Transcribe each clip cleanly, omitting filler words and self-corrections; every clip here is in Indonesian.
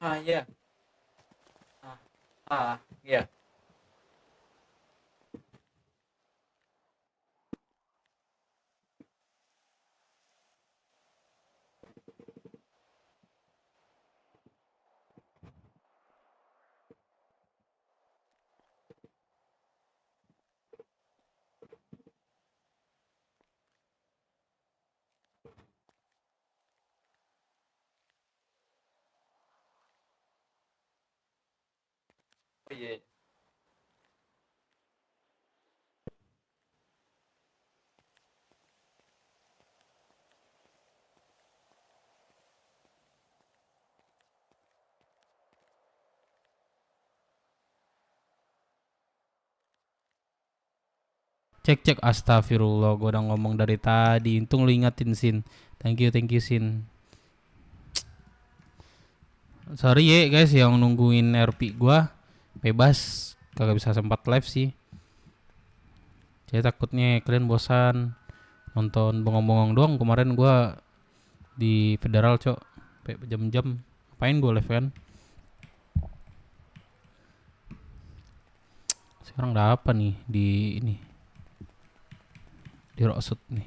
Iya. Ah, iya. Oh, iya. Cek cek astagfirullah, gue udah ngomong dari tadi. Untung lu ingetin Sin. Thank you Sin. Sorry ya guys yang nungguin RP gua bebas kagak bisa sempat live sih. Saya takutnya kalian bosan nonton bengong-bengong doang. Kemarin gua di Federal cok, sampai jam-jam. Ngapain gua live kan? Sekarang udah apa nih di ini di Rocksud nih?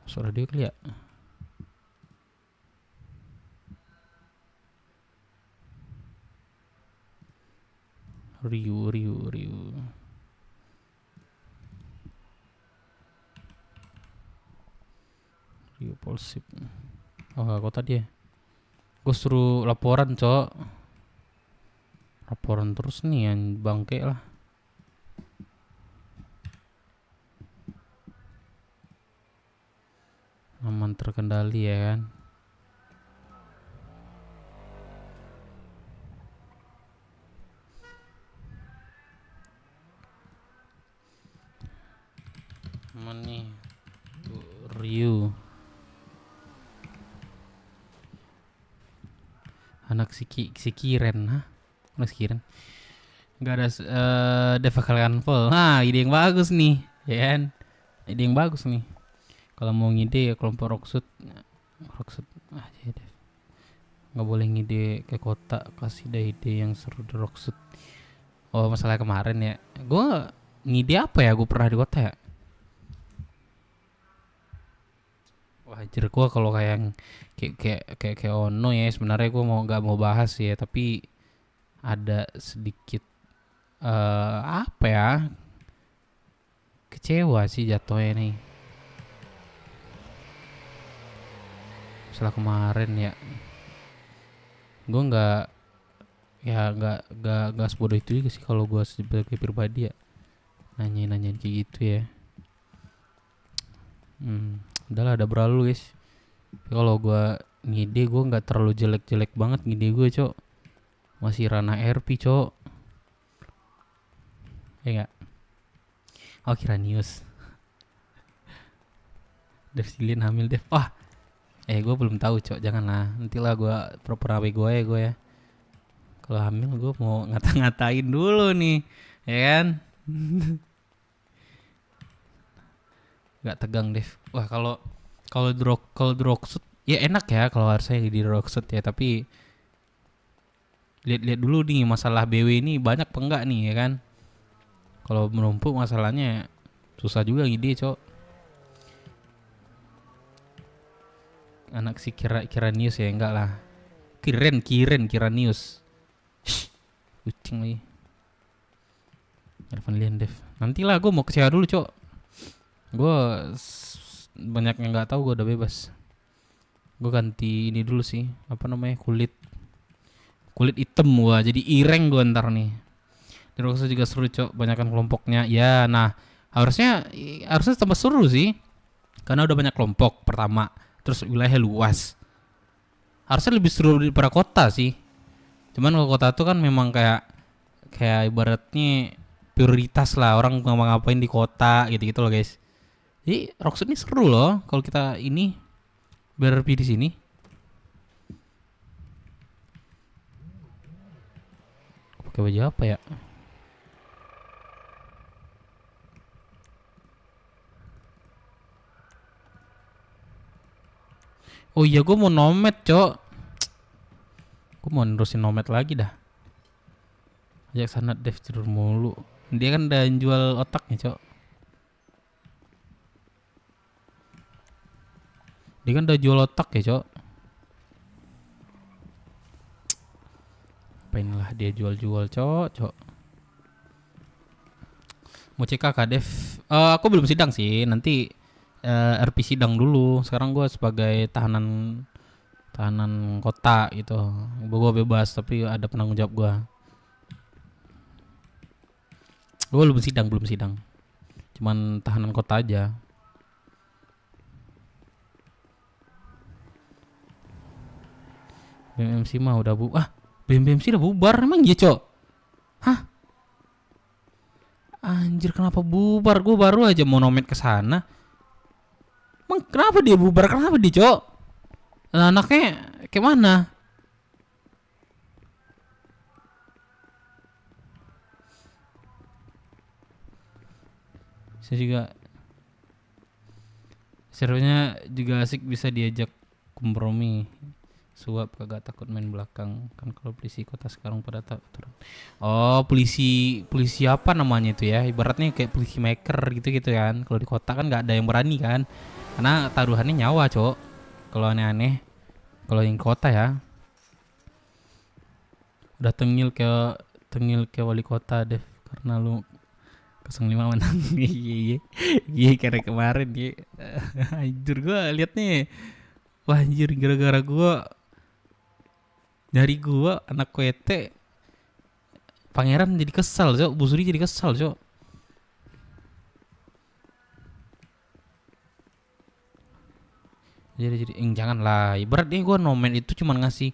Suara dia kali ya? Riu Riu Riu Riu Polsip. Oh gak kota dia. Gue suruh laporan cok. Laporan terus nih yang bangke lah. Aman terkendali ya kan. Aman nih. Tuh, Riu. Anak si Kiren. Hah? Anak si Kiren. Gak ada Deva kalian full. Nah, ide yang bagus nih. Ya kan? Ide yang bagus nih. Kalau mau ngide ya kelompok Rocksud. Rocksud aja deh. Gak boleh ngide ke kota. Kasih deh ide yang seru di Rocksud. Oh, masalah kemarin ya. Gue ngide apa ya? Gue pernah di kota ya. Wajar gue kalau kayak yang kayak Ono ya. Sebenarnya gue mau nggak mau bahas ya. Tapi ada sedikit apa ya, kecewa sih jatuhnya nih setelah kemarin ya. Gue nggak sebodoh itu juga sih kalau gue sebagai pribadi ya, nanyain kayak gitu ya. Udahlah ada berlalu guys. Kalau gue ngide gue nggak terlalu jelek-jelek banget ngide gue cok, masih ranah RP cok, ya nggak. Oh kira news Devsilin hamil Dev. Wah, gue belum tahu cok, janganlah nantilah gue pura-pura gue ya gue ya. Kalau hamil gue mau ngata-ngatain dulu nih, ya kan? Gak tegang deh. Wah kalau Droxut ya enak ya kalau harusnya di Droxut ya. Tapi lihat-lihat dulu nih masalah BW ini banyak apa enggak nih ya kan? Kalau menumpuk masalahnya susah juga ngide cok. Anak si kira news ya enggak lah. Kira news. Kucing lagi. Telepon Lian Dev. Nantilah gue mau kecewa dulu cok. Gue banyak yang nggak tahu, gue udah bebas. Gue ganti ini dulu sih, apa namanya, kulit kulit hitam gua jadi ireng gua ntar nih. Dan Rockstar juga seru cok, banyakan kelompoknya ya. Nah, harusnya harusnya tambah seru sih karena udah banyak kelompok pertama, terus wilayahnya luas. Harusnya lebih seru daripada kota sih. Cuman kalau kota tuh kan memang kayak kayak ibaratnya prioritas lah, orang ngapa-ngapain di kota gitu-gitu loh guys. Jadi Rockstar ini seru loh kalau kita ini BRP di sini. Pakai baju apa ya? Oh iya, gue mau nomad cok. Aku mau nerusin nomad lagi dah. Ajak sana dev tidur mulu. Dia kan udah jual otaknya, Cok. Dia kan udah jual otak ya, Cok. Apain lah dia jual-jual, Cok. Mau cek kakak Dev. Aku belum sidang sih. Nanti RP sidang dulu. Sekarang gue sebagai tahanan kota gitu. Gue bebas tapi ada penanggung jawab gue. Gue belum sidang. Cuman tahanan kota aja. BMC mah udah BMC udah bubar emang iya, Cok? Hah? Anjir, kenapa bubar? Gue baru aja mau nomad ke sana. Emang kenapa dia bubar? Kenapa dia, Cok? Lah, anaknya kayak mana? Saya juga serunya juga asik bisa diajak kompromi. Suap kagak takut main belakang kan kalau polisi kota sekarang pada tak aturan. Oh, polisi apa namanya itu ya? Ibaratnya kayak polisi maker gitu kan. Kalau di kota kan nggak ada yang berani kan. Karena taruhannya nyawa, Cok. Kalau aneh-aneh. Kalau yang kota ya. Udah tengil ke wali kota deh karena lu 05 menang. Iya karena kemarin dia. Anjir gua liat nih. Wah anjir gara-gara gua dari gua anak kuete pangeran jadi kesal, Cok. Busuri jadi kesal, Cok. Jadi jangan lah. Ibaratnya gua nomen itu cuma ngasih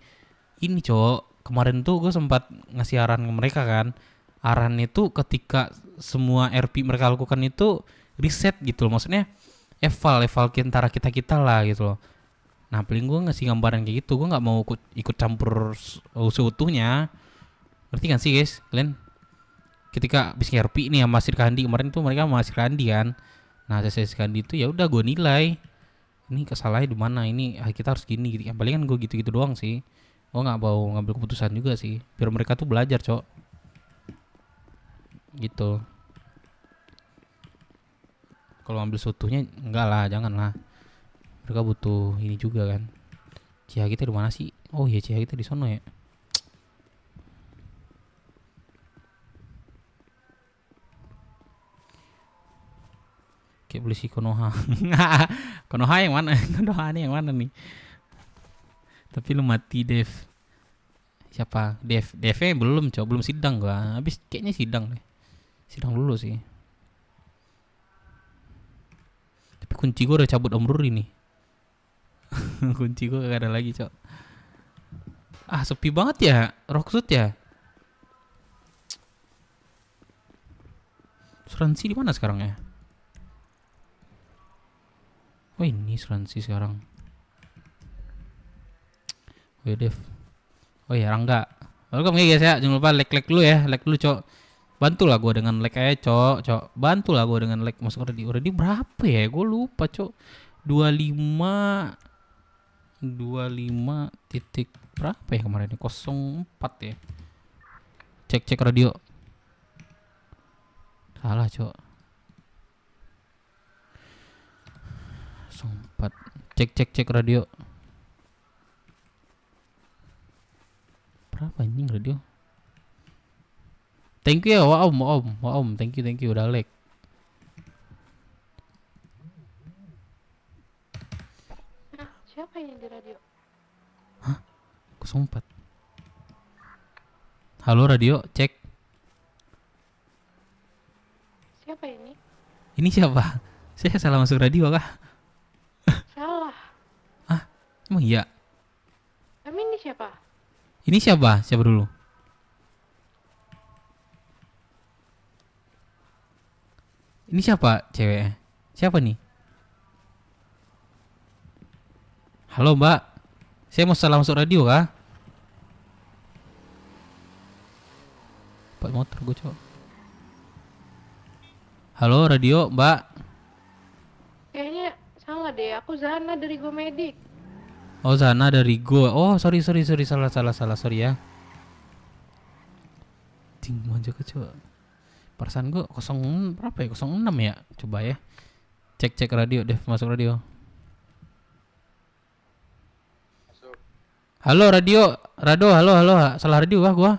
ini, Cok. Kemarin tuh gua sempat ngasih arahan ke mereka kan. Arahan itu ketika semua RP mereka lakukan itu riset gitu loh. Maksudnya eval antara kita lah gitu loh. Nah paling gue ngasih gambaran kayak gitu. Gue gak mau ikut campur seutuhnya. Ngerti kan sih guys kalian? Ketika abis RP nih sama Sirkandi kemarin tuh mereka sama Sirkandi kan. Nah Sirkandi itu ya udah gue nilai ini kesalahannya di mana, ini kita harus gini gitu. Yang paling kan gue gitu-gitu doang sih. Gue gak mau ngambil keputusan juga sih. Biar mereka tuh belajar, Cok. Gitu. Kalau ambil seutuhnya enggak lah, jangan lah. Mereka butuh ini juga kan. Cia kita di mana sih? Oh iya Cia kita di sono ya. Kayak beli si Konoha. Konoha yang mana? Konoha ini yang mana nih? Tapi lu mati Dev. Siapa? Devnya belum, coba belum sidang gua. Habis kayaknya sidang deh. Sidang dulu sih. Tapi kunci gua udah cabut Om Ruri nih. Kunci gue gak ada lagi, Cok. Sepi banget ya Rocksuit ya. Suransi di mana sekarang ya? Oh ini Suransi sekarang. Oh ya Dev. Oh ya Rangga. Welcome guys ya. Jangan lupa like dulu ya. Like dulu, Cok. Bantulah gue dengan like aja, Cok. Bantulah gue dengan like. Masuk already berapa ya? Gue lupa, Cok. 25 titik berapa ya kemarin ini? 04 ya. Cek radio. Salah, Cok. 04. Cek radio. Berapa anjing radio? Thank you ya, Om. Thank you udah like. Siapa yang di radio? 04. Halo radio, cek. Siapa ini? Ini siapa? Saya salah masuk radio kah? Salah. Emang iya? Tapi ini siapa? Ini siapa? Siapa dulu? Ini siapa ceweknya? Siapa nih? Halo Mbak, saya mau salah masuk radio kah? Pak motor gue, Cok. Halo radio Mbak. Kayaknya salah deh. Aku Zana dari Go Medic. Oh Zana dari Go. Oh sorry salah sorry ya. Ting manja coba. Perasaan gue 0 berapa ya? 06 ya. Coba ya. Cek radio deh, masuk radio. Masuk. Halo radio, halo. Salah radio gua.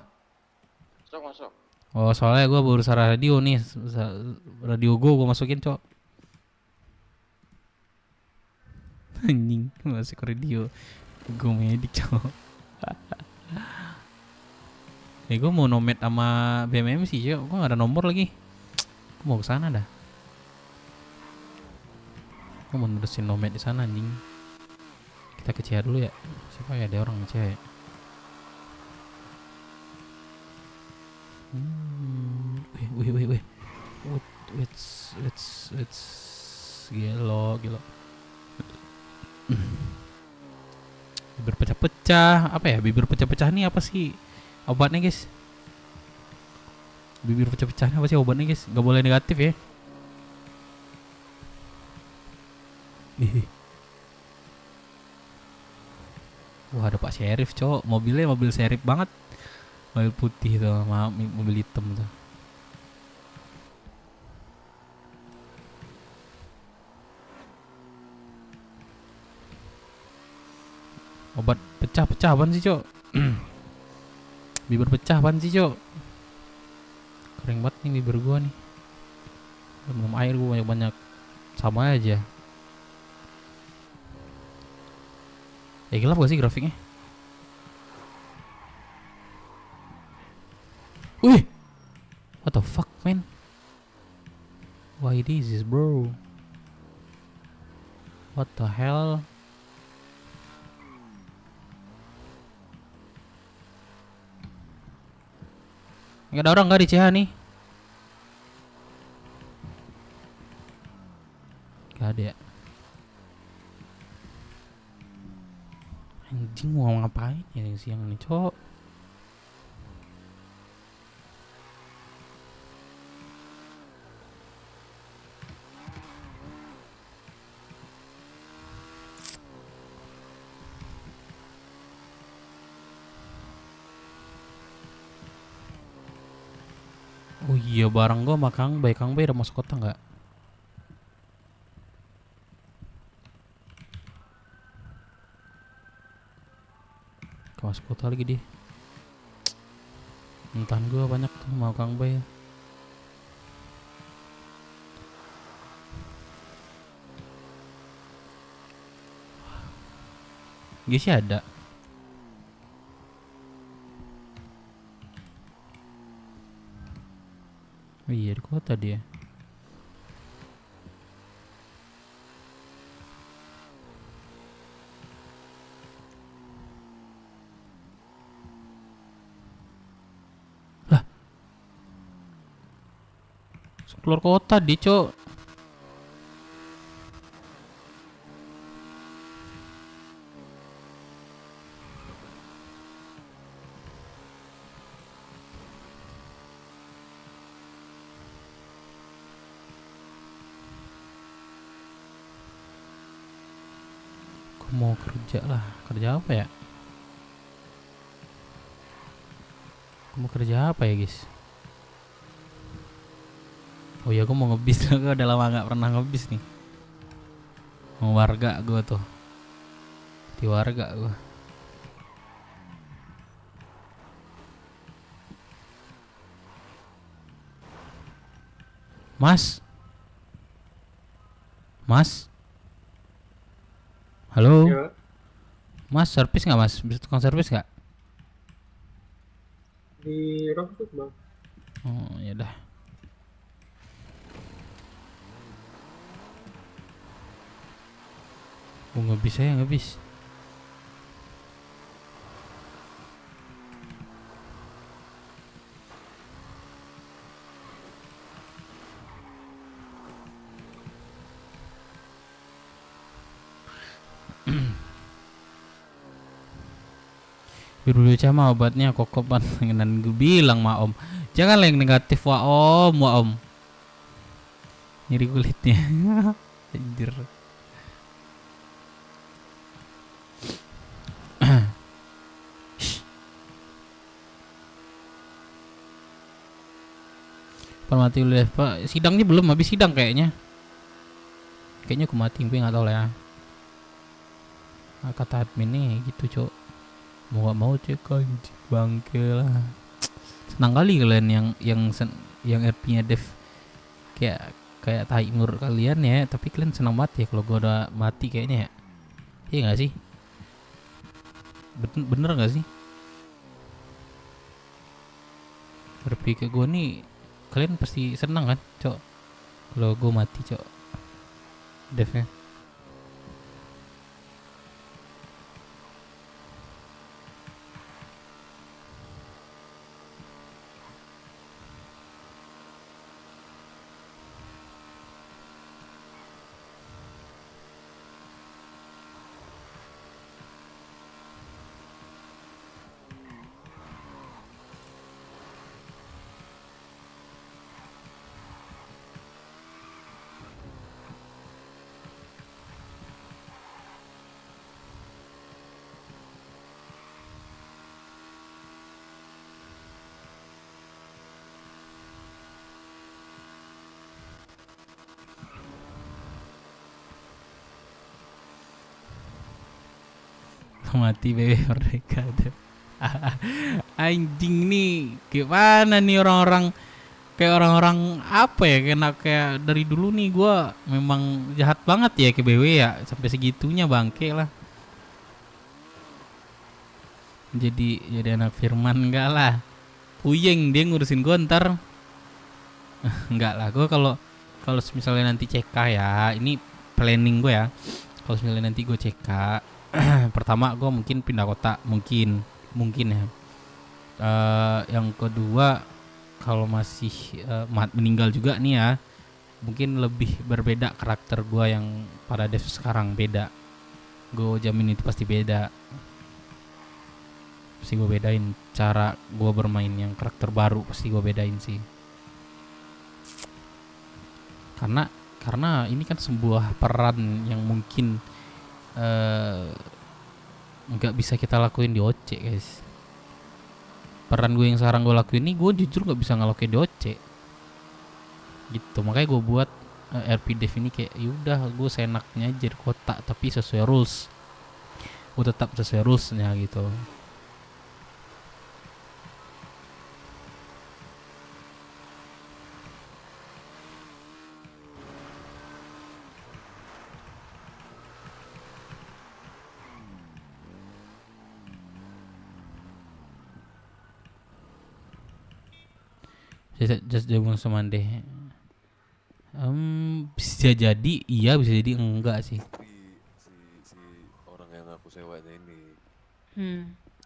Masuk. Oh soalnya gua baru salah radio nih. Radio gua masukin cok. Anjing masuk radio. Gue medik cok. Gue mau nomet sama BMM sih cok. Gue gak ada nomor lagi. Gue mau kesana dah. Gue mau nerusin nomet di sana anjing. Kita ke Cia dulu ya. Siapa ya, ada orang Cia ya? Wait. Wait. Gelo. Bibir pecah-pecah. Apa ya? Bibir pecah-pecah nih apa sih obatnya, guys? Bibir pecah-pecahnya apa sih obatnya, guys? Gak boleh negatif ya. Wah ada Pak Sheriff cowok. Mobilnya mobil sheriff banget. Mobil putih tuh sama mobil hitam tuh. Obat pecah-pecah apaan sih cok? Bibir pecah apaan sih cok? Kering banget nih bibir gua nih. Minum air gua banyak-banyak. Sama aja. Gelap gak sih grafiknya? Wih! What the fuck man? Why this is bro? What the hell? Gak ada orang gak di CH nih? Gak ada ya? Anjing mau ngapain ya siang nih cok? Oh iya barang gua sama Kang Bay udah masuk kota nggak? Masuk kota lagi dia. Entahan gua banyak tuh mau Kang Bay. Sih ada. Oh iya di kota dia. Lah. Keluar kota di cok. Mau kerja lah, kerja apa ya? Mau kerja apa ya guys? Oh ya, aku mau ngebis. Aku udah lama nggak pernah ngebis nih. Mau warga gue tuh, di warga gue. Mas. Halo, Ya, Mas, servis nggak Mas? Bisa tukang servis nggak? di Rockfoot bang. Oh ya dah. Oh nggak bisa ya, nggak bisa. Biru sama obatnya kokopan. Dan gue bilang ma om, janganlah yang negatif wa om. Nyeri kulitnya. Anjir. Mati oleh Pak. Sidangnya belum habis sidang kayaknya. Kayaknya aku mati, gue nggak tahu lah ya. Nah, kata admin nih gitu cok. Mau nggak mau cek anjing bangke lah. Senang kali kalian yang RP-nya Dev kayak kayak tai menurut kalian ya. Tapi kalian senang mati ya kalau gue udah mati kayaknya ya. Iya nggak sih? Bener nggak sih? RP ke gue nih kalian pasti senang kan cok kalau gue mati cok Devnya. Mati bebek mereka tuh. Anjing nih gimana nih orang-orang kayak orang-orang apa ya kayak dari dulu nih gua memang jahat banget ya ke BW ya sampai segitunya bangke lah. Jadi anak Firman enggak lah. Puyeng dia ngurusin gua ntar. Enggak lah gua kalau misalnya nanti CK ya ini planning gue ya. Kalau misalnya nanti gue CK pertama gue mungkin pindah kota mungkin ya. Yang kedua kalau masih meninggal juga nih ya mungkin lebih berbeda karakter gue yang pada Dev sekarang beda. Gue jamin itu pasti beda. Pasti gue bedain cara gue bermain yang karakter baru pasti gue bedain sih. Karena ini kan sebuah peran yang mungkin nggak bisa kita lakuin di OC guys. Peran gue yang sekarang gue lakuin ini gue jujur nggak bisa ngelakuin di OC gitu. Makanya gue buat RP Dev ini kayak yaudah gue seenaknya aja di kota tapi sesuai rules. Gue tetap sesuai rulesnya gitu. Just jagung semande. Bisa jadi iya, bisa jadi enggak sih. Si orang yang aku sewanya ini,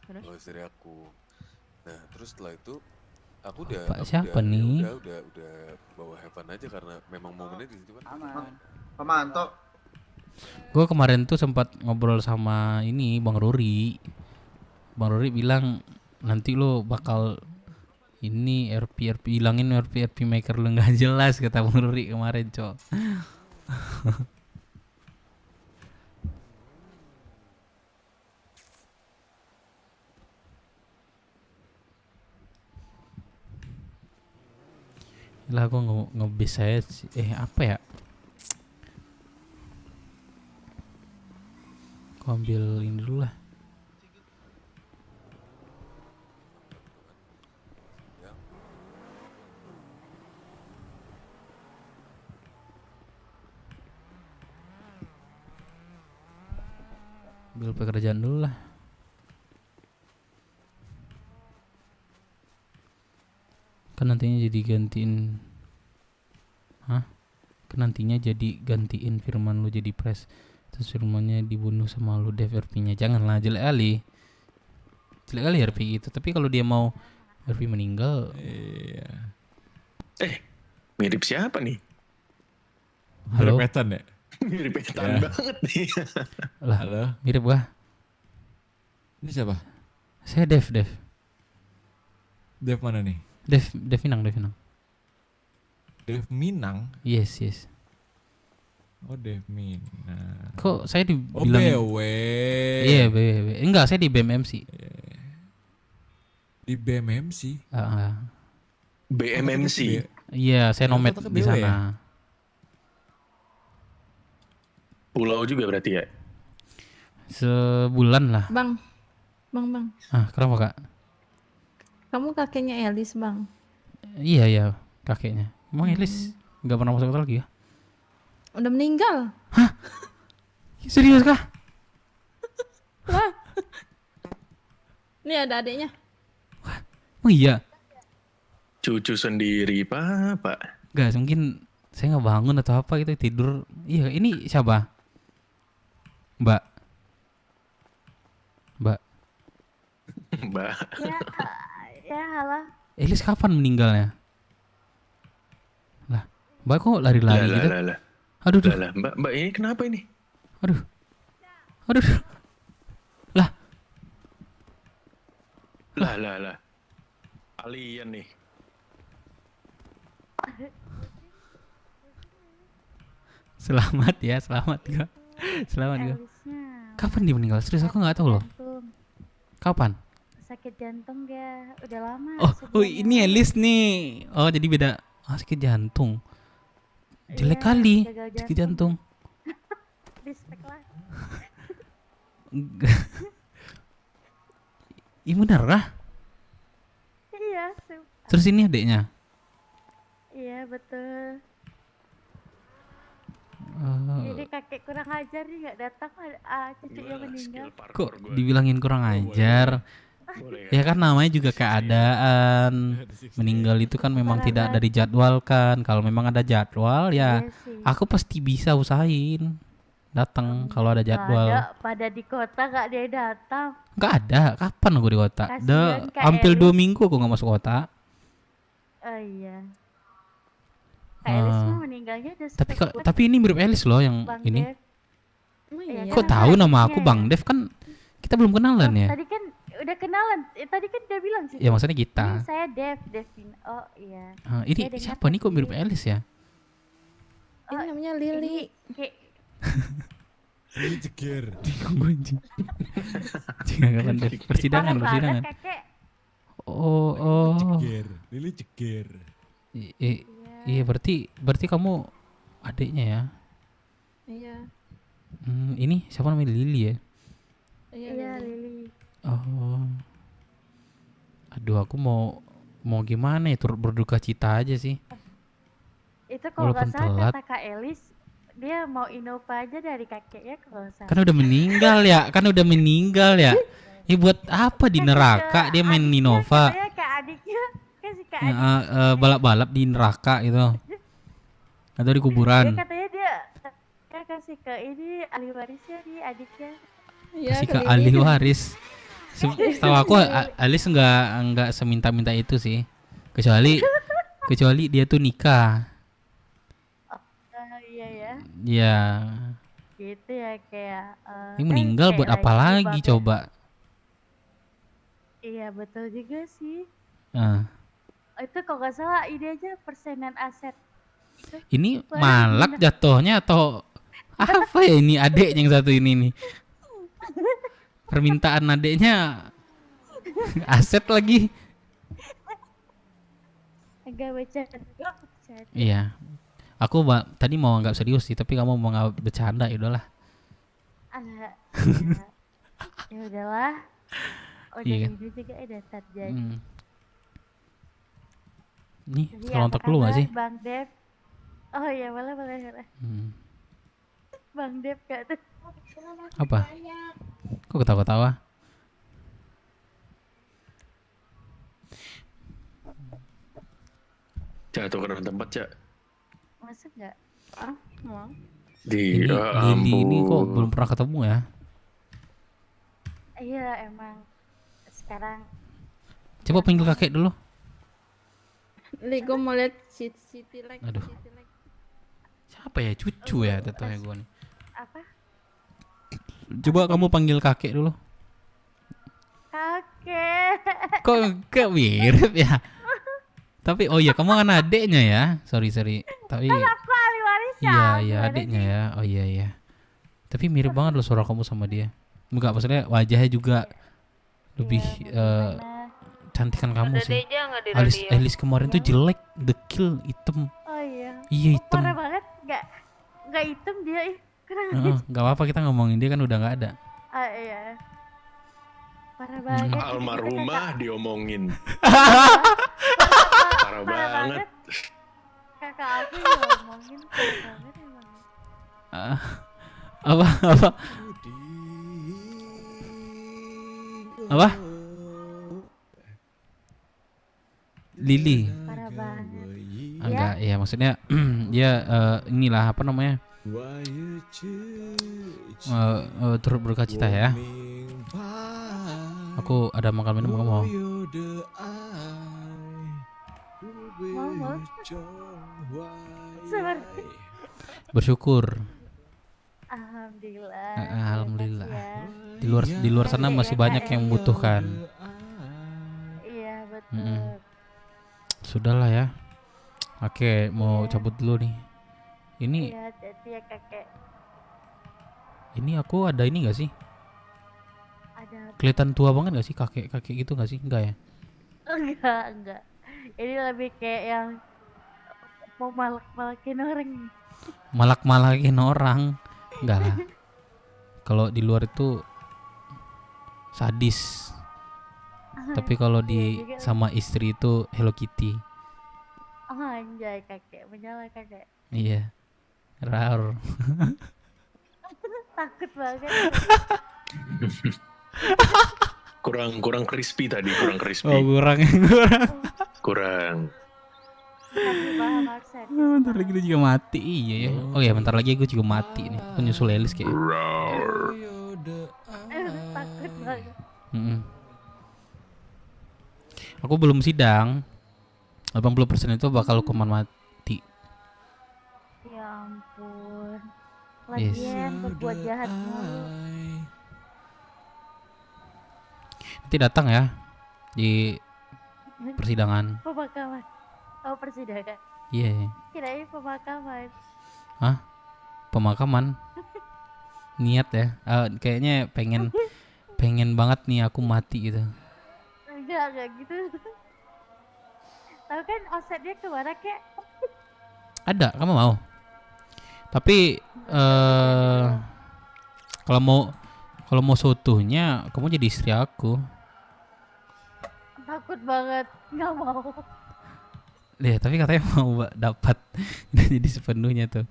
Terus? oh istri aku. Nah terus setelah itu aku Pak siapa nih? udah bawa Heaven aja karena memang momennya di situ kan. Pamanto. Gue kemarin tuh sempat ngobrol sama ini Bang Ruri. Bang Ruri bilang nanti lo bakal ini RP hilangin RP maker lu nggak jelas kata Bang Ruri kemarin cok. Lah gue ngebis saya apa ya? Gue ambil ini dulu lah. Ambil pekerjaan dulu lah. Kan nantinya jadi gantiin. Kan nantinya jadi gantiin Firman lu jadi pres. Terus Firmannya dibunuh sama lu Dev RP-nya. Janganlah jelek kali. Jelek kali RP itu. Tapi kalau dia mau RP meninggal. Iya. Mirip siapa nih? Halo. Repetan ya? Mirip Ya. Ethan banget nih. Lah, Halo. mirip gua. Ini siapa? Saya Dev. Dev mana nih? Dev Minang. Dev Minang. Yes. Oh Dev Minang. Kok saya Oh dibilang BW. Iya, BW. Enggak, saya di BMMC. Di BMMC. Ah. BMMC. Iya, saya nomad kontraknya di BW sana. ya? Pulau juga berarti ya? Sebulan lah. Bang, bang. Ah, kenapa kak? Kamu kakeknya Elis, bang. Iya ya, kakeknya. Emang Elis nggak pernah masuk kota lagi ya? Udah meninggal. Serius kah? Lah. Ini ada adiknya. Oh iya. Cucu sendiri, Pak. Gak, mungkin saya nggak bangun atau apa gitu tidur. Iya, ini siapa? Mbak. Mbak. Mbak. Ya, halo. Elis kapan meninggalnya? Lah, Mbak kok lari-lari gitu? Lah. Aduh, duh. Lah, Mbak ini kenapa ini? Aduh. Aduh. Lah, Lah. Alien nih. selamat ya, selamat gak? Selamat gak? Elisnya Kapan dia meninggal? Serius aku nggak tahu loh. jantung. Kapan? Sakit jantung dia. Udah lama. Oh sebelumnya. ini Elis nih. Oh jadi beda. Ah, sakit jantung. Jelek Iya, kali gagal sakit jantung. Respect lah. Ih bener kah? Iya, Terus ini adiknya? iya betul. Eh, Jadi kakek kurang ajar nih nggak datang, cucunya meninggal. Skill parkour kok gua. dibilangin kurang ajar? Boleh Ya kan namanya juga keadaan. Meninggal itu kan memang tidak ada dijadwalkan. Kalau memang ada jadwal ya Iya sih. aku pasti bisa usahain datang kalau ada Nggak jadwal. ada, pada di kota nggak dia datang. Nggak ada. Kapan aku di kota? Kasihan Kak Hampir Elis. 2 minggu aku nggak masuk kota. Oh iya. Kak Elis Ah. mah meninggalnya udah Tapi ini mirip Elis loh yang Bang ini. Dev. Emang Iya, iya. Kok kan tahu nama aku adiknya Bang ya? Dev kan kita belum kenalan ya? Tadi kan udah kenalan. Tadi kan udah bilang sih. Ya maksudnya kita. Ini saya Devin. Oh iya. Ini saya dengar siapa nih kok mirip tadi. Elis ya? Ini namanya Lili. Ini kayak Ini ceger. Jangan persidangan, parah persidangan. banget, kakek. Oh. Ceger. Lili ceger. Iya berarti kamu adiknya ya? Iya. Ini siapa namanya Lili ya? Iya, Iya, Lili. Lili. Oh. Aduh aku mau gimana ya turut berduka cita aja sih. Itu kalau Walaupun nggak salah telat. kata Kak Elis, dia mau Innova aja dari kakeknya kalau nggak salah. Kan udah meninggal ya. Ya buat apa di neraka dia main Innova? Katanya Kak adiknya, kan si Kak Ya, adik. balap-balap di neraka gitu. Atau di Dia kuburan. katanya dia kasih ke ini ahli warisnya nih adiknya. Iya, Kasih ke ke Lili. ahli waris. Setahu aku Alis nggak seminta-minta itu sih. Kecuali dia tuh nikah. Iya ya, Ya, gitu ya kayak. ini kan meninggal kayak buat apa lagi Bang Dev. coba? Iya betul juga sih. Nah, Itu kalau nggak salah ini aja persenan aset. ini Wah, malak jatuhnya atau apa ya ini adeknya yang satu ini nih? Permintaan adeknya aset lagi. Agak baca. Iya. Aku tadi mau anggap serius sih, tapi kamu mau nggak bercanda ya udahlah. Ya udahlah. Udah Iya kan? ini juga udah terjadi. Hmm. Nih, Jadi tolong apa tak dulu nggak kabar, sih? Bang Dev? Oh iya boleh. Hmm. Bang Dev gak tuh. Apa? Kok ketawa-ketawa? Cak, tukeran tempat, Cak. Masa enggak? Ah, mau. Di Ini Lili ini kok ampun. belum pernah ketemu ya? Iya emang sekarang Coba panggil kakek dulu. Li, gue mau lihat City like. Aduh. City like. Siapa ya? Cucu ya tetehnya gue nih. apa? Coba kamu panggil kakek dulu. Kakek. Kok mirip ya? Tapi oh iya kamu kan adeknya ya. Sorry. Tapi Aku ahli warisnya. iya adeknya ya. Oh iya. Tapi mirip banget loh suara kamu sama dia. Enggak maksudnya wajahnya juga lebih Iya, gimana? kecantikan kamu Ada sih. Deja nggak di Alis radio? Alis kemarin tuh jelek, dekil, hitam. Oh iya. Iya hitam. Parah banget. Nggak hitam dia. Kurang Heeh, nggak apa-apa kita ngomongin dia kan udah nggak ada. iya. Parah banget. Almarhumah diomongin. Parah Parah banget. banget. Kakak aku ngomongin parah banget emang. Apa? Apa? Lili. Parah banget. Enggak, ya maksudnya ya inilah apa namanya? Turut berduka cita ya. Aku ada makan minum kamu mau? Mau. Seperti. Bersyukur. Alhamdulillah. Alhamdulillah. Makasih ya. Di luar sana masih banyak yang membutuhkan. Iya betul. Mm-mm. Sudahlah ya. Oke, mau cabut dulu nih. Ini Iya hati-hati ya kakek. ini aku ada ini gak sih? Ada Kelihatan tua banget gak sih kakek gitu gak sih? Enggak ya? enggak. Ini lebih kayak yang mau malak-malakin orang. Malak-malakin orang. Enggak lah. Kalau di luar itu sadis. Tapi kalau di Iya juga. sama istri itu Hello Kitty. Oh anjay kakek, menyala kakek. Iya. Rar. Takut banget. Kurang crispy tadi, kurang crispy. Oh, kurang. Kurang. Masih paham aksen. Bentar lagi dia juga mati. Iya ya. Oh ya, bentar lagi gue juga mati nih. Aku nyusul Elis kayak. Takut banget. Aku belum sidang. 80% itu bakal hukuman mati. Ya ampun. Yes. Lagian berbuat jahat mulu. Nanti datang ya di persidangan. Pemakaman. Oh persidangan. Iya. Kirain pemakaman. Pemakaman. Niat ya. Kayaknya pengen banget nih aku mati gitu. Enggak gitu. Tahu kan offsetnya kemana kek? Ada, kamu mau? Tapi kalau mau seutuhnya kamu jadi istri aku. Takut banget, nggak mau. Deh, tapi katanya mau dapat jadi sepenuhnya tuh.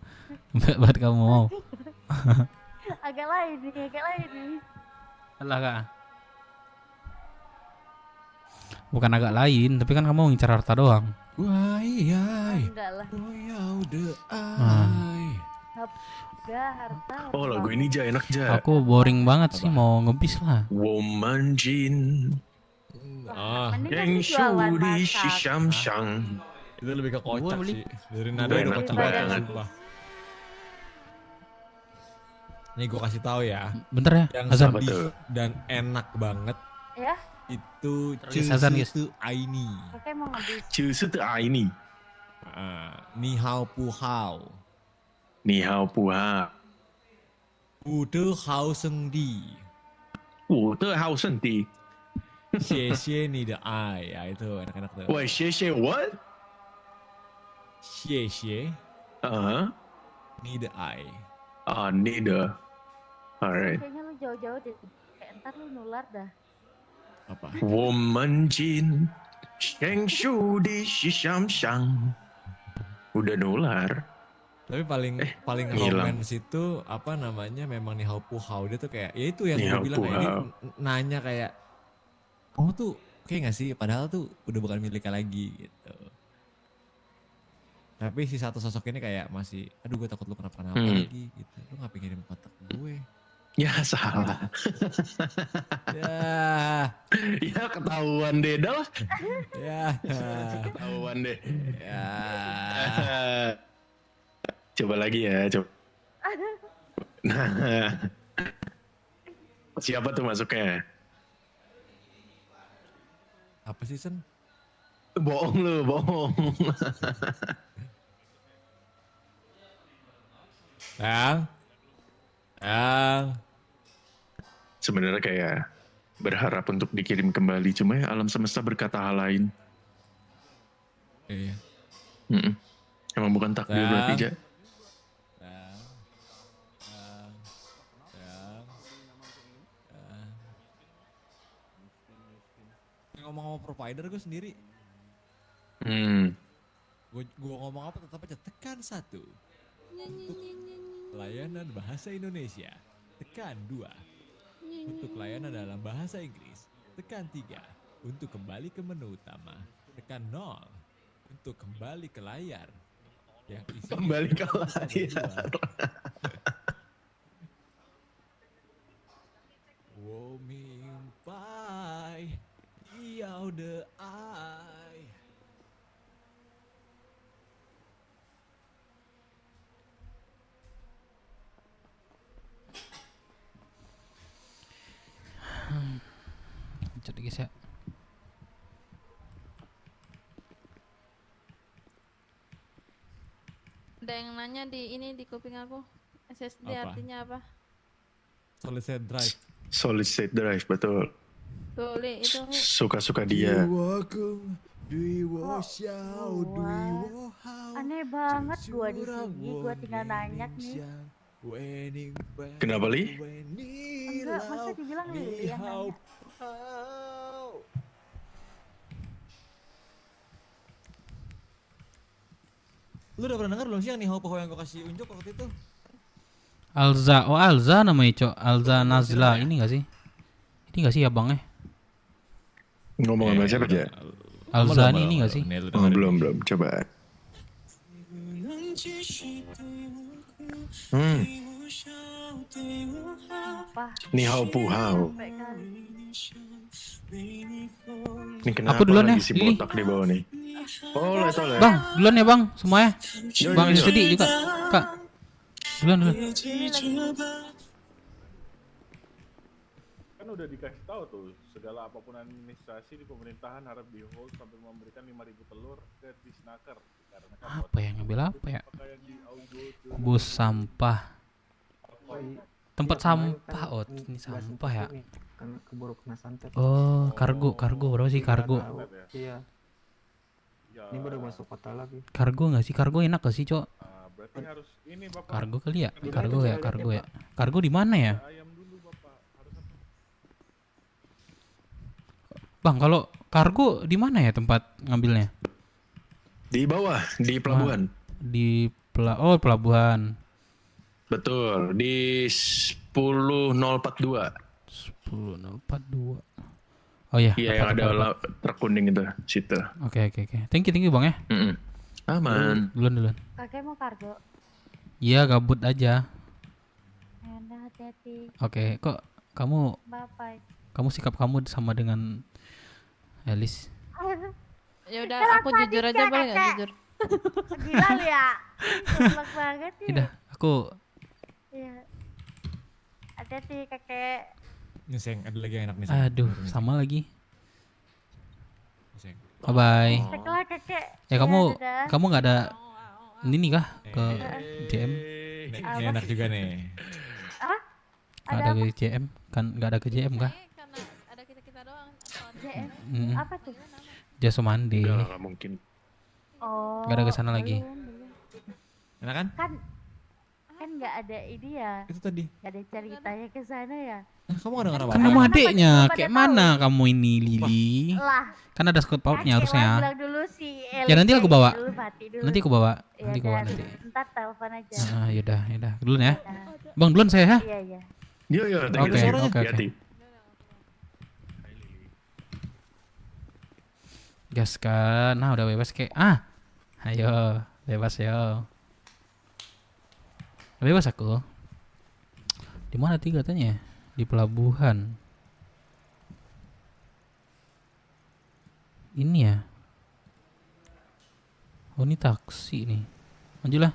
Buat kamu mau. Agak lain nih. Alah Kak. Bukan agak lain, tapi kan kamu ngincar harta doang. Enggak lah. Enggak harta. Oh lagu ini Ja enak Ja. Aku boring banget sih mau ngebis lah. Woman Jin. Mending Yang kasih jualan Shudi masak. Shishamshang. Itu lebih ke kocak beli. sih. Dari nada Enak udah kocak banget. banget sumpah. Nih gue kasih tahu ya, Bentar ya, yang azan. Apa sedih tuh? dan enak banget Ya, itu Terus azan, guys. Cusu Aini. kakek mau ngebis. Cusu tuh ini. Ni hao pu hao. Ni hao pu ha. Ude hao seng di. 我的好兄弟。谢谢你的爱. Ya itu enak-enak tuh. 喂，谢谢 what？谢谢你的爱.你的。Alright。 Kayaknya lu jauh-jauh deh. Kayak ntar lu nular dah. Apa? 我们今相守的是想想。Udah nular. Tapi paling hilang. romance itu apa namanya memang nih hau pu hau dia tuh kayak ya itu yang Ni gue hao bilang pu kayak ini hao. nanya kayak kamu tuh kayak gak sih padahal tuh udah bukan miliknya lagi gitu. Tapi si satu sosok ini kayak masih aduh gue takut lu kenapa-napa lagi gitu. Lu ngapain ngirim kontak gue? Ya salah. Ya, Ya ketahuan deh dah. ya, Ketahuan deh. ya. Coba lagi ya, coba. Nah. Siapa tuh masuknya? Apa sih Sen? Bohong lu, bohong. Yang Sebenarnya kayak berharap untuk dikirim kembali. Cuma ya alam semesta berkata hal lain. Iya. Mm-mm. Emang bukan takdir berarti, Ja. Ngomong-ngomong provider gue sendiri, gue ngomong apa tetap aja tekan 1 untuk layanan bahasa Indonesia, tekan 2 untuk layanan dalam bahasa Inggris, tekan 3 untuk kembali ke menu utama, tekan 0 untuk kembali ke layar yang isinya Kembali ke ada layar. 2. 我明白要的爱。 Lanjut guys ya. Ada yang nanya di ini di kuping aku. SSD Apa? artinya apa? Solid state drive. Solid state drive, betul. Tuh, Li, itu Li. Suka-suka dia. Aneh banget gua di sini, gua tinggal nanya nih. Kenapa, Li? Enggak, masa dibilang Lili yang nanya. Lu udah pernah denger belum sih yang Nihao Poho yang gue kasih unjuk waktu itu? Alza, oh Alza namanya cok, Alza Nazla ini gak sih? Ini gak sih abangnya? Ngomong sama siapa, Ja? Alzani ini gak sih? Oh, belum. Coba. Apa? Nihao Puhao. Sampai kali. Ini kenapa Aku duluan ya, lagi si Lili. botak di bawah nih? Toleh. Bang, duluan ya bang, semuanya. Yo, Bang yo, yo. sedih juga, kak. Duluan. Kan udah dikasih tahu tuh, segala apapun administrasi di pemerintahan harap di hold sampai memberikan 5.000 telur ke Disnaker karena kan Apa ya, ngambil apa ya? pakaian di Augo tuh. Bus sampah. Tempat sampah, oh ini sampah ya. Karena keburu kena santet. Oh, kargo berapa sih kargo? Iya. Ya, Ini baru masuk kota lagi. Kargo nggak sih? Kargo enak gak sih cok? berarti harus ini Bapak. Kargo kali ya? Kargo ya. Kargo di mana ya? Ayam dulu Bapak. Harus apa? Bang, kalau kargo di mana ya tempat ngambilnya? Di bawah, di pelabuhan. Pelabuhan. Betul, di 10.042. 10.042. Oh iya. Iya, yang ada truk kuning itu, situ. Oke. Thank you bang ya. Aman. Duluan. Kakek mau kargo? Iya, gabut aja. Enak, hati-hati. Oke, kok kamu Bye-bye. sikap kamu sama dengan Elis? Ya udah, Kenapa aku jujur aja dikit, boleh nggak Kakek? jujur? Gila lu ya. Goblok banget sih. Tidak, aku Iya. Hati-hati kakek. Nih Seng, ada lagi yang enak nih Seng. aduh, sama lagi. Nih, Seng. Bye bye. Sekolah kakek. Ya kamu nggak ada ini kah ke JM? Ini enak juga nih. Nggak ada ke JM kan? Nggak ada ke JM kah? Karena ada kita doang. JM. Mm, Apa tuh? Jasa mandi. Enggak lah, nggak mungkin. Oh. Nggak ada ke sana lagi. belum. Enak kan? Kan nggak ada ini ya. Itu tadi. Nggak ada ceritanya ke sana ya. Nah, kamu gak denger apa-apa? Kan kamu Kenapa adeknya, pada kayak tahu? mana kamu ini Lili? Lah. Kan ada scout pautnya Kakek harusnya. bilang dulu si Ya nanti aku bawa. Dulu, mati dulu. Nanti aku bawa. Iya, Nanti aku bawa dan nanti. Ntar telepon aja. Yaudah. Duluan ya. Nah, Bang, duluan saya ya. iya. Yo, thank Oke, you. oke. Hati-hati. Gas kan. Nah, udah bebas kayak. Ayo, bebas yo. Bebas aku. Di mana tadi katanya? Di pelabuhan. Ini ya. Oh, ini taksi nih. Majulah.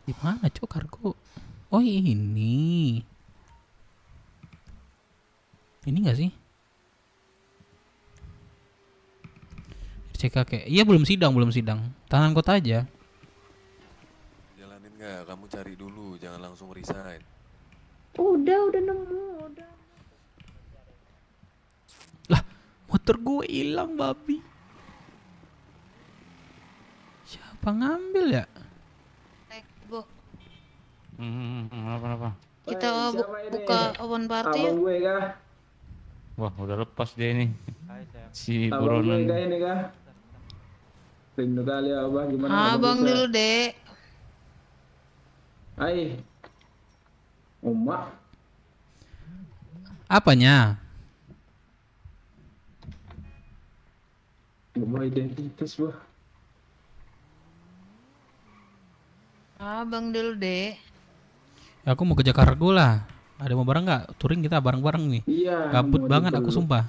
Di mana cok kargo? Oh, ini. Ini enggak sih? Cek kakek. Iya belum sidang. Tangan kota aja. Jalanin nggak? Kamu cari dulu, jangan langsung resign. Udah nemu, udah. Motor gue hilang babi. Siapa ngambil ya? Bu, Apa? kita buka open party ya. Abang gue kah? Wah, udah lepas dia ini. Si Abang gue buronan. kah ini kah? Rindu kali ya abah, gimana? Abang bisa? dulu, Dek. Hai. Umak. Apanya? Ubah identitas bah. Abang dulu, Dek. Ya, aku mau ke Jakarta lah. Ada mau bareng nggak? Touring kita bareng-bareng nih. Iya. Gabut mau banget aku dipeluk. sumpah.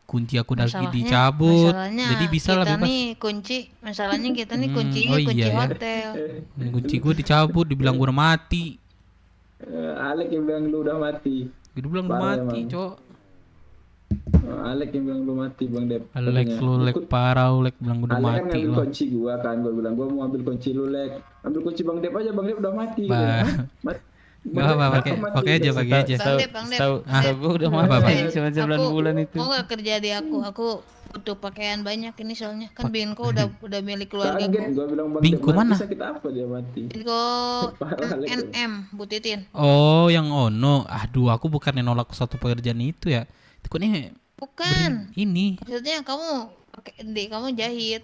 Kunci aku udah Masalahnya- dicabut. masalahnya Jadi bisa lah kita bebas. nih masalahnya kita nih kuncinya oh kunci iya ya. hotel. Ini kunci gue dicabut, dibilang gue udah mati. Alek yang bilang lu udah mati. Gue bilang udah Parah mati, emang. cok. Alek yang bilang lu mati Bang Dep. Lek katanya. lu lek Ikut- parah, lek bilang gue udah Alek kan mati ngambil lo. kunci gua kan, gua bilang gua mau ambil kunci lu lek. Ambil kunci Bang Dep aja, Bang Dep udah mati. Bah. Hah? Gak apa-apa, pakai aja, pakai aja. Bang Dep. Gue udah Apa, mati Bang? cuma 9 bulan itu. Mau nggak kerja di aku butuh pakaian banyak ini soalnya kan Binko udah milik keluarga Kaget gue. gua bilang Bang Bingko Dep mati, mana? sakit apa dia mati? Binko Parah, Lek. NM Bu Titin. Oh, yang Ono. Aduh, aku bukan yang nolak satu pekerjaan itu ya. Itu nih Bukan. ini Maksudnya kamu jahit.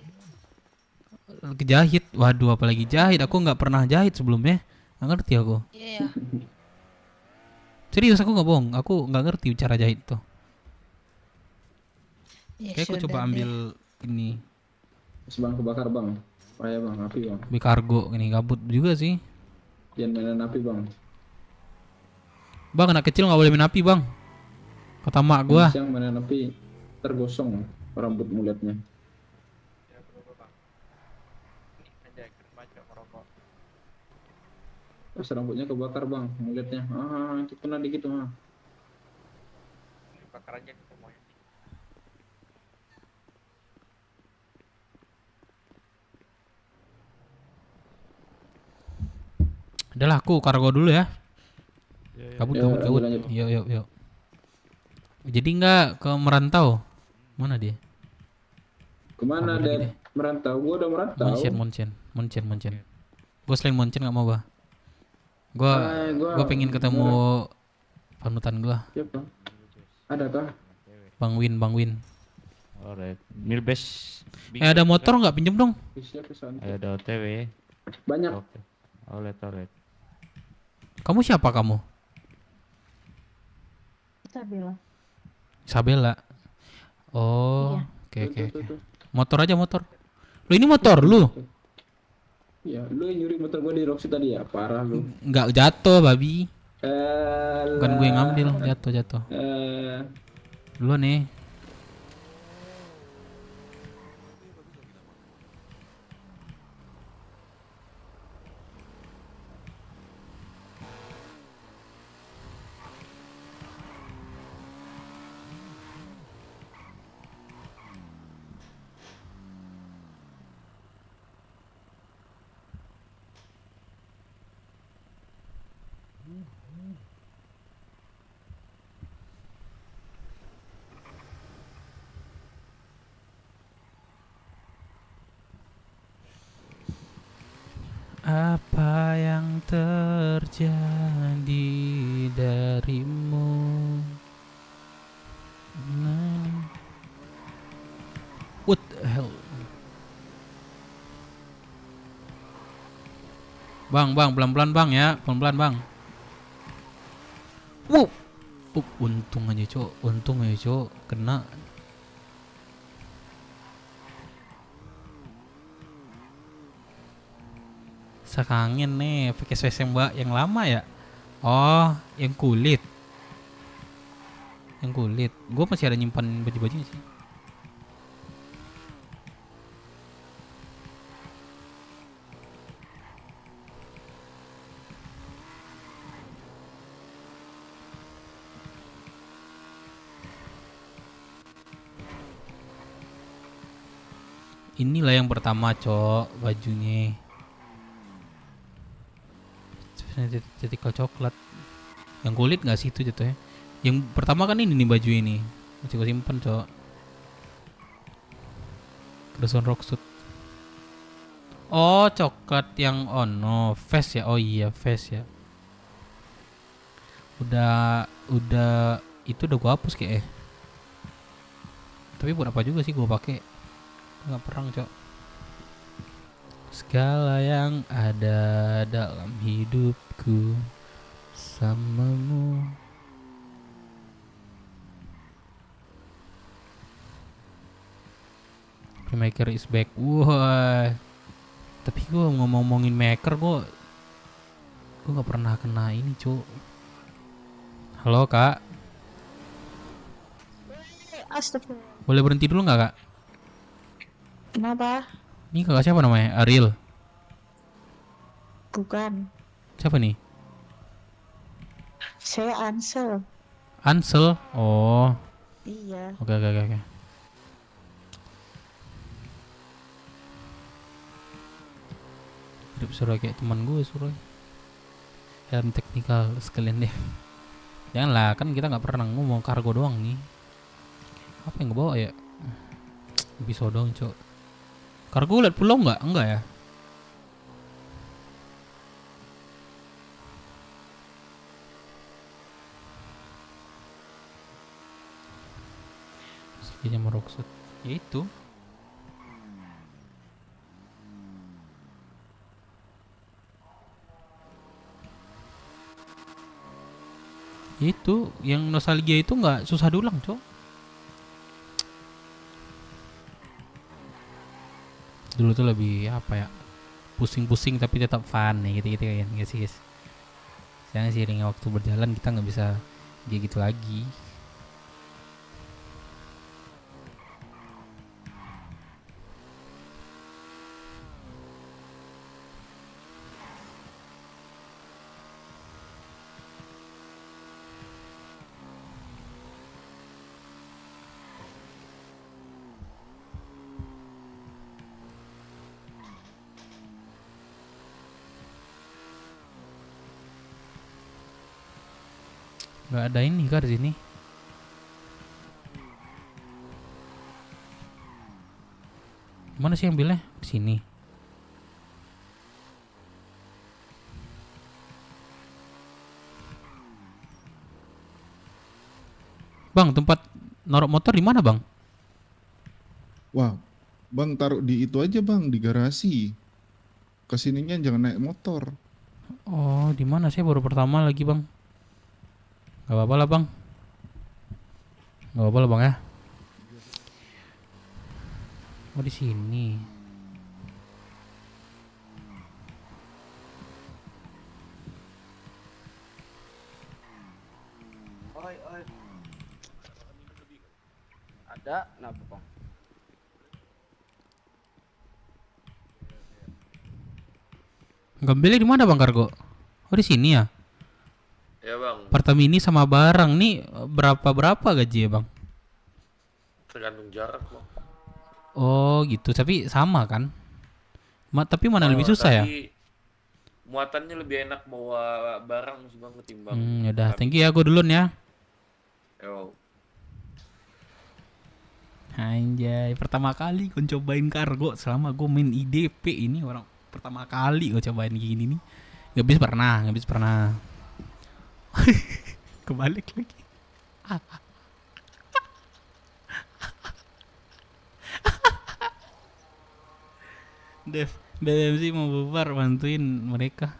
kejahit. Waduh, apalagi jahit. Aku nggak pernah jahit sebelumnya. Nggak ngerti aku. Iya ya. Serius, aku nggak bohong. Aku nggak ngerti cara jahit tuh. Ya Kayak aku sudah coba deh. ambil ini Terus Bang kebakar Bang. Payah Bang, api Bang. beli kargo ini, gabut juga sih. Jangan mainan api Bang. Bang, anak kecil nggak boleh main api, Bang. Kata mak gua. Siang mainan api tergosong rambut muletnya. Terus rambutnya kebakar Bang, muletnya. Itu kena dikit mah. Bakar aja semuanya. Udahlah, aku kargo dulu ya. Kabut, Ya, kabut, kabut. lanjut. Yuk. Jadi nggak ke merantau? Mana dia? Kemana Kabur lagi Dep? deh. Merantau? Gua udah merantau. Moncen. Gue selain Moncen nggak mau gua. Gua pengen ketemu panutan gua, Siapa? Ada kah? Bang Win. Alright. Milbes. Ada motor nggak, pinjem dong? Siapa sana? Ada OTW. Banyak. Oke. Alright. Kamu siapa kamu? Sabila. Isabella. Oh, Iya. oke. Tuh. Motor aja motor. Lu ini motor lu? Ya, lu yang nyuri motor gua di Roxy tadi ya? Parah lu. Nggak jatuh, babi. Bukan gue yang Elah. ngambil, jatuh. Eh, Lu nih. Apa yang terjadi darimu? What the hell? Bang, pelan-pelan bang ya, pelan-pelan bang. Wow, untung aja cok, kena. Sekangen nih, pakai SWS mbak yang lama ya. Oh, yang kulit. Gue masih ada nyimpan baju-baju sih. Inilah yang pertama, cok, bajunya. Titikal coklat. Yang kulit nggak sih itu jatuhnya? Yang pertama kan ini nih baju ini. Masih gue simpen cok. Crescent Rocksuit. Oh coklat yang no face ya. Oh iya face ya. Udah itu udah gue hapus kayak. Tapi buat apa juga sih gue pakai? Nggak perang cok. Segala yang ada dalam hidupku samamu. Maker is back. Wah. Tapi gue ngomongin maker, gue nggak pernah kena ini cok. Halo kak. Astagfirullah. Boleh berhenti dulu nggak kak? Kenapa? Ini kakak siapa namanya? Ariel. Bukan. Siapa nih? Saya Ansel. Ansel. Oh. Iya. Oke. Hidup suruh kayak teman gue suruh. Helm teknikal sekalian deh. Janganlah, kan kita nggak pernah ngomong kargo doang nih. Apa yang gue bawa ya? Pisau doang cok. Kargo liat pulau nggak? Enggak ya? Sekinya meroksud. Ya itu. Itu yang nostalgia itu nggak susah diulang cok. Dulu tuh lebih apa ya, pusing-pusing tapi tetap fun nih gitu kan nggak sih guys. Sekarang seiring waktu berjalan kita nggak bisa kayak gitu lagi. Nggak ada ini kah di sini? Mana sih yang bilnya? Di sini. Bang, tempat naruh motor di mana, Bang? Wah, Bang taruh di itu aja Bang, di garasi. Kesininya jangan naik motor. Oh, di mana sih baru pertama lagi, Bang? Gak apa-apa lah bang. Gak apa-apa lah bang ya. Oh di sini. Oi. Ada, kenapa bang? Ngambilnya di mana bang kargo? Oh di sini ya. Ya bang. Pertamini sama barang nih berapa gaji ya bang? Tergantung jarak bang. Oh gitu, tapi sama kan? Tapi mana lebih susah ya? Muatannya lebih enak bawa barang sih bang ketimbang. Yaudah, thank you ya, gue duluan ya. Yo. Anjay, pertama kali gue cobain kargo selama gue main IDP ini orang pertama kali gue cobain gini nih. Gak bisa pernah. Kebalik lagi. Dev, BMC mau bubar, bantuin mereka.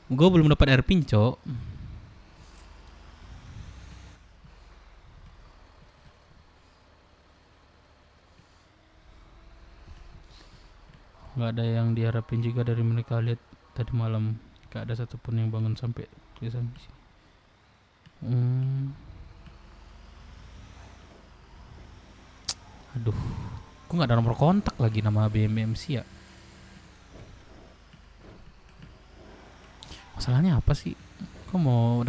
Gue belum dapat airpin, cok. Gak ada yang diharapin juga dari mereka. Lihat tadi malam gak ada satupun yang bangun sampai tulisan di sini. Aduh, kok nggak ada nomor kontak lagi nama BMMC ya? Masalahnya apa sih? Gue mau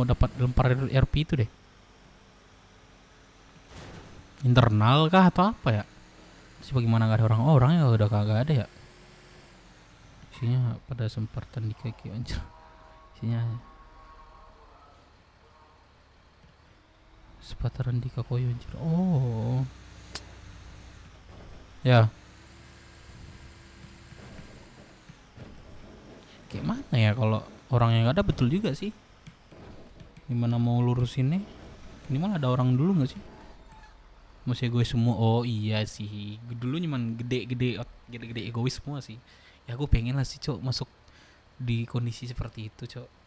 dapat lempar RP itu deh. Internal kah atau apa ya? Sih bagaimana nggak ada orang-orang ya udah kagak ada ya? Isinya pada sempatan di kaki anjir. Isinya Sepataran di Kakoyo anjir. Oh. Ya. Kayak mana ya kalau orang yang nggak ada, betul juga sih. Gimana mau lurusinnya? Ini malah ada orang dulu nggak sih? Masih egois semua. Oh iya sih. Dulu cuman gede-gede egois semua sih. Ya aku pengen lah sih cok masuk di kondisi seperti itu cok.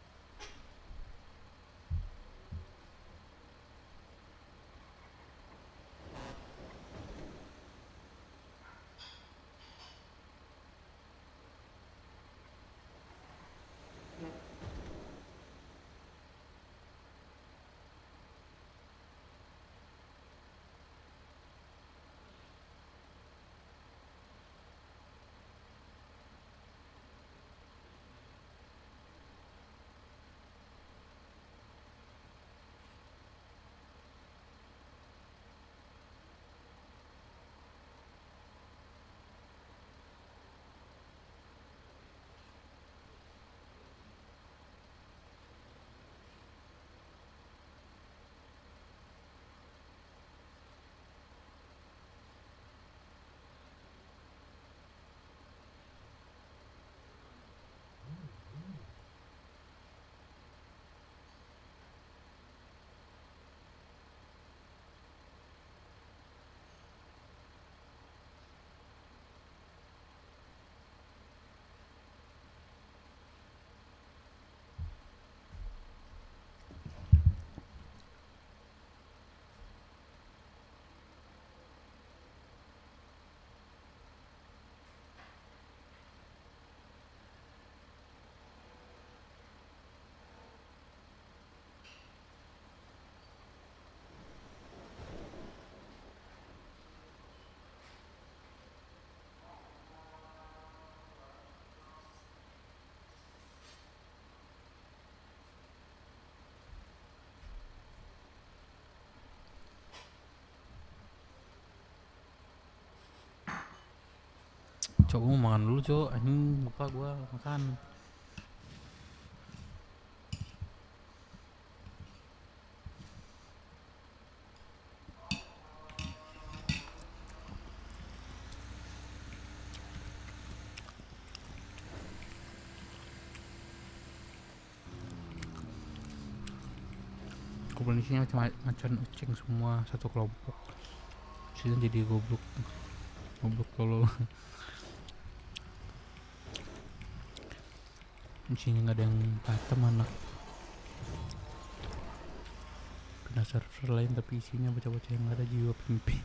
Cok, gua mau makan dulu cok. Anjing lupa gua makan. Komunikasinya macan uceng semua satu kelompok. Sini jadi goblok tolol. Isinya nggak ada yang batam anak. Kena server lain tapi isinya bocah-bocah yang nggak ada jiwa pimpi.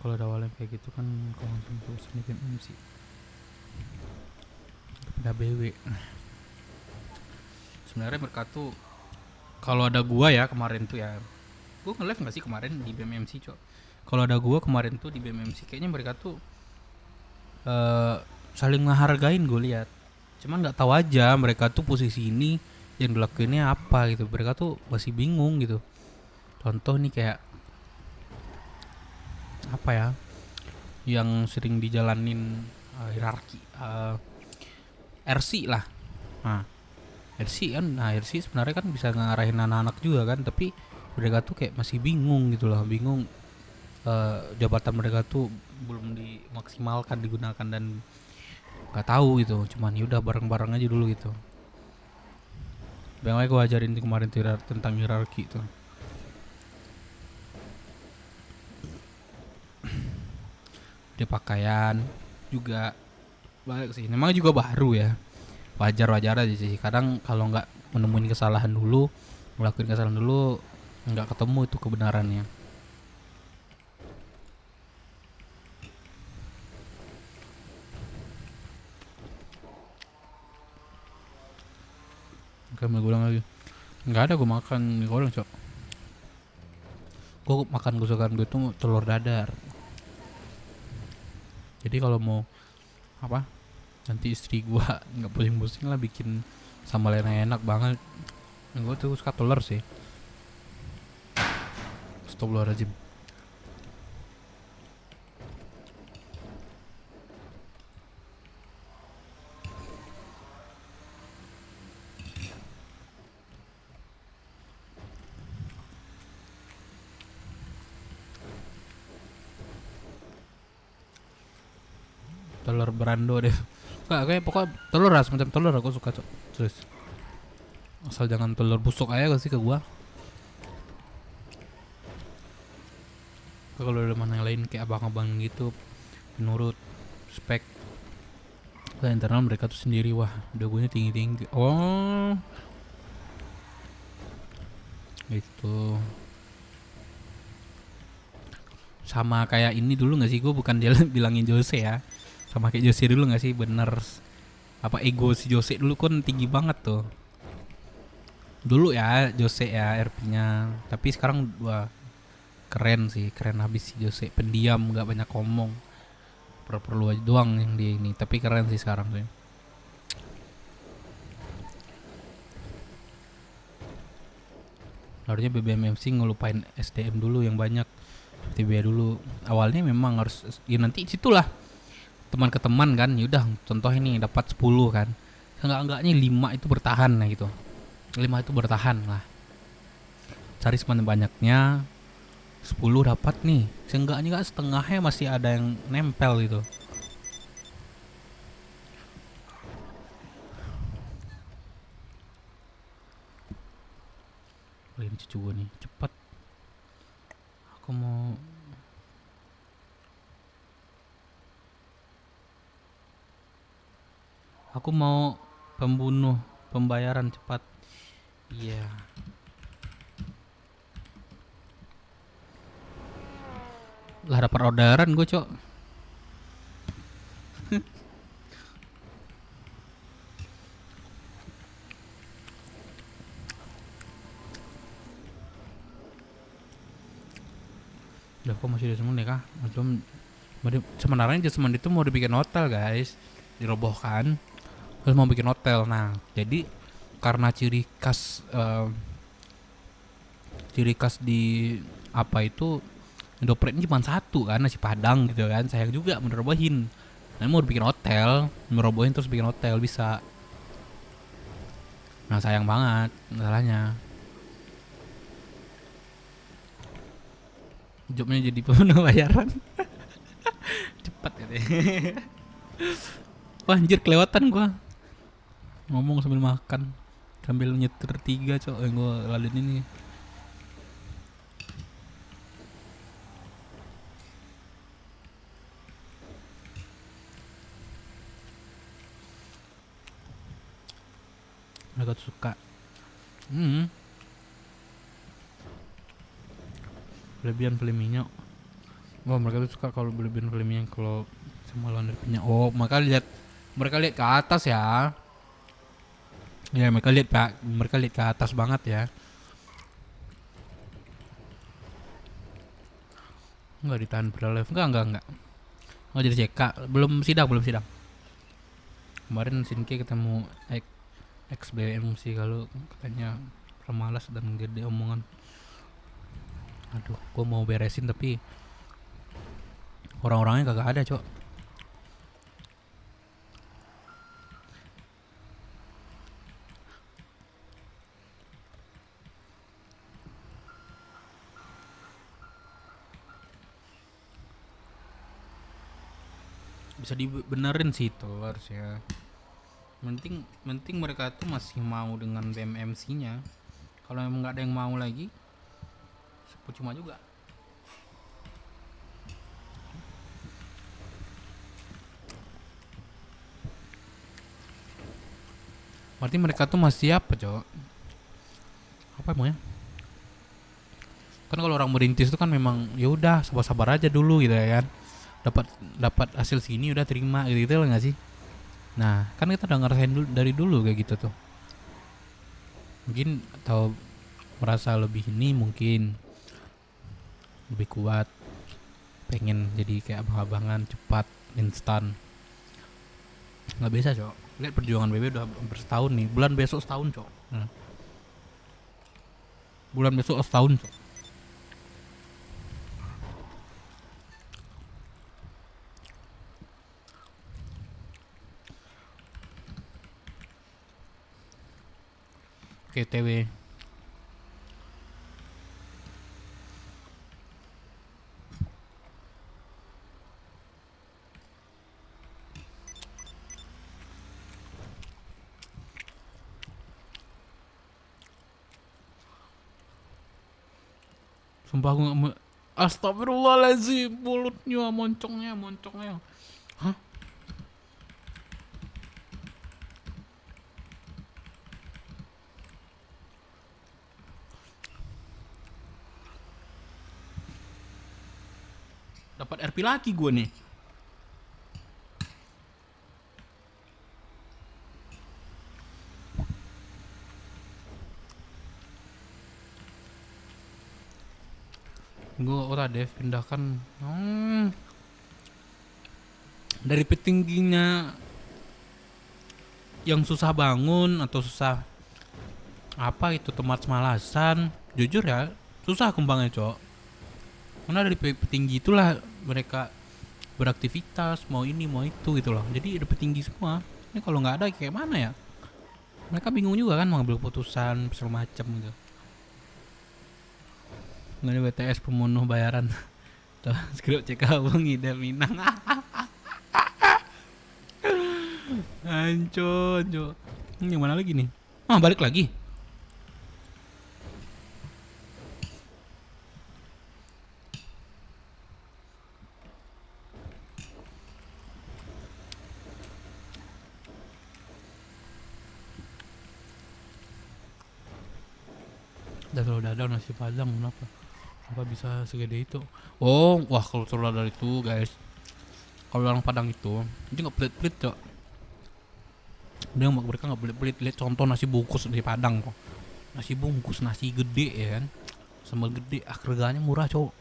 Kalau ada awalnya kayak gitu kan kalau langsung terusan di MC. Udah BW. Sebenarnya mereka tuh kalau ada gua ya kemarin tuh ya, gua nge-live nggak sih kemarin di BMMC cok. Kalau ada gua kemarin tuh di BMMC kayaknya mereka tuh saling ngehargain gue lihat. Cuman nggak tahu aja mereka tuh posisi ini yang dilakuinnya apa gitu. Mereka tuh masih bingung gitu. Contoh nih kayak apa ya yang sering dijalanin hierarki RC lah. Nah RC kan, RC sebenarnya kan bisa ngarahin anak-anak juga kan, tapi mereka tuh kayak masih bingung gitu loh, bingung jabatan mereka tuh belum dimaksimalkan digunakan dan nggak tahu gitu, cuman yaudah bareng-bareng aja dulu gitu. Bang, gue ajarin kemarin tuh tentang hierarki tuh. Dia pakaian juga banyak sih, memang juga baru ya, wajar aja sih. Kadang kalau nggak menemuin kesalahan dulu, ngelakuin kesalahan dulu, nggak ketemu itu kebenarannya. Kayak gue bilang lagi, nggak ada gue makan mie goreng cok. Gue makan kesukaan gue tuh telur dadar. Jadi kalau mau apa, nanti istri gue nggak pusing-pusing lah bikin sambal yang enak banget. Gue tuh suka telur sih. Astagfirullahaladzim. telur berando deh. Enggak, kayak pokoknya telur lah, semacam telur aku suka, Cok. Terus asal jangan telur busuk aja sih ke gua. Kalau ada mana yang lain kayak abang-abang gitu menurut spek ke internal mereka tuh sendiri, wah dagunya tinggi-tinggi. Oh gitu. Sama kayak ini dulu gak sih, gue bukan dia bilangin Jose ya, sama kayak Jose dulu gak sih, bener apa ego si Jose dulu kan tinggi banget tuh dulu ya Jose ya RP-nya, tapi sekarang wah keren sih, keren habis si Jose, pendiam nggak banyak ngomong, perlu aja doang yang dia ini, tapi keren sih sekarang tuh. Harusnya BBMMC ngelupain SDM dulu yang banyak seperti BA dulu. Awalnya memang harus ya nanti situlah teman ke teman kan, yaudah contoh ini dapat 10 kan, enggak-enggaknya 5 itu bertahan lah gitu, 5 itu bertahan lah, cari semakin banyaknya 10 dapat nih, seenggaknya kan setengahnya masih ada yang nempel gitu. Ini cucu gue nih, cepet. Aku mau pembunuh pembayaran cepat. Iya. Lah dapat orderan gue, Cok. Udah kok masih Desmond ya kah? Sebenarnya Desmond itu mau dibikin hotel guys, dirobohkan, terus mau bikin hotel. Nah jadi karena ciri khas di apa itu Indoprint cuma satu kan, nasi padang gitu kan, sayang juga merobohin. Nah mau bikin hotel, merobohin terus bikin hotel bisa. Nah sayang banget masalahnya. Jobnya jadi pemenuh bayaran. Cepat gitu ya. Wah anjir kelewatan gua ngomong sambil makan, sambil nyetir 3 Cok yang gua lalin ini. Mereka tuh suka berlebihan beli minyak. Wah mereka tuh suka kalau berlebihan beli minyak, kalau sama lawan dari minyak. Oh mereka lihat ke atas ya. Ya mereka lihat ke atas banget ya. Enggak ditahan berlive, enggak jadi CK, belum sidang. Kemarin Sinke ketemu XBM sih, kalau katanya pemalas dan gede omongan. Aduh, gua mau beresin tapi orang-orangnya kagak ada, Cok. Bisa dibenerin sih itu harusnya. Penting mereka tuh masih mau dengan BMMC-nya. Kalau emang nggak ada yang mau lagi, percuma juga. Berarti mereka tuh masih apa, Cok? Apa emangnya? Kan kalau orang merintis itu kan memang ya udah sabar-sabar aja dulu gitu ya kan. Dapat hasil segini udah terima gitu lah nggak sih? Nah, kan kita udah ngerasain dari dulu kayak gitu tuh. Mungkin atau merasa lebih ini, mungkin lebih kuat, pengen jadi kayak abang-abangan cepat, instan. Nggak bisa, Cok. Lihat perjuangan BB udah hampir setahun nih. Bulan besok setahun, Cok. Bulan besok setahun, Cok. Oke, TW. Sumpah gue Astagfirullahaladzim, mulutnya, moncongnya. Hah? Dapat RP lagi gue nih. Gue udah deh pindahkan dari petingginya yang susah bangun atau susah apa itu tempat semalasan. Jujur ya, susah kembangnya cok. Karena dari petinggi itulah mereka beraktivitas, mau ini mau itu gitu loh. Jadi ada petinggi semua. Ini kalau nggak ada kayak mana ya? Mereka bingung juga kan mengambil keputusan segala macam gitu. Nggak ada BTS pemenuh bayaran. Tuh, skrip CK Bang Ida Minang. Hancur. Ini mana lagi nih? Balik lagi. Dadar nasi padang kenapa? Kenapa bisa segede itu? Oh, wah kalau telur dadar itu guys, kalau orang Padang itu dia nggak pelit-pelit cok. Mereka nggak pelit-pelit. Lihat contoh nasi bungkus di Padang kok. Nasi bungkus nasi gede ya kan, sambal gede, harganya murah cok.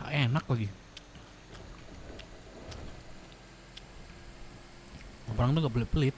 Enak lagi. Orang tuh nggak pelit-pelit.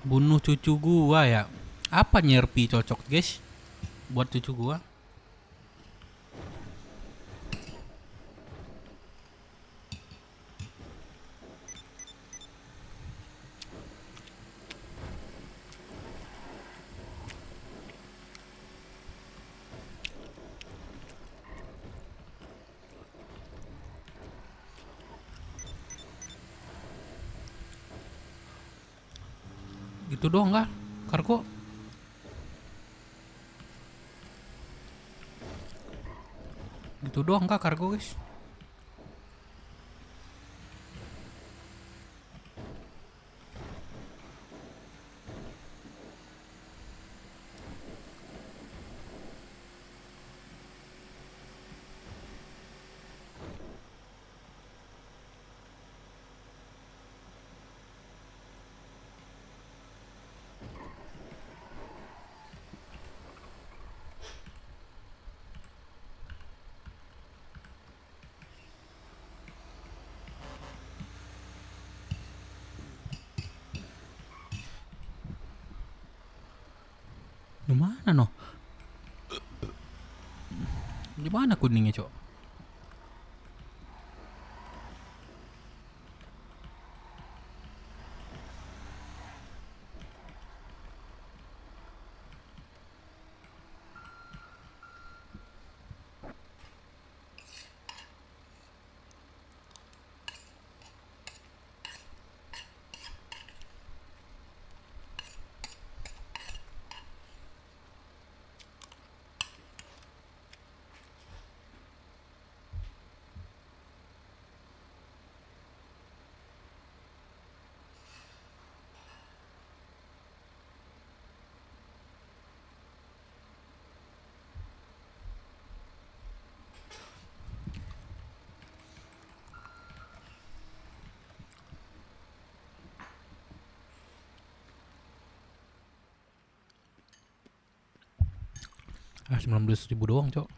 Bunuh cucu gua ya. Apa nyerpi cocok guys buat cucu gua? Gitu doang kah? Kargo? Gitu doang kah kargo guys? Gimana noh? Gimana kuningnya cok? 19.000 doang, Cok.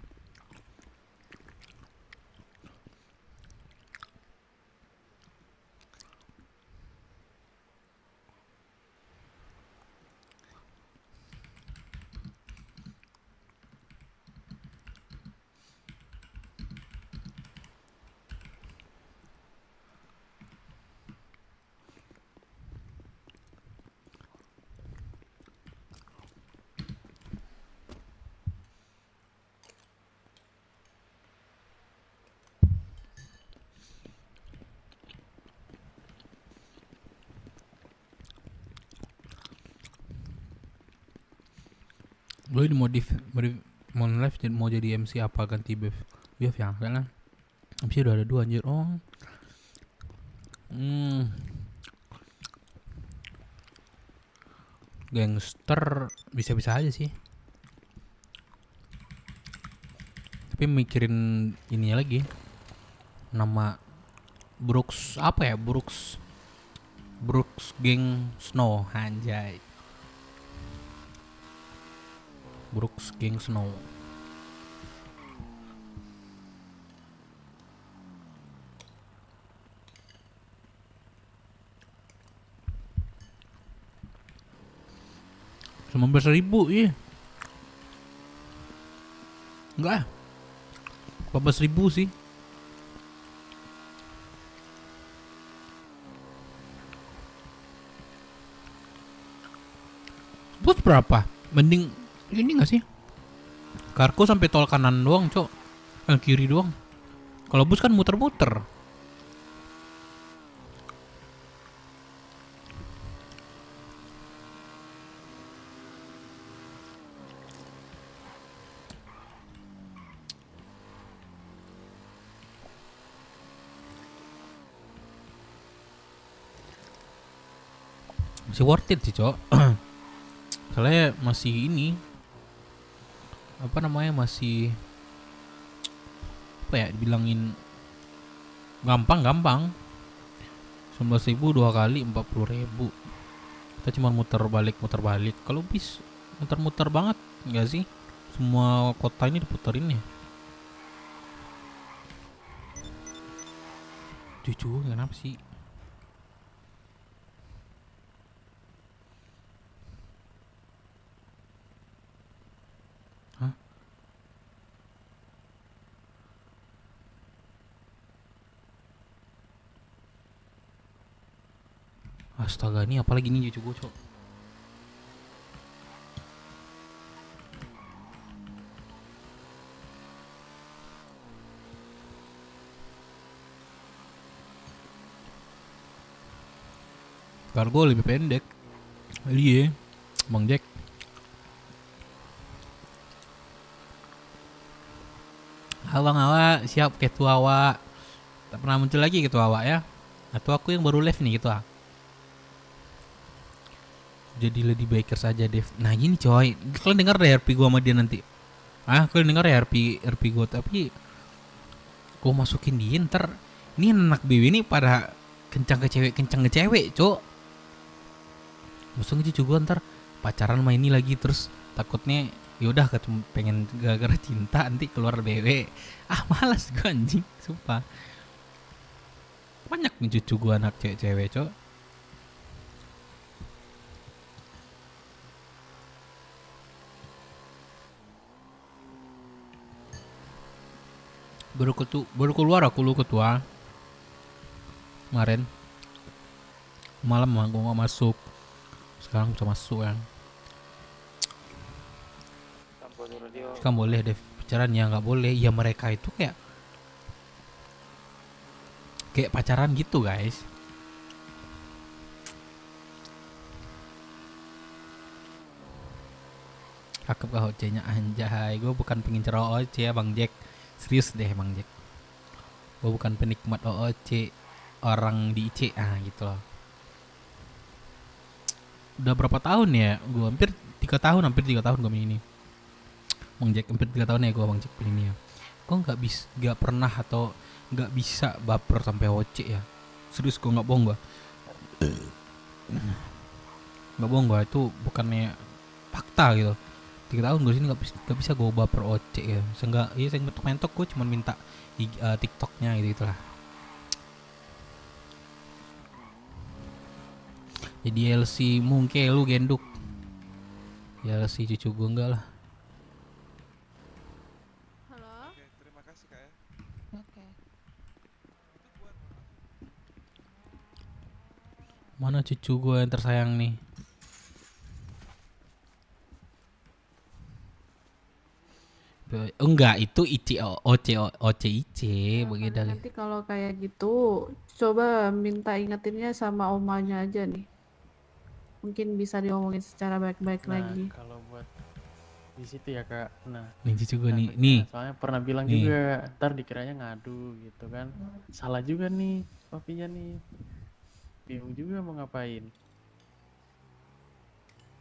Gue dimodif mau live mau jadi MC apa ganti Bev ya karena MC udah ada 2 anjir. Gangster bisa-bisa aja sih, tapi mikirin ininya lagi, nama Brooks apa ya, Brooks Gang Snow, anjay. Brooks Gang Snow. Cuma 19.000 iya. Enggak. 14.000 sih. Buat berapa? Mending ini gak sih? Kargo sampai tol kanan doang, Cok. Kiri doang. Kalau bus kan muter-muter. Masih worth it sih, Cok. Soalnya masih ini apa namanya, masih apa ya, dibilangin gampang 19.000 2 kali 40.000. Kita cuma muter balik. Kalau bis muter-muter banget enggak sih? Semua kota ini diputerin ya. Cucu kenapa sih? Astaga, ini apalagi ini cucu gue, Cok. Kargo lebih pendek. Iya, Bang Jack. Abang Awa siap ketua Awa. Tak pernah muncul lagi ketua Awa ya. Atau aku yang baru live nih ketua. Jadi Lady Baker saja, Dev. Nah gini coy, kalian dengar deh RP gua sama dia nanti. Kalian dengar ya RP gua, tapi gua masukin dia ntar. Ini anak BW ini pada kencang ke cewek, Cok. Masukin cucu gua ntar pacaran sama ini lagi, terus takutnya yaudah pengen gara-gara cinta nanti keluar BW. Malas gua anjing, sumpah. Banyak nih cucu gua anak cewek-cewek, Cok. Baru keluar aku lu ketua kemarin malam, aku nggak masuk. Sekarang bisa masuk kan. Kan boleh deh pacaran, ya nggak boleh. Ya mereka itu kayak pacaran gitu guys. Cakep gak OC-nya, anjay. Gue bukan pengincar OC ya Bang Jack. Serius deh Bang Jack. Gue bukan penikmat OOC orang di IC gitu loh. Udah berapa tahun ya? Gue hampir 3 tahun gue main ini. Bang Jack hampir 3 tahun ya gue Bang Jack main ini ya. Gue gak pernah atau gak bisa baper sampai OOC ya. Serius gue gak bohong gue. Gak bohong gue, itu bukannya fakta gitu. 3 tahun gue sini nggak bisa gue baper OC ya. Seenggak, iya saya mentok gue cuma minta TikToknya gitu lah. Jadi LC mungkin lu genduk. Ya LC cucu gue enggak lah. Halo. Oke, terima kasih Kak ya. Oke. Mana cucu gue yang tersayang nih? Enggak, itu OC begitu. Nanti kalau kayak gitu, coba minta ingetinnya sama omanya aja nih. Mungkin bisa diomongin secara baik-baik lagi. Kalau buat di situ ya Kak, Nih cucu gue nih. soalnya pernah bilang Nih. juga, ntar dikiranya ngadu gitu kan. Salah juga nih, papinya nih. Bingung juga mau ngapain.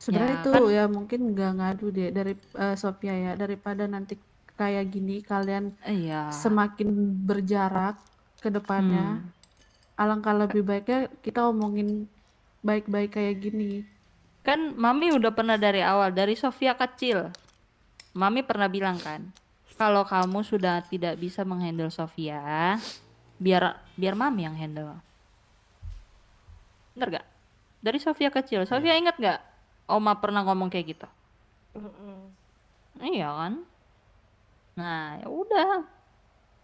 Sebenarnya Ya, itu kan- ya mungkin nggak ngadu deh dari Sophia ya, daripada nanti kayak gini kalian semakin berjarak ke depannya. Alangkah lebih baiknya kita omongin baik-baik kayak gini. Kan Mami udah pernah dari awal, dari Sofia kecil. Mami pernah bilang kan, kalau kamu sudah tidak bisa menghandle Sofia, biar Mami yang handle. Bener gak? Dari Sofia kecil. Sofia ingat gak? Oma pernah ngomong kayak gitu. Iya kan? Nah, ya udah.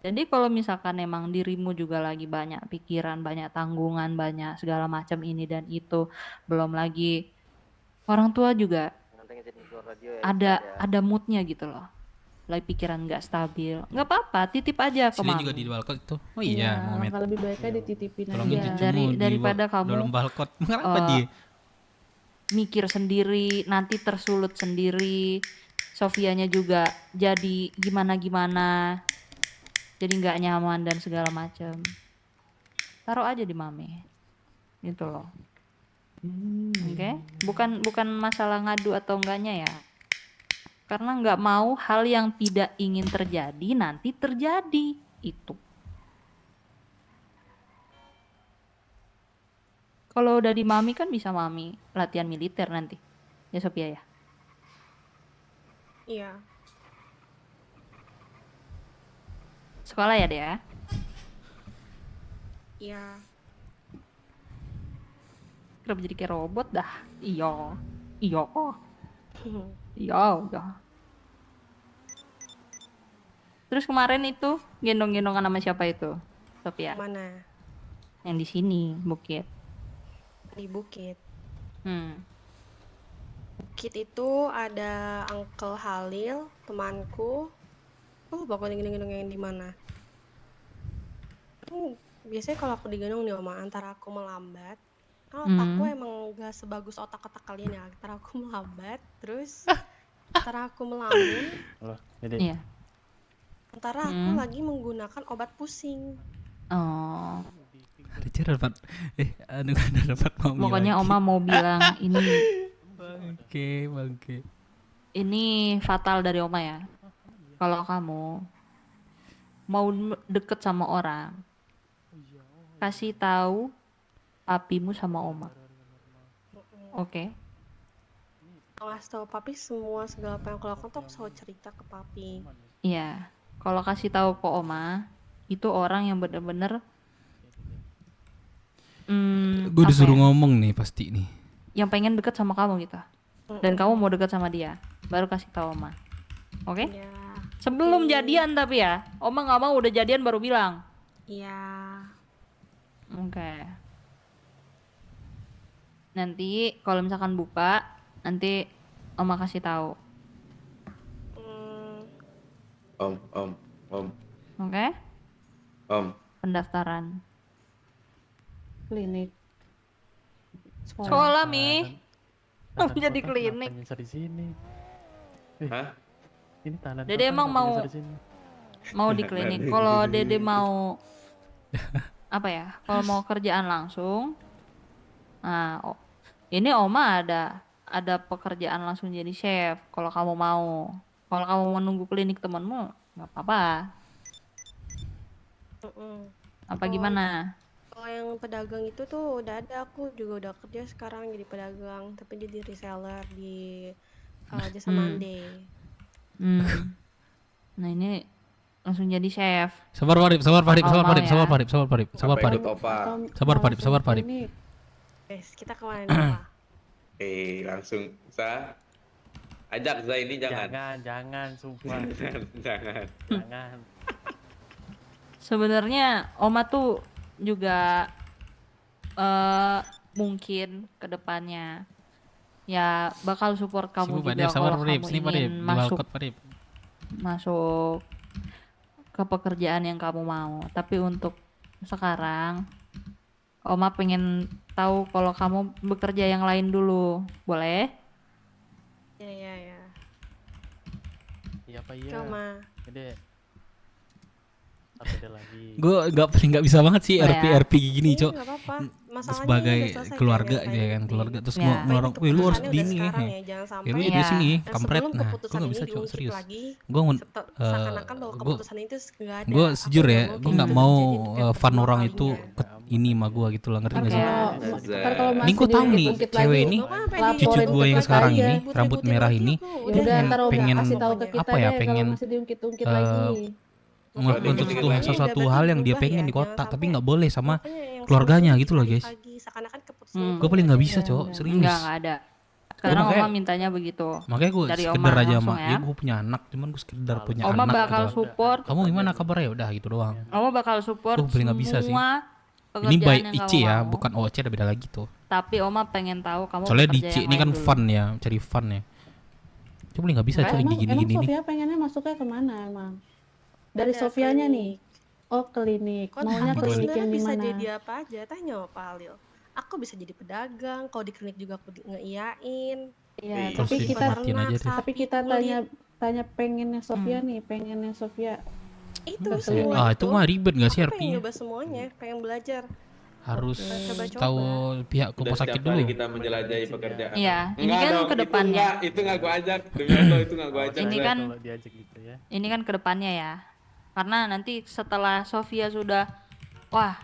Jadi kalau misalkan emang dirimu juga lagi banyak pikiran, banyak tanggungan, banyak segala macam ini dan itu, belum lagi orang tua juga ada moodnya gitu loh. Lagi pikiran nggak stabil, nggak apa-apa, titip aja ke Sini Mami. juga di balkon itu. Oh iya, mau alangkah lebih baiknya dititipin tolongin aja. cucumu Daripada kamu dalam balkon. Kenapa eh, dia? mikir sendiri, nanti tersulut sendiri, Sofianya juga jadi gimana-gimana, jadi nggak nyaman dan segala macam. Taruh aja di Mami, gitu loh. Oke, bukan masalah ngadu atau enggaknya ya, karena nggak mau hal yang tidak ingin terjadi nanti terjadi itu. Kalau udah di Mami kan bisa Mami latihan militer nanti, ya Sophia ya. Iya. Sekolah ya dia. Iya. Kenapa jadi kayak robot dah? Iya, iya, iya udah. Terus kemarin itu gendong-gendongan sama siapa itu, Sophia? Mana? Yang di sini, Bukit. Di Bukit. Hmm. Bukit itu ada Uncle Halil, temanku. Oh, bakal gendong-gendong yang di mana? Biasanya kalau aku digendong nih Oma, antara aku melambat, kan otakku emang gak sebagus otak-otak kalian ya. Antara aku melambat, terus antara aku melamun, Loh, jadi Iya. antara aku lagi menggunakan obat pusing. Oh. Ada cara dapat ada dapat Mami. Pokoknya lagi. Oma mau bilang ini Bangke. ini fatal dari Oma ya. Kalau kamu mau deket sama orang, kasih tahu papimu sama Oma. Oke? Ngasih tahu papi semua segala apa yang aku lakukan tuh aku selalu cerita ke papi. Iya. Kalau kasih tahu ke Oma, itu orang yang bener-bener Gue apa disuruh ya, ngomong nih pasti nih. yang pengen deket sama kamu gitu. Dan kamu mau deket sama dia, baru kasih tahu Oma. Oke? Sebelum jadian tapi ya, Oma nggak mau udah jadian baru bilang. Iya. Oke. Nanti kalau misalkan buka, nanti Oma kasih tahu. Oke? Pendaftaran. Klinik. Sekolah Mi. Jadi klinik. nyasar di sini. Hah? Ini tanah. Dede emang mau di klinik. Kalau Dede mau apa ya? Kalau mau kerjaan langsung, nah ini Oma ada pekerjaan langsung jadi chef. Kalau kamu mau, kalau kamu menunggu klinik temanmu, nggak apa-apa. Apa gimana? Kalau yang pedagang itu tuh udah ada, aku juga udah kerja sekarang jadi pedagang, tapi jadi reseller di jasa mandi. Nah ini langsung jadi chef. Sabar Farip, sabar Farip, sabar Farip, ya. sabar Farip, sabar Farip, sabar Apa Farip. ikut Opa? Sabar Farip, sabar Farip. Guys, kita kemana nih, Pak? Langsung Za. Ajak Za ini jangan. Jangan, sumpah. Jangan. Sebenarnya Oma tuh juga mungkin ke depannya ya bakal support kamu juga kalau kamu ingin masuk ke pekerjaan yang kamu mau. Tapi untuk sekarang Oma pengen tahu kalau kamu bekerja yang lain dulu, boleh? Iya. Iya apa iya? Cuma. Gede. Beda lagi. Gue nggak bisa banget sih RP gini, Cok. Nggak apa-apa. Masalahnya Sebagai udah selesai keluarga kan, ya kan, keluarga terus Ya. ngelarang, "Wih, lu harus Keputusannya di udah ini." sekarang ya, jangan sampai Ya lu di sini, dan kampret. sebelum Nah, gue keputusan nggak bisa, ini Cok, diungkit serius. lagi, Gue seakan-akan bahwa keputusan itu nggak ada. gue Aku sejujur nggak ya, mau gue kayak nggak gitu mau terjadi fun kedua orang kalinya. itu ini sama gue gitu lah, ngerti nggak sih? Ntar kalau Ini masih gue tahu nih diungkit-ungkit cewek lagi, ini laporin cucu gue yang kita sekarang aja. ini rambut merah ini Ya dia udah ntar Om pengen kasih tahu ke kita apa ya, deh pengen kalau masih diungkit-ungkit lagi. untuk sesuatu hal yang dia pengen di kota, tapi nggak boleh sama keluarganya gitu loh guys. Gue paling nggak bisa, Cok, serius. Nggak ada. Sekarang makanya- Oma mintanya begitu. Makanya gue Dari sekedar Oma aja langsung sama, ya gue punya anak, cuman gue sekedar punya Oma anak bakal gitu. support. Kamu gimana kabarnya, udah gitu doang. Oma bakal support Gue paling nggak bisa sih. semua Ini pekerjaan by yang Ici kamu ya, mau. bukan OC, ada beda lagi tuh. Tapi Oma pengen tahu kamu Soalnya di bekerja Ici yang ini lain kan dulu. fun ya, cari fun ya. Cuma paling nggak bisa, Cok, Emang gini-gini nih. Sofia pengennya masuknya kemana emang? Dari Sofianya nih. Oh, klinik. Maunya Aku tuh klinik yang sebenarnya di bisa mana? jadi apa aja, tanya sama Pak Halil. Aku bisa jadi pedagang, kalau di klinik juga aku ngeiyain. Iya, Terus tapi kita diperhatiin aja deh. tapi kita tanya pengennya Sofia nih, pengennya Sofia. Itu ke semua Ah, itu mah ribet nggak sih Aku pengen artinya? nyoba semuanya, pengen belajar. Harus Coba-coba. tahu pihak rumah Udah sakit setiap kali dulu. kita menjelajahi pekerjaan. Iya, ini Enggak kan dong, ke depannya. Itu nggak gua ajak. Demi Allah itu nggak gua ajak. Ini Za. kan Kalau diajak gitu ya. ini kan ke depannya ya. Karena nanti setelah Sofia sudah wah,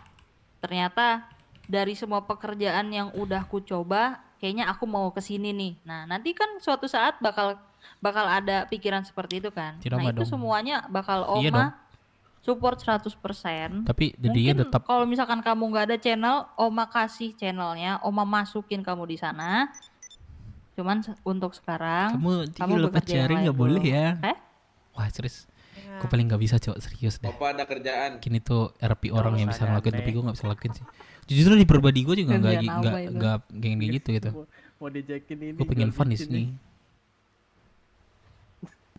ternyata dari semua pekerjaan yang udah ku coba, kayaknya aku mau ke sini nih. Nah, nanti kan suatu saat bakal ada pikiran seperti itu kan. Tidak Nah, mah itu dong. semuanya bakal Iya dong. Oma support 100%. Tapi jadinya Mungkin tetap kalau misalkan kamu nggak ada channel, Oma kasih channelnya, Oma masukin kamu di sana. Cuman untuk sekarang kamu kamu lepas bekerja yang jari lain nggak dulu. boleh ya. Wah, serius. Ya. Gue paling nggak bisa, Cok, serius deh. Opa ada kerjaan. Mungkin itu RP orang yang bisa usah ngelakuin, aneh. tapi gue nggak bisa lakuin sih. Jujur di pribadi gue juga Gantian apa itu? nggak kayak gitu gitu. Mau diajakin ini. Gue pengen nggak fun di bikin sini. nih.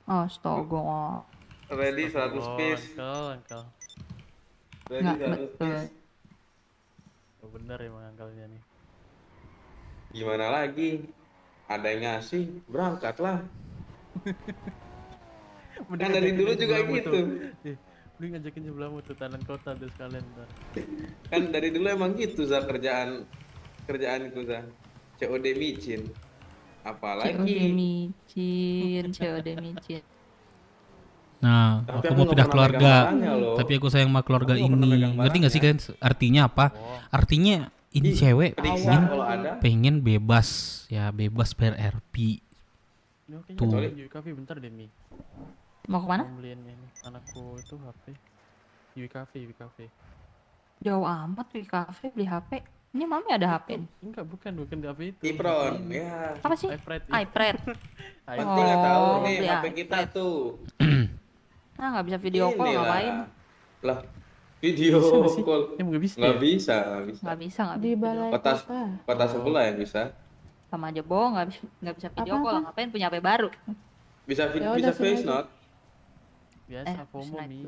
Astaga. Ready 100 piece. Angkel. Ready Nggak 100 betul. piece. Oh, bener emang angkelnya nih. Gimana lagi? Ada yang ngasih, berangkatlah. Kan dari dulu juga gitu. Lu ngajakin sebelahmu tuh tanan kota tuh sekalian ntar. Kan dari dulu emang gitu Za kerjaanku Za. COD micin. COD Apalagi micin. Nah, Tapi aku aku mau nggak pindah pernah keluarga, megang barangnya loh. tapi aku sayang sama keluarga Aku nggak pernah ini. megang Ngerti nggak sih barangnya. kalian? Artinya apa? Artinya ini cewek periksa pengen, kalau ada. pengen bebas, ya bebas bayar RP. Ini kayaknya Tuh. cari Yui Cafe bentar deh Mi. Mau kemana? Mau beliin ini anakku itu HP. Yui Cafe. Jauh amat di kafe beli HP. Ini mami ada HP nih. Enggak, bukan di HP itu. Ipron, ya. Apa sih? iPad. iPad. Penting nggak tahu Oh, nih beli HP kita tuh. Nah, nggak bisa video call Inilah. ngapain? Lah, video Bisa nggak sih? call. Emang nggak bisa Nggak ya? bisa. Nggak bisa. Di balai Kota kota. kota sebelah yang bisa. Sama aja bohong, nggak bisa video Apa-apa? call. Ngapain punya HP baru? Bisa Ya bisa udah, sini face aja. note. Biasa FOMO Mi.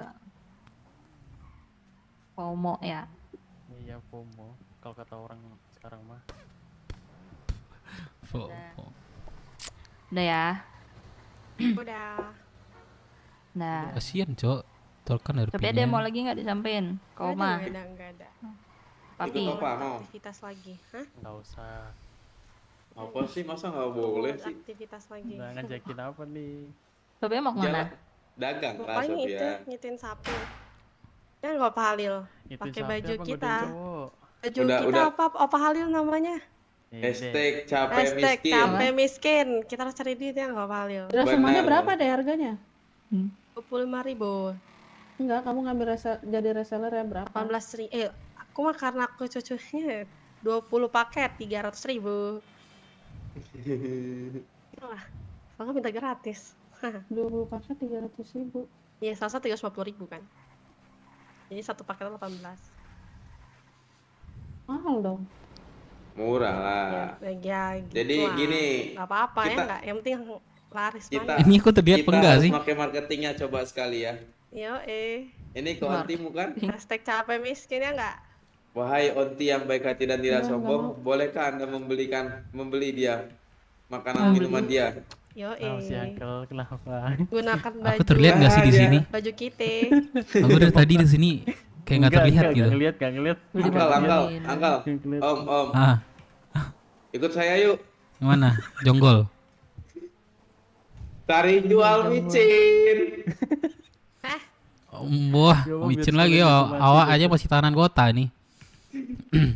FOMO ya. Iya FOMO. Kalau kata orang sekarang mah. Udah ya. Udah. Nah. Kasian, Cok. Tuh kan Tapi ada yang mau RP-nya. lagi nggak disampein? Ke Nggak Oma. ada, nggak ada. Papi. Ikut apa mau? Aktivitas lagi, hah? Nggak usah. Apa sih masa nggak boleh sih? Aktivitas lagi. Nah, ngajakin apa nih? Sofia mau kemana? Jalan dagang lah Paling itu Sofia. nyetin sapi. Kan Bapak Halil Nyetin pakai sapi baju apa kita. ngodain cowok? Baju Udah- kita udah. apa Halil namanya? Hashtag capek Hashtag miskin. capek miskin. Kita harus cari duit ya nggak Valio? Beras rumahnya Benar. berapa deh harganya? 25.000. Enggak, kamu ngambil jadi reseller ya berapa? 18.000. Aku mah karena aku cucunya 20 paket 300.000. Wah, soalnya minta gratis. 20 paket 300.000. Iya, salsa 350.000 kan. Jadi satu paket 18. Mahal dong. Murah lah. Ya gitu Jadi lah. gini, Nggak apa-apa ya kita- nggak. Yang penting laris Kita banyak. Ini aku terlihat kita enggak harus sih? pakai marketingnya coba sekali ya. Yo Ini ke ontimu kan? Hashtag capek miskin ya nggak? Wahai onti yang baik hati dan tidak Enggak sombong, mau. bolehkah Anda membeli dia makanan minuman dia? Yo Oh, si Uncle kenapa? Gunakan baju. Aku terlihat nggak sih di sini? Baju kita. Aku dari tadi di sini kayak nggak terlihat gitu. Gak ngeliat. Angkal, om. Ah, Ikut saya yuk. mana? Jonggol. Cari jual micin. Wah, micin lagi ya. Awak aja masih tahanan kota nih.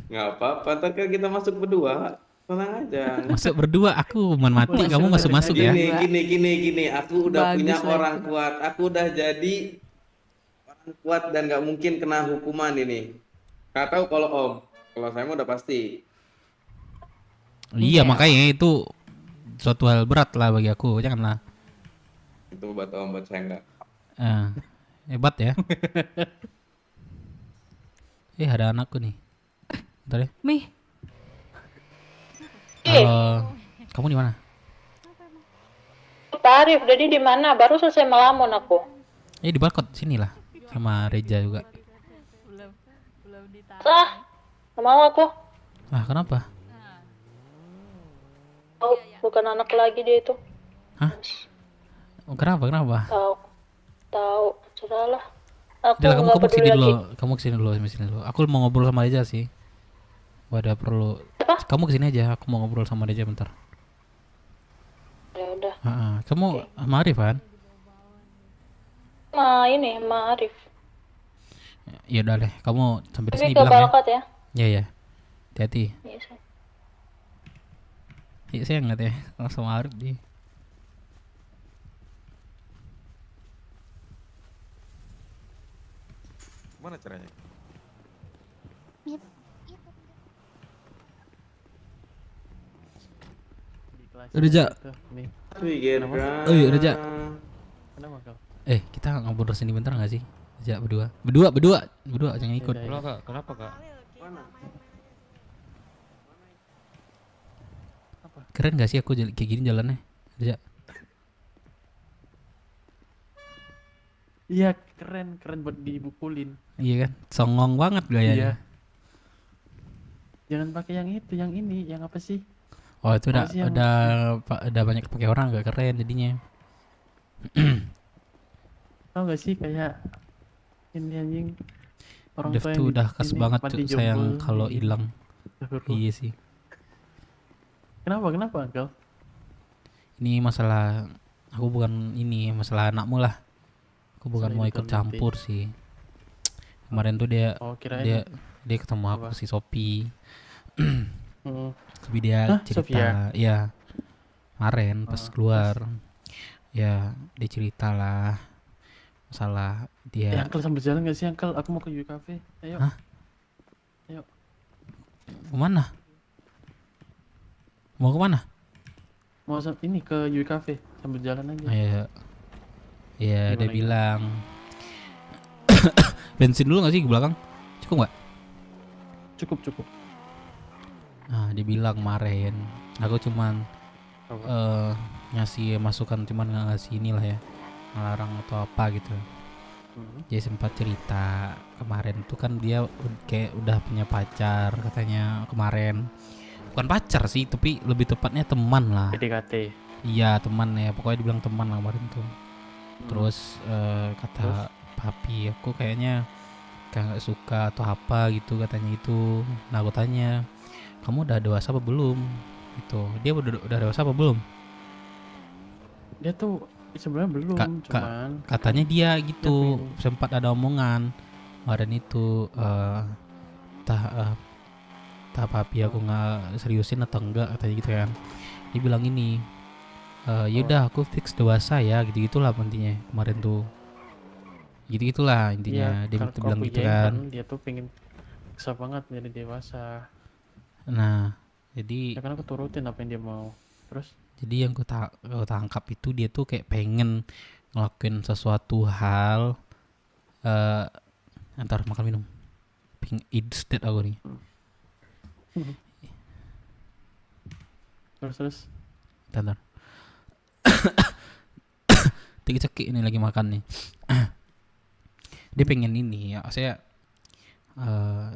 Nggak apa-apa, ntar kan kita masuk berdua. Tenang aja. Masuk berdua, aku hukuman mati, kamu masuk ya. Gini. Aku udah Bagus punya lah orang itu. kuat. Aku udah jadi orang kuat dan nggak mungkin kena hukuman ini. Nggak tahu kalau om. Kalau saya mah udah pasti. Iya, makanya itu suatu hal berat lah bagi aku, janganlah. Itu buat om, buat saya enggak. Hebat ya. Ada anakku nih. Bentar ya. Mih. Kamu di mana? Pak Arif, Dedi di mana? Baru selesai melamun aku. Di balkon sini lah, sama Reja juga. Sah, nggak mau aku. Kenapa? Oh, bukan anak lagi dia itu. Kenapa? Tahu, sudahlah. Aku Udah, kamu nggak kesini peduli dulu. lagi. Kamu kesini dulu. Aku mau ngobrol sama Reja sih. Ada perlu. Kamu kesini aja. Aku mau ngobrol sama Reja bentar. Ya udah. Kamu sama Arif kan? Ma Arif. Ya udah deh. Kamu sampai di Tapi sini ke bilang Balkat ya. Iya. Hati-hati. Iya, Say. Iya, saya ingat ya. Sama Arif di. Mana caranya? Reja. Reja. Kenapa kau? Kita ngobrol sini bentar nggak sih? Reja berdua jangan ikut. Kenapa kak? Keren gak sih aku kayak gini jalannya? Reja. Iya, keren buat dibukulin. Iya kan? Songong banget gayanya. Iya. Jangan pakai yang itu, yang ini, yang apa sih? Oh, itu Apa sih yang- udah banyak pakai orang gak keren jadinya. Tau gak sih kayak ini anjing orang Dev tua yang tuh di udah khas sini, banget panti sayang jompo, kalau ini. hilang. Astagfirullah. Iya sih. Kenapa kau? Ini masalah aku bukan ini masalah anakmu lah. Aku bukan Masalah mau hidup ikut dan mati. campur sih. Kemarin tuh dia Oh, kirain dia ketemu aku si Sopi. Tapi Hah, dia cerita, Sofia? ya kemarin pas keluar, ya dia cerita lah masalah dia. Uncle sambil jalan gak sih Uncle? Aku mau ke U Cafe. Ayo. Hah? Ayo. Kemana? Mau kemana? Mau ini ke U Cafe sambil jalan aja. Ya dia Gimana, bilang bensin dulu gak sih ke belakang? Cukup nggak? Cukup. Nah, dia bilang kemarin aku cuman ngasih masukan, cuman nggak ngasih inilah ya, ngelarang atau apa gitu. Dia sempat cerita kemarin tuh kan dia kayak udah punya pacar katanya kemarin. Bukan pacar sih, tapi lebih tepatnya teman lah. PDKT. Iya, teman ya, pokoknya dibilang teman lah kemarin tuh. Terus kata papi aku kayaknya kayak nggak suka atau apa gitu katanya itu. Nah aku tanya, kamu udah dewasa apa belum? Gitu. Dia udah dewasa apa belum? Dia tuh sebenarnya belum, cuman katanya dia gitu. Sempat ada omongan kemarin itu tahap api aku nggak seriusin atau enggak katanya gitu kan. Dia bilang ini, yaudah aku fix dewasa ya, gitu gitulah intinya kemarin tuh. Gitu gitulah intinya dia kalau bilang aku gitu iyain kan. dia tuh pengen bisa banget menjadi dewasa. Nah jadi Ya kan aku turutin apa yang dia mau. Terus jadi yang ku tangkap itu dia tuh kayak pengen ngelakuin sesuatu hal antar makan minum it's dead aku nih. Terus Bentar. Tiga cekik ini lagi makan nih. Dia pengen ini ya, saya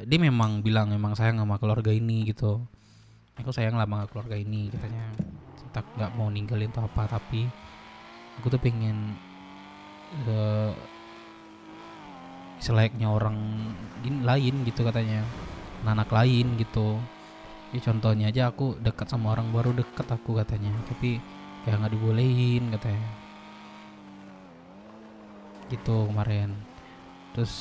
dia memang bilang memang sayang sama keluarga ini gitu. Aku sayang lah sama keluarga ini katanya. Tak nggak mau ninggalin atau apa, tapi aku tuh pengen selayaknya orang lain gitu katanya, anak lain gitu. Ya contohnya aja aku dekat sama orang baru dekat aku katanya, tapi kayak nggak dibolehin katanya gitu kemarin. Terus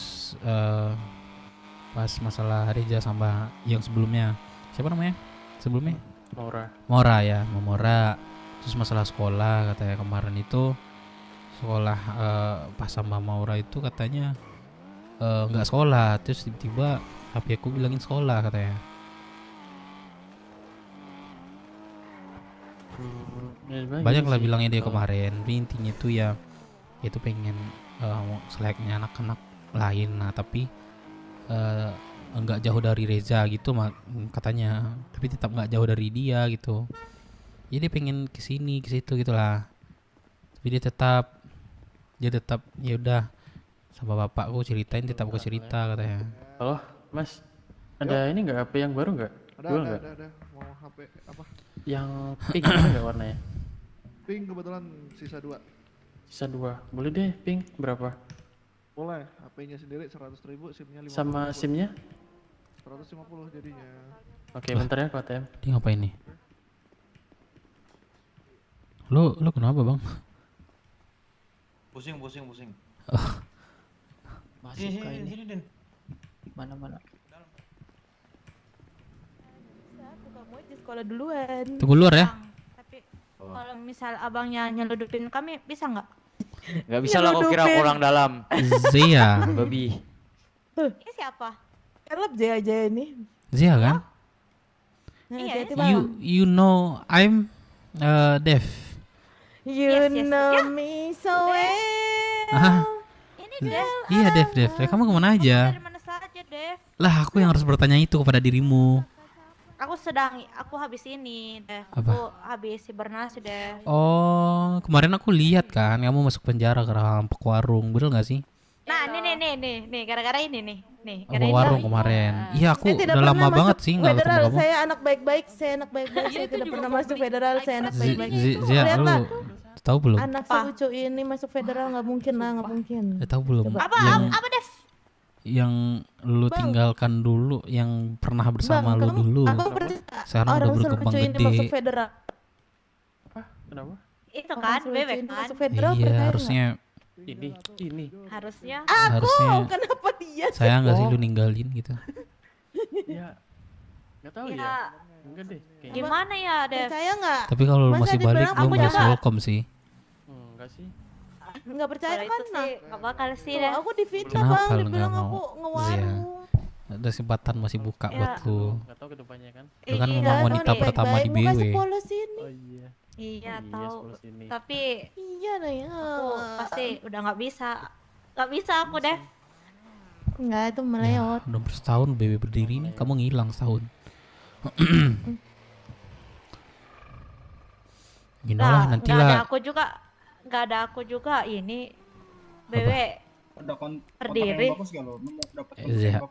pas masalah Reza sama yang sebelumnya, siapa namanya sebelumnya? Mora ya, Mora. Terus masalah sekolah katanya kemarin itu sekolah pas sama Maura itu katanya nggak sekolah, terus tiba-tiba HP aku bilangin sekolah katanya. Banyak lah bilangnya dia kemarin. Tapi intinya tuh ya itu pengen selayaknya anak-anak lain, nah tapi enggak jauh dari Reza gitu katanya, tapi tetap enggak jauh dari dia gitu. Jadi pengen kesini ke situ gitulah, tapi dia tetap ya udah sama bapakku ceritain, tetap aku cerita katanya. Halo Mas, ada ini nggak HP yang baru nggak? Ada. Mau HP apa? Yang pink ada nggak warnanya? Pink kebetulan sisa 2. Sisa 2, boleh deh. Pink berapa? Boleh, HP-nya sendiri 100.000, SIM-nya 50. Sama SIM-nya? 150 jadinya. Oke, bentar ya, Pak ATM. Dia ngapain nih? Lo kenapa bang? Pusing. Masuk ke ini. Sini, Den. Mana? Kamu aja sekolah duluan. Tunggu luar ya. Tapi kalau misal abangnya nyeludupin kami bisa nggak? Gak bisa lah, kau kira orang dalam. Zia. Babi. Ini siapa? Elap Zia aja ini. Zia kan? Iya. You know I'm deaf. You know me so well. Ah. Ini Dev. Iya Dev. Kamu kemana aja? Dari mana saja Dev? Lah aku yang harus bertanya itu kepada dirimu. Aku habis ini Dev. Apa? Aku habis hibernasi Dev. Oh, kemarin aku lihat kan kamu masuk penjara karena rampok warung, bener nggak sih? Nah, nih, gara-gara ini nih. Rampok warung kemarin. Iya, aku udah lama banget sih nggak ketemu kamu. Saya anak baik-baik. Saya tidak pernah masuk federal. Saya anak baik-baik. Zia, lu tahu belum? Anak lucu ini masuk federal nggak mungkin. Tahu belum? Apa Dev? Yang lu tinggalkan dulu, yang pernah bersama lu dulu. Sekarang udah berkembang gede. Kenapa? Itu kan bebek kan? Iya, harusnya ini harusnya kenapa dia saya nggak sih lu ninggalin gitu. Ya nggak tahu ya. Enggak deh kayaknya. Gimana ya Dev? Percaya nggak? Tapi kalau lu masih balik lu masih welcome sih. Enggak sih. Nggak percaya kan? Nggak bakal sih Dev. Aku difitnah Kenapa bang, lu dibilang nggak aku mau? ngewarung. Ada kesempatan masih buka buat lu. Nggak tahu kedepannya kan. Lu kan memang wanita pertama di BW. Mau kasih polos ini. Oh iya. Iya tahu. Sini. Tapi iya dah ya. Aku pasti udah nggak bisa aku Dev. Enggak, itu meleot. Udah setahun BW berdiri nih, kamu ngilang setahun. Gini lah nanti lah. Nggak ada aku juga ini BW berdiri. Iya.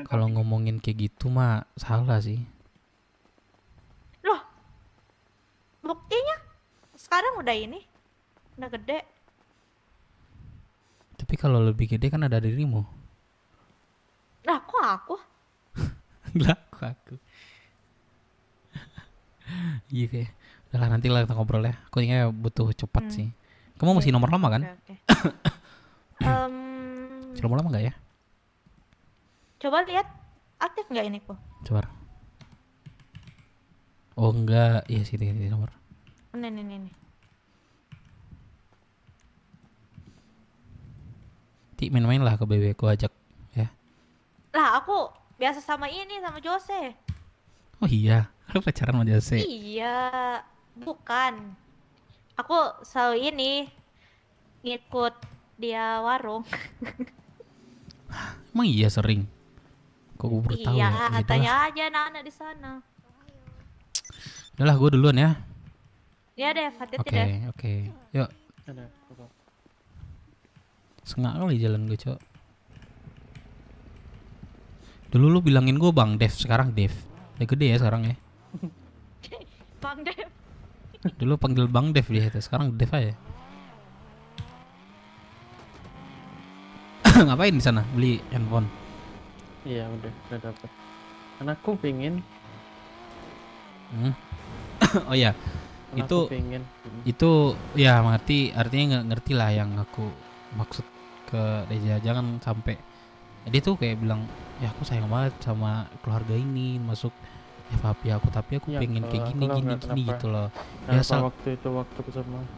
Kalau ngomongin kayak gitu mah salah sih. Loh, buktinya sekarang udah gede. Tapi kalau lebih gede kan ada dirimu. Lah kok aku? Lah kok aku? Iya kayak. Udah lah nanti lah kita ngobrol ya. Aku kayaknya butuh cepat sih. Kamu masih nomor lama kan? Okay. Nomor lama nggak ya? Coba lihat Aktif nggak ini kok? Coba. Oh enggak, iya sih ini nomor. Nih. Ti main-main lah ke BB ku ajak ya. Lah aku biasa sama Jose. Oh iya, lu pacaran sama Jose. Iya, bukan. Aku selalu ngikut dia warung. Emang iya sering? Kok gue baru tahu Iya, ya? Ya tanya aja anak-anak di sana. Udahlah gue duluan ya. Iya deh, hati-hati Oke, deh. oke. Yuk. Sengak kali jalan gue, Cok. Dulu lu bilangin gue Bang Dev, sekarang Dev. Udah gede ya sekarang ya. Bang Dev. Dulu panggil Bang Dev dia itu, sekarang Dev aja. Ngapain di sana? Beli handphone? Iya udah dapet. Karena aku pengen. Oh ya, Karena itu aku pengen. itu ya artinya nggak ngerti lah yang aku maksud ke Reja. Jangan sampai dia tuh kayak bilang ya aku sayang banget sama keluarga ini, masuk ya papi aku, tapi aku Ya, pengen kayak gini kalau gini nggak gini kenapa. gitu loh. Kenapa Ya asal waktu aku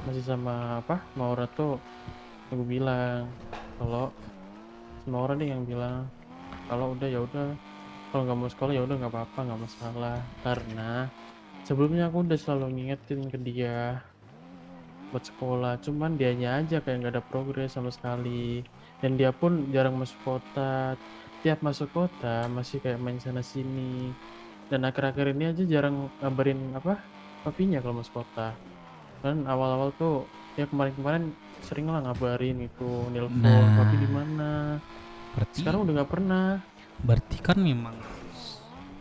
masih sama Maura tuh aku bilang kalau Maura nih yang bilang kalau udah ya udah, kalau nggak mau sekolah ya udah nggak apa-apa, nggak masalah. Karena sebelumnya aku udah selalu ngingetin ke dia buat sekolah, cuman dianya aja kayak nggak ada progres sama sekali, dan dia pun jarang masuk kota. Tiap masuk kota masih kayak main sana sini, dan akhir-akhir ini aja jarang ngabarin papinya kalau masuk kota. Kan awal-awal tuh ya kemarin-kemarin sering lah ngabarin itu, nelpon Nah. papi di mana. Sekarang udah nggak pernah. berarti kan memang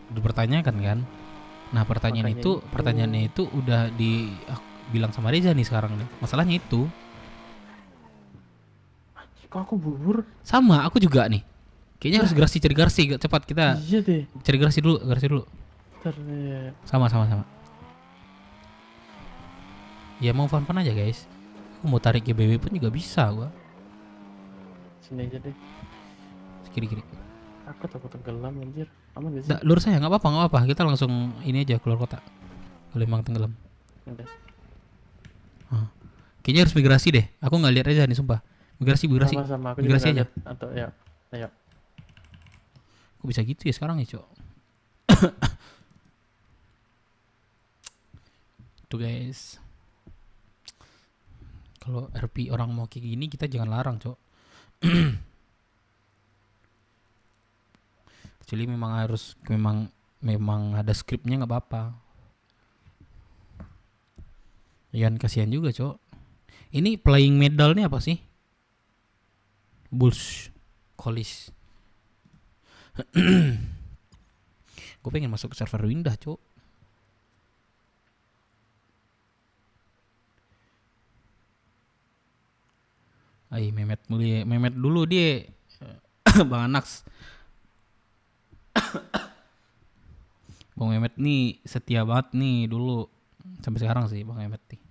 dipertanyakan kan. Nah pertanyaannya itu udah bilang sama Reza nih sekarang nih. Masalahnya itu Kok aku bubur? sama, aku juga nih. Kayaknya harus cari garasi cepat kita. Iya deh. Cari garasi dulu. Ntar ya. Sama. Ya mau fun aja guys. Aku mau tarik GBW pun juga bisa gua. Sini aja deh. Kiri. Aku takut tenggelam anjir. Aman gak sih? Lurus saya nggak apa-apa. Kita langsung ini aja keluar kota. Kalau emang tenggelam. Udah. Kayaknya harus migrasi deh. Aku nggak lihat aja nih sumpah. Migrasi. Sama-sama, aku juga Migrasi nggak aja. lihat. Atau ya, ayo. Kok bisa gitu ya sekarang ya, Cok? Tuh guys. Kalau RP orang mau kayak gini kita jangan larang, Cok. Kecuali memang ada skripnya nggak apa-apa. Yan kasihan juga, Cok. Ini playing medal nih apa sih? Bulls College. Gue pengen masuk ke server Windah, Cok. Mehmet dulu dia. Bang Anax. Bang Mehmet nih setia banget nih dulu. Sampai sekarang sih Bang Mehmet nih.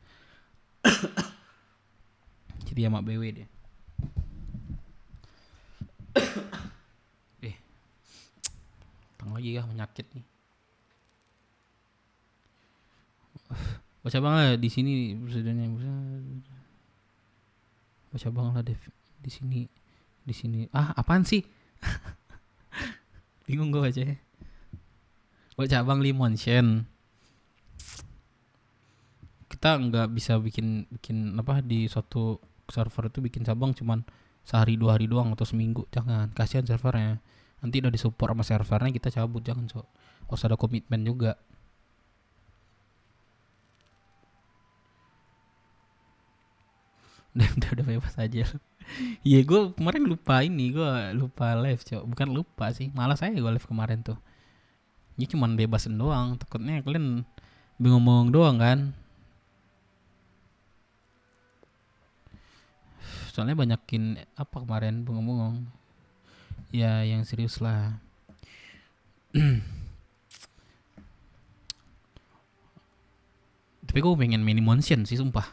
Jadi sama BW dia. Tang lagi ya menyakit nih. Baca bang lah di sini presidennya. Baca bang lah di sini. Apaan sih? Bingung gue baca ya. Baca bang Limon Shen. Kita nggak bisa bikin di suatu server itu bikin cabang cuman sehari 2 hari doang atau seminggu. Jangan, kasihan servernya. Nanti udah disupport sama servernya kita cabut, jangan harus ada komitmen juga. Udah bebas aja. Iya gue kemarin lupa live, Cok. Bukan lupa sih, malas saya gue live kemarin tuh. Ini cuman bebasin doang, takutnya kalian bingung doang kan. Soalnya banyakin kemarin bengong-bengong. Ya yang serius lah. Tapi gue pengen mini Monsion sih sumpah.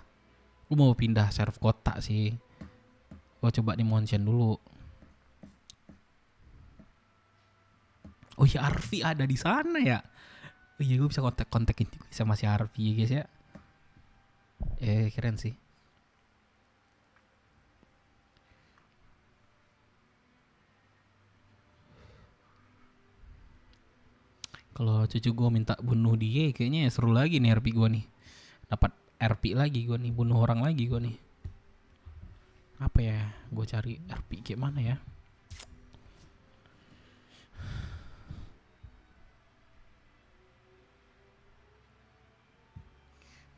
Gue mau pindah server kota sih. Gue coba di Monsion dulu. Oh iya, Arfi ada di sana ya. Oh iya, gue bisa kontak-kontakin sama si Arfi ya guys ya. Keren sih. Kalau cucu gue minta bunuh dia, kayaknya seru lagi nih RP gue nih. Dapat RP lagi gue nih, bunuh orang lagi gue nih. Apa ya? Gue cari RP kayak mana ya?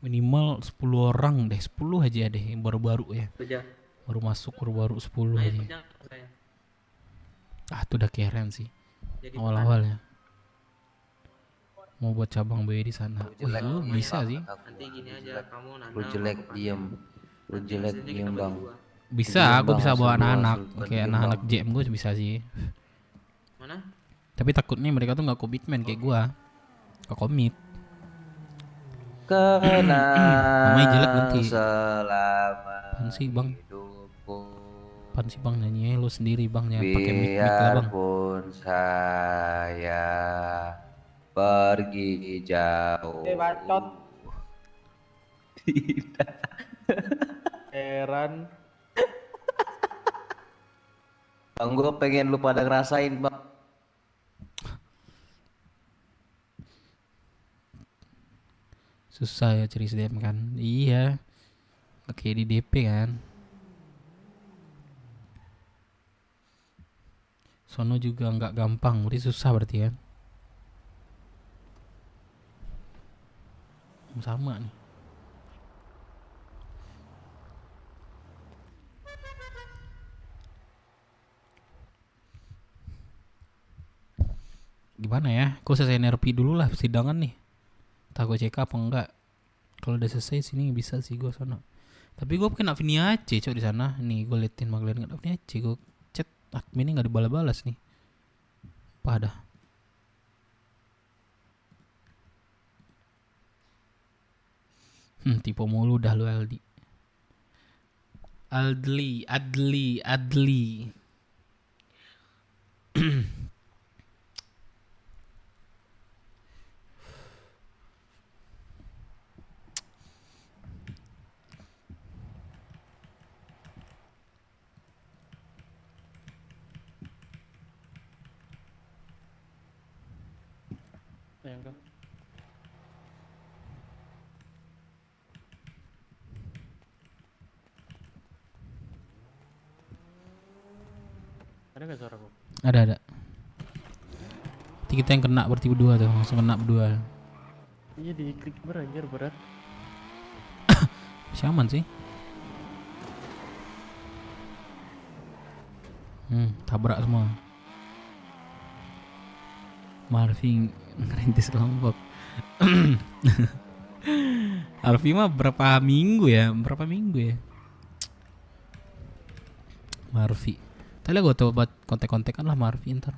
Minimal 10 orang deh, 10 aja deh yang baru-baru ya. Baru masuk, baru-baru 10 aja. Itu udah keren sih. Awal-awal ya. Mau buat cabang B di sana. Bisa sih. Nanti gini aja, kamu Nana. Lu jelek diem. Lu jelek diem bang. Bisa, aku bisa bawa anak-anak. Kayak anak-anak JM gue bisa sih. Mana? Tapi takutnya mereka tuh gak komitmen kayak gue. Gak komit. Namanya jelek nanti. Apaan sih bang? Apaan sih bang nyanyi lu sendiri bang, jangan pakai mic lah bang. Biarpun saya pergi jauh. Bacot. Tidak. Heran. Bang, gue pengen lu pada ngerasain bang. Susah ya cari SDM kan. Iya. Oke di DP kan. Sono juga nggak gampang, berarti susah berarti kan. Sama nih. Gimana ya? Gue selesai NRP dulu lah persidangan nih. Entah gue cek apa enggak. Kalau udah selesai sini bisa sih gue sana. Tapi gue kena Vini Aceh cok di sana. Nih gue liatin Magdalena kena Vini Aceh. Gue chat adminnya nggak dibalas-balas nih. Apa dah? Tipe mulu dah lu Aldi. Adli. Enggak. Ada nggak suara kok? Ada. Nanti kita yang kena berarti berdua tuh, langsung kena berdua. Iya di klik anjir berat. Masih aman sih. Tabrak semua. Marvin ngerintis kelompok. Alfi mah berapa minggu ya? Marvi. Tadi gue coba kontek-kontekan lah Marvi ntar.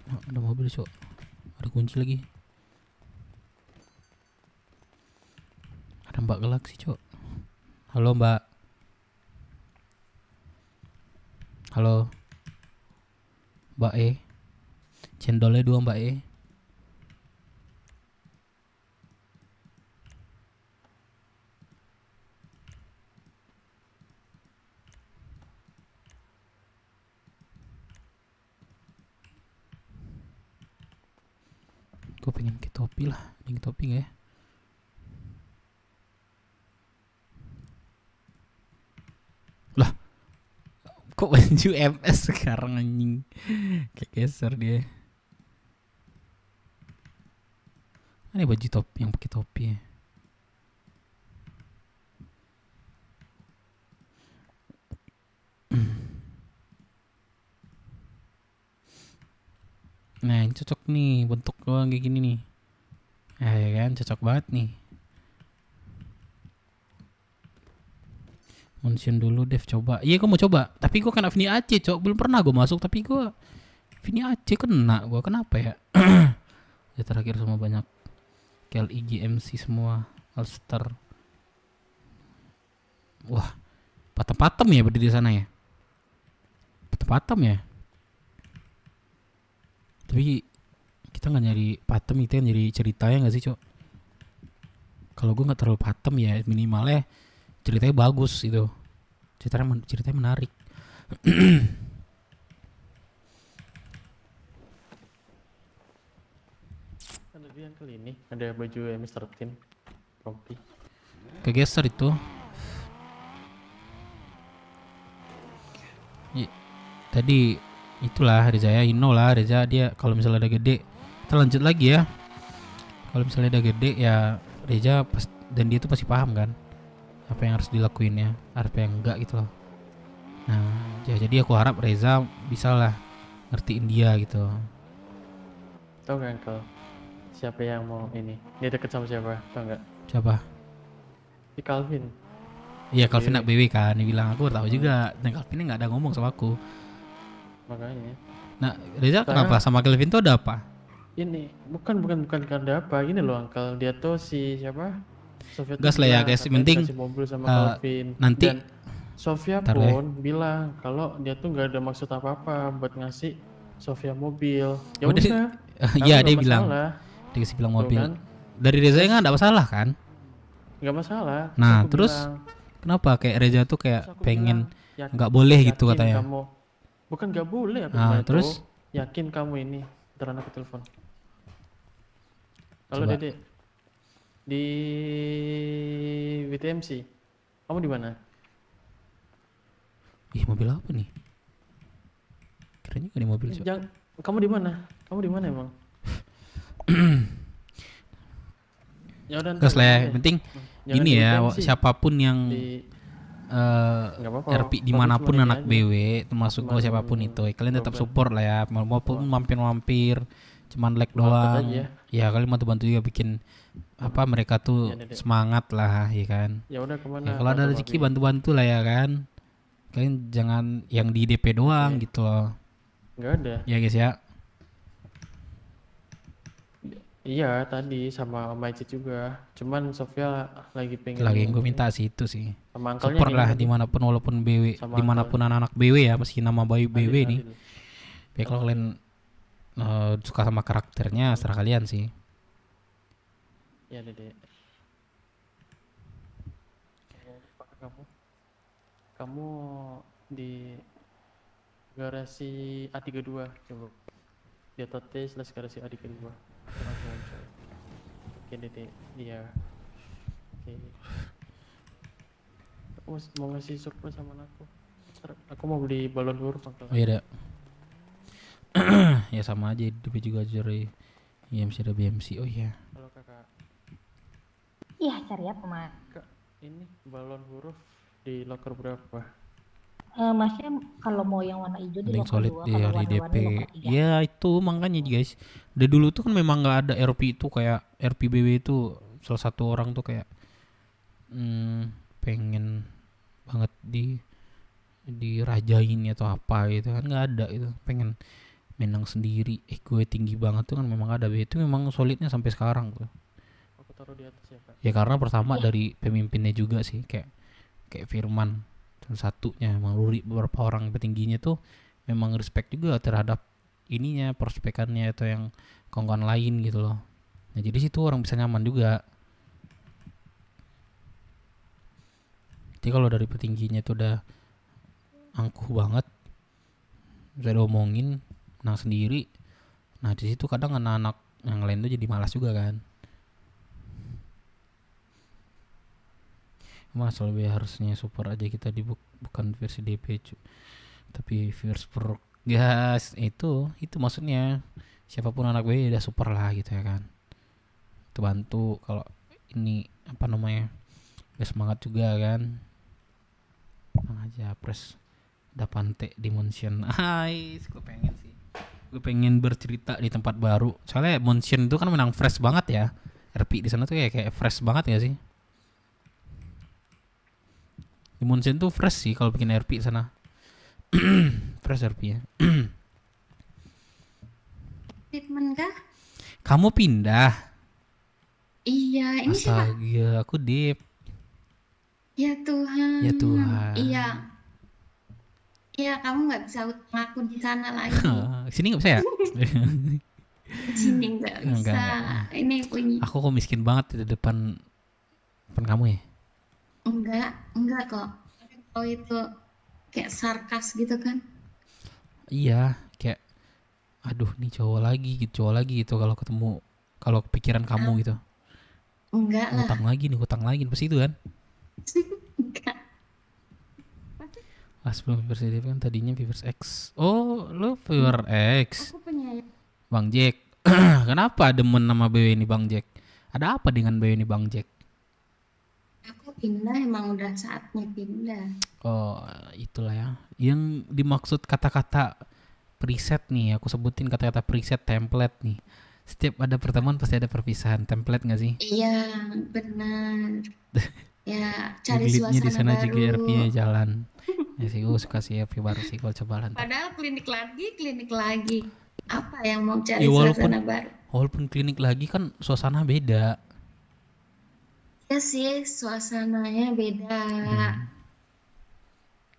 Ada mobil cok. Ada kunci lagi. Ada Mbak Galaxy cok. Halo Mbak. Halo Mbak E. Cendolnya 2 Mbak E. Gue pengen ke topi lah. Ini topi gak ya? Lah, kok baju MS sekarang anjing? Kayak geser dia. Ini baju topi yang pakai topi ya. Nah ini cocok nih, bentuk doang kayak gini nih. Ya kan, cocok banget nih. Mention dulu Dev, coba. Iya gue mau coba, tapi gue kena Vini Aceh cok. Belum pernah gue masuk, tapi gue Vini Aceh kena gue. Kenapa ya? Ya terakhir semua banyak KLIG MC semua Alstar. Wah, patem-patem ya berdiri di sana ya. Patem-patem ya. Tapi kita nggak nyari patem, kita nyari ceritanya nggak sih, Cok? Kalau gue nggak terlalu patem ya, minimalnya ceritanya bagus gitu. Ceritanya menarik. Ada dia kali ini, ada baju Mr. Tin, rompi. Kegeser itu. Tadi itulah Reza ya, Ino lah Reza, dia kalau misalnya ada gede, kita lanjut lagi ya. Kalau misalnya ada gede ya Reza dan dia tuh pasti paham kan apa yang harus dilakuinnya, apa yang enggak gitu loh. Nah ya, jadi aku harap Reza bisa lah ngertiin dia gitu. Tahu nggak Uncle? Siapa yang mau ini? Dia deket sama siapa? Tahu nggak? Siapa? Si Calvin. Iya Calvin nak BW kan, dia bilang aku tahu juga. Dan Calvinnya nggak ada ngomong sama aku. Makanya. Nah Reza kenapa sama Calvin tuh ada apa? Ini bukan ada apa, gini loh Uncle, dia tuh si siapa? Sofia Gas lah ya guys, penting mobil sama Calvin. nanti Dan Sofia pun bilang kalau dia tuh nggak ada maksud apa-apa buat ngasih Sofia mobil. Ya udah. Iya dia bilang, dia kasih bilang mobil. Kan? Dari Reza nggak ada masalah kan? Nggak masalah. Nah terus kenapa kayak Reza tuh kayak pengen nggak boleh gitu katanya? Bukan nggak boleh. Terus yakin kamu ini? Ntar aku telepon. Halo Dede, di WTMC, kamu di mana? Ih mobil apa nih? Keren juga nih mobil. Kamu di mana? Kamu di mana emang? Ya udah. Gas lah, penting ini ya siapapun yang RP dimanapun anak BW, termasuk gue siapapun itu, kalian tetap support lah ya, maupun mampir-mampir. Cuman like doang ya kalian bantu-bantu juga bikin apa mereka tuh semangat lah ya kan. Ya udah kemana ya, kalau ada rezeki bantu-bantu lah ya kan, kalian jangan yang di DP doang gitu loh. Nggak ada ya guys ya. Iya tadi sama Om Majid juga, cuman Sofia lagi pengen gue minta sih itu sih sama support lah dimanapun, walaupun BW dimanapun anak-anak BW ya, meski nama BW nih ya, kalau kalian suka sama karakternya serah kalian sih. Ya Dede. Kamu di garasi A32 coba. Di @t/garasi A32. Oke Dede, iya. Oke. Aku mau ngasih surprise sama aku. Aku mau beli balon huruf. Oh iya. Ya sama aja DP juga dari IMC ada BMC. Oh iya. Halo kakak. Iya cari apa mas? Kak, ini balon huruf di locker berapa? Masnya kalau mau yang warna hijau di locker solid 2, ya, kalau di DP. warna-warni locker 3. Ya itu makanya guys. Dari dulu tuh kan memang nggak ada RP itu, kayak RPBW itu salah satu orang tuh kayak pengen banget dirajain atau apa gitu kan, nggak ada itu, pengen menang sendiri, gue tinggi banget tuh kan memang ada. Itu memang solidnya sampai sekarang tuh. Aku taruh di atas ya Kak. Ya karena pertama dari pemimpinnya juga sih, kayak Firman dan satunya emang Luri, beberapa orang petingginya tuh memang respect juga terhadap ininya, prospekannya atau yang kawan-kawan lain gitu loh. Nah jadi situ orang bisa nyaman juga. Jadi kalau dari petingginya tuh udah angkuh banget, bisa diomongin, menang sendiri. Nah di situ kadang anak-anak yang lain tuh jadi malas juga kan. Mas lebih harusnya super aja kita bukan versi DP tapi versi pro gas itu maksudnya siapapun anak gue udah super lah gitu ya kan. Itu bantu kalau ini apa namanya, udah semangat juga kan. Tenang aja pres Dapante Dimension. Gue pengen bercerita di tempat baru. Soalnya Dimension itu kan menang fresh banget ya. RP di sana tuh kayak fresh banget ya sih. Dimension tuh fresh sih kalau bikin RP sana. Fresh RP ya. Treatment kah? Kamu pindah? Iya, ini siapa? Astaga, aku Dip. Ya Tuhan. Ya Tuhan. Iya. Iya, kamu nggak bisa utang aku di sana lagi. Sini nggak bisa ya? Di sini nggak Enggak, bisa. enggak. Ini punya. Aku kok miskin banget di depan kamu ya? Enggak kok. Kalau itu kayak sarkas gitu kan? Iya, kayak aduh nih cowok lagi gitu kalau ketemu, kalau kepikiran kamu gitu. Enggak lah. Hutang lagi pasti itu kan? Sebelum Vivers Edit kan tadinya Vivers X. Oh, lo Vivers X. Aku punya. Bang Jack. Kenapa demen nama BW ini Bang Jack? Ada apa dengan BW ini Bang Jack? Aku pindah, emang udah saatnya pindah. Oh, itulah ya. Yang dimaksud kata-kata preset nih, aku sebutin kata-kata preset template nih. Setiap ada pertemuan pasti ada perpisahan, template nggak sih? Iya, benar. Ya, cari Glitnya di sana suasana juga baru. RP-nya jalan. Ya sih, gue suka sih RP baru sih kalau coba lantai. Padahal klinik lagi. Apa yang mau cari Ya, suasana baru? walaupun klinik lagi kan suasana beda. Ya sih, suasananya beda.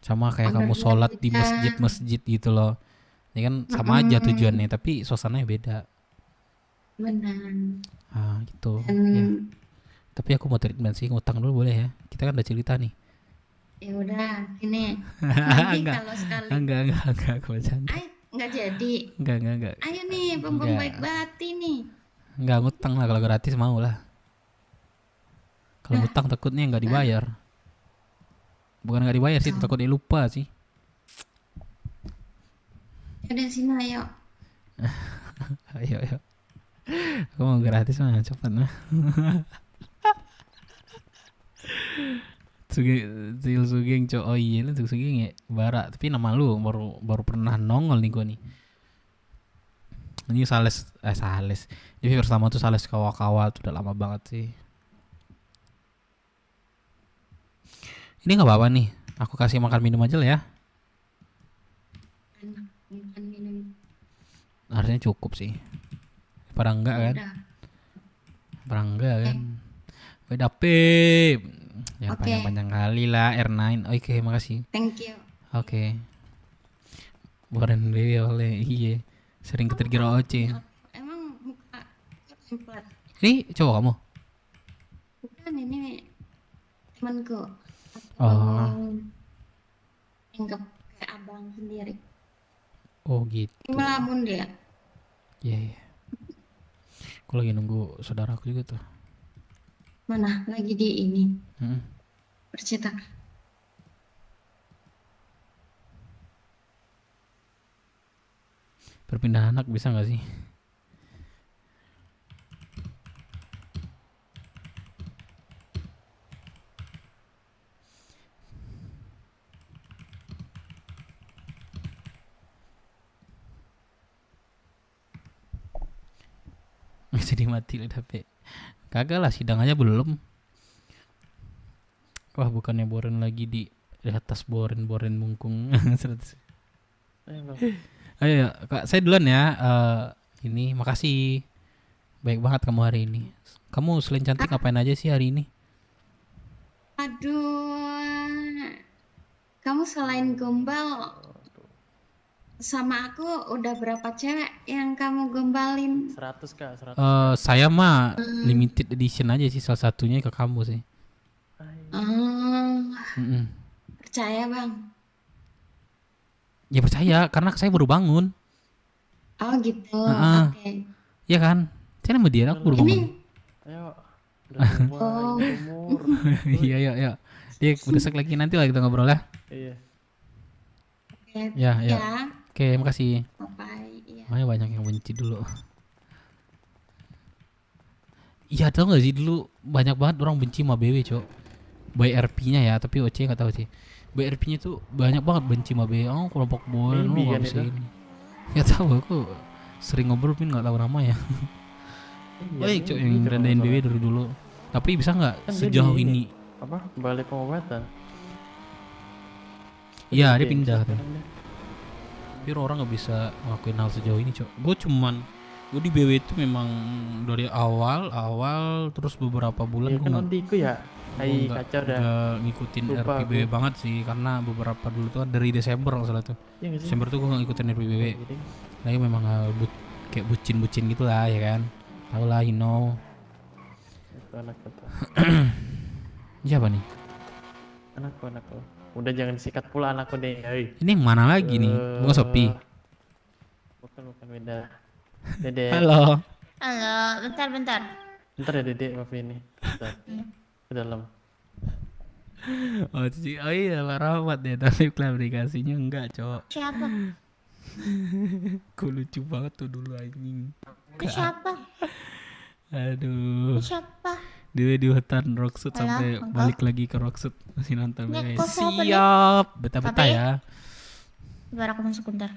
Sama kayak kamu Ownernya sholat di beda. masjid gitu loh. Ini kan sama aja tujuannya, tapi suasananya beda. Benar. Ah gitu. Dan- Ya. Tapi aku mau treatment sih, ngutang dulu boleh ya? Kita kan udah cerita nih. Ya udah, ini. Nanti Enggak. kalau sekali. Enggak, aku bercanda. Ay, nggak jadi. Enggak. Ayo nih, pembong Enggak. baik bati nih. Enggak ngutang lah, kalau gratis mau lah. Kalau ngutang takutnya nggak dibayar. Bukan nggak dibayar sih, takut dia lupa sih. Udah sini ayo. Ayo. Aku mau gratis mah, cepet mah. Sugeng cok. Oh iya lu Sugeng ya, Bara. Tapi nama lu baru pernah nongol nih gua nih. Ini Sales. Di Vivers lama tuh Sales kawal-kawal tuh udah lama banget sih. Ini nggak apa-apa nih. Aku kasih makan minum aja lah ya. Makan minum. Harusnya cukup sih. Pada enggak kan? Udah. Pada enggak kan? Beda Pip. Jangan Oke. panjang-panjang kali lah R9. Oke, makasih. Thank you. Oke. Boren deh oleh iya. Sering ketrigger OC. Emang muka template. Ini cowok kamu? Bukan, ini temanku. Oh. Anggap kayak abang sendiri. Oh gitu. Melamun dia. Iya. Aku lagi nunggu saudaraku juga tuh. Mana? Lagi di ini. Hmm. Percetakan. Perpindahan anak bisa nggak sih? Jadi mati lah tapi kagak lah, sidang aja belum. Wah bukannya boren lagi di atas boren mungkung. Ayo Kak, saya duluan ya. Ini makasih, baik banget kamu hari ini. Kamu selain cantik ngapain aja sih hari ini? Aduh. Kamu selain gombal sama aku udah berapa cewek yang kamu gombalin? 100 Kak, 100. Saya mah limited edition aja sih, salah satunya ke kamu sih. Oh, Mm-mm. percaya bang. Ya percaya, karena saya baru bangun. Oh gitu. Heeh. Oke. Iya kan? Saya sama dia, aku baru bangun. Ayo. Udah tua, Oh. umur. Iya. Dia berdesek lagi, nanti lah kita ngobrol ya. Iya. Oke. Ya. Ya. Oke, makasih. Bye. Iya. Makanya banyak yang benci dulu. Iya, tau gak sih dulu banyak banget orang benci sama BW, Cok. By RP-nya ya, tapi OC gak tahu sih. By RP-nya tuh banyak banget benci sama BW. Oh, kelompok bola lu Maybe gak kan bisa itu. ini. Ya tahu aku sering ngobrol pun gak tahu namanya. Baik, Cok, yang rendahin BW dari dulu. Tapi bisa nggak Kan dia sejauh di ini? apa? Balik pengobatan. Iya, dia Oke, pindah bisa tuh. kan dia. Tapi orang nggak bisa ngelakuin hal sejauh ini, Cok. Gue cuman Gue di BW itu memang dari awal terus beberapa bulan Ya gue kan nggak ondiku ya. Hai kacau dah. nggak ngikutin Lupa RPBW aku. banget sih, karena beberapa dulu tuh dari Desember kalau salah tuh. Iya nggak sih? Desember tuh gue nggak ngikutin RPBW. Lagi memang kayak bucin gitu lah ya kan. Tahu lah, you know. Itu anakku tuh. Siapa nih? Anakku. Udah jangan disikat pula anakku deh. Hei. Ini yang mana lagi nih? Bukan Shopee. Bukan beda. Dede. Halo. Halo, bentar. Bentar ya Dede, maaf ini. Bentar. Ke dalam. Oh iya lah Rahmat ya, tapi klarifikasinya enggak, Cok. Siapa? Kok lucu banget tuh dulu anjing. Ke siapa? Aduh. Ke siapa? Dia di hutan Rocksud Halo, sampai Uncle? balik lagi ke Rocksud masih nonton. Nek, guys. kok siapa, Nek? Siap, beta-beta Tapi- ya. Biar aku masuk bentar.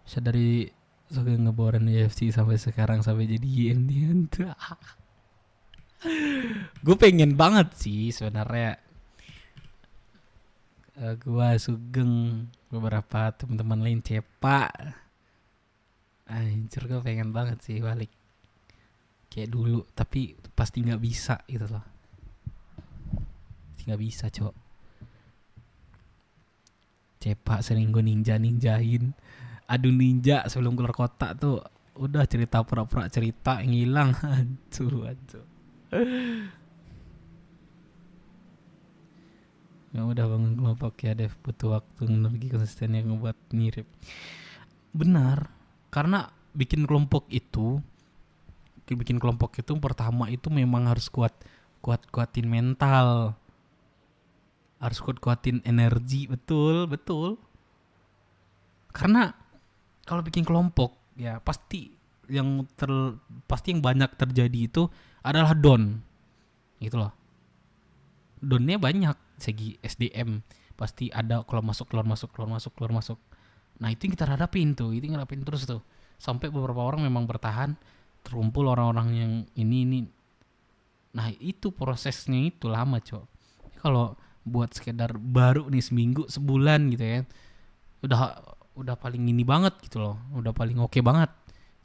Saya dari suka ngeboran UFC sampai sekarang sampai jadi YN tuh. Gue pengen banget sih sebenarnya. Gua Sugeng, beberapa teman-teman lain cepak. Anjir, gue pengen banget sih balik kayak dulu, tapi pasti nggak bisa gitu loh. Pasti nggak bisa, Cok. Cepak sering gue ninjahin. Adu ninja sebelum keluar kota tuh udah cerita pura-pura cerita yang hilang. Aduh. Ya udah bangun kelompok ya Dev, butuh waktu energi konsisten yang ngebuat mirip. Benar, karena bikin kelompok itu pertama itu memang harus kuatin mental, harus kuatin energi, betul. Karena kalau bikin kelompok ya pasti yang banyak terjadi itu adalah down, gitu loh. Downnya banyak segi SDM, pasti ada keluar masuk. Nah itu yang kita hadapin terus tuh sampai beberapa orang memang bertahan, terumpul orang-orang yang ini. Nah itu prosesnya itu lama, Cok. Kalau buat sekedar baru nih seminggu sebulan gitu ya, udah paling ini banget gitu loh, udah paling oke banget.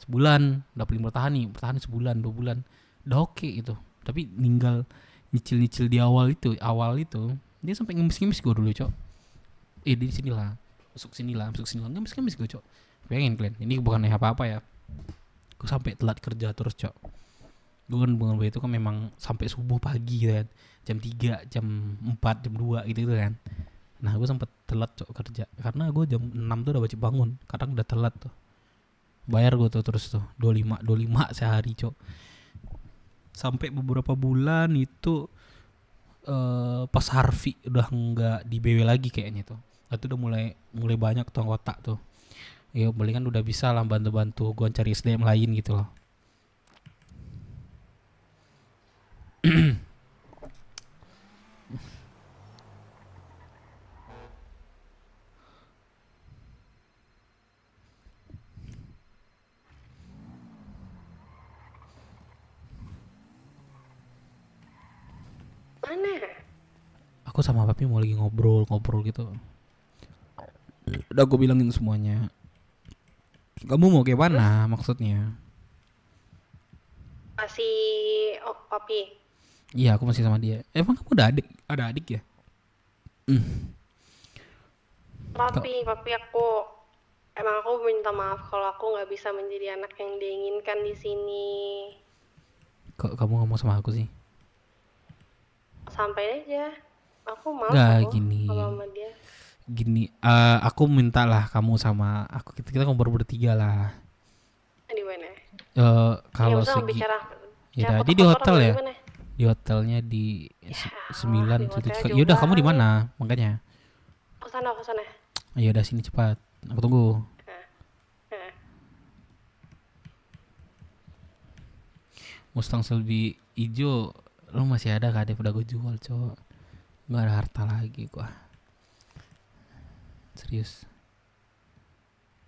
Sebulan udah paling bertahan sebulan 2 bulan udah oke gitu. Tapi ninggal nyicil di awal itu dia sampai ngemis gue dulu, Cok. Di sini lah, masuk sini lah ngemis gue, Cok. Pengen kalian, ini bukan apa-apa ya, gue sampai telat kerja terus, Cok. Gue kan bunga itu kan memang sampai subuh pagi kan, jam 3, jam 4, jam 2 gitu kan. Nah gue sempet telat, Cok, kerja karena gue jam 6 tuh udah wajib bangun, kadang udah telat tuh. Bayar gue tuh terus tuh 25 sehari, Cok. Sampai beberapa bulan itu pas Harvey udah nggak di BW lagi kayaknya tuh. Itu udah mulai banyak tuh anggota tuh. Ya paling kan udah bisa lah bantu gue cari SDM lain gitu loh. Mana? Aku sama papi mau lagi ngobrol gitu. Udah gue bilangin semuanya. Kamu mau kayak mana maksudnya? Masih Papi. Iya, aku masih sama dia. Emang kamu ada adik ya? Papi aku minta maaf kalau aku nggak bisa menjadi anak yang diinginkan di sini. Kok kamu ngomong sama aku sih? Sampai aja. Aku mau Nggak, kok gini. sama dia. Aku minta lah kamu sama aku, kita ngobrol bertiga lah. Di mana? Kalau Ya, segi bicara ya di hotel ya. Di hotelnya di 9 hotel titik. Ya udah, juga. kamu di mana? Makanya. Aku sana. Ya udah, sini cepat. Aku tunggu. Mustang Shelby hijau lu masih ada kah? Udah gue jual, Cok. Gak ada harta lagi gua. Serius.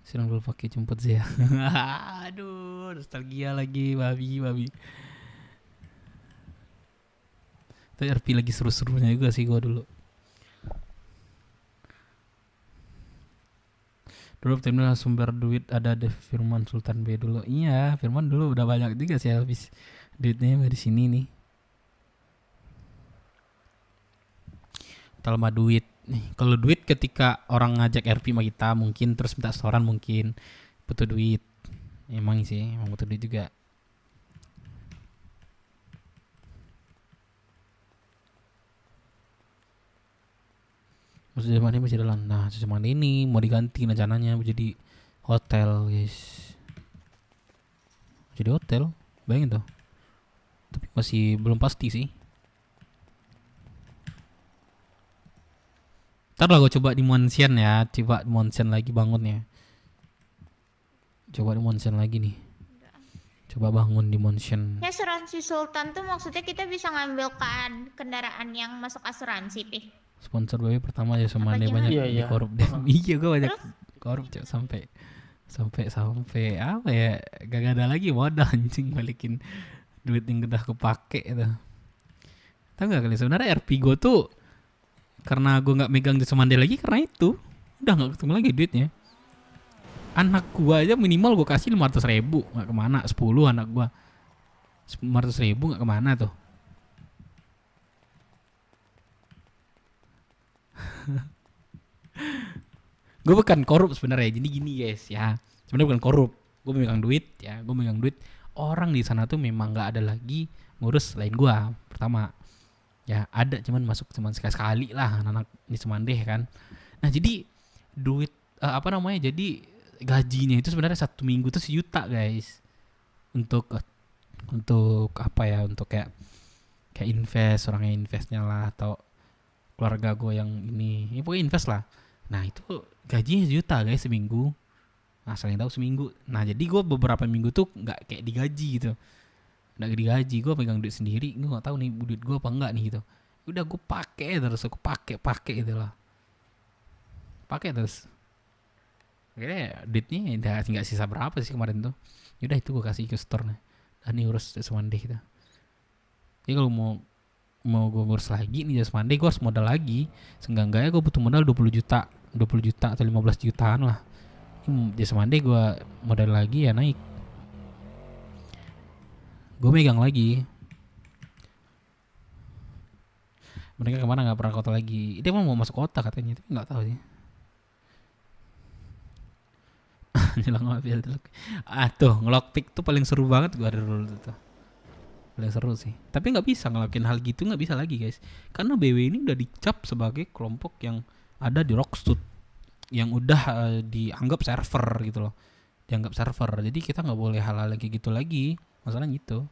Silang dulu pakai jemput Zia. Aduh, nostalgia lagi, babi. Itu RP lagi seru-serunya juga sih gua dulu. Dulu terminal sumber duit ada Firman Sultan B dulu. Iya, Firman dulu udah banyak juga sih habis duitnya dari sini nih. Talma duit nih. Kalau duit ketika orang ngajak RP sama kita mungkin terus minta setoran mungkin butuh duit. Emang sih, emang butuh duit juga. Sudah mandi masih dalam. Nah, sudah mandi ini mau diganti rencananya jadi hotel, guys. Jadi hotel, bayangin tuh. Tapi masih belum pasti sih. Ntar lah gue coba di Monsen ya, coba di Monsen lagi bangunnya. Coba di Monsen lagi nih. Coba bangun di Monsen. Ya, asuransi Sultan tuh maksudnya kita bisa ngambil kendaraan yang masuk asuransi, Pi. Sponsor BW pertama ya Semande Apa banyak gimana? Iya, iya. dikorup deh. Iya gue banyak korup Cok, sampai apa ya, gak ada lagi modal anjing balikin duit yang udah kepake itu. Tahu gak kalian sebenarnya RP gue tuh karena gue nggak megang di Semande lagi karena itu udah nggak ketemu lagi duitnya. Anak gue aja minimal gue kasih 500.000 nggak kemana, 10 anak gue 500.000 nggak kemana tuh. Gue bukan korup sebenarnya, jadi gini guys ya, sebenarnya bukan korup, gue megang duit ya, gue megang duit. Orang di sana tuh memang nggak ada lagi ngurus selain gue. Pertama ya ada cuman masuk cuman sekali lah anak-anak di Semandeh kan. Nah jadi duit jadi gajinya itu sebenarnya 1 minggu tuh 1 juta guys, untuk apa ya, untuk kayak invest, orangnya investnya lah atau keluarga gue yang ini, ya pokoknya invest lah. Nah itu gajinya 1 juta guys seminggu. Nah selain tahu seminggu. Nah jadi gue beberapa minggu tuh nggak kayak digaji gitu, nggak digaji, gue pegang duit sendiri. Gue nggak tahu nih duit gue apa enggak nih gitu. Udah gue pakai terus, aku pakai gitu lah, pakai terus. Akhirnya duitnya nggak sisa berapa sih kemarin tuh. Yaudah itu gue kasih ke store nih. Dan ini urus Semande gitu. Jadi kalau mau gue ngurus lagi nih Jas Mande, gue harus modal lagi. Seenggak-enggaknya gue butuh modal 20 juta atau 15 jutaan lah. Ini Jas Mande gue modal lagi ya naik. Gue megang lagi. Mereka kemana nggak pernah kota lagi. Dia mau masuk kota katanya, tapi nggak tahu sih. Nyelang mobil tuh. Tuh ngelockpick tuh paling seru banget gue ada dulu tuh. Paling seru sih. Tapi nggak bisa ngelakuin hal gitu, nggak bisa lagi guys. Karena BW ini udah dicap sebagai kelompok yang ada di Rockstud, yang udah dianggap server gitu loh. Dianggap server. Jadi kita nggak boleh hal-hal kayak gitu lagi. Masalahnya gitu.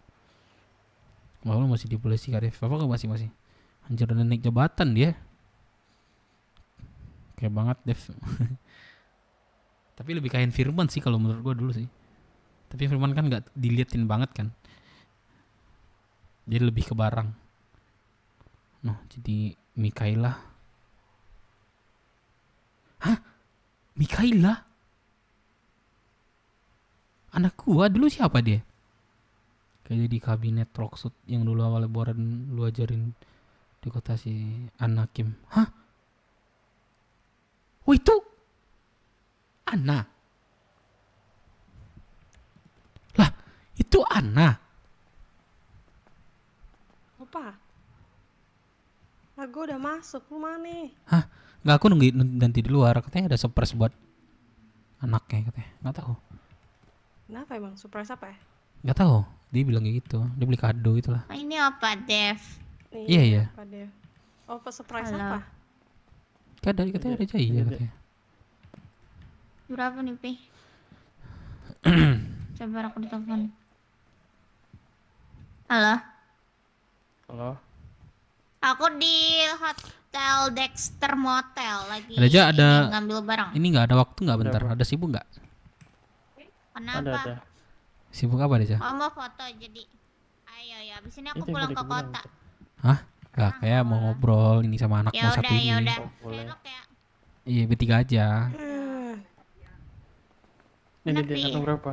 Malah masih di polisi Karif. Apa nggak masih? Anjir udah naik jabatan dia. Kayak banget Dev. Tapi lebih kain Firman sih kalau menurut gue dulu sih. Tapi Firman kan nggak diliatin banget kan. Jadi lebih ke barang. Nah, jadi Mikaela. Hah? Mikaela? Anak gua dulu siapa dia? Kayak di kabinet Rocksud yang dulu awalnya boran lu ajarin di kota si Anakim. Hah? Oh itu? Ana? Lah, itu Ana? Apa? Lagu udah masuk, lu mana? Hah? Nggak, aku nunggu nanti di luar. Katanya ada surprise buat anaknya katanya. Nggak tahu. Kenapa emang? Surprise apa ya? Nggak tahu. Dia bilang kayak gitu. Dia beli kado itulah. Ini apa, Dev? Iya. Apa dia? Oh, surprise Halo. apa? Katanya ada jaya katanya. Berapa nih, Pi? Coba aku ditelepon. Halo? Halo? Aku di Hotel Dexter Motel lagi. Ada ngambil barang. Ini nggak ada waktu nggak bentar? Ada sibuk nggak? Kenapa? Ada. Sibuk apa Deja? Oh, mau foto jadi. Ayo ya, abis ini aku pulang ke kota. Hah? Gak, kayak mau ngobrol ini sama anak mau satu ini. Yaudah. Iya, bertiga aja. Ini di kantong berapa?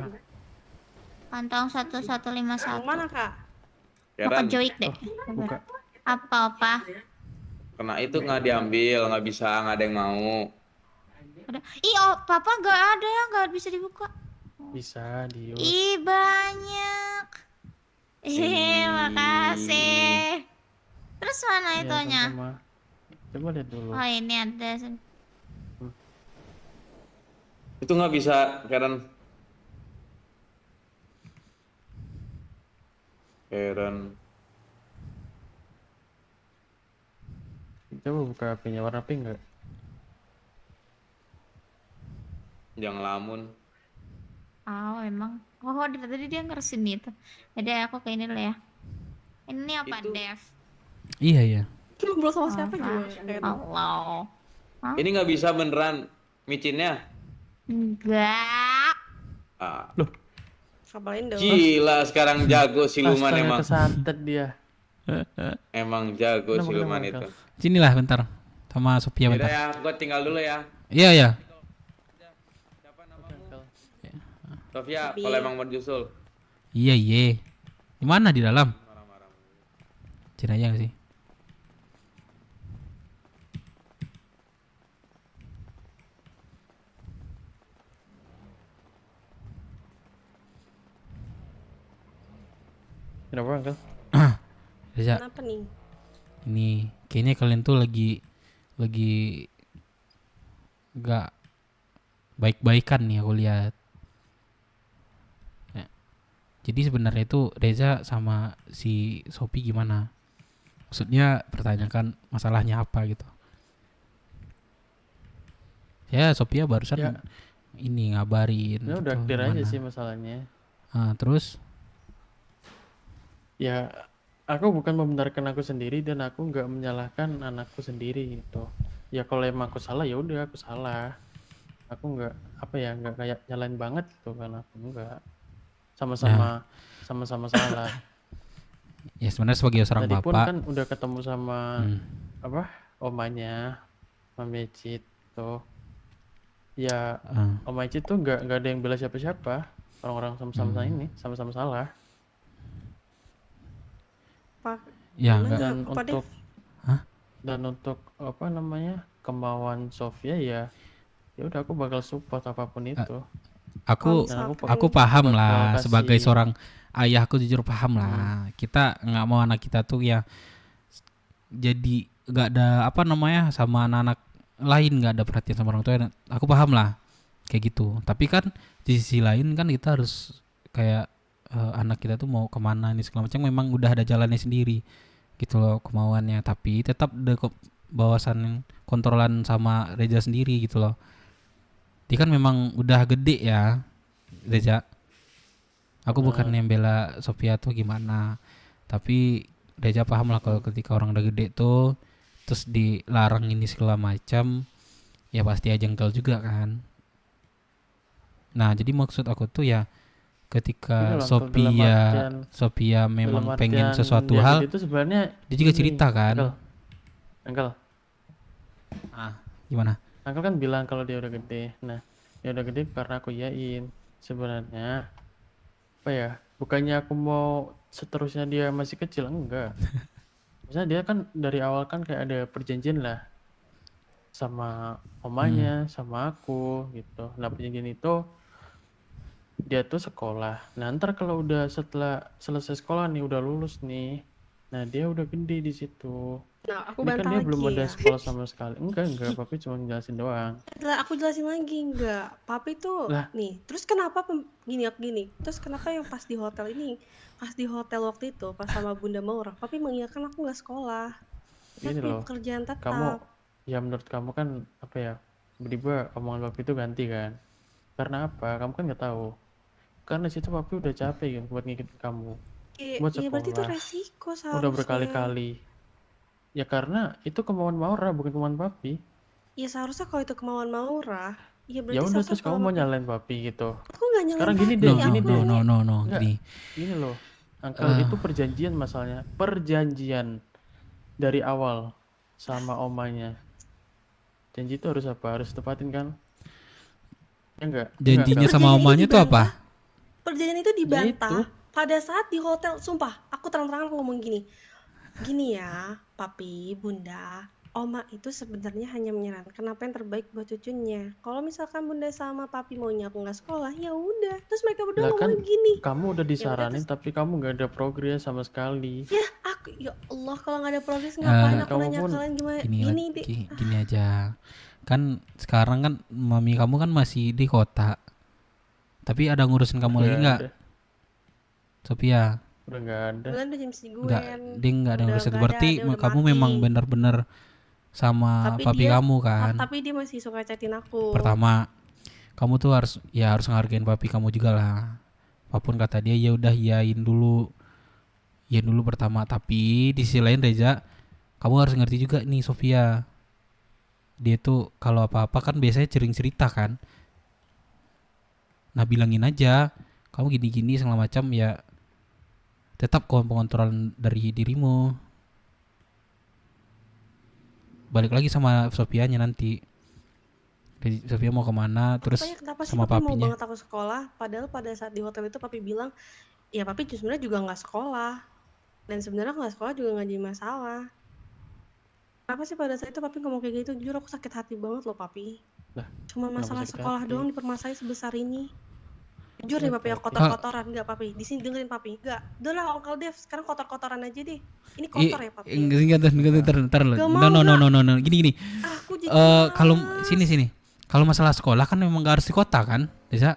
Kantong 1151. Mana, Kak? Mau ke Joik deh. Buka. Apa? Kena itu nggak diambil, nggak bisa, nggak ada yang mau. Ada. Ih, oh, papa nggak ada, nggak bisa dibuka. Bisa dius. Ih, banyak. Makasih. Terus mana Iya, itunya? sama-sama. Coba lihat dulu. Oh, ini ada. Itu nggak bisa, Karen. Coba buka HP-nya warna pink nggak? Jangan lamun. Oh, emang. Oh, dari tadi dia ngeresin itu. Jadi aku ke ini dulu ya. Ini apa, Dev? Iya iya. Lu ngobrol sama siapa juga? Allah. Ini nggak bisa beneran micinnya. Enggak. Ah. Loh. Kabarin dong. Gila, sekarang jago siluman Astaga, emang. kesantet dia. Emang jago Kenapa, siluman kenapa, itu. Sinilah bentar. Sama Sophia Yaudah bentar. ya, gua tinggal dulu ya. Iya ya. Sofia, kalau emang mau nyusul. Iya iya. Di mana di dalam? Cinaya nggak sih? Kenapa, Uncle? Reza, Kenapa nih? ini kayaknya kalian tuh lagi nggak baik-baikan nih aku lihat. Ya. Jadi sebenarnya itu Reza sama si Sophie gimana? Maksudnya pertanyakan masalahnya apa gitu. Ya Sophia barusan Ya. ini ngabarin. Ya udah gitu, clear aja gimana. sih masalahnya. Terus? Ya, aku bukan membenarkan aku sendiri dan aku nggak menyalahkan anakku sendiri gitu. Ya kalau emang aku salah ya udah aku salah. Aku nggak nggak kayak nyalain banget gitu kan, aku nggak. Sama-sama salah. Ya sebenarnya sebagai seorang Tadi pun bapak. kan udah ketemu sama omanya Mami Ecit tuh. Ya Om Ecit tuh nggak ada yang bela siapa-siapa. Orang-orang sama-sama ini sama-sama salah. Ya Gimana enggak. Dan apa deh? dan untuk apa namanya kemauan Sofia ya udah aku bakal support apapun itu. Aku Dan aku paham bakal lah kasih- sebagai seorang ayah, aku jujur paham lah. Kita nggak mau anak kita tuh ya jadi nggak ada apa namanya sama anak-anak lain, nggak ada perhatian sama orang tua. Aku paham lah kayak gitu. Tapi kan di sisi lain kan kita harus kayak anak kita tuh mau kemana nih segala macam, memang udah ada jalannya sendiri gitu loh kemauannya. Tapi tetap ada bawasan kontrolan sama Reza sendiri gitu loh. Dia kan memang udah gede ya Reza. Aku bukan yang bela Sophia tuh gimana, tapi Reza paham lah kalau ketika orang udah gede tuh terus dilarang ini segala macam, ya pasti aja jengkel juga kan. Nah jadi maksud aku tuh ya ketika Gini loh, Uncle, dalam Sophia memang dalam pengen artian sesuatu dia hal, gede itu sebenarnya dia juga gini, cerita kan. Uncle. Gimana? Uncle kan bilang kalau dia udah gede. Nah, dia udah gede karena aku yain. Sebenarnya apa ya? Bukannya aku mau seterusnya dia masih kecil, enggak. Misalnya dia kan dari awal kan kayak ada perjanjian lah sama omanya, sama aku gitu. Nah, perjanjian itu dia tuh sekolah. Nah, ntar kalau udah setelah selesai sekolah nih, udah lulus nih. Nah, dia udah gede di situ. Nah, aku Ini kan bantah dia lagi belum ada ya. sekolah sama sekali. Enggak, papi cuma ngejelasin doang. Aku jelasin lagi enggak. Papi tuh Lah. nih, terus kenapa gini? Terus kenapa yang pas di hotel ini, pas di hotel waktu itu, pas sama Bunda Maura, papi mengiyakan aku nggak sekolah. Ini Tapi loh, pekerjaan tetap. kamu ya menurut kamu kan apa ya, tiba-tiba omongan papi itu ganti kan? Karena apa? Kamu kan nggak tahu. Karena situ papi udah capek kan buat ngikutin kamu, buat Iya berarti itu sekolah. resiko Udah seharusnya. berkali-kali. Ya karena itu kemauan Maura bukan kemauan papi. Ya seharusnya kalau itu kemauan Maura, ya berarti Ya udah seharusnya terus kamu kalau mau papi- nyalain papi gitu. Aku nggak nyalain Sekarang gini papi, deh, No, gini no, deh. no, no, no, Enggak, gini. gini loh. Uncle, itu perjanjian masalahnya. Perjanjian dari awal sama omanya. Janji itu harus apa? Harus tepatin kan? Ya enggak? Janjinya Enggak, sama Perjanjian omanya itu tuh apa? Perjanjian itu dibantah itu. pada saat di hotel. Sumpah, aku terang-terangan ngomong gini. Gini ya, papi, bunda, Oma itu sebenarnya hanya menyarankan apa yang terbaik buat cucunya. Kalau misalkan bunda sama papi maunya aku nggak sekolah, ya udah. Terus mereka berdua Lah kan ngomong gini. kamu udah Ya udah disaranin terus, tapi kamu nggak ada progres sama sekali. ya aku, ya Allah kalau nggak ada progres ngapain aku Kamu nanya pun kalian gimana? Gini, Gini deh. gini aja. Kan sekarang kan mami kamu kan masih di kota. Tapi ada ngurusin kamu lagi nggak, ada. Sophia? Udah nggak ada. Bulan udah jam seguen. Nggak, dia nggak ada Udah ngurusin. nggak ada, Berarti dia udah kamu mati. memang benar-benar sama papi dia, kamu kan. Tapi dia masih suka chatin aku. Pertama, kamu tuh harus ngehargain papi kamu juga lah. Apapun kata dia ya udah iyain dulu pertama. Tapi di sisi lain Reza, kamu harus ngerti juga nih Sophia. Dia tuh kalau apa-apa kan biasanya cerita kan. Nah bilangin aja, kamu gini-gini segala macam ya. Tetap pengontrolan dari dirimu. Balik lagi sama Sophianya nanti. Jadi Sophia mau kemana, terus Tanya kenapa sih sama papi mau papinya. banget aku sekolah? Padahal pada saat di hotel itu papi bilang, ya papi sebenarnya juga nggak sekolah. Dan sebenarnya nggak sekolah juga nggak jadi masalah. Kenapa sih pada saat itu papi ngomong kayak gitu? Jujur aku sakit hati banget loh papi. Lah, Cuma kenapa masalah sakit sekolah hati? doang dipermasalahin sebesar ini. Jujur deh papi, yang Ah. kotor-kotoran nggak papi. Di sini dengerin papi, nggak. Udah lah Uncle Dev, sekarang kotor-kotoran aja deh. Ini kotor ya papi. Enggak, ntar. Gak No. Gini. Aku jadi Kalau sini. Kalau masalah sekolah kan memang gak harus di kota kan, Desa?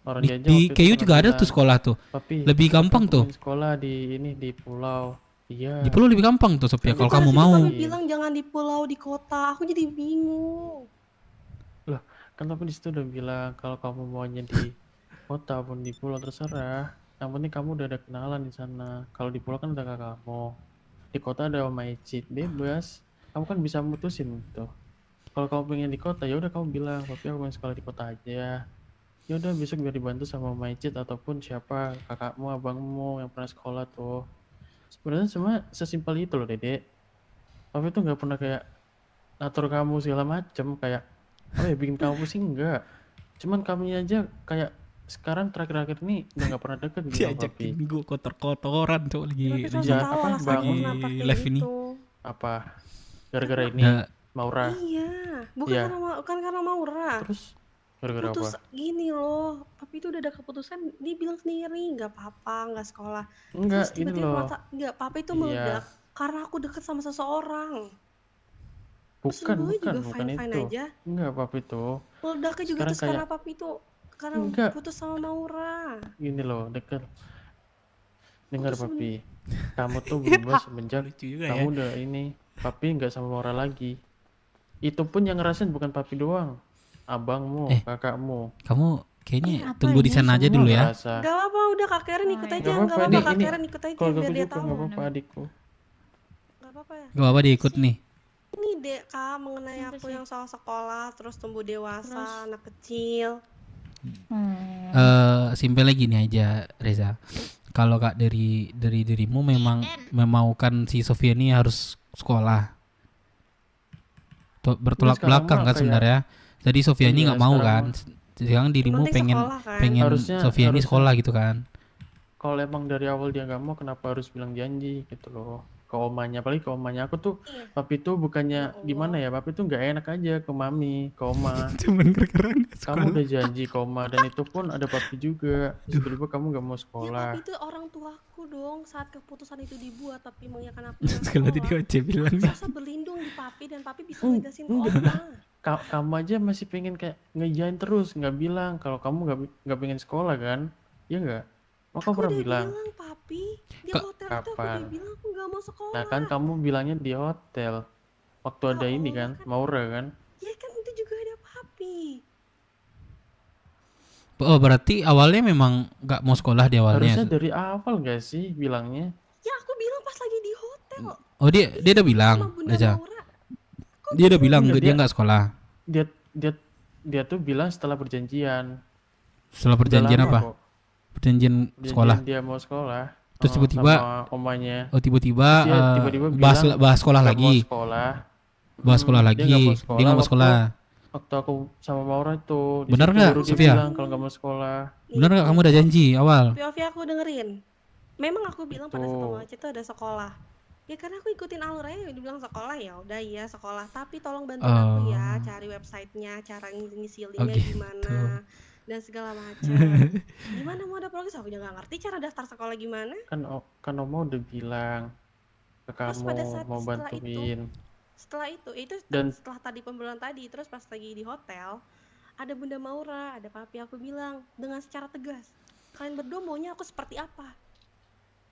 Orang Di, dia aja di waktu itu KU pernah juga ada bilang, tuh sekolah tuh. Papi, Lebih gampang tuh. pengen sekolah di pulau. Iya. Di pulau lebih gampang tuh Sophia kalau kamu Pada situ mau. papi bilang jangan di pulau, di kota. Aku jadi bingung. Lah, kan tapi di situ udah bilang kalau kamu maunya di kota pun di pulau terserah. Yang penting kamu udah ada kenalan di sana. Kalau di pulau kan udah kakak kamu. Di kota ada Om Aicit, bebas. Kamu kan bisa mutusin tuh. Kalau kamu pengen di kota ya udah kamu bilang, "Papi aku pengen sekolah di kota aja." Ya udah besok biar dibantu sama Om Aicit ataupun siapa kakakmu, abangmu yang pernah sekolah tuh. Sebenarnya cuma sesimpel itu loh, Dedek. Papi tuh nggak pernah kayak ngatur kamu segala macem kayak bikin kamu pusing enggak. Cuman kami aja kayak sekarang terakhir-akhir ini udah nggak pernah deket gitu sama papi. Diajakin gue kotor-kotoran cok lagi. Tapi kan Jangan tahu apa alasannya bangun kenapa kayak live ini. gitu. apa gara-gara ini Nggak. Maura. Iya, bukan Iya. karena Maura. Terus gara-gara apa? Putus gini loh, papi itu udah ada keputusan, dia bilang sendiri nggak apa-apa, nggak sekolah. Enggak, Terus ini tiba-tiba loh. nggak, papi itu Iya. meledak karena aku deket sama seseorang. Terus Bukan, gue juga bukan fine-fine itu. aja. Enggak, papi tuh. Meledaknya juga Sekarang terus karena kayak papi itu karena Enggak. putus sama Maura. gini loh, dengar Putus papi. Kamu tuh berubah semenjak juga kamu ya. udah ini. Papi nggak sama Maura lagi. Itu pun yang ngerasain bukan papi doang. Abangmu, kakakmu. Kamu kayaknya apa tunggu di ini? sana aja Semua dulu ya. ngerasa. Gak apa-apa, udah Kak Karen ikut aja, Nggak nggak apa-apa, apa-apa ini- Kak ini Karen ikut aja keluarga biar gue dia juga tahu. nggak apa-apa adikku. Gak apa-apa dia ikut nih. Ini dek Kak mengenai aku yang soal sekolah, terus tumbuh dewasa, anak kecil. Simpel lagi nih aja Reza. Kalau Kak dari dirimu memang memaukan si Sofia ini harus sekolah. Bertolak sekarang belakang mah kan kayak- sebenarnya. Jadi Sofia ini Iya, nggak mau sekarang kan. Sekarang dirimu Penting pengen sekolah kan. pengen Harusnya- Sofia ini harusnya- sekolah gitu kan. Kalau emang dari awal dia nggak mau, kenapa harus bilang janji gitu loh ke omanya? Apalagi ke omanya aku tuh, papi tuh bukannya gimana ya? Papi tuh nggak enak aja ke mami, ke oma. Cuman gara-gara Kamu udah janji ke oma dan itu pun ada papi juga. Terus tiba-tiba kamu nggak mau Ya sekolah. papi itu orang tuaku dong saat keputusan itu dibuat, tapi mengiyakan aku nggak Sekali tadi sekolah. Oce bilang. Masa berlindung di papi dan papi bisa ngegasin ke oma. Kamu aja masih pengen kayak ngejain terus, nggak bilang kalau kamu nggak pengen sekolah kan? Iya nggak? Maka Aku pernah udah bilang. bilang papi, di Kak, hotel itu aku udah kapan? bilang aku nggak mau sekolah. Nah kan kamu bilangnya di hotel. Waktu ada ini kan, Maura kan? Ya kan itu juga ada papi. Oh berarti awalnya memang nggak mau sekolah di awalnya. Harusnya dari awal gak sih bilangnya? Ya aku bilang pas lagi di hotel. Oh dia udah bilang Reza. Dia udah bilang Enggak, dia nggak sekolah. Dia tuh bilang setelah perjanjian. Setelah perjanjian Udah lama apa? kok. Perjanjian Perjanjian sekolah. Dia mau sekolah. Terus tiba-tiba sama omanya. Oh tiba-tiba Terus dia tiba-tiba bahas bilang bahas sekolah nggak lagi. mau sekolah. Bahas sekolah Dia lagi. nggak mau Dia nggak mau sekolah. Waktu aku sama Maura itu. di Benar situ nggak, baru dia Sofia? bilang kalau nggak mau sekolah. Benar nggak kamu udah janji awal? POV aku dengerin. Memang aku bilang pada Itu. satu Aceh itu ada sekolah. Ya karena aku ikutin alur aja, dibilang sekolah ya udah iya sekolah, tapi tolong bantuin aku ya Oh. cari websitenya, cara ngisi Oh linknya gitu. gimana dan segala macam. Gimana mau ada progres? Aku juga nggak ngerti cara daftar sekolah gimana. Kan Oma udah bilang ke Terus kamu pada saat mau setelah bantuin. itu Dan setelah tadi pembelian tadi, terus pas lagi di hotel ada Bunda Maura, ada papi, aku bilang dengan secara tegas, kalian berdua maunya aku seperti apa?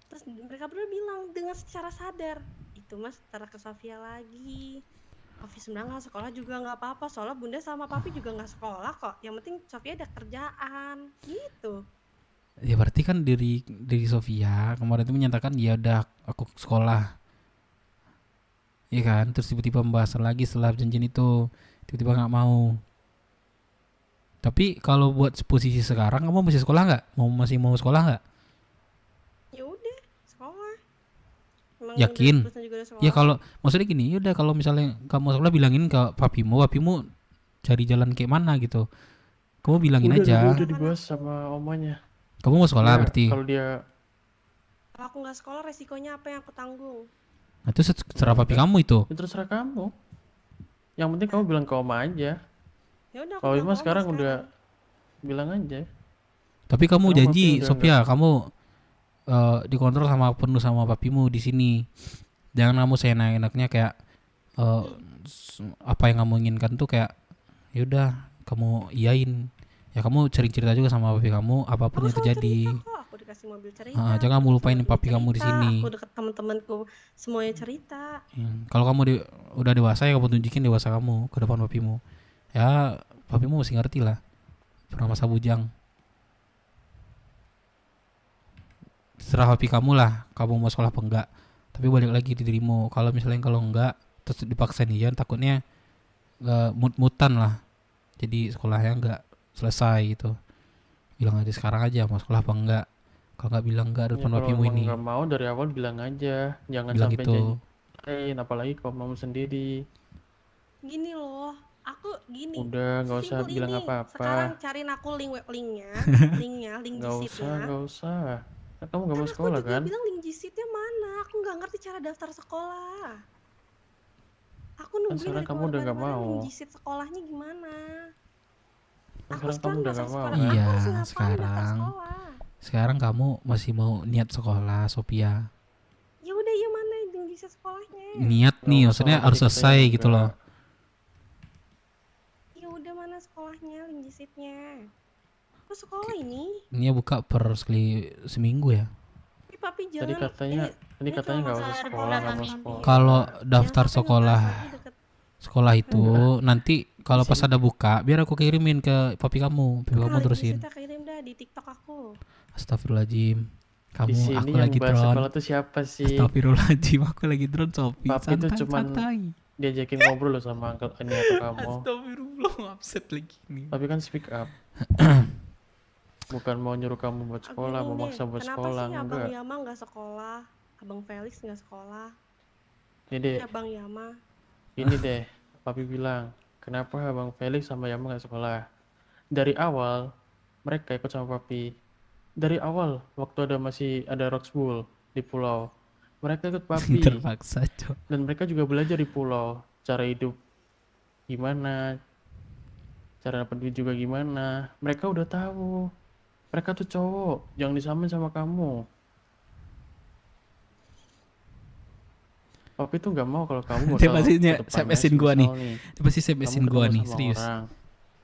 Terus mereka berdua bilang dengan secara sadar, itu mas terah ke Sofia lagi. Sofia sebenarnya nggak sekolah juga nggak apa-apa, soalnya Bunda sama papi juga nggak sekolah kok. Yang penting Sofia ada kerjaan, gitu. Ya berarti kan dari Sofia kemarin itu menyatakan ya udah aku sekolah. Iya kan? Terus tiba-tiba pembahasan lagi setelah janjian itu tiba-tiba nggak mau. Tapi kalau buat posisi sekarang kamu masih sekolah nggak? Masih mau sekolah nggak? Ya udah sekolah. Emang Yakin? udah juga udah sekolah. Ya kalau maksudnya gini, ya udah kalau misalnya kamu sekolah bilangin ke papimu cari jalan kayak mana gitu. Kamu bilangin aja. Udah dibahas sama omanya. Kamu mau sekolah Ya, berarti? Kalau dia Kalau aku nggak sekolah resikonya apa yang aku tanggung? Nah, itu terserah papi kamu itu. itu terserah kamu. Yang penting kamu bilang ke Oma aja. Ya udah aku Kalau bilang Ima ke Oma sekarang udah bilang aja. Tapi kamu Karena janji, papi udah Sophia, kamu dikontrol sama penuh sama papimu di sini. Jangan kamu seenak-enaknya kayak apa yang kamu inginkan tuh kayak yaudah kamu iyain. Ya kamu cerita juga sama papi kamu apapun yang terjadi. aku dikasih mobil cerita. Jangan kamu lupain papi kamu di sini. Aku deket teman-temanku semuanya cerita. Kalau kamu udah dewasa ya kamu tunjukin dewasa kamu ke depan papimu. Ya papimu mesti ngerti lah. Pernah masa bujang. Serah papi kamu lah, kamu mau sekolah apa enggak. Tapi balik lagi di dirimu. Kalau misalnya kalau enggak terus dipaksain iyan, takutnya mut-mutan lah. Jadi sekolahnya enggak selesai gitu. Bilang aja sekarang aja mau sekolah apa enggak. Kalau enggak bilang enggak di depan papimu ini. Kalau nggak mau dari awal bilang aja. Jangan Bilang sampai gitu. janjiin, apalagi kalau mau sendiri. Gini loh, aku gini. Udah nggak usah Simpel bilang ini. apa-apa. Sekarang cariin aku link linknya, link Nggak G-Sheet-nya. usah. Kan kamu nggak mau sekolah Aku juga kan? bilang link G-Sheet-nya mana? Aku nggak ngerti cara daftar sekolah. Aku Kan nungguin sekarang dari kamu udah nggak kemarin-kemarin mau. link G-Sheet sekolahnya gimana? Kan sekarang kamu udah nggak mau. Iya, Aku harus ngapain daftar sekarang. sekolah? Sekarang kamu masih mau niat sekolah, Sophia. Ya udah ya mana link G-Sheet sekolahnya? Niat nih, maksudnya harus selesai gitu loh. Ya udah mana sekolahnya link G-Sheet-nya? Aku sekolah ini. Ini buka per seminggu ya. Tapi papi jangan. Tadi katanya nggak usah sekolah, nggak mau sekolah. Kalau daftar sekolah itu nanti kalau pas ada buka biar aku kirimin ke papi kamu terusin. Kita kirim dah di TikTok aku. Astagfirullahaladzim. Di sini Aku yang lagi bahas drone. sekolah tuh siapa sih? Astagfirullahaladzim, aku lagi drone Sophie. Papi tuh cuman diajakin ngobrol loh sama uncle ini atau kamu. Astagfirullah, upset lagi nih. Tapi kan speak up. Bukan mau nyuruh kamu buat sekolah, mau maksa buat sekolah, Kenapa sih enggak. Abang Yama nggak sekolah? Abang Felix nggak sekolah? Ini deh, Abang Yama. ini deh, papi bilang, kenapa Abang Felix sama Yama nggak sekolah? Dari awal, mereka ikut sama papi. Dari awal, waktu masih ada Roxbull di pulau, mereka ikut papi. Terpaksa, Cok. Dan mereka juga belajar di pulau, cara hidup gimana, cara dapat duit juga gimana. Mereka udah tahu. Mereka tuh cowok, jangan disamain sama kamu. Papi tuh nggak mau kalau kamu Dia bakal pasti ke depannya SMS-in gua nih. semisal Dia pasti kamu SMS-in gua ketemu nih, sama serius. orang.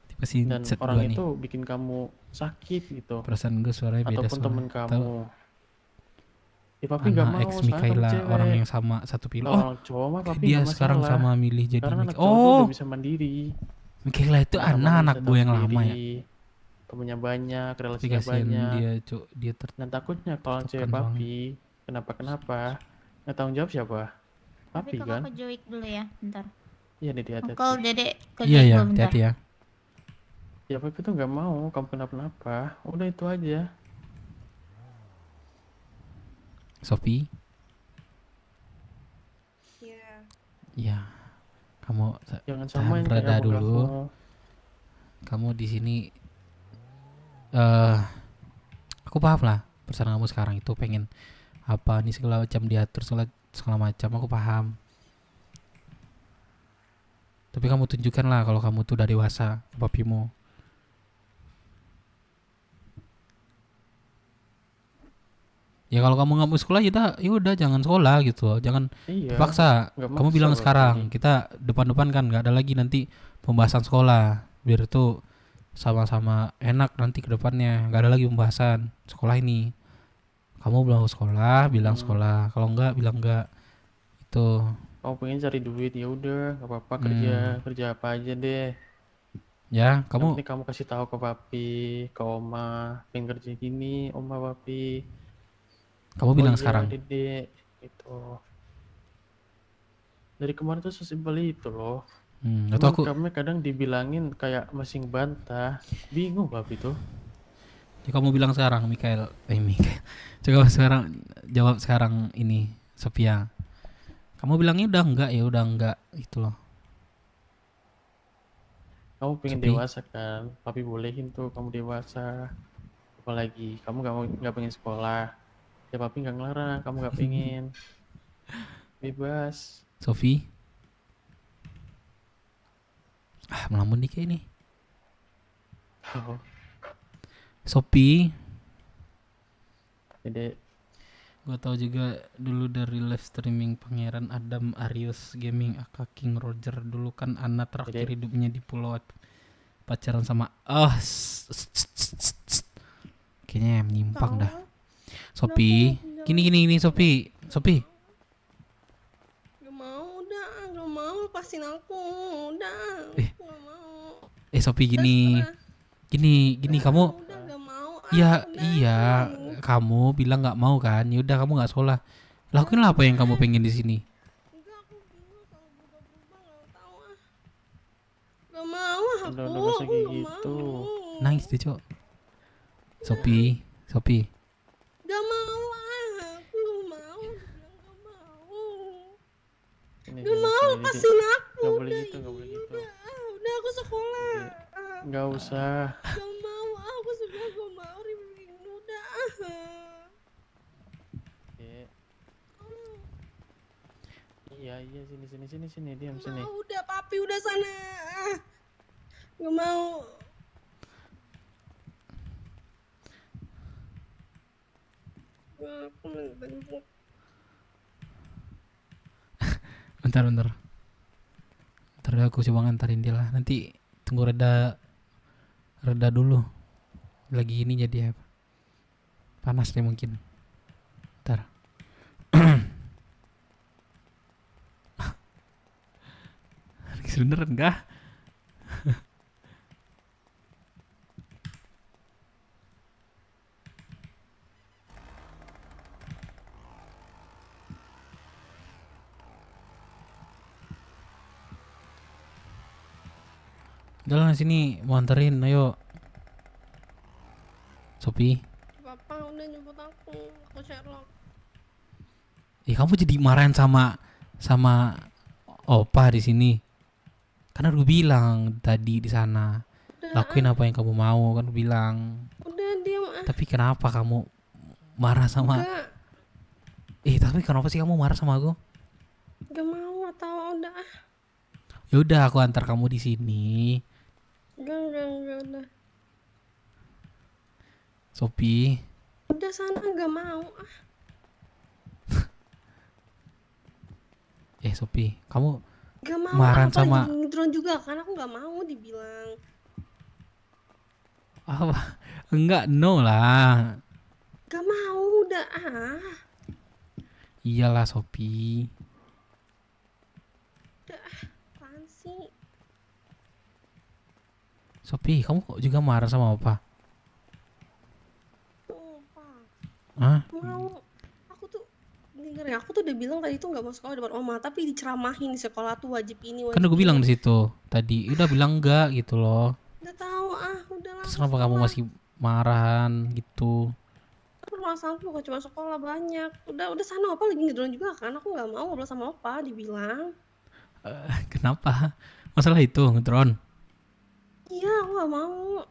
Dia pasti Dan chat orang gua nih. itu bikin kamu sakit gitu. Perasaan gue suaranya beda Ataupun temen soalnya. kamu. Ya papi nggak mau, ex sekarang kamu Mikaela, cewek. orang yang sama satu pil. Kalau Oh, orang cowok mah papi dia nggak sekarang masalah. sama milih jadi Karena anak Mik- cowok tuh Oh, udah bisa mandiri. Mikaela itu anak gue yang lama ya. Temennya banyak, Tapi relasinya kasihan banyak. dia, Cuk. Dia Dan takutnya kalau cewek tertekan papi kenapa nggak tanggung jawab siapa? Tapi Papi kakak kan? ke Joik dulu ya, bentar. Iya nih hati-hati. Uncle Dedek ke Iya Joik ya, dulu bentar. hati-hati ya. Ya papi tuh nggak mau kamu kenapa-napa. Udah itu aja. Sophie. Iya. Ya, kamu Jangan tahan samain kayak reda abang dulu. kamu. Kamu di sini, aku paham lah pesan kamu sekarang itu pengen apa nih segala macam diatur segala segala macam, aku paham. Tapi kamu tunjukkanlah kalau kamu tuh udah dewasa ke papimu. Ya kalau kamu nggak mau sekolah ya udah jangan sekolah gitu loh. Jangan Iya, dipaksa. nggak Kamu maksa bilang berarti. sekarang, kita depan-depan kan nggak ada lagi nanti pembahasan sekolah. Biar itu sama-sama enak nanti ke depannya. Nggak ada lagi pembahasan sekolah ini. Kamu bilang sekolah, bilang sekolah. Kalau enggak bilang enggak. Itu. Kamu pengen cari duit ya udah, nggak apa-apa kerja apa aja deh. Ya, Yang kamu penting kamu kasih tahu ke papi, ke oma, pengen kerja gini, oma papi. bilang iya, sekarang. Dede, gitu. Dari kemarin tuh sesimpel itu loh. Atau aku Kami kadang dibilangin kayak masih ngebantah, bingung papi tuh. ya kamu bilang sekarang Mikael. Mikael. Coba sekarang jawab sekarang ini Sophia. Kamu bilangnya udah enggak ya udah enggak itu loh. Kamu pengen Sophie. dewasa kan, papi bolehin tuh kamu dewasa. Apalagi kamu nggak pengen sekolah, ya papi nggak ngelarang, kamu nggak pengen. Bebas. Sophie. Melamun nih kayak ini. Oh, Sophie. Dede. Gue tahu juga dulu dari live streaming Pangeran Adam Arius Gaming aka King Roger dulu kan anak terakhir hidupnya di pulau pacaran sama kayaknya menyimpang dah. Sophie, gini Sophie. Gak mau, udah, gak mau, lepasin aku, udah, gak mau. Sophie gini kamu. Udah gak mau. Iya, kamu bilang nggak mau kan? Ya udah kamu nggak sekolah. Lakuinlah apa yang kamu pengen di sini. Gak mau aku. Udah nggak usah kayak gitu. Nangis deh, Cok. Sophie. Gak mau aku mau. Gak mau, lepasin aku. Nggak boleh gitu, nggak boleh gitu. Udah aku sekolah. Nggak usah. Gak mau, aku sebenernya gak mau Rifkin, udah. Iya, sini, diam sini. Udah papi udah sana. Gak mau. Aku mau. Bentar. Ntar aku coba ngantarin dia lah. Nanti tunggu reda dulu. Lagi ini jadi apa? Panas deh mungkin. Ntar. Beneran kah? Udah lah sini mau anterin, ayo. Sophie. Papa udah nyebut aku Sherlock. Kamu jadi marahin sama Opa di sini. Karena lu bilang tadi di sana. Lakuin apa yang kamu mau kan lu bilang. Udah diam Tapi kenapa kamu marah sama? Tapi kenapa sih kamu marah sama aku? Gak mau atau udah. Ya udah aku antar kamu di sini. Gak udah. Sophie. Udah sana gak mau Sophie, kamu gak mau marah sama drone juga kan aku gak mau dibilang. apa? Enggak, no lah. Gak mau udah Iyalah Sophie. Udah apaan sih? Sophie, kamu kok juga marah sama Opa? Mau. Aku tuh udah bilang tadi tuh nggak mau sekolah depan oma, tapi diceramahin di sekolah tuh wajib ini wajib. Kan aku bilang di situ tadi, udah bilang enggak gitu loh. Udah tahu udahlah. Terus kenapa kamu masih marahan gitu? Permasalahan bukan cuma sekolah banyak. Udah sana opa lagi ngedron juga kan, aku nggak mau ngobrol sama opa dibilang. Kenapa? Masalah itu ngedron? Iya, aku nggak mau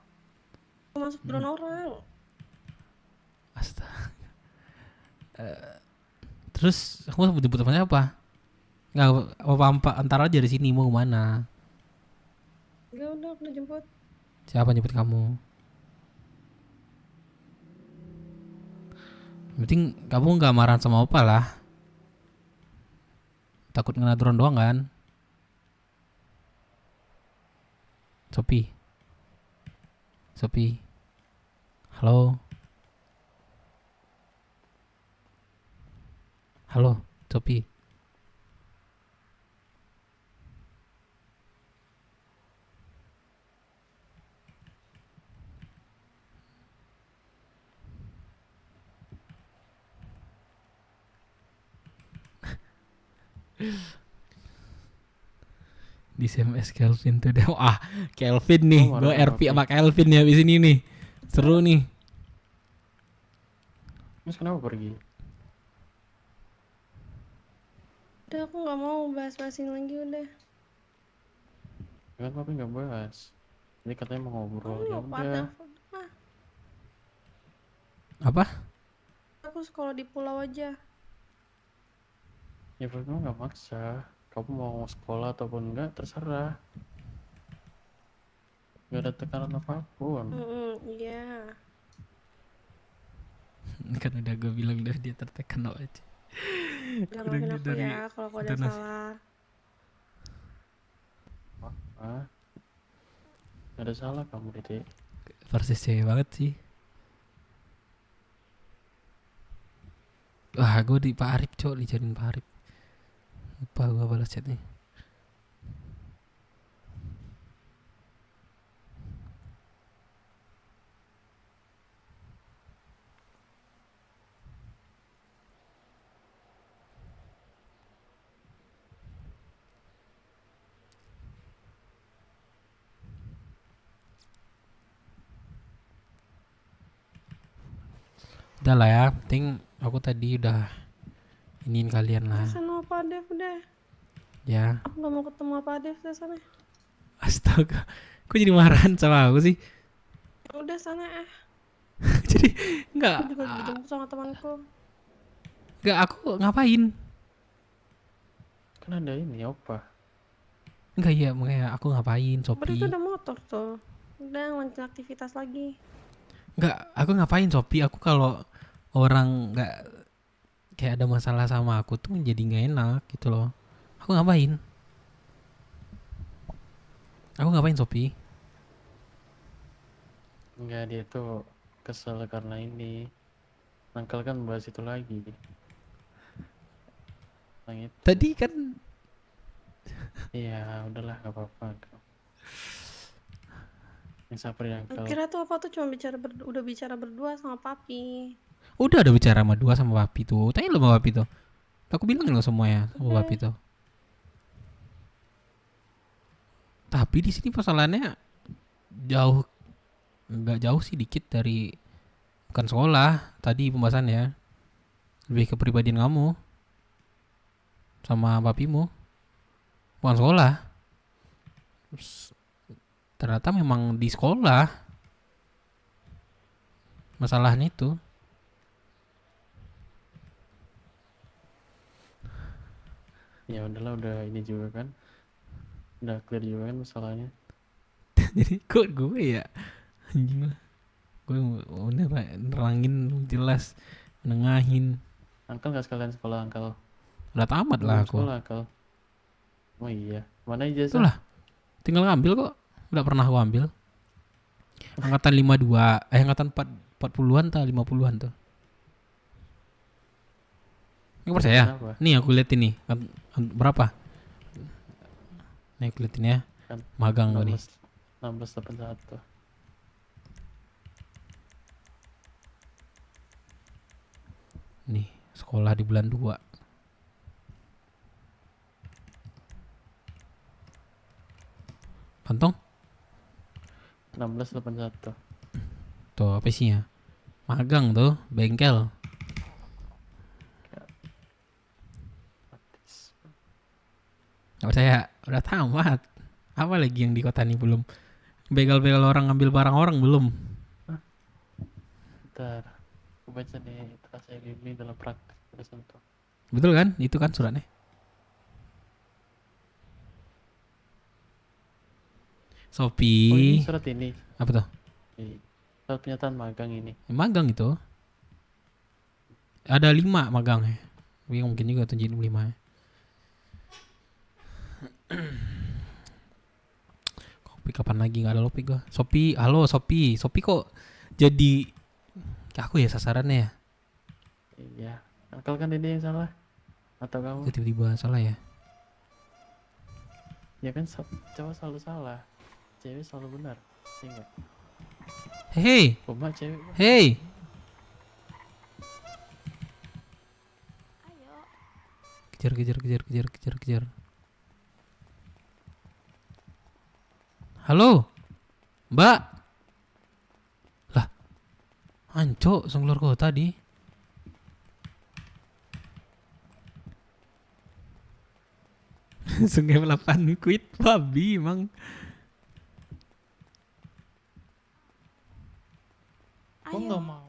masuk drone orang. Astaga. Terus kamu jemput temannya apa? Nggak apa antar aja dari sini mau kemana? Ya udah, aku udah jemput. Siapa jemput kamu? Yang penting kamu nggak marah sama opa lah. Takut kena drone doang kan? Sopi. Halo. Halo, Sopi. Di SMS Kelvin tuh deh. Ah, Kelvin nih. Oh, Gue marah RP sama sama Kelvin ya abis ini nih. Seru nih. Mas kenapa pergi? Udah, aku nggak mau bahas-bahasin lagi udah. Kan papi nggak bahas. Ini katanya mau ngobrol. Ya Lupa udah. telepon. Ah, Apa? aku sekolah di pulau aja. Ya papi mah nggak maksa. Kamu mau sekolah ataupun enggak terserah. Gak ada tekanan apapun. Iya. Kan udah gue bilang udah dia tertekan aja. Jangan maafin aku ya kalau aku ada salah. Ah, gak ada salah kamu, Dede. Persis cewek banget sih. Wah, gue di Pak Arif cok, dicariin Pak Arif. Lupa gue balas chatnya. Udah lah ya, penting aku tadi udah iniin kalian lah. Sana Pak Dev udah. Ya. Aku nggak mau ketemu Pak Dev deh sana. Astaga, kok jadi marahan sama aku sih? Udah sana Jadi nggak. Aku juga dijemput sama temanku. Nggak, aku ngapain? Kan ada ini opa. Enggak, iya makanya aku ngapain, Berarti Sopi? itu ada motor tuh. Udah lanjut aktivitas lagi. Enggak, aku ngapain, Sopi? Aku kalau orang nggak kayak ada masalah sama aku tuh jadi nggak enak gitu loh. Aku ngapain? Aku ngapain, Sopi? Enggak, dia tuh kesel karena ini. Nangkal kan bahas itu lagi. Yang itu. Tadi kan. Iya, udahlah gak apa-apa. Yang sabar ya, Angkel. Kira tuh apa tuh cuma udah bicara berdua sama papi. Udah ada bicara sama dua sama papi tuh. Tanya lo sama papi tuh. Aku bilang lo semuanya sama papi tuh. Tapi di sini persoalannya jauh, nggak jauh sih, dikit dari bukan sekolah tadi pembahasannya, lebih ke kepribadian kamu sama papimu, bukan sekolah. Terus ternyata memang di sekolah masalahnya itu. Ya udahlah, udah ini juga kan. Udah clear juga kan masalahnya. Jadi kok gue ya anjing lah, gue mau nerangin jelas, nengahin. Angkel gak sekalian sekolah, Angkel? Udah tamat lah aku. Sekolah, Angkel. Oh iya, mana ijazah? Itulah, tinggal ngambil kok. Udah pernah aku ambil. Angkatan 52, angkatan 40-an atau 50-an tuh. Nggak percaya? Kenapa? Nih aku lihat ini. Berapa? Nih aku liatin ya. Kan Magang gue nih. 1681. Nih, sekolah di bulan 2. Pantong? 1681. Tuh apa isinya? Magang tuh, bengkel. Gak percaya, udah tamat. Apa lagi yang di kota ini belum? Begal-begal orang ngambil barang orang belum? Bentar, aku baca nih terasa ini dalam praktek pada contoh. Betul kan? Itu kan suratnya. Shopee. Oh ini surat ini. Apa tuh? Surat pernyataan magang ini. Magang itu. Ada 5 magangnya. Tapi mungkin juga tunjukin 5 ya. Kopi kapan lagi nggak ada lopi gua. Shopee, halo Shopee. Shopee kok jadi aku ya sasarannya ya? Iya. Uncle kan ini yang salah. Atau kamu? Tiba-tiba salah ya? Ya kan cowok selalu salah. Cewek selalu benar. Iya enggak? Hei. Cuma cewek. Hei. Kejar. Halo, Mbak. Lah, anco, langsung keluar kota tadi. Sungai 8 quit babi emang. Kok nggak mau?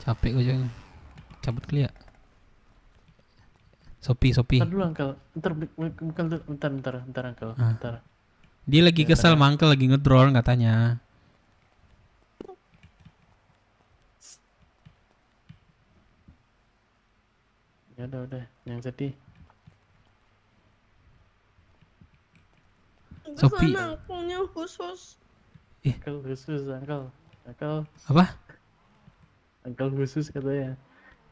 Capek gue jangan cabut kali ya. Shopee. Bentar dulu Uncle. Bentar Uncle. Ah. Bentar. Dia lagi kesel, Uncle lagi ngedrone katanya. Ya udah, yang sedih. Shopee. Akunnya khusus. Uncle khusus, Uncle. Apa? Uncle khusus katanya.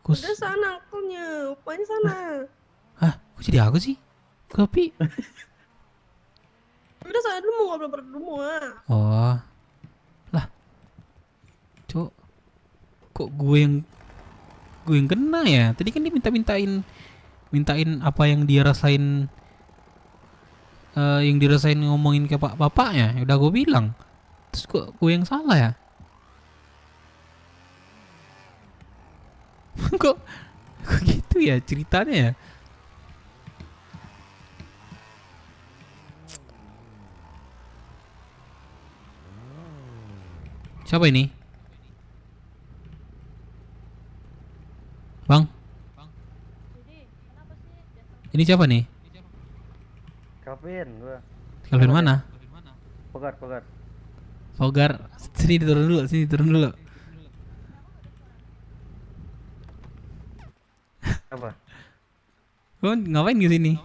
Udah sana akunnya, upahnya sana. Hah? Kok jadi aku sih? Kopi. Udah sana dulu mau ngobrol berdua. Oh. Lah. Cok. Kok gue yang kena ya? Tadi kan dia mintain apa yang dia rasain, yang dirasain ngomongin ke bapaknya. Ya udah gue bilang. Terus kok gue yang salah ya? kok gitu ya ceritanya ya? Siapa ini? Bang? Ini siapa nih? Calvin gua. Calvin mana? Pogar. Pogar. Sini turun dulu. Apa? Lo ngapain di sini?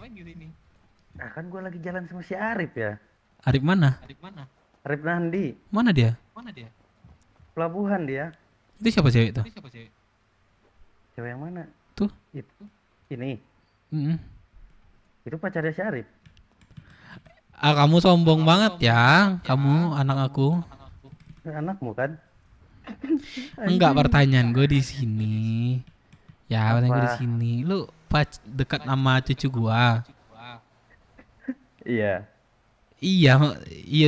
Ah kan gua lagi jalan sama si Arif ya. Arif mana? Arif Nandi. Mana dia? Pelabuhan dia. Itu siapa cewek itu? Cewek yang mana? Tuh. Ini. Mm-mm. Itu pacarnya si Arif. Ah, kamu sombong banget ya. Kamu anak aku. Anakmu kan? Enggak, pertanyaan gue di sini. Ya, pertanyaan gue di Apa? sini. Lu dekat sama cucu gua. Iya. Iya,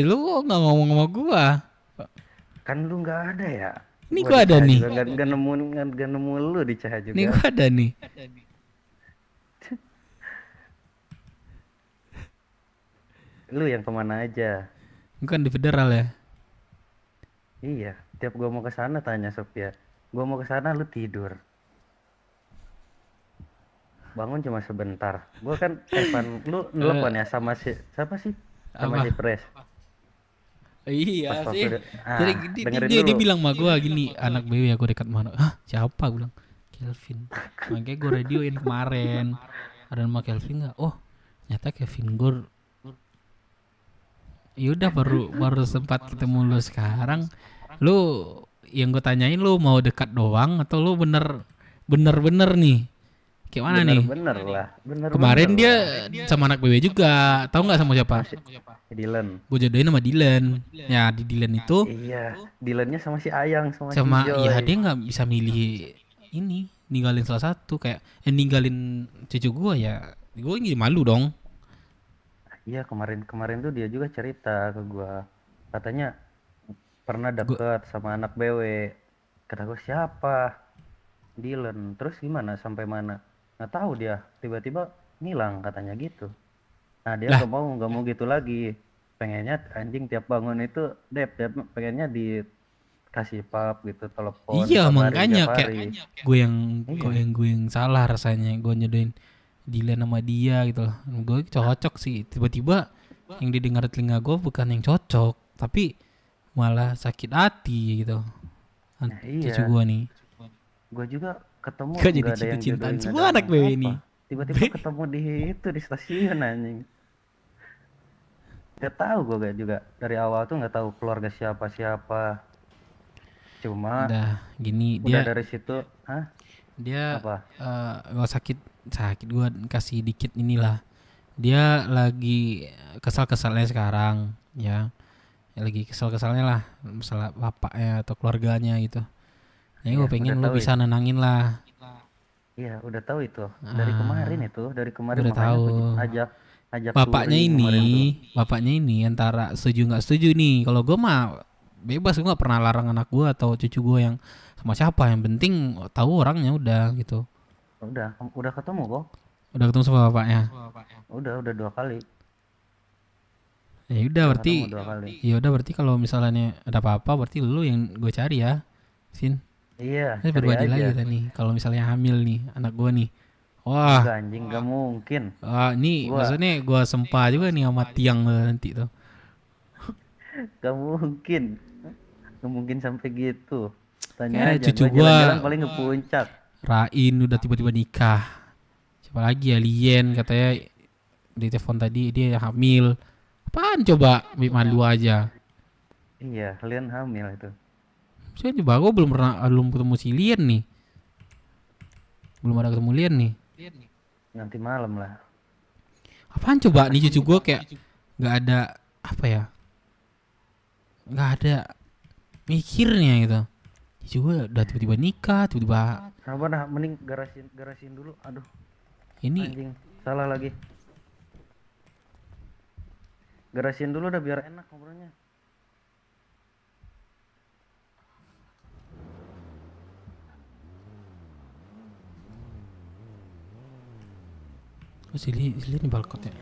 lu kok nggak ngomong sama gua? Kan lu nggak ada ya? Ini gua ada nih. Nggak nemu lu di Cahaya juga. Nih gua ada nih. Lu yang kemana aja? Bukan di federal ya? Iya. Tiap gua mau ke sana tanya Sophia. Gua mau ke sana lu tidur. Bangun cuma sebentar. Gua kan Evan, lu nelpon ya sama si siapa sih? Sama Apa? si Pres. Iya Pas sih. waktu Jadi dengerin dia dulu. bilang sama gua gini, anak BW aku dekat mana? Hah, siapa? Gua bilang Kelvin. Makanya gua radioin kemarin. Ada nama Kelvin nggak? Oh, nyata Kevin Gur. Yaudah baru sempat ketemu lu sekarang. Lu yang gue tanyain, lu mau dekat doang atau lu bener nih? Kayak mana nih? Bener lah. Kemarin dia sama anak BW juga. Tahu nggak sama siapa? Dylan. Gue jodohin sama Dylan. Ya di Dylan itu. Iya. Dylannya sama si Ayang sama si Joy. Ya dia nggak bisa milih ini, ninggalin salah satu kayak ninggalin cucu gue ya. Gue ini malu dong. Iya kemarin tuh dia juga cerita ke gua. Katanya pernah deket sama anak BW. Kata gua siapa? Dylan. Terus gimana sampai mana? Nggak tahu dia. Tiba-tiba ngilang katanya gitu. Nah dia nggak mau gitu lagi. Pengennya anjing tiap bangun itu dia pengennya kasih pap gitu, telepon, Iya kabarin makanya tiap kayak hari. gue yang salah rasanya, gue nyodoin Dylan sama dia gitu loh. Gue cocok sih, tiba-tiba yang didengar telinga gue bukan yang cocok, tapi malah sakit hati gitu. Iya. Cucu gue nih. Gue juga ketemu Kok jadi nggak ada yang cinta-cintaan jodohin, semua nggak ada anak BW apa-apa. ini. Tiba-tiba ketemu di stasiun anjing. Gak tahu gue juga dari awal tuh nggak tahu keluarga siapa. Cuma Udah gini udah dia dari situ, dia apa? Gak sakit gue kasih dikit inilah. Dia lagi kesal-kesalnya sekarang ya. Lagi kesal-kesalnya lah masalah bapaknya atau keluarganya gitu. Ya gue Iya, pengen udah lu tahu bisa nenangin lah. Iya, udah tahu itu. Dari kemarin Udah makanya tahu. aku ajak Bapaknya touring kemarin tuh. bapaknya ini antara setuju nggak setuju nih. Kalau gue mah bebas, gue nggak pernah larang anak gue atau cucu gue yang sama siapa. Yang penting tahu orangnya udah gitu. Udah ketemu kok. Udah ketemu sama bapaknya. Udah 2 kali. Ya udah berarti. ketemu 2 kali. Ya udah berarti kalau misalnya ada apa-apa berarti lu yang gue cari ya, Sin. Iya, Saya cari berbagi aja. lagi nih. Kalau misalnya hamil nih anak gue nih. Wah. Enggak, anjing, gak mungkin. Ini Gua- maksudnya gue sempa juga nih sama tiang lo nanti tuh. Gak mungkin. Gak mungkin sampai gitu. Kayak Tanya aja, cucu gua gua jalan-jalan paling ke puncak. Rain udah tiba-tiba nikah. Siapa lagi ya, Lien katanya di telepon tadi dia hamil. Apaan coba, malu aja. Iya, kalian hamil itu. Saya coba gue belum ketemu si Lien nih. Belum ada ketemu Lien nih. Nanti malam lah. Apaan coba nih cucu gue kayak nggak ada apa ya? Nggak ada mikirnya gitu. Cucu gue udah tiba-tiba nikah, tiba-tiba Sabar dah, mending garasin dulu. Aduh. ini Anjing, salah lagi. Garasin dulu udah biar enak ngobrolnya. oh, si Lien nih balkot ya.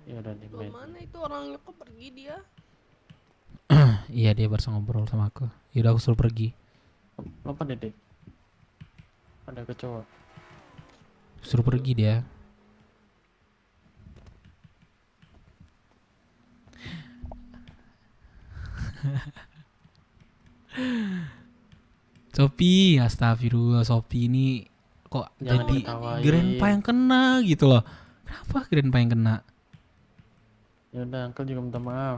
Ya udah nih main. Mana itu orangnya kok pergi dia? Iya dia baru ngobrol sama aku. Yaudah aku suruh pergi. Apa Dedek? Ada kecoa. Suruh pergi dia. Sopi, astagfirullah, Sopi ini kok Jangan jadi diketawain. grandpa yang kena gitu loh. Kenapa grandpa yang kena? Ya udah, Uncle juga minta maaf.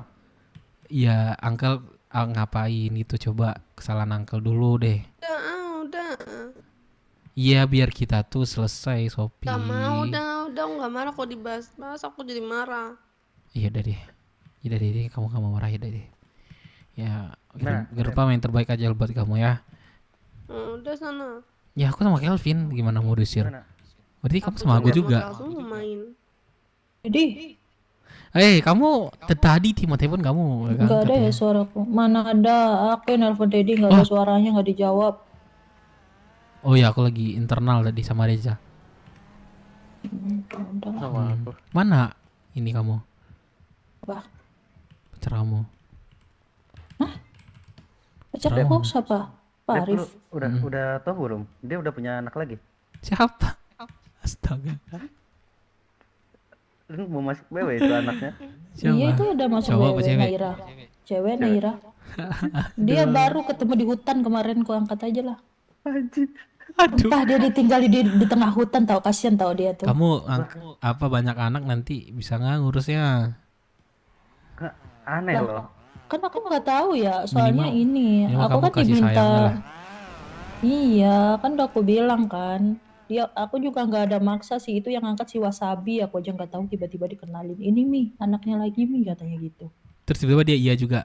Ya, Uncle ngapain gitu, coba kesalahan Uncle dulu deh. Udah. Iya, biar kita tuh selesai, Sopi. Gak mau, udah nggak marah kok dibahas aku jadi marah. Iya udah deh. Iya deh, kamu marah ya deh. Ya, Nah, grandpa yang terbaik aja buat kamu ya. Udah sana. Ya aku sama Kelvin, gimana mau diusir? Mana? Berarti kamu sama aku juga. Langsung mau main. Jadi Kamu tadi telepon kamu nggak ada ya suaraku. Mana ada, aku yang nelfon Dedi nggak ada suaranya, nggak dijawab. Oh ya, aku lagi internal tadi sama Reza. Sama aku. Mana ini kamu? Apa? Pacar kamu. Pacar Kamu. aku siapa? Pak Dep, Arif. lu udah tahu belum? Dia udah punya anak lagi. Siapa? Astaga. Lu mau masuk BW itu anaknya? Iya itu ada masuk Cowok apa BW, cewek? Naira. Cewek Naira. Dia baru ketemu di hutan kemarin, ku angkat aja lah. Entah dia ditinggal di tengah hutan, tahu kasihan tahu dia tuh. Kamu apa banyak anak nanti bisa nggak ngurusnya? Aneh Lah, loh. Kan aku nggak tahu ya, soalnya Minimal aku kamu kan kasih sayangnya lah. diminta. Iya, kan udah aku bilang kan. Aku juga nggak ada maksa sih, itu yang angkat si Wasabi, aku aja nggak tahu tiba-tiba dikenalin. Ini Mi, anaknya lagi Mi katanya gitu. Terus tiba-tiba dia iya juga.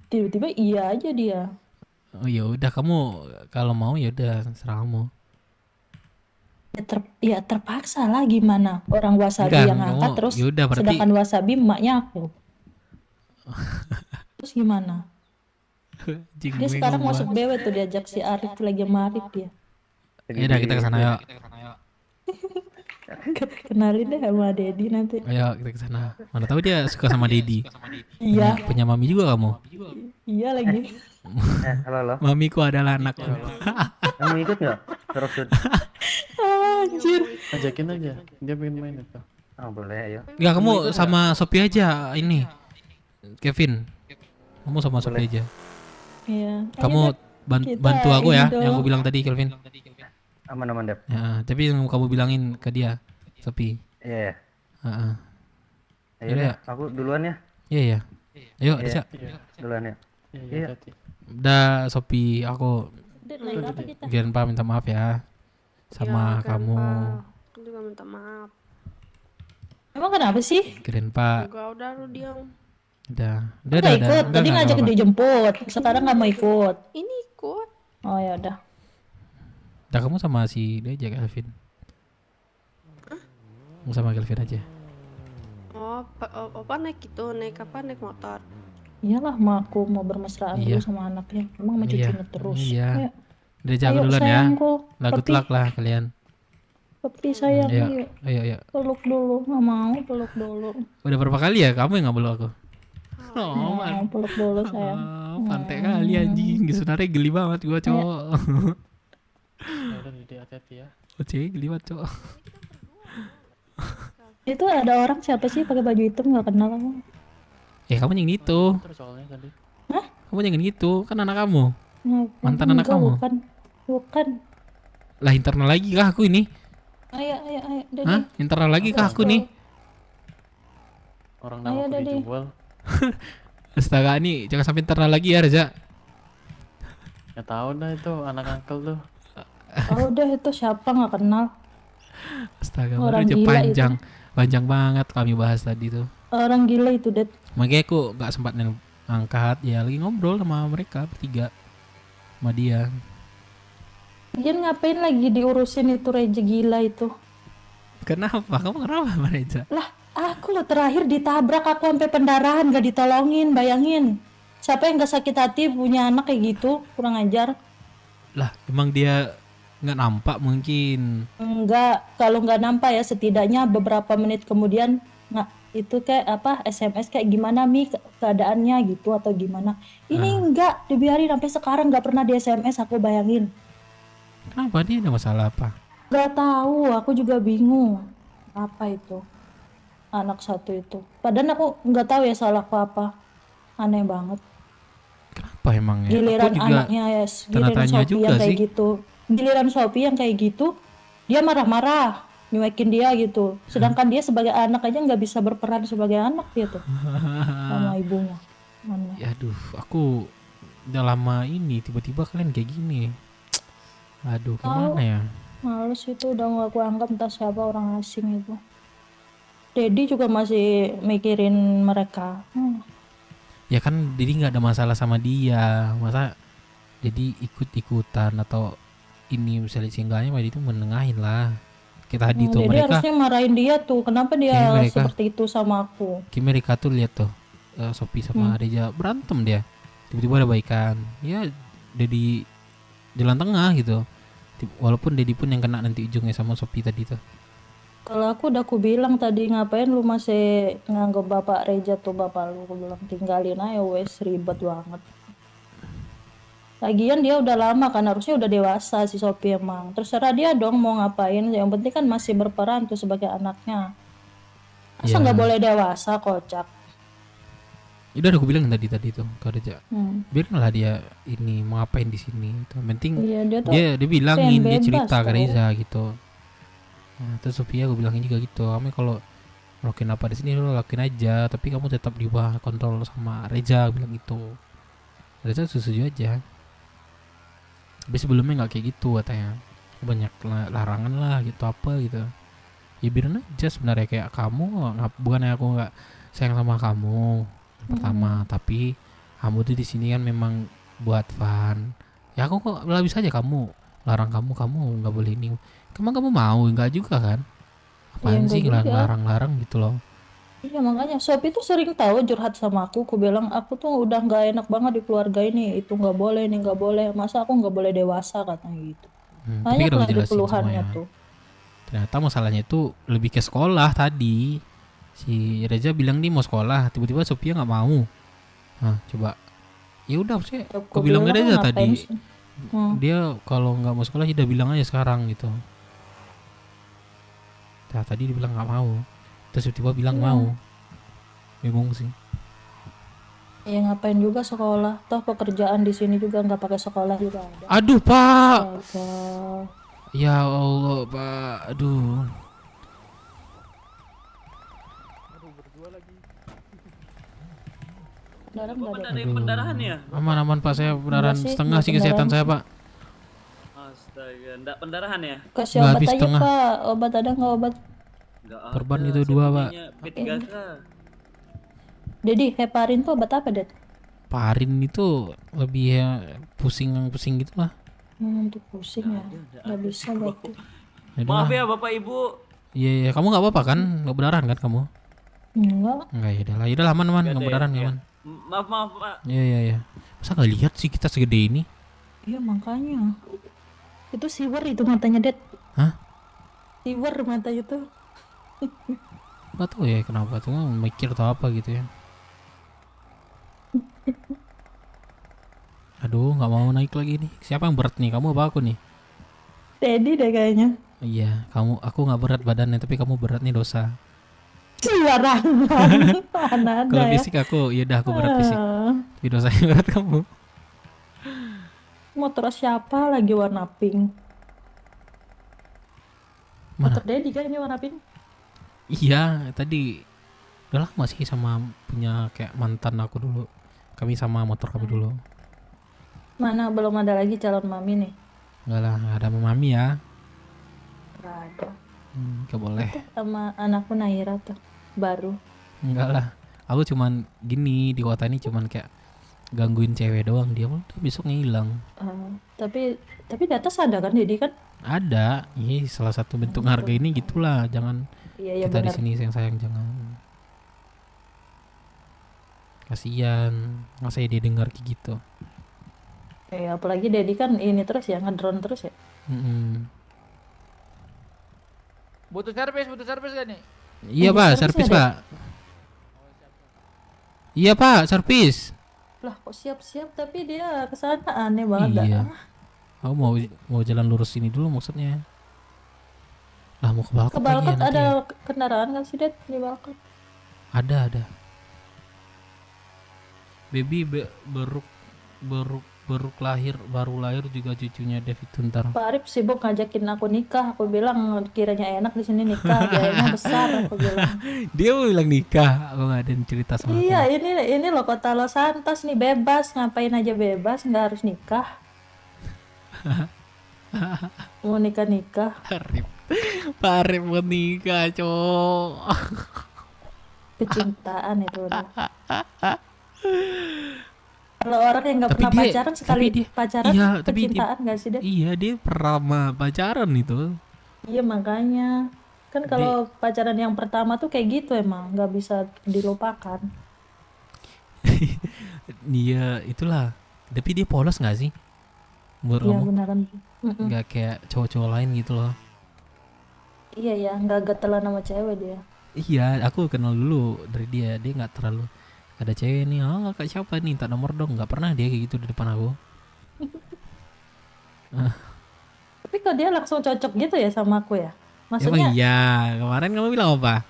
Tiba-tiba iya aja dia. Oh ya udah, kamu kalau mau ya udah serah kamu. Ya terpaksa lah, gimana? Orang Wasabi Enggak, yang angkat kamu- terus yaudah, berarti- sedangkan Wasabi emaknya aku. Terus gimana? Dia sekarang masuk BW tuh, diajak si Arif tuh, lagi sama Arif dia. Ya udah kita kesana yuk. Kenalin deh sama Dedi nanti. Ayo kita kesana. Mana tahu dia suka sama Dedi. Iya. Punya mami juga kamu. Iya lagi. Halo. Mamiku adalah anakku. Kamu ikut nggak? Terus Anjir. Ajakin aja, dia pengen main itu. Oh boleh, ayo. Enggak, kamu sama Sophie aja ini. Kevin. Kamu sama Sophie aja. Iya. Kamu bantu aku ya, yang aku bilang tadi, Kelvin. Aman Dep. Ya, tapi yang kamu bilangin ke dia, Sophie. Iya. Heeh. Ayo deh, aku duluan ya. Iya. Ayo, Iya. Desa. Duluan ya. Iya. Udah, Sophie, aku Naik apa kita? Grandpa minta maaf ya sama kamu. Aku juga minta maaf. Emang kenapa sih? Grandpa. Enggak, udah lu diam. Udah. Nggak ikut. Tadi ngajak dia jemput. Sekarang nggak mau ikut. Ini ikut. Oh ya udah. Udah, kamu sama si dia aja, Kelvin. Kamu sama Kelvin aja. Oh, Opa naik gitu, naik apa? Naik motor. Iyalah, aku mau bermesraan Iya. dulu sama anaknya. Emang sama cucunya terus. Iya. Ayo. Udah jago Ayo, duluan ya. sayangku. Lagu Papi. telak lah kalian. Papi sayang, Ayo. ayo. Ayo. Peluk dulu, nggak mau peluk dulu. Udah berapa kali ya kamu yang nggak peluk aku? Mau peluk dulu sayang. Pantai kali anjing. Sebenarnya geli banget gua, cowok. Ya udah, Dede, hati-hati ya. Oke, geli banget, cowok. Itu ada orang siapa sih pakai baju hitam nggak kenal aku. Ya kamu yang gitu. Terus soalnya tadi. Kamu jangan gitu, kan anak kamu. Mantan anak Enggak, kamu. Bukan. Lah internal lagi kah aku ini? Ayo, Dede. Hah? Internal lagi kah aku nih? Orang Ayo, nama aku Dede. dijual. Astaga, nih jangan sampai internal lagi ya, Reza. Ya tahu dah itu anak uncle tuh. Oh udah, itu siapa nggak kenal. Astaga, Orang baru aja gila panjang. Panjang banget kami bahas tadi tuh. Orang gila itu, Det. Makanya aku gak sempat angkat, ya lagi ngobrol sama mereka bertiga. Sama dia. Dia ngapain lagi diurusin itu Reja gila itu? Kenapa? Kamu kenapa sama Reza? Lah, aku lo terakhir ditabrak, aku sampai pendarahan gak ditolongin, bayangin. Siapa yang gak sakit hati punya anak kayak gitu, kurang ajar. Lah, emang dia nggak nampak mungkin. Enggak, kalau nggak nampak ya setidaknya beberapa menit kemudian itu kayak apa SMS kayak gimana Mi keadaannya gitu atau gimana. Ini enggak, dibiarin sampai sekarang nggak pernah di SMS, aku bayangin. Kenapa, dia ada masalah apa? Nggak tahu, aku juga bingung. Apa itu? Anak satu itu. Padahal aku nggak tahu ya salah apa. Aneh banget. Apa emangnya? Giliran Aku juga anaknya ya, giliran tanya-tanya Sophie juga yang kayak sih. gitu. Giliran Sophie yang kayak gitu, dia marah-marah, nyuekin dia gitu. Sedangkan dia sebagai anak aja nggak bisa berperan sebagai anak gitu sama ibunya. Aneh. Ya aduh, aku udah lama ini tiba-tiba kalian kayak gini. Aduh, gimana ya? Males itu udah nggak aku anggap entah siapa orang asing itu. Dedi juga masih mikirin mereka. Ya kan Dedi nggak ada masalah sama dia, masa Dedi ikut-ikutan atau ini misalnya singgahnya mah itu menengahin lah. Kita tadi tuh Dedi mereka harusnya marahin dia tuh, kenapa dia Kayak mereka- seperti itu sama aku? mereka tuh lihat tuh Sophie sama Reza berantem dia, tiba-tiba ada baikan. Ya Dedi jalan tengah gitu. Walaupun Dedi pun yang kena nanti ujungnya sama Sophie tadi tuh. Kalau aku udah aku bilang tadi, ngapain lu masih nganggep bapak Reja tuh bapak lu, aku bilang tinggalin aja wes, ribet banget. Lagian dia udah lama kan, harusnya udah dewasa si Sophie emang. Terserah dia dong mau ngapain, yang penting kan masih berperan tuh sebagai anaknya. Masa Ya. nggak boleh dewasa, kocak. Udah aku bilang tadi tuh ke Reza. Biarlah dia ini mau ngapain di sini. Itu penting Iya, dia tuh dia bilangin, pengen dia bebas cerita ke tau. Reza gitu. Nah, terus Sophia gue bilangin juga gitu, kamu kalau ngelakuin apa di sini lo lakuin aja, tapi kamu tetap di bawah kontrol sama Reza, bilang gitu. Reza setuju aja. Tapi sebelumnya nggak kayak gitu katanya, banyak larangan lah gitu apa gitu. Ya biarin aja sebenarnya, kayak kamu bukannya aku nggak sayang sama kamu pertama, tapi kamu tuh di sini kan memang buat fun. Ya aku kok bisa aja kamu larang kamu nggak boleh ini. Emang kamu mau? Enggak juga kan? Apaan enggak sih juga. larang-larang gitu loh. Iya makanya Sophie tuh sering tahu curhat sama aku bilang aku tuh udah nggak enak banget di keluarga ini, itu nggak boleh, ini nggak boleh, masa aku nggak boleh dewasa katanya gitu. Tapi Banyak kita lah udah di jelasin keluhannya semuanya. tuh. Ternyata masalahnya itu lebih ke sekolah tadi. Si Reza bilang nih mau sekolah, tiba-tiba Sophia nggak mau. Nah coba, Ya udah sih, Aku aku bilang bilang, aja ngapain tadi. sih? Dia kalau nggak mau sekolah ya udah bilang aja sekarang gitu. Nah, tadi dia bilang nggak mau, terus tiba-tiba bilang Iya. mau. Bingung sih. Ya ngapain juga sekolah, toh pekerjaan di sini juga nggak pakai sekolah juga ada. Aduh Pak, Astaga. ya Allah Pak, aduh. Dalam nggak ada. Aduh. pendarahan ya? Aman Pak, saya pendarahan Enggak sih, setengah enggak sih kesehatan pendarahan saya sih. Pak. Astaga, enggak pendarahan ya? Kasih Nggak, obat habis aja setengah. Pak, obat ada nggak obat? Enggak Perban ada, itu saya 2 Pak. punya P3K. Dedi, heparin tuh obat apa, Det? Parin itu lebih ya pusing gitu lah. Untuk pusing ya, nggak bisa berarti. Maaf ya Bapak Ibu. Iya, kamu nggak apa-apa kan? Nggak pendarahan kan kamu? Enggak. Enggak, ya udah aman Nggak nggak ada ya? pendarahan Iya. aman. Maaf Pak. Iya. Masa nggak lihat sih kita segede ini? Iya makanya. Itu siwer itu matanya, Det. Hah? Siwer mata itu. Nggak tahu ya kenapa tuh, mikir atau apa gitu ya. Aduh, nggak mau naik lagi nih. Siapa yang berat nih? Kamu apa aku nih? Dedi deh kayaknya. Iya, aku nggak berat badannya, tapi kamu berat nih dosa. Sembarangan. Ada Kalau ya. fisik aku, ya udah aku berat fisik. Ah. Tapi dosanya berat kamu. Motor siapa lagi warna pink? Mana? Motor Dedi kan ini warna pink. Iya, tadi udah lama sih sama punya kayak mantan aku dulu. Kami sama motor kami dulu. Mana belum ada lagi calon mami nih? Enggak lah, ada mami ya. Gak ada. Gak boleh. Sama anakku Naira tuh baru. Enggak lah. Aku cuman gini di kota ini cuman kayak gangguin cewek doang, dia udah besok ngilang. Tapi di atas ada kan Dedi kan? Ada. Ini salah satu bentuk harga ini gitulah, jangan Iya, kita di benar. sini sayang jangan. Kasihan, masa dia dengar kayak gitu. Apalagi Dedi kan ini terus ya, ngedrone terus ya. Butuh servis gak nih? Iya Pak, servis Pak. Iya Pak, servis. Lah kok siap-siap tapi dia kesana aneh banget Iya. dah. Aku mau jalan lurus ini dulu maksudnya. Lah mau ke Balkot Ke lagi ya Balkot nanti ada ya? kendaraan kan sih Det di Balkot? Ada. Baby baru lahir juga cucunya Dev itu ntar. Pak Arif sibuk ngajakin aku nikah. Aku bilang kiranya enak di sini nikah, biayanya besar aku bilang. Dia mau bilang nikah, aku nggak ada yang cerita sama aku. Iya, ini loh kota Los Santos nih, bebas, ngapain aja bebas, nggak harus nikah. Mau nikah. Pak Arif mau nikah, cowok. Kecintaan itu udah. Kalau orang yang nggak Tapi pernah dia- pacaran tapi sekali dia- pacaran iya, tapi dia- kecintaan nggak sih deh? Iya, dia pernah pacaran itu. Iya makanya kan kalau pacaran yang pertama tuh kayak gitu emang nggak bisa dilupakan. Dia itulah. Tapi dia polos nggak sih? Menurut Iya kamu? beneran. Mm-mm. Nggak kayak cowok-cowok lain gitu loh. Iya ya nggak getelan sama cewek dia. Iya, aku kenal dulu dari dia. Dia nggak terlalu ada cewek nih. Oh, kak siapa nih? Tak nomor dong. Nggak pernah dia kayak gitu di depan aku. Tapi kok dia langsung cocok gitu ya sama aku ya? Emang Maksudnya iya. Kemarin kamu bilang apa?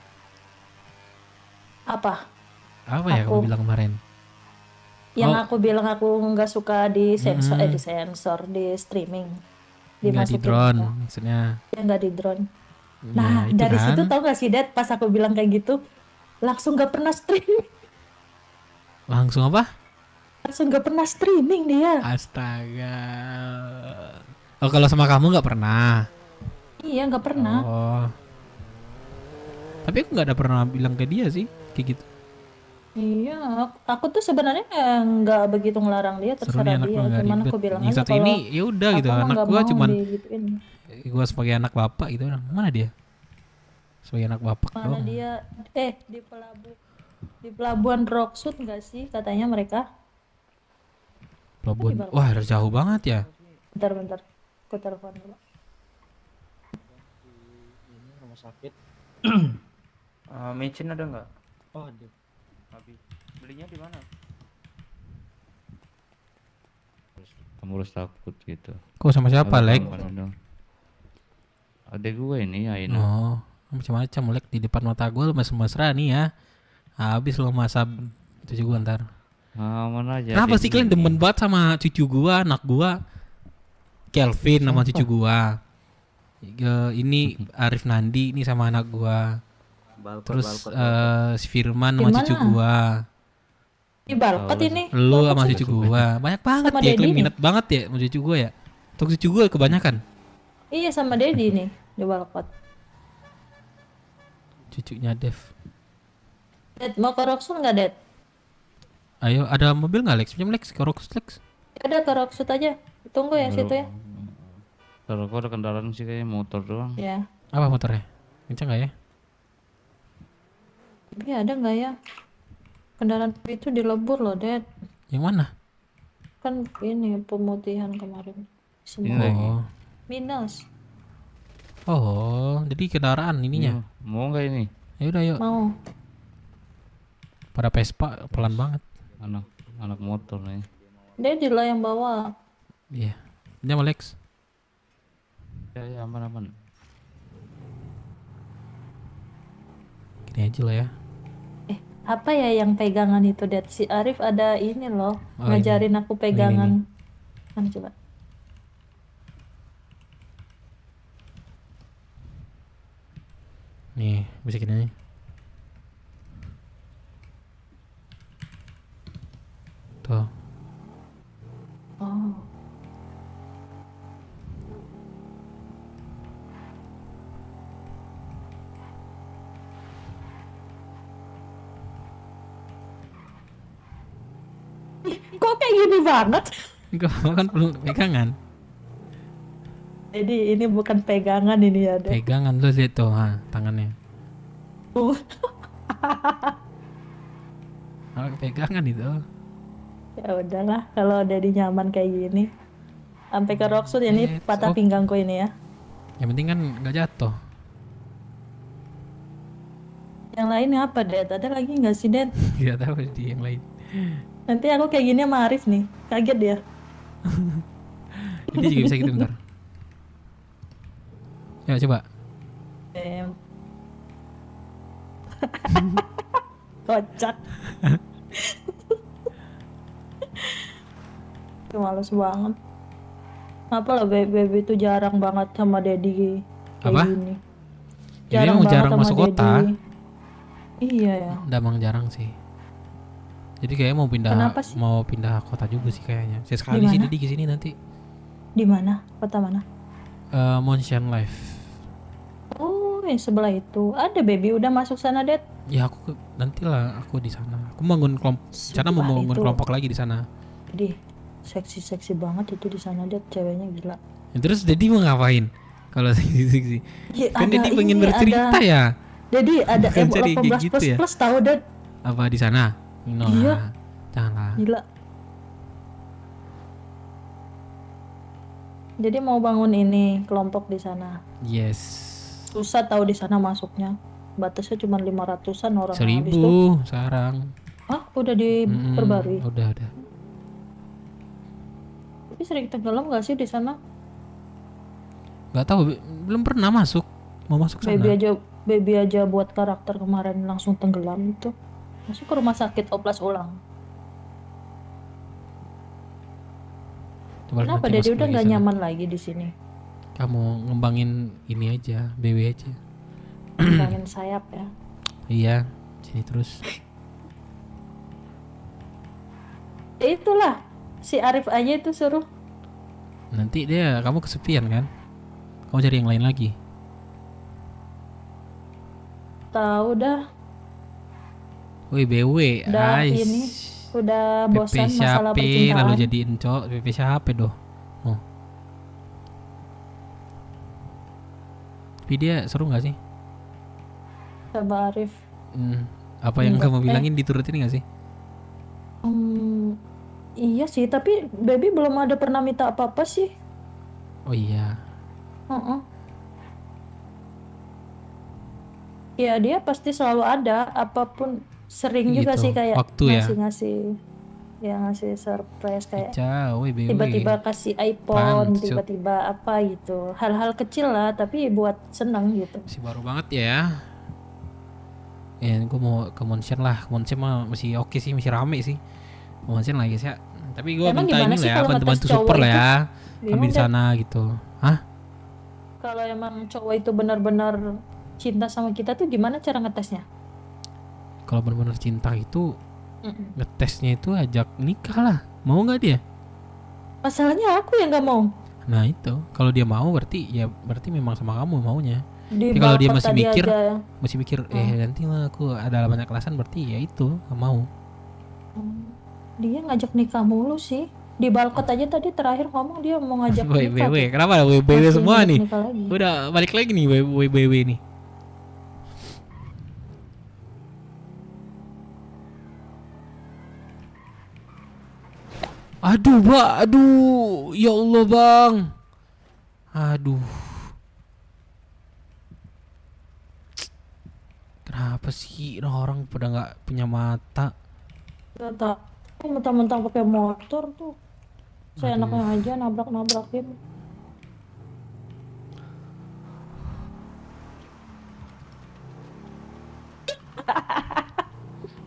apa? Apa ya Aku. kamu bilang kemarin? Yang Oh. aku bilang aku nggak suka di sensor, Mm-mm. di sensor, di streaming, Nggak di dimasukin drone enggak. maksudnya. Ya nggak di drone. Ya, Nah itu dari kan. situ tau gak sih Dad, pas aku bilang kayak gitu, langsung nggak pernah streaming, Langsung apa? langsung nggak pernah streaming dia. Astaga. Oh, kalau sama kamu nggak pernah. Iya nggak pernah. Oh. Tapi aku nggak ada pernah bilang ke dia sih kayak gitu. Iya, aku tuh sebenarnya nggak begitu ngelarang dia, Seru terserah nih anak dia. gua nggak Cuman ribet. aku bilang Yang aja satu kalau ini ya udah gitu. aku mah Anak nggak gua mau cuman digituin. gua sebagai anak bapak gitu. Mana dia? Sebagai anak bapak Mana doang. dia? Di pelabuhan Rocksud nggak sih katanya mereka? Pelabuhan. Wah, udah jauh banget ya. Bentar, aku telepon dulu. Ini rumah sakit. Micin ada nggak? Oh ada. Habis. Belinya di mana? kamu harus takut gitu. Kok sama siapa, Lek? Adek gue ini ya ini. Oh, macam-macam, Lek, di depan mata gue lu mesra nih ya. Habis lo masa cucu gue ntar. Aman aja. Kenapa adek sih kalian ini. demen banget sama cucu gua, anak gua? Kelvin sama cucu gua. Ini Arif Nandi ini sama anak gua. Terus si Firman sama Gimana? cucu gua. Ini balkot ini. Lu sama cucu gua. Banyak banget Sama ya, Dedi kalian nih. minat banget ya sama cucu gua ya. Untuk cucu gua kebanyakan. Iya sama Dedi nih di balkot. Cucunya Dev. Dad, mau ke Rocksool nggak, Dad? Ayo, ada mobil nggak, Lex? Pinjam Lex, ke Rocksool, Lex. Ada ke Rocksool aja. Tunggu ya situ ya. Kalau kau ada kendaraan sih kayak motor doang. Ya. Apa motornya? Kencang nggak ya? Tapi ada nggak ya? Kendaraan itu dilebur loh, Dad. Yang mana? Kan ini pemutihan kemarin. Ini Semua. lagi. Minus. Oh, jadi kendaraan ininya. Mau nggak ini? Ya udah, yuk. Mau. Pada Vespa pelan banget. Anak motor nih. Dedi lah yang bawa. Iya. Ini sama Lex. Ya aman. Gini aja lah ya. Apa ya yang pegangan itu, Dad? Si Arif ada ini loh. Oh, ngajarin aku pegangan. Ini. Mana coba? Nih, bisa gini aja. Tuh. Oh. Kok kayak gini banget? Enggak, kan perlu pegangan. Jadi ini bukan pegangan ini ya, Dad. Pegangan lu lihat tuh, tangannya. Pegangan itu. Ya udahlah, kalau Dedi nyaman kayak gini. Sampai ke Rocksool ya, ini patah Oh. pinggangku ini ya. Yang penting kan nggak jatuh. Yang lainnya apa, Dad? Ada lagi nggak sih, Dad? Nggak tahu di yang lain. Nanti aku kayak gini sama Arif nih. Kaget dia. Jadi juga bisa gitu bentar. Ya coba. Kocak. Males banget. Apa lah baby itu jarang banget sama Dedi kayak Apa? gini. Ini emang banget jarang sama masuk Dedi. kota. Iya ya. Emang jarang sih. Jadi kayaknya Kenapa sih? mau pindah kota juga sih kayaknya. Saya sekali Di sih mana? Dedi kesini nanti. Di mana? Kota mana? Mountain Life. Oh, yang sebelah itu. Ada baby udah masuk sana, Dad. Ya aku nantilah aku di sana. Aku bangun kelompok. Cara mau Sumpah bangun itu. kelompok lagi di sana. Jadi seksi-seksi banget itu di sana, Dad. Ceweknya gila. Ya, terus Dedi mau ngapain? Kalau seksi-seksi. Ya, Kan ada Dedi pengen ini, bercerita ada- ya. Jadi ada Bukan cari kayak 18 gitu plus ya. plus tahu, Dad. Apa di sana? No, Iya. Janganlah. Gila. Jadi mau bangun ini kelompok di sana. Yes. Susah tahu di sana masuknya. Batasnya cuma 500-an orang. Habis 1000 tuh. sekarang. Ah, udah diperbarui. Udah. Tapi sering tenggelam gak sih di sana? Gak tahu, belum pernah masuk. Mau masuk sana. Baby aja buat karakter kemarin langsung tenggelam itu. Masuk ke rumah sakit oplas ulang. Coba Kenapa nanti Dedi masuk udah lagi nggak sana. nyaman lagi di sini? Kamu ngembangin ini aja, BW aja. Ngembangin sayap ya. Iya, sini terus. Ya itulah si Arif aja itu suruh. Nanti kamu kesepian kan? Kamu cari yang lain lagi. Tahu dah, Woi BW, udah ais. ini udah PP bosan masalah siapa percintaan. lalu jadiin cowok PP siapa doh? Oh. Tapi dia seru nggak sih? Coba Arif. Apa yang Enggak, kamu bilangin diturutin nggak sih? Iya sih, tapi baby belum ada pernah minta apa-apa sih. Oh iya. Heeh. Ya dia pasti selalu ada, apapun sering juga Gitu, sih kayak waktu ya? ngasih-ngasih. Dia ngasih surprise kayak Jauh, BW. tiba-tiba kasih iPhone, Pancut. tiba-tiba apa gitu. Hal-hal kecil lah, tapi buat seneng gitu. Masih baru banget ya. Gue mau ke Monchen lah. Monchen mah masih oke sih, masih rame sih. Monchen lah guys ya. Tapi gue Emang minta gimana ini sih lah ya, kalau ngetes bantu-bantu cowok super lah itu? ya. Bingung Kami di deh. sana gitu. Hah? Kalau emang cowok itu benar-benar cinta sama kita tuh gimana cara ngetesnya? Kalau benar-benar cinta itu Mm-mm. ngetesnya itu ajak nikah lah. Mau nggak dia? Masalahnya aku yang nggak mau. Nah itu, kalau dia mau berarti memang sama kamu maunya. Di Tapi kalau dia balkon masih tadi mikir, aja. nanti lah aku ada banyak alasan berarti ya itu nggak mau. Dia ngajak nikah mulu sih. Di balkon aja tadi terakhir ngomong dia mau ngajak nikah. WBW, tuh. kenapa WBW Masih semua ngajak nih? nikah lagi. Udah balik lagi nih WBW nih. Aduh, aduh, ya Allah bang, aduh, kenapa sih orang pada nggak punya mata? Gak tau. Mentang-mentang pakai motor tuh. Saya enaknya aja nabrak-nabrakin.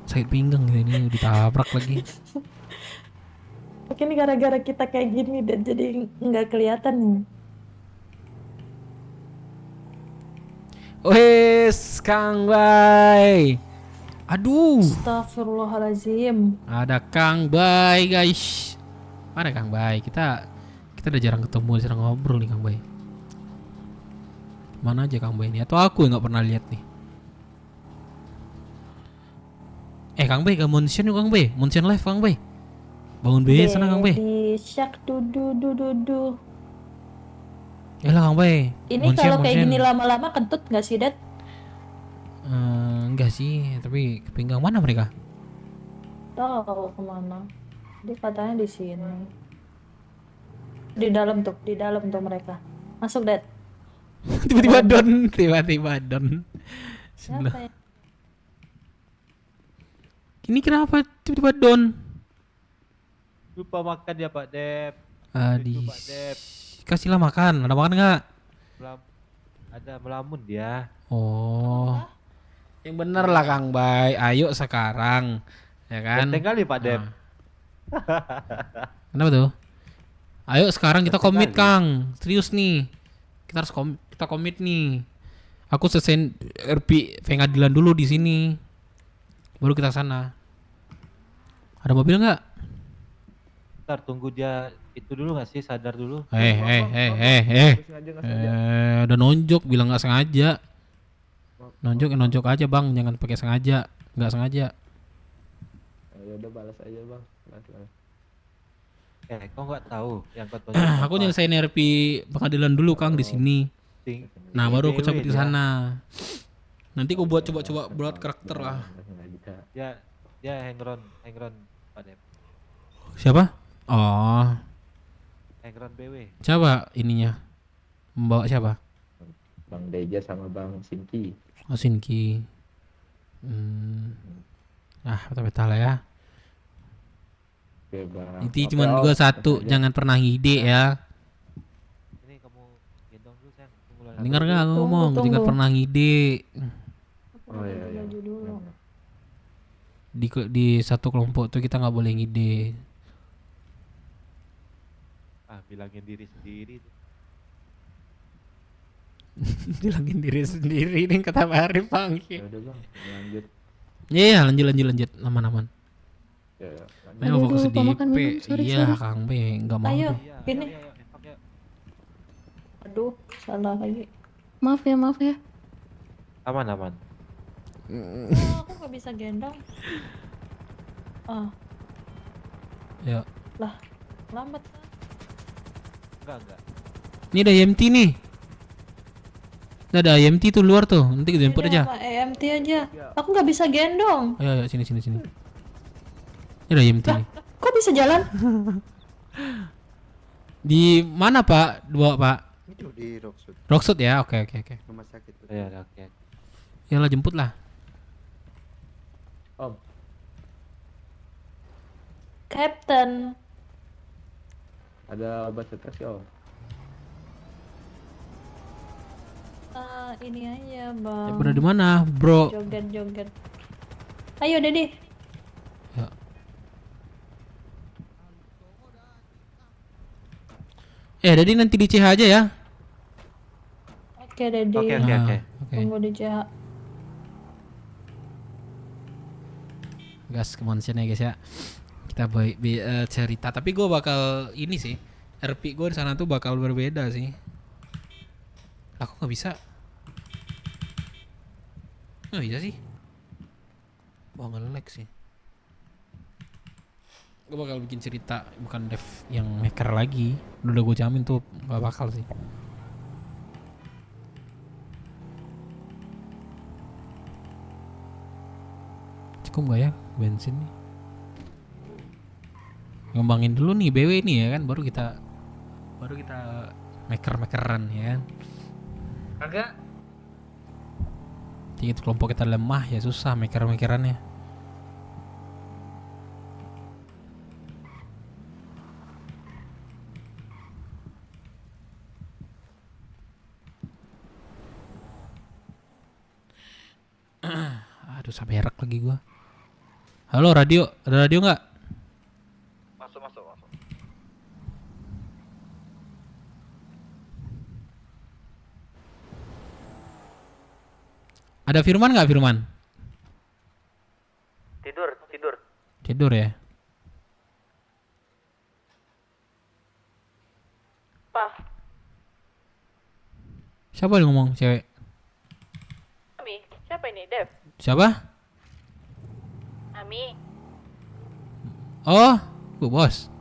Sakit pinggang ini ditabrak lagi. Mungkin gara-gara kita kayak gini dan jadi nggak kelihatan. Wes, Kang Bay. Aduh. Astagfirullahaladzim. Ada Kang Bay, guys. Mana Kang Bay? Kita udah jarang ketemu, jarang ngobrol nih Kang Bay. Mana aja Kang Bay ini? Atau aku yang nggak pernah lihat nih? Kang Bay, ke Monchen yuk Kang Bay. Monchen live Kang Bay. Bangun B sana Kang Bay. Di syak dudu. Yalah Kang Bay. Ini Monchen, kalau kayak Monchen. gini lama-lama kentut nggak sih, Dad? Enggak sih, tapi ke pinggang mana mereka? Tahu kemana? Dia katanya di sini. Di dalam tuh mereka. Masuk, Dad. Tiba-tiba don. Siapa Sebelah. ya? Ini kenapa tiba-tiba don? Lupa makan ya Pak Dep. Adi. Pak Dep. Kasihlah makan. Ada makan nggak? Ada melamun dia. Oh. Yang bener lah Kang Bay. Ayo sekarang. Ya kan? Ganteng kali Pak Dep. Kenapa tuh? Ayo sekarang kita komit Kang. Serius nih. Kita harus kita komit nih. Aku selesai RP pengadilan dulu di sini. Baru kita sana. Ada mobil nggak? Ntar tunggu dia itu dulu nggak sih, sadar dulu. Udah nonjok bilang nggak sengaja. Nonjok aja bang, jangan pakai sengaja, nggak sengaja. Ya udah balas aja bang. Balas. Kau nggak tahu yang kau tonjok Aku apa? nyelesain RP pengadilan dulu Kang di sini. Nah baru aku cabut di sana. Nanti aku coba buat karakter lah. Ya Hengron Pak Dep. Siapa? Oh, Hengron BW. siapa ininya? Membawa siapa? Bang Deja sama Bang Sinki. Oh Sinki. Betah lah ya. Oke bang. Itu cuma gua satu, jangan pernah ngide ya. Ini kamu gendong dulu sayang. Tunggu lah. Dengar nggak aku ngomong? Jangan pernah ngide. Oh iya. Di satu kelompok tuh kita nggak boleh ngide. Bilangin diri sendiri. Bilangin diri sendiri nih kata Pak Arif Bang. Ya udah bang, lanjut. Iya lanjut aman. Ya. Ayo fokus di makan P. minum, sorry. Iya Kang B nggak mau. Ayo, deh. ini. Aduh, salah lagi. Maaf ya. Aman. Oh, aku nggak bisa gendong. Ya. Lah, lambat. Enggak. Ini ada IMT nih. Ini ada IMT tuh luar tuh. Nanti kita jemput aja. Sama EMT aja. Aku nggak bisa gendong. Ayo sini. Ini ada IMT nih. Kok bisa jalan? Di mana Pak? Dua Pak. Itu di Rockwood. Rockwood ya. Oke. Rumah sakit. Ya oke. Yalah jemput lah. Om. Captain. Ada obat stres ya, Om? Ini aja bang. Berada di mana, bro? Joget. Ayo Dedi. Dedi nanti di CH aja ya. Oke Dedi. Oke. Tunggu di CH. Gas kemanusiaan ya guys ya. Kita cerita, tapi gue bakal ini sih. RP gue di sana tuh bakal berbeda sih. Aku nggak bisa. Nggak bisa sih. Wah nge-lag sih. Gue bakal bikin cerita bukan dev yang maker lagi. Udah gue jamin tuh gak bakal sih. Cukup gak ya bensin nih? Ngembangin dulu nih BW nih ya kan, baru kita makeran ya kan. Kagak. Jadi kelompok kita lemah ya susah makerannya. Aduh sampai berak lagi gua. Halo radio, ada radio nggak? Masuk. Ada Firman nggak Firman? Tidur ya. Pak. Siapa yang ngomong cewek? Ami, siapa ini? Dev? Siapa? Ami. Oh, Bu Bos.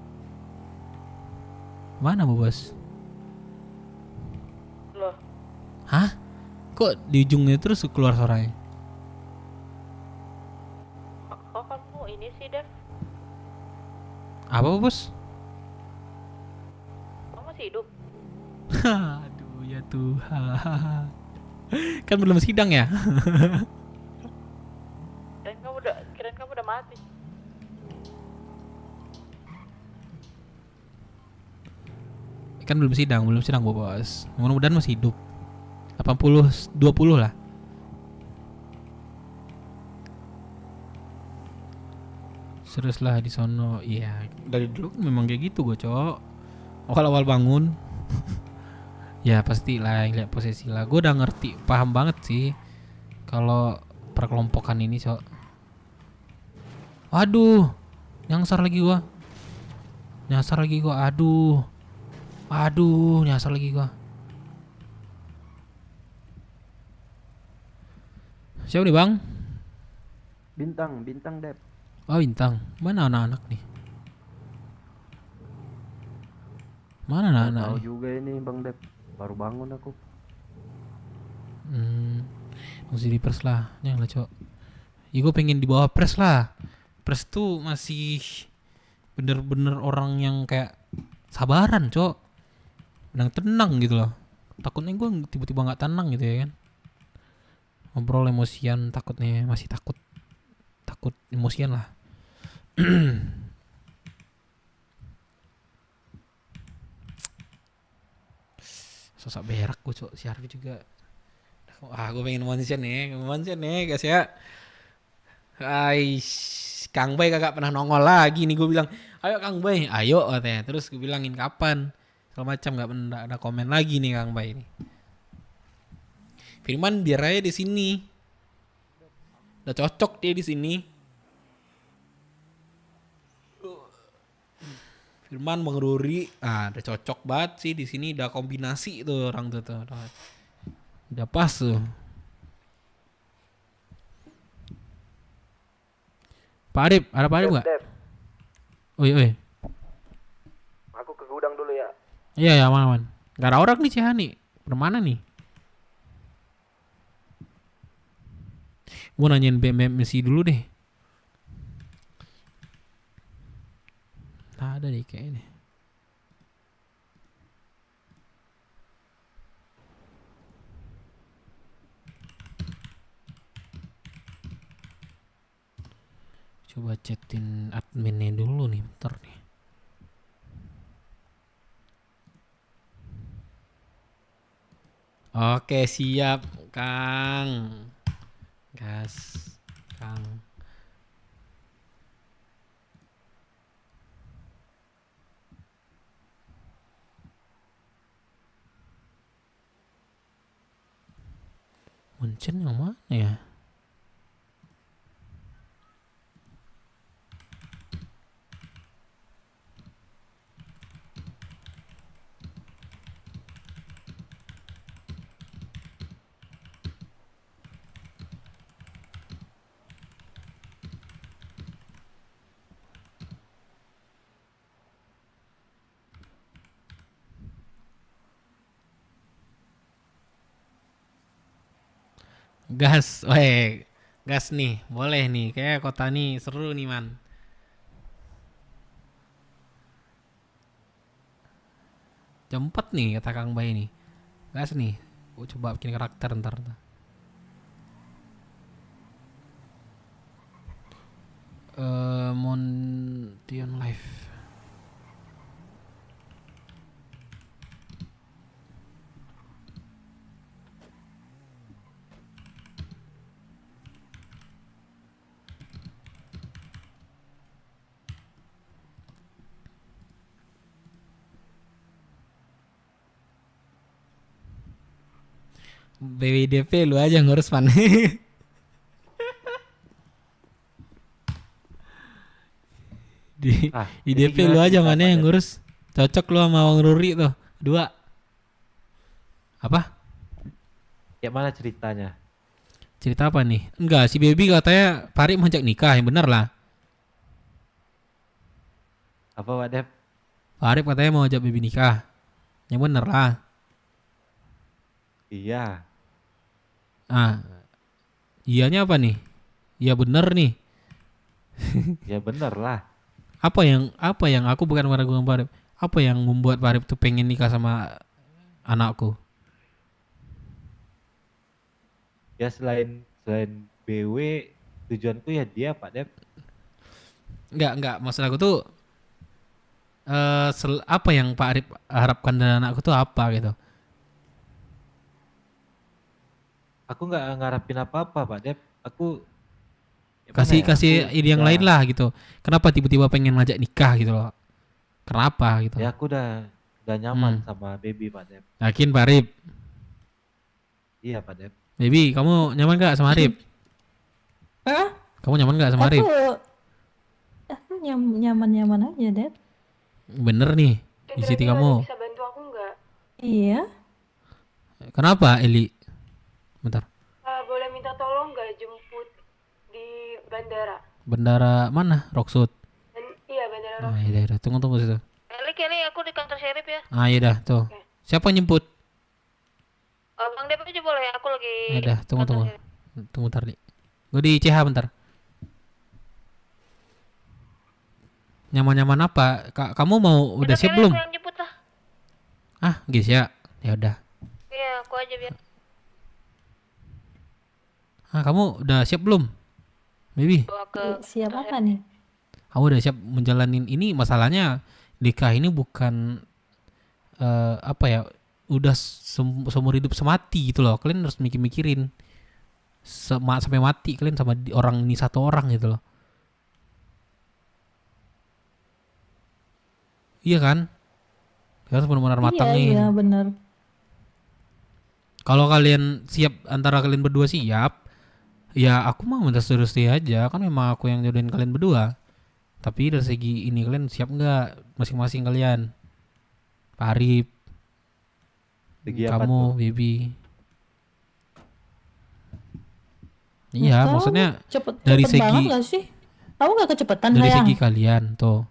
Mana Bu Bos? Loh. Hah? Kok di ujungnya terus keluar suaranya? Kok kamu ini sih, Dev? Apa Bu Bos? Kamu masih hidup? Aduh ya Tuhan. Kan belum sidang ya? Kirain kamu udah mati. Kan belum sidang Bu Bos. Mudah-mudahan masih hidup. 80 20 lah. Serius lah di sono. Iya, dari dulu kan memang kayak gitu gue, Cok. Awal-awal bangun. Ya pastilah yang lihat posisi lah. Gue udah ngerti, paham banget sih kalau perkelompokan ini, Cok. Aduh, nyasar lagi gua. Aduh, nyasar lagi gua. Siapa nih bang? Bintang Dep. Oh Bintang, mana anak-anak nih? Mana anak-anak? Tahu juga ini Bang Dep, baru bangun aku. Masih di pres lah, jangan lah Cok. Ya gue pengen di bawah pres lah. Pres tuh masih bener-bener orang yang kayak sabaran Cok, tenang gitu loh. Takutnya gue tiba-tiba nggak tenang gitu ya kan. Ngobrol emosian, takutnya masih takut emosian lah. Sosok berak gue Cok, si Arfi juga. Gue pengen mention nih guys ya. Kang Bay kagak pernah nongol lagi nih, gue bilang ayo Kang Bay, ayo katanya. Terus gue bilangin kapan, segala macam nggak ada komen lagi nih Kang Bay ini. Firman biar aja di sini, udah cocok dia di sini. Firman Bang Ruri, udah cocok banget sih di sini, udah kombinasi tuh orang tuh, udah pas tuh. Pak Arif, ada Pak Arif nggak? Oi. Aku ke gudang dulu ya. Iya ya aman. Gak ada orang nih Cihani. Kemana nih? Gue nanyain BMMC dulu deh. Tak ada deh kayaknya. Coba chatin adminnya dulu nih, bentar nih. Oke, siap, Kang. Gas, Kang. Munchen yang mana ya? Gas, weh, gas nih, boleh nih, kayak kota nih seru nih man. Jam 4 nih kata Kang Bay nih, gas nih, gue coba bikin karakter ntar. Montion Live. BWDP lu aja ngurus pan. di DP lu aja mana yang ngurus. Cocok lu sama Wang Ruri tuh. 2. Apa? Ya mana ceritanya? Cerita apa nih? Enggak, si Baby katanya Farid ngajak nikah, yang bener lah. Apa Pak Dep? Farid katanya mau ajak Baby nikah. Yang bener lah. Iya. Iyanya apa nih? Iya bener nih. Ya bener lah. Apa yang aku bukan meragukan Farid. Apa yang membuat Farid tuh pengen nikah sama anakku? Ya selain BW, tujuanku ya dia Pak Dep. Enggak, maksud aku tuh apa yang Pak Arif harapkan dari anakku tuh apa gitu? Aku nggak ngarapin apa-apa Pak Dep. Aku kasih ide yang lain lah gitu. Kenapa tiba-tiba pengen ngajak nikah gitu loh? Kenapa gitu? Ya aku udah nyaman sama Baby Pak Dep. Yakin Pak Arif? Iya Pak Dep. Baby, kamu nyaman gak sama Arif? Hah? Kamu nyaman gak sama Arif? Aku nyaman-nyaman aja, Dad. Bener nih, isi kamu. Bisa bantu aku nggak? Iya. Kenapa Eli? Bentar. Boleh minta tolong nggak jemput di bandara? Bandara mana? Rocksud. Iya bandara Rocksud. Iya dah, tunggu situ. Kelly, aku di kantor sheriff ya. Iya dah, tuh. Siapa yang jemput? Bang Dep aja boleh, aku lagi. Iya dah, tunggu. Tunggu bentar, Li. Gue di CH bentar. Nyaman-nyaman apa? Kamu mau udah siap belum? Aku yang jemput lah. Guys ya. Ya udah. Iya, aku aja biar. Kamu udah siap belum? Baby. Siap apa nih? Kamu udah siap menjalanin ini? Masalahnya nikah ini bukan apa ya? Udah seumur hidup semati gitu loh. Kalian harus mikirin sampai mati kalian sama orang ini satu orang gitu loh. Iya kan? Kita harus benar-benar matangin. Iya benar. Kalau kalian siap, antara kalian berdua siap, ya aku mah minta seterusnya aja. Kan memang aku yang jodohin kalian berdua. Tapi dari segi ini kalian siap nggak masing-masing kalian? Pak Arif, kamu, Baby. Iya, maksudnya dari segi banget gak sih? Kamu gak kecepetan dari sayang? segi kalian tuh.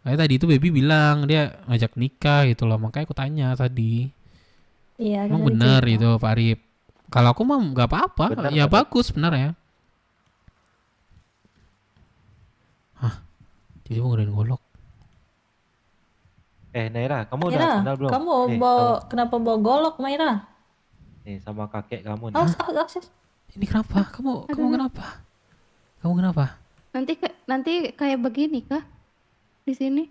Kayak tadi itu Baby bilang dia ngajak nikah gitu loh, makanya aku tanya tadi. Iya. Emang bener itu Pak Arif. Kalau aku mah nggak apa-apa, ya bagus benar ya. Jadi mau ngadain golok. Naira, kamu udah Maira, kenal belum? kamu kenapa bawa golok, Maira? Nih sama kakek kamu nih. Akses. Ini kenapa? Kamu kenapa? Kamu kenapa? Nanti kayak begini kah di sini?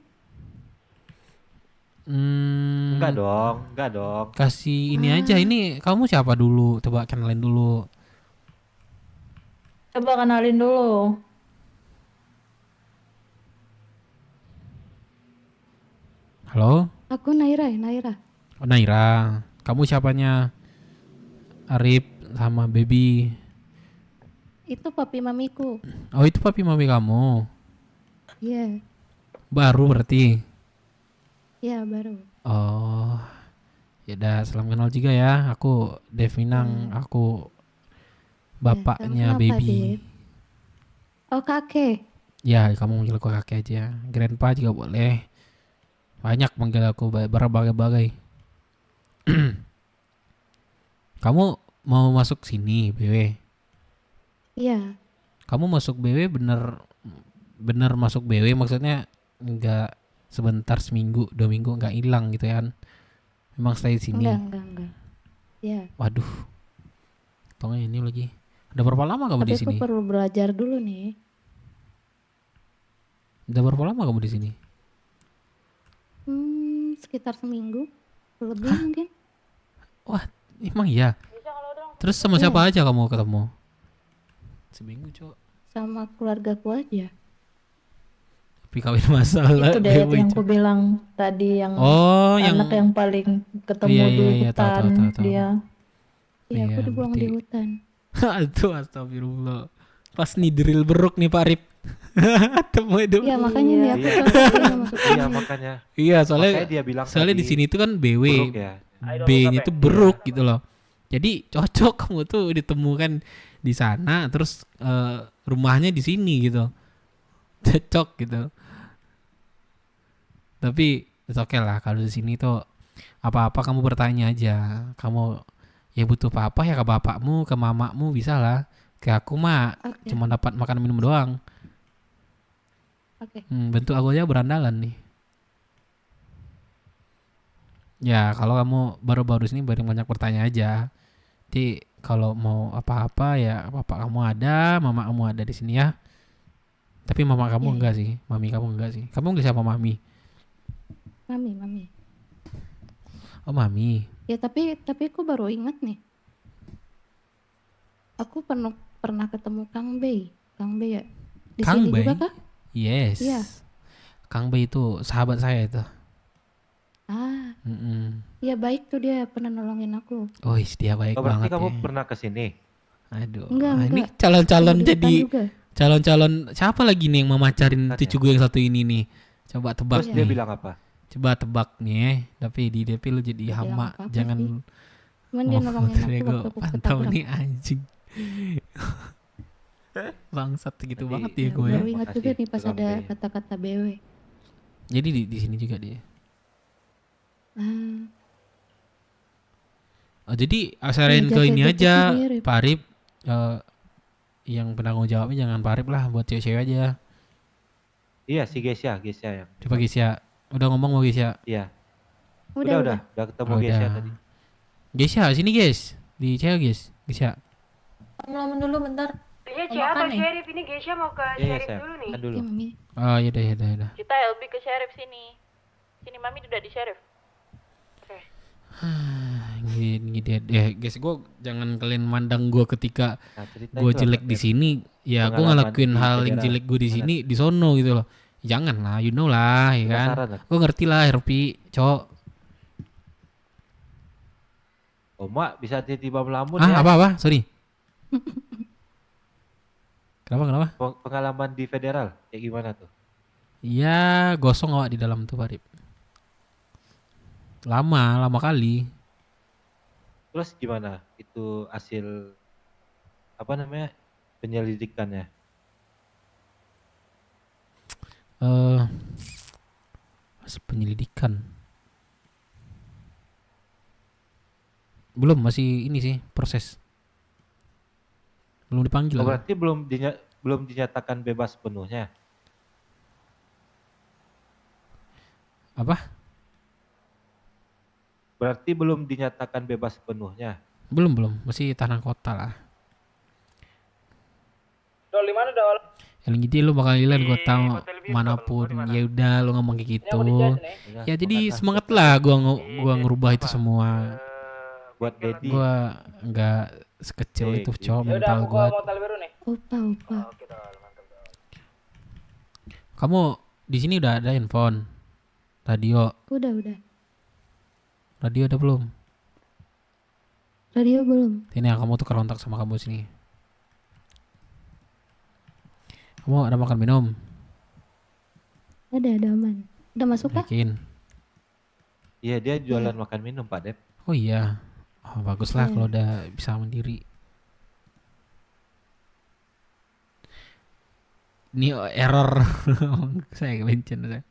Enggak dong. Kasih ini aja. Ini kamu siapa dulu? Coba kenalin dulu. Coba kenalin dulu. Halo? Aku Naira. Naira. Oh, Naira. Kamu siapanya? Arif sama Baby. Itu papi mamiku. Oh, itu papi mami kamu. Iya. Baru berarti. Iya, baru. Oh. Ya udah, salam kenal juga ya. Aku Devinang, aku bapaknya Kamu kenapa, Baby. Dev? Oh, kakek. Ya, kamu manggil aku kakek aja. Grandpa juga boleh. Banyak manggil aku berbagai-bagai. Kamu mau masuk sini, BW? Iya. Kamu masuk BW bener masuk BW, maksudnya enggak sebentar, seminggu, 2 minggu enggak hilang gitu kan? Memang stay di sini. Enggak. Iya. Waduh. Tongnya ini lagi. Udah berapa lama kamu Tapi di aku sini? perlu belajar dulu nih. Udah berapa lama kamu di sini? Sekitar seminggu. Lebih mungkin. Wah, emang iya. Terus sama siapa aja kamu ketemu? Seminggu, Cok. Sama keluargaku aja. Tapi kawin masalah. Itu deh yang aku bilang tadi, yang anak yang paling ketemu di hutan. Tahu. Dia. Iya, aku dibuang di hutan. Aduh, astagfirullah. Pas nih drill beruk nih Pak Rip. Temu itu. Iya, makanya nih aku masuk sini. Iya, makanya. Iya, soalnya Makanya dia bilang soalnya di tadi sini tuh kan BW. buruk ya. B-nya tuh beruk gitu loh. Jadi cocok kamu tuh ditemukan di sana, terus rumahnya di sini gitu. Cocok gitu. Tapi it's okay lah, kalau di sini tuh apa-apa kamu bertanya aja. Kamu ya butuh apa-apa ya ke bapakmu, ke mamamu bisa lah. Ke aku mah cuma dapat makan minum doang. Bentuk aku aja berandalan nih. Ya kalau kamu baru-baru sini banyak bertanya aja. Jadi kalau mau apa-apa ya bapak kamu ada, mama kamu ada di sini ya. Tapi mama kamu enggak sih, mami kamu enggak sih. Kamu enggak siapa mami? Mami. Oh mami. Ya tapi aku baru ingat nih. Aku pernah ketemu Kang Bey. Kang Bey ya? Di Kang sini Bey? juga kah? Yes. Iya. Kang Bey itu sahabat saya itu. Iya baik tuh, dia pernah nolongin aku. Oh, dia baik Berarti banget kamu ya. pernah ke sini? Aduh. Enggak. Ini calon-calon Di hutan jadi juga. calon-calon siapa lagi nih yang memacarin cucu gue yang satu ini nih? Coba tebak Terus nih. dia bilang apa? Coba tebak nih. Tapi di DP lu jadi Dia bilang hama. apa-apa Jangan sih. Cuman dia nolongin aku gue waktu aku pantau ketabrak. nih anjing. Bangsat gitu banget ya gue. Baru ingat juga nih pas ada kata-kata BW. Jadi di sini juga dia. Oh, jadi asarin ke ini aja, Pak Arif. Yang penanggung jawabnya jangan Pak Arif lah, buat cewek-cewek aja. Iya, si Gesya yang. Coba Gesya. Udah ngomong mau Gesya? Iya. Udah. Udah ketemu Gesya tadi. Gesya, sini guys. Di cewek guys. Gesya. Ngelamun dulu bentar. Iya, Mau Cia atau makan nih? Sheriff? Ini Gesya mau ke Iya, Sheriff sayang. dulu nih. Kan dulu. Oh, yaudah. Kita LB ke Sheriff sini. Sini Mami udah di Sheriff. Oke. Gini dia. Guys, gue jangan kalian mandang gue ketika cerita gue itu jelek apa, di Beb? sini. Ya gue Pengalaman ngelakuin di hal yang federal. jelek gue di sini di sono gitu loh. Jangan lah, you know lah, ya kan. Penasaran lah. Gue ngerti lah, RP, cok. Oma bisa tiba-tiba melamun ya. Apa? Sorry. Kenapa? Pengalaman di federal kayak gimana tuh? Iya, gosong awak di dalam tuh, Parip. Lama kali. Terus gimana? Itu hasil apa namanya? Penyelidikannya. Hasil penyelidikan. Belum, masih ini sih proses. Belum dipanggil. Oh, berarti belum dinyatakan bebas penuhnya. Apa? Berarti belum dinyatakan bebas penuhnya. Belum, masih tahanan kota lah. Dol di mana Dol? Yang gitu lu bakal hilang gue tahu manapun. Ya udah lu ngomong kayak gitu. Ya jadi semangat lah gua ngerubah itu semua. Buat Dedi. Gua nggak sekecil itu cowok mental Yaudah, gua. aku motel biru nih. Opa. Kamu di sini udah ada handphone, radio. Udah. Radio udah belum? Radio belum. Ini yang kamu tuh kontak sama kamu sini. Kamu ada makan minum? Ada aman. Udah masuk kah? Yakin? Iya dia jualan makan minum Pak Dep. Oh iya. Oh, bagus lah Iya. kalau udah bisa mandiri. Ini error. Saya kebencen saya.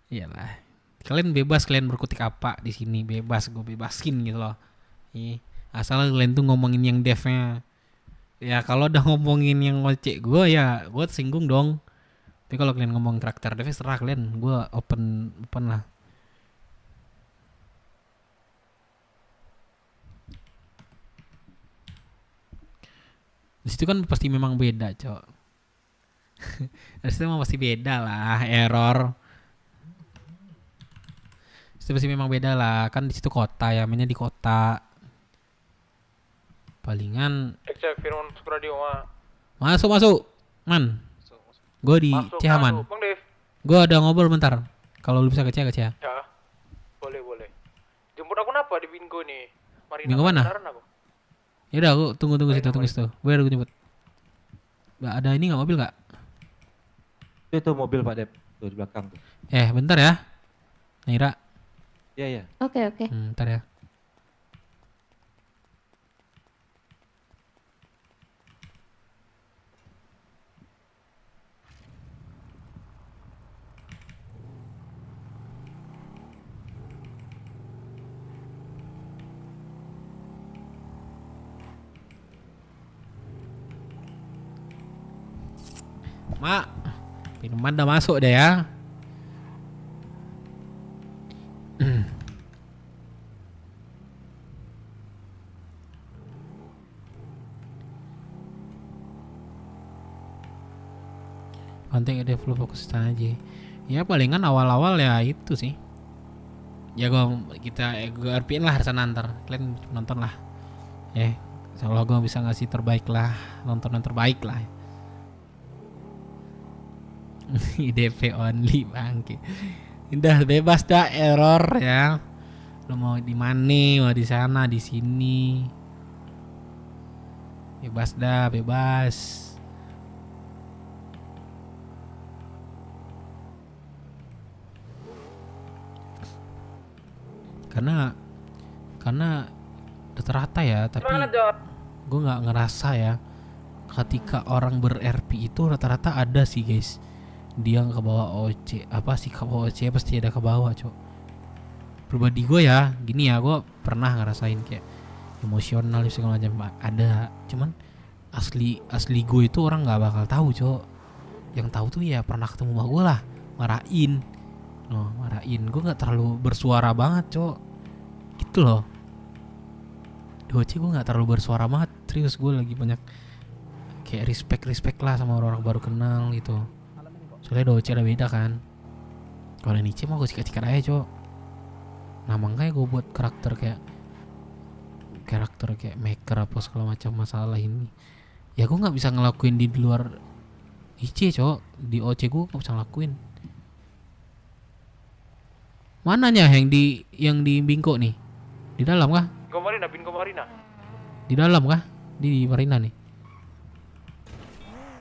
Iyalah. Kalian bebas kalian berkutik apa di sini, bebas gue bebasin gitu loh. Asal kalian tuh ngomongin yang devnya. Ya kalau udah ngomongin yang ngocek gue ya gue tersinggung dong. Tapi kalau kalian ngomong karakter devnya serah kalian, gue open lah. Di situ kan pasti memang beda, Cok. Di situ memang pasti beda lah, error. Di situ pasti memang beda lah, kan di situ kota ya, mainnya di kota. Palingan Cek Firman masuk radio mah. masuk, man. Gue di Ciaman. Bang Dev. Gue ada ngobrol bentar. Kalau lu bisa ke Cia. Ya. Boleh. Jemput aku kenapa di Bingo nih? Marina. Bingo mana? Beneran aku. Ya udah, aku tunggu situ. Gue udah jemput. Nggak ada ini nggak mobil nggak? Itu mobil Pak Dep tuh di belakang tuh. Bentar ya, Naira. Iya. Oke. Bentar ya. Mak, minuman udah masuk deh ya. Konten ada flow fokus sana aja. Ya palingan awal-awal ya itu sih. Ya kita RPin lah harus nantar. Kalian nonton lah. Insyaallah gue bisa ngasih terbaik lah, nonton yang terbaik lah. DP only bangke. Udah bebas dah error ya. Lo mau di mana, mau di sana, di sini. Bebas. Karena rata-rata ya, tapi gue nggak ngerasa ya ketika orang ber-RP itu rata-rata ada sih guys, dia ke bawah OC sikap OC pasti ada ke bawah, Cok. Pribadi gue ya gini ya, gue pernah ngerasain kayak emosional segala macam ada, cuman asli gue itu orang nggak bakal tahu, Cok. Yang tahu tuh ya pernah ketemu sama gue lah, marahin gue nggak terlalu bersuara banget, Cok, gitu loh. Di OC gue nggak terlalu bersuara banget, serius. Gue lagi banyak kayak respect lah sama orang-orang baru kenal gitu. Soalnya Doce ada beda kan. Kalau Niche mah gue sikat-sikat aja, Cok. Nah makanya gue buat karakter kayak maker apa segala macam masalah ini. Ya gue nggak bisa ngelakuin di luar IC, Cok. Di OC gue nggak bisa ngelakuin. Mananya yang di Bingko nih? Di dalam kah? Bingo Marina. Di dalam kah? Di Marina nih.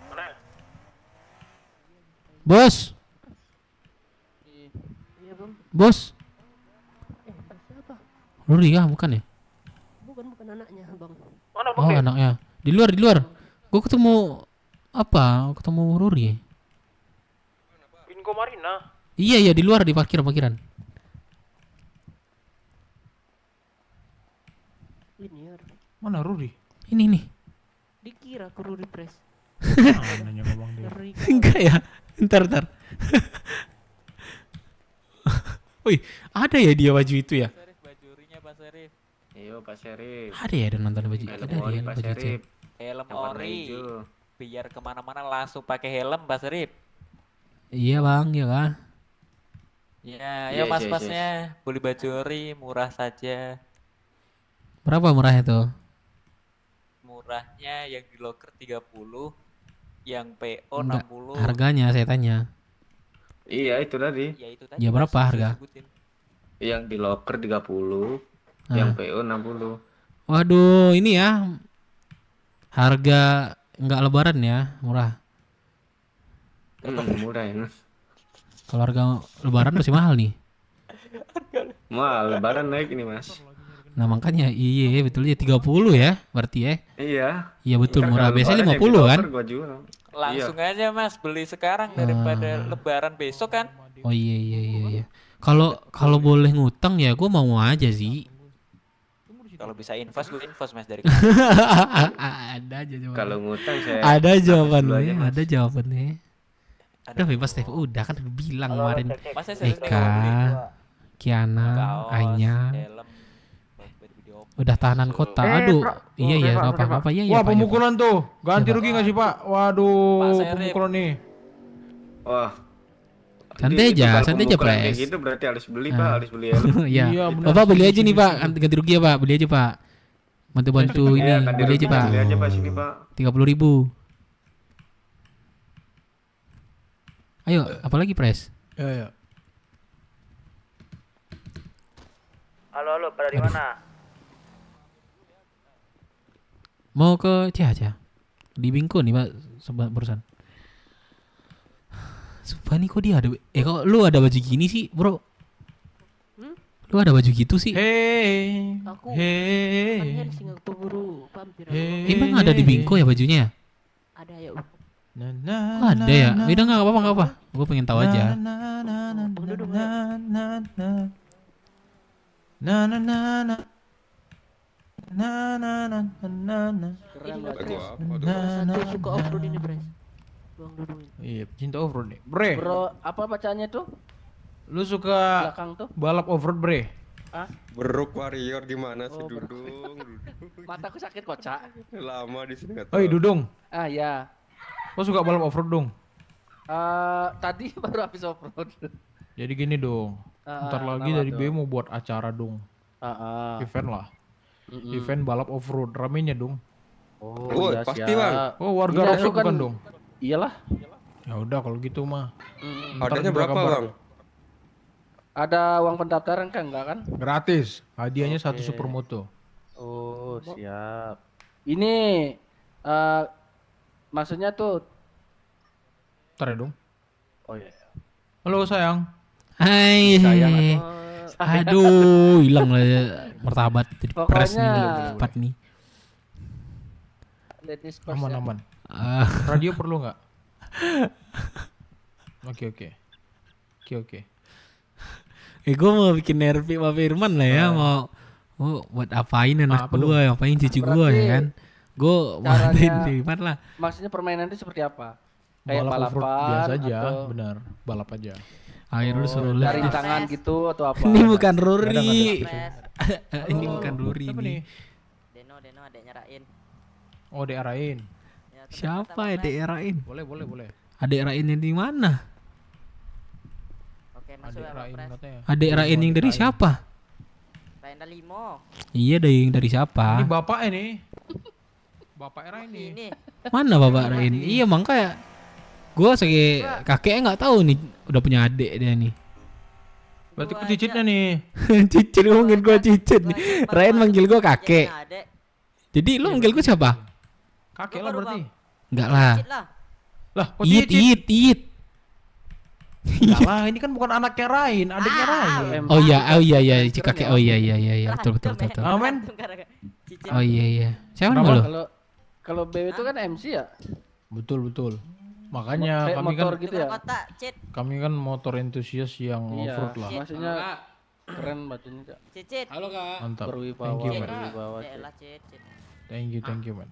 Mana? Bos. Iya, Bang. Bos. Siapa? Ruri kah? Bukan ya? Bukan anaknya, Bang. Mana Oh, anaknya. Di luar. Gue ketemu Ruri. Bingo Marina. Iya, di luar di parkiran. Linear. Mana Ruri? Ini nih. Dikira aku Ruri Press. Nanya ngomong dia. Enggak ya? Ntar. Wih, ada ya dia baju itu ya? Bajurinya Pak Syarif. Iya Pak Syarif. Ada ya ada nonton baju. Ada dia Pak baju itu. Syarif. Helm Yang warna ori. hijau. Biar kemana-mana langsung pakai helm, Mas Rip. Iya bang, ya kan? Ya, Yes, ayo yes, mas-masnya beli baju ori murah saja. Berapa murahnya tuh? Murahnya yang di locker 30, yang PO Enggak, 60. harganya saya tanya. Iya itu tadi. Ya itu tadi. Ya berapa harga? Yang di locker 30, Ah. yang PO 60. Waduh, ini ya harga nggak lebaran ya, murah. Murah ya. Kalau harga lebaran masih mahal nih. Mahal lebaran naik ini Mas. Nah makanya iya betul ya 30 ya berarti ya. Iya. Iya betul Ntar murah. kalau Biasanya lebaran yang 50 di kan? locker gua jual. Langsung aja mas beli sekarang daripada lebaran besok kan. Oh iya. Kalau boleh ngutang ya gue mau aja sih. Kalau bisa invest gue invest mas dari Ada aja jawabannya. Kalau ngutang saya Ada dulu aja, jawabannya, Mas. ada jawabannya. Udah bebas Steve, udah kan udah bilang kemarin. Mas, saya sering Eka, Kiana, kaos, Anya, helm, udah tahanan kota. Aduh, iya nggak apa-apa ya. Wah, Pak, pemukulan tuh. Ganti Iya, Pak. rugi nggak sih, Pak? Waduh, Pak Serip. pemukulan nih. Wah. Santai Itu aja, kalau santai aja, pemukulan kayak Pres. gitu berarti harus beli Ah. Pak, harus beli helm. Iya, Iya, benar. Bapak beli aja nih Pak, ganti rugi ya Pak, beli aja Pak. Bantu-bantu ini, Iya, ganti beli rugi, aja Pak. beli aja Pak sini Pak. 30.000. Ayo, apalagi Pres? Ya. Halo, pada di mana? Mau ke Ciaca? Di Bingko nih Pak, sobat barusan. Sumpah nih kok dia ada kok lu ada baju gini sih, Bro? Lu ada baju gitu sih? Hei. Aku Hei. kan singa keburu vampir. Emang ada di Bingko ya bajunya? Ada ya. Oh, ada ya? Udah nggak apa-apa. Gue pengen tahu aja. Keren banget. Satu suka off-road ini, Bres. Bang Dudungin. Iya, pecinta off-road nih. Bre. Bro, apa bacaannya tuh? Lu suka Belakang tuh? balap off-road, Bre? Ah? Beruk warrior gimana sih Oh, Dudung? Mataku sakit kok, Cak. Lama di sini nggak tahu. Oi, Dudung. Ah, ya. Lo suka balap off-road dong? Tadi baru habis off-road. Jadi gini dong. Ntar lagi kenapa dari tuh? B mau buat acara dong. Event lah. Mm-mm. Event balap off-road. Ramenya dong. Oh, iya, pasti, siap. Bang. Oh, warga Ini Rockford aku kan- bukan dong? Iyalah. Ya udah kalau gitu mah. Ntar Harganya juga berapa, kabar. Bang? Ada uang pendaftaran kan enggak kan? Gratis. Hadiahnya satu Oke. supermoto. Oh, siap. Ini maksudnya tuh Ntar ya dong. oh iya. Halo sayang. Hai. Sayang Aduh, hilang lah ya. Martabat di pres nih Pokoknya- cepat nih. Ladies first Aman ya. aman. Ah. Radio perlu nggak? Oke. Gue mau bikin nervi Pak Firman lah ya, mau buat apain anak Apa gue, apain cucu gue ya kan. Gue mau Caranya- Firman lah. Maksudnya permainan itu seperti apa? Kayak Balap off-road balapan biasa aja, atau benar. Balap aja. Ayo lu suruh dari lihat. tangan gitu atau apa? Ini bukan Nggak ada, Rory. nggak Ini bukan Rory Siapa nih. nih? Deno adeknya Rain. Oh, diarahin. Siapa ya daerahin? Boleh. Adek Rain yang di mana? Oke, Adik Rain katanya. Adek Rain yang dari siapa? Rain Dalimo. Iya dari siapa? Ini bapaknya nih. Bapak era ini. Mana Bapak Rain? Iya makanya gue sebagai kakeknya nggak tahu nih udah punya adik dia nih. Berarti ku cicitnya nih. Cicit ngomongin gue cicit nih. Rain manggil gue kakek. Jadi lu manggil gue siapa? Kakek lah berarti. Enggak lah. Lah, kok Iit. Enggak lah, ini kan bukan anaknya Rain, adiknya Rain. Oh iya kakek. Oh iya betul. Amen. Oh iya. Siapa Kenapa? nama lu? Kalau BW itu kan MC ya? Betul. Makanya Kayak kami kan motor gitu ya? kami kan motor entusias yang Iya, off-road lah. maksudnya keren bajunya, Cak. Cicit. Halo Kak. Mantap. Berwibawa, Thank you, man. berwibawa. Thank you, man.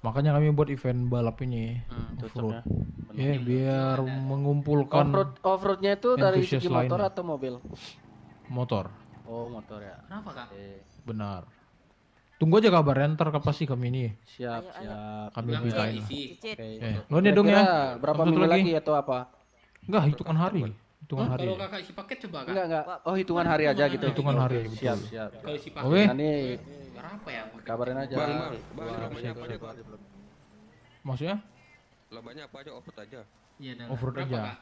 Makanya kami buat event balap ini off-road. Ya, biar mengumpulkan Off-roadnya itu dari entusias segi motor lainnya. atau mobil? Motor. Oh, motor ya. Kenapa Kak? Benar. Tunggu aja kabarnya ntar pasti kami ini. Siap, siap. Kami Bilang beritain. Cicit. Lo nih dong ya. Kira-kira berapa Satu minggu lagi atau apa? Enggak, hitungan hari. Hitungan hari. Kalau kakak isi paket coba kak. Enggak. Oh, hitungan hari aja gitu. Hitungan hari, betul. Siap, siap. Kalau isi paket. Oke. Nanti Berapa ya? kabarin aja. Bang, Siap, apa siap. Bang? Maksudnya? Lobanya apa aja, offroad aja. Iya, dan Offroad berapa, aja. Kak?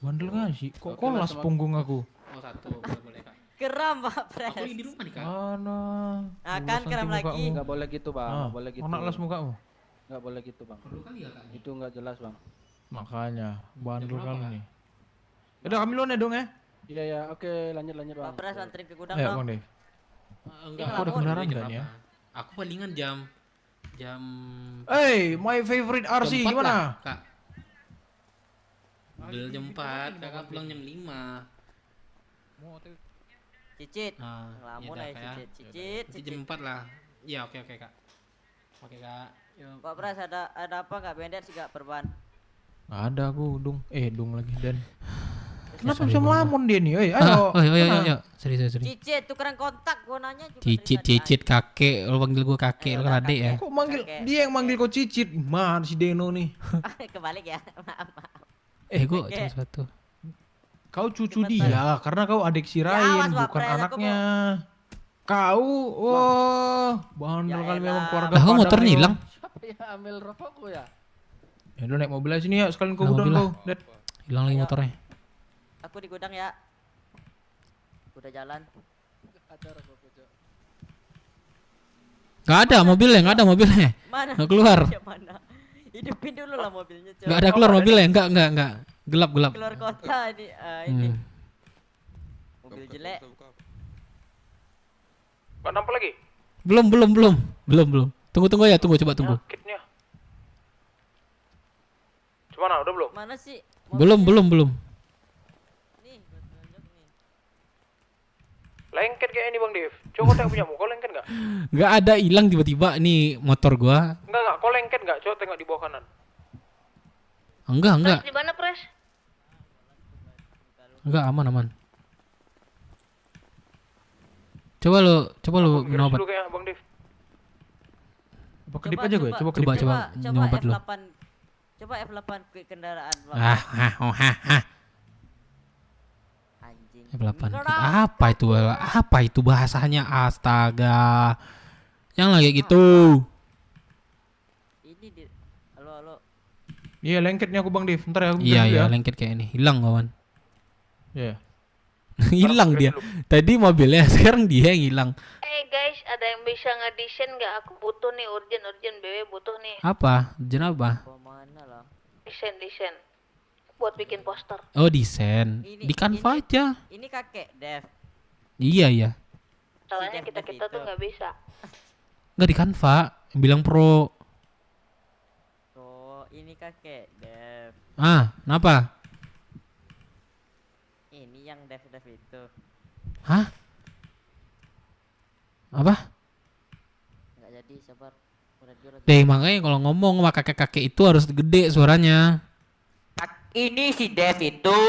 Bandel gak sih? Kok Oke, kolas Mas, punggung aku? Oh, satu. Boleh kak. Keram Pak Pres. Aku lagi di rumah nih kak. Mana? Nah, kan keram lagi. Enggak boleh gitu, Bang. Enggak boleh gitu. Anak las mukamu. Enggak boleh gitu, Bang. Perlu kali ya kak? Itu enggak jelas, Bang. Makanya bandel berapa, kali Kak? nih. Udah kami lo nih dong ya. Iya ya, oke lanjut Pak Bang. Pres anterin ke gudang Ayo dong. Bang Dev. Enggak. Aku ada kendaraan Jam gak nih ya? berapa? Aku palingan jam Hey, my favorite RC jam 4 gimana? lah, kak. Bel jam 4, kakak pulang jam 5. Cicit. Nah, Ngelamun iya dah, aja Kak, ya. cicit. Nanti jam 4 lah. Iya, oke kak. Oke kak. Yuk. Pak Pres ada apa nggak bendet sih nggak perban? Nggak ada aku, Dung. Dung lagi Dan. Kenapa bisa melamun dia nih? Ayo. Ayo. Serius. Cicit tukeran kontak gua nanya juga. Cicit kakek, lo panggil gua kakek, lo kan adik ya. Kok manggil dia yang manggil kok Cicit? Mana si Deno nih? Kebalik ya. Maaf. Gua Oke. cuma satu. Kau cucu dia karena kau adik si Ryan, awas, Pak bukan Pres, aku anaknya. Kau, bandel kali memang keluarga. Lah, kok motornya Padang hilang? Siapa yang ambil rokokku ya? Ya udah naik mobil aja sini ya, sekalian ke Nah, gudang mobil kau. lah. Hilang lagi motornya. Aku di gudang ya. Udah jalan. Ada rokokku, Cok. Gak ada mobilnya. Mana? Nggak keluar. Ya, mana? Hidupin dulu lah mobilnya, Cok. Gak ada keluar mobilnya, enggak. Gelap. Keluar kota ini. Mobil jelek. Gak nampak lagi? Belum. Tunggu ya, coba tunggu. Kitnya. Gimana? Udah belum? Mana sih? Belum. Nih, gua tunjuk nih. Lengket kayak ini Bang Dev. Coba tengok punya kau lengket nggak? Gak ada, hilang tiba-tiba nih motor gua. Enggak, kau lengket nggak? Coba tengok di bawah kanan. Enggak. Di mana, Pres? Enggak, aman. Coba lu minum obat. Dulu kayak Bang Dev. Coba kedip aja gue, coba kedip. Coba minum obat lu. Coba F8 ke kendaraan. Anjing. F8. Apa itu bahasanya? Astaga. Yang lagi gitu. Ini di halo. Iya, lengketnya aku Bang Dev. Ntar ya aku Iya, lengket kayak ini. Hilang kawan. Iya. Hilang dia. Tadi mobilnya, sekarang dia yang hilang. Guys, ada yang bisa nge-desain nggak? Aku butuh nih, urgent BW butuh nih. Apa? Apa? Mana lah? Desain. Buat bikin poster. Oh, desain. Di Canva aja. Ini kakek Dev. Iya. Soalnya kita tuh nggak bisa. Enggak di Canva, yang bilang pro. Oh, ini kakek Dev. Kenapa? Ini yang Dev itu. Hah? Apa? Nggak jadi, sabar. Makanya kalau ngomong sama kakek-kakek itu harus gede suaranya. Ini si Dev itu.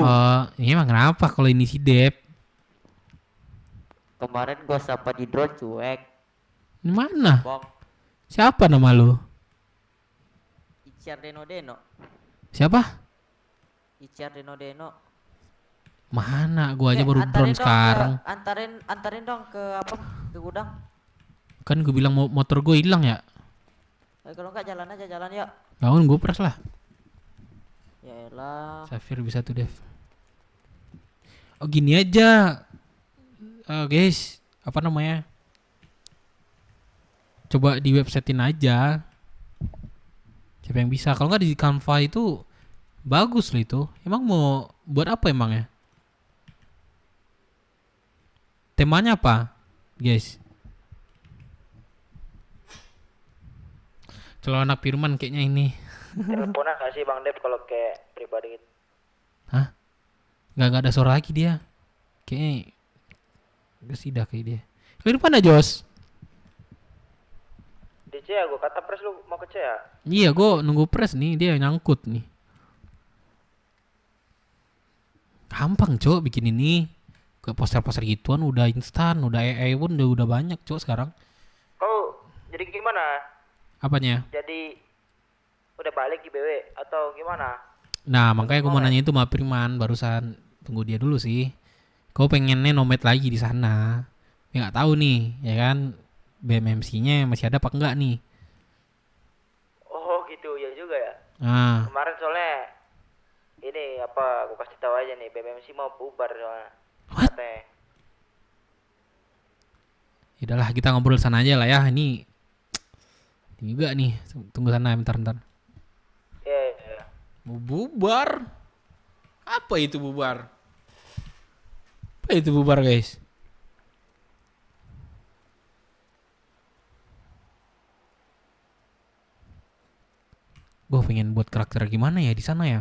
Oh, ini emang kenapa kalau ini si Dev? Kemarin gua sapa di drone cuek. Ini mana? Bong. Siapa nama lu? Icar Deno. Siapa? Icar Deno. Mana? Gua aja baru drone sekarang. Antarin dong ke ke gudang. Kan gue bilang motor gue hilang ya. Kalau enggak jalan yuk. Bangun gue pres lah. Ya elah. Safir bisa tuh Dev. Oh gini aja. Guys, apa namanya? Coba di websitein aja. Siapa yang bisa? Kalau nggak di Canva itu bagus loh itu. Emang mau buat apa emangnya? Temanya apa, guys? Kalau anak Firman kayaknya ini. Teleponan nggak sih Bang Dev kalau kayak pribadi gitu? Hah? Nggak ada suara lagi dia. Kayaknya udah sidah kayak dia. Firman aja Jos. DC ya, gue kata pres lu mau ke C ya? Iya, gue nunggu pres nih, dia nyangkut nih. Gampang cok bikin ini. Ke poster-poster gituan udah instan, udah AI pun udah banyak cok sekarang. Jadi gimana? Apanya? Jadi udah balik di BW atau gimana? Nah, makanya gue mau nanya itu sama Firman barusan. Tunggu dia dulu sih. Kau pengennya nomad lagi di sana. Ya nggak tahu nih, ya kan? BMMC-nya masih ada apa enggak nih? Oh gitu ya juga ya. Ah, Kemarin soalnya ini apa? Aku kasih tahu aja nih, BMMC mau bubar soalnya. Katanya. yaudahlah kita ngobrol sana aja lah ya. Ini juga nih. Tunggu sana bentar. Iya. Mau bubar? Apa itu bubar? Apa itu bubar, guys? Gue pengen buat karakter gimana ya di sana ya?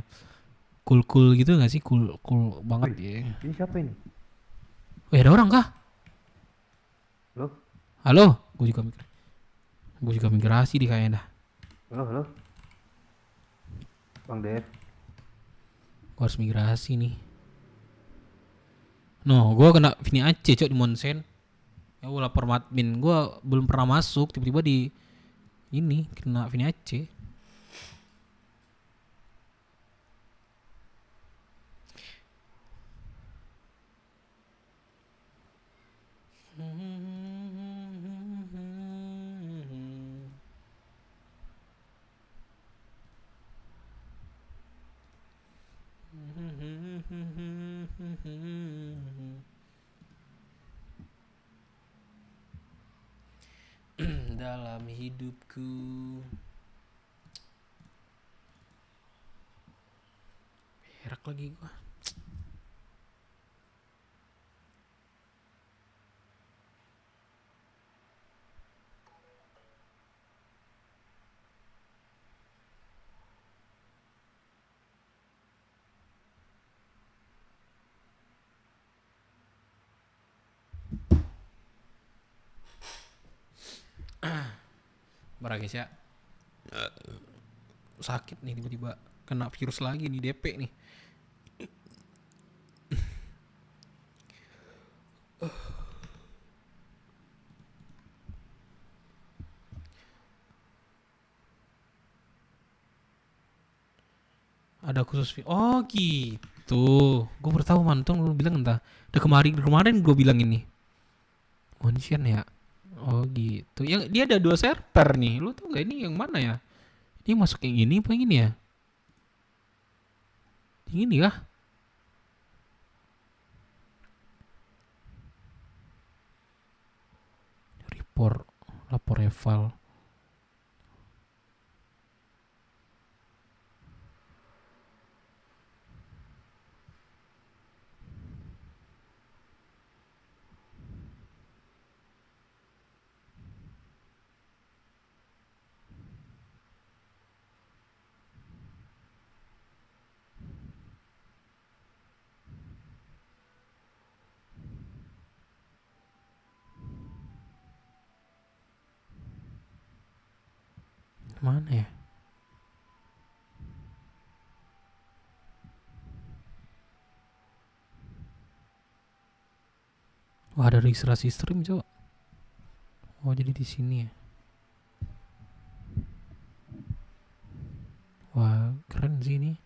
Cool gitu nggak sih? Cool banget ya. Ini siapa ini? Wih, ada orang kah? Loh? Halo? Gue juga migrasi di kayaknya dah. Halo? Bang Dev. Gue harus migrasi nih. No, gue kena Vini Aceh cok di Monsen. Ya gue lapor admin. Gue belum pernah masuk. Tiba-tiba di ini kena Vini Aceh. Dalam hidupku berak lagi gua. Barang guys ya. Sakit nih tiba-tiba kena virus lagi nih, DP nih. Ada khusus oh gitu. Gue baru tahu mantung lu bilang entah. Udah kemarin gue bilang ini. Monsian ya. Oh gitu. Ya dia ada 2 server nih. Lu tau gak ini yang mana ya? Ini masuk yang ini apa yang ini ya? Yang ini kah? Lapor eval. Mana ya? Wah, ada registrasi stream, coba. Oh, jadi di sini ya. Wah, keren sih ini.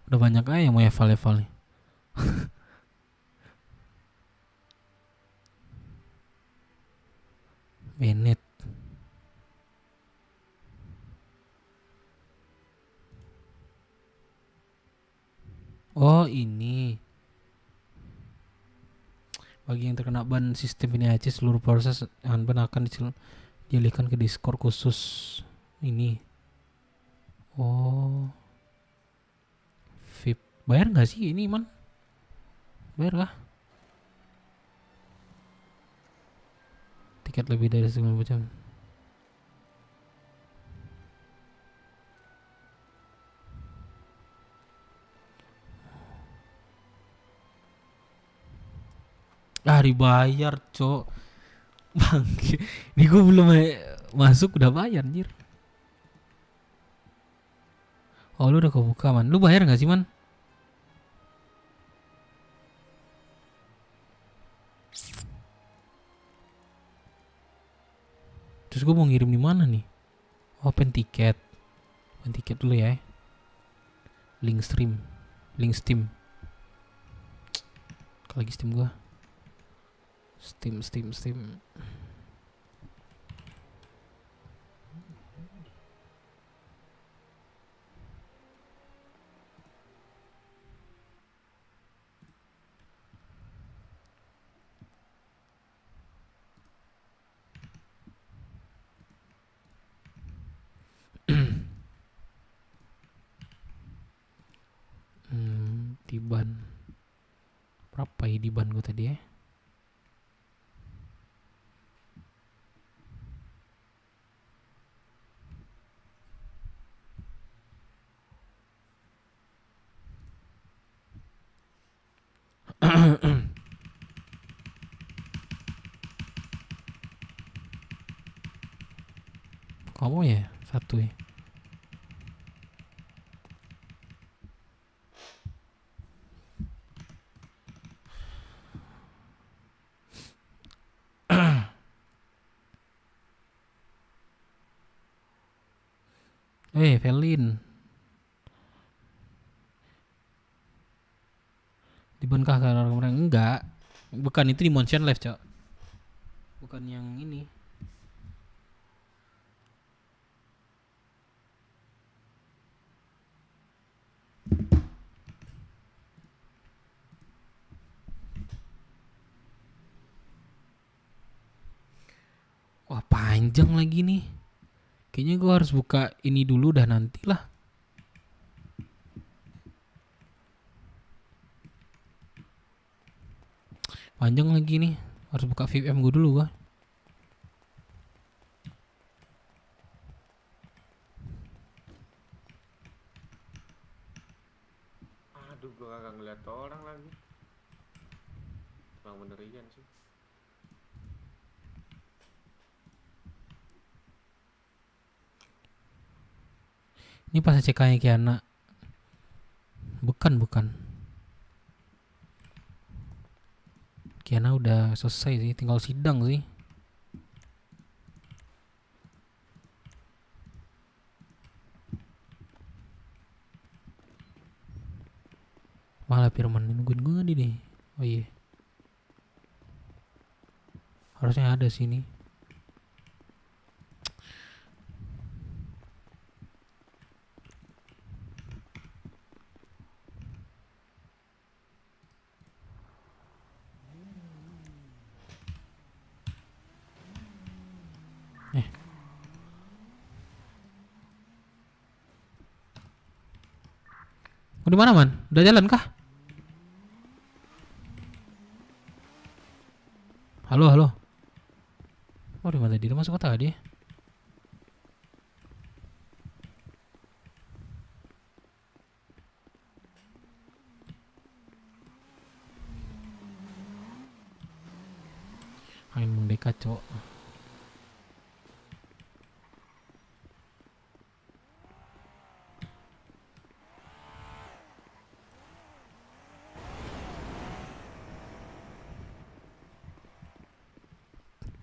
Udah banyak aja yang mau eval nih. Bennett. Oh ini. Bagi yang terkena ban sistem ini aja seluruh proses ban akan dialihkan ke Discord khusus ini. Oh. VIP. Bayar nggak sih ini man? Bayar kah? Tiket lebih dari 90 jam. Ah dibayar cok. Bang, ini gue belum masuk udah bayar anjir. Oh lu udah kebuka man. Lu bayar gak sih man? Terus gue mau ngirim di mana nih? Open tiket. Open tiket dulu ya. Link stream. Link Steam. Lagi Steam gua. Steam. Diban. Berapa ya diban gua tadi ya? Kamu ya satu ya. Velin. Dibankah karena orang enggak. Bukan itu di Motion Live, Cok. Bukan yang ini. Wah, panjang lagi nih. Kayaknya gue harus buka ini dulu dah nantilah. Panjang lagi nih. Harus buka VPN gue dulu gua. Aduh, gue kagak ngeliat orang lagi. Bang bener Ian sih. Ini pas CK-nya Kiana. Bukan. Kiana udah selesai sih, tinggal sidang sih. Malah Firman nungguin gue nih deh. Oh iya. Harusnya ada sini. Di mana man? Udah jalan kah? Halo. Oh di mana tadi? Udah masuk kota dia? Angin mendekat cok.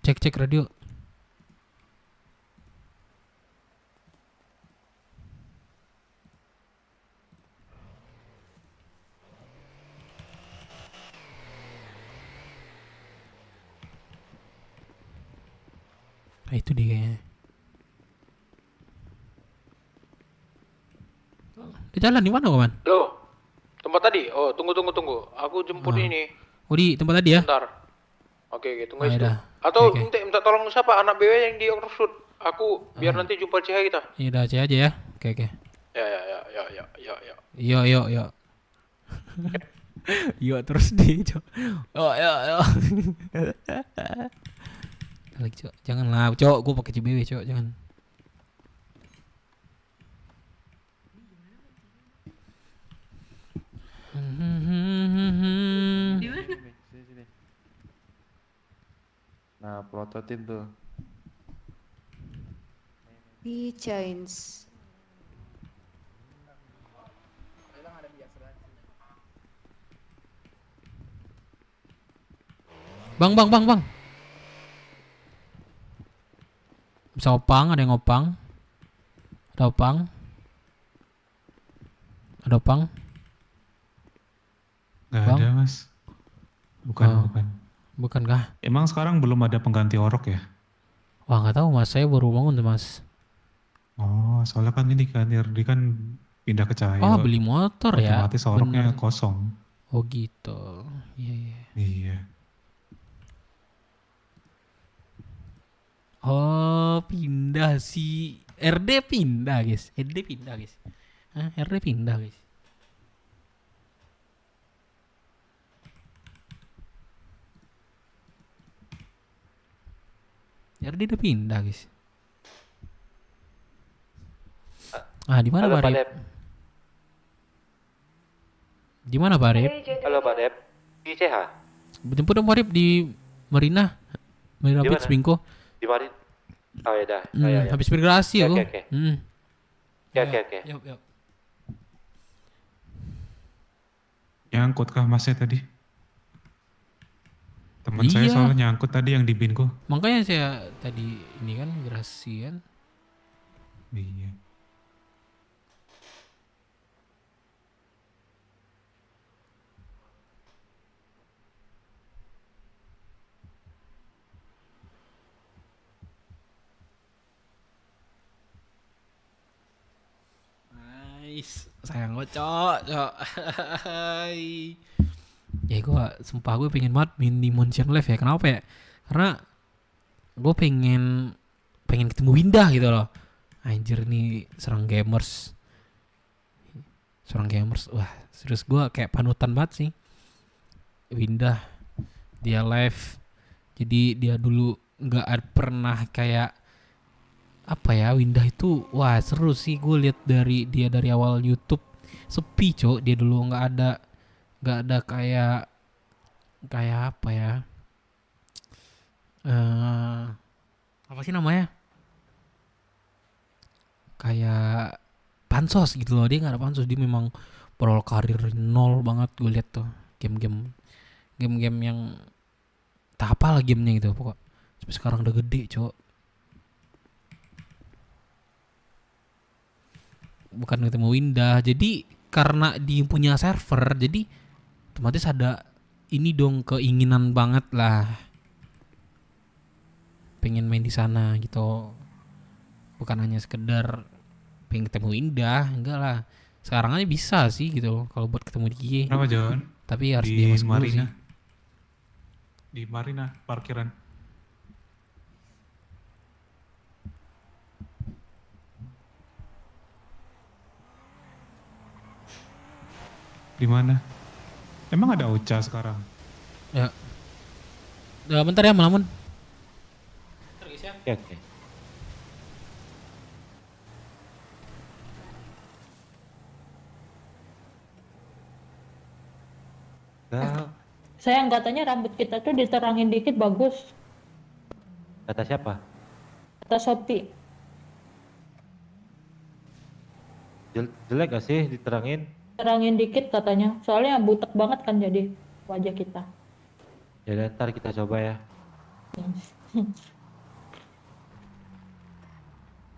Cek radio. Nah itu dia kayaknya. Di jalan di mana kawan? Loh, tempat tadi? Oh, tunggu. Aku jemput ini. Oh di tempat tadi ya? Bentar. Oke, tunggu Ah, itu. dah. Atau Oke. minta tolong siapa? Anak BW yang di Oxford. Aku biar nanti jumpa Ciha kita. Iya udah aja ya. Oke. Ya. Yo. Yo terus di cok. Yo. Lagi cok, janganlah cok, gue pakai CBW cok, jangan. Nah, prototip tuh. V-Chains. Bang. Bisa opang, ada yang opang. Ada opang. Nggak Bang? ada mas. Bukan. Bukan kah? Emang sekarang belum ada pengganti orok ya? Wah nggak tahu mas, saya baru bangun tuh mas. Oh, soalnya kan ini kan Irdi kan pindah ke Cahyo. Oh beli motor ya? Otomatis oroknya Bener. kosong. Oh gitu. Iya. Iya. Oh pindah si RD pindah guys. Hah, RD pindah guys. RD udah pindah guys. Di mana Halo Pak Pak Rip? Dep. Di mana Pak Rip? Halo Pak Dep. Di CH. Jemput dong Pak Rip di Marina Di Beach mana? Bingko. Di Marin. Oh ya dah. Oh, ya. Habis migrasi aku. Oke. Oke. Yuk. Nyangkut kah masnya tadi? Teman saya Iya. soalnya nyangkut tadi yang di Binko. Makanya saya tadi ini kan migrasi kan. Iya. Nice. Sayang gue cok. Ya sumpah gue pengen banget main Dimension Live ya. Kenapa ya? Karena gue pengen ketemu Winda gitu loh. Anjir nih serang gamers. Wah serius gue kayak panutan banget sih. Winda dia live. Jadi dia dulu gak pernah kayak apa ya, Winda itu wah seru sih. Gue lihat dari awal YouTube sepi cok. Dia dulu nggak ada kayak apa ya, apa sih namanya, kayak pansos gitu loh. Dia nggak ada pansos, dia memang berawal karir nol banget. Gue lihat tuh game-game yang tak apa lah gamenya gitu pokok. Sampai sekarang udah gede cok. Bukan ketemu Winda. Jadi karena dia punya server, jadi otomatis ada ini dong, keinginan banget lah pengen main di sana gitu. Bukan hanya sekedar pengen ketemu Winda, enggak lah. Sekarang aja bisa sih gitu kalau buat ketemu dia. Kenapa John? Tapi harus Di dia masuk dulu Marina. sih. Di Marina parkiran. Di mana? Emang ada Ocha sekarang? Ya. Bentar ya melamun. Oke. Sayang katanya rambut kita tuh diterangin dikit bagus. Kata siapa? Kata Shopee. Jelek gak sih diterangin? Terangin dikit katanya. Soalnya butek banget kan jadi wajah kita. Ya udah, ntar kita coba ya.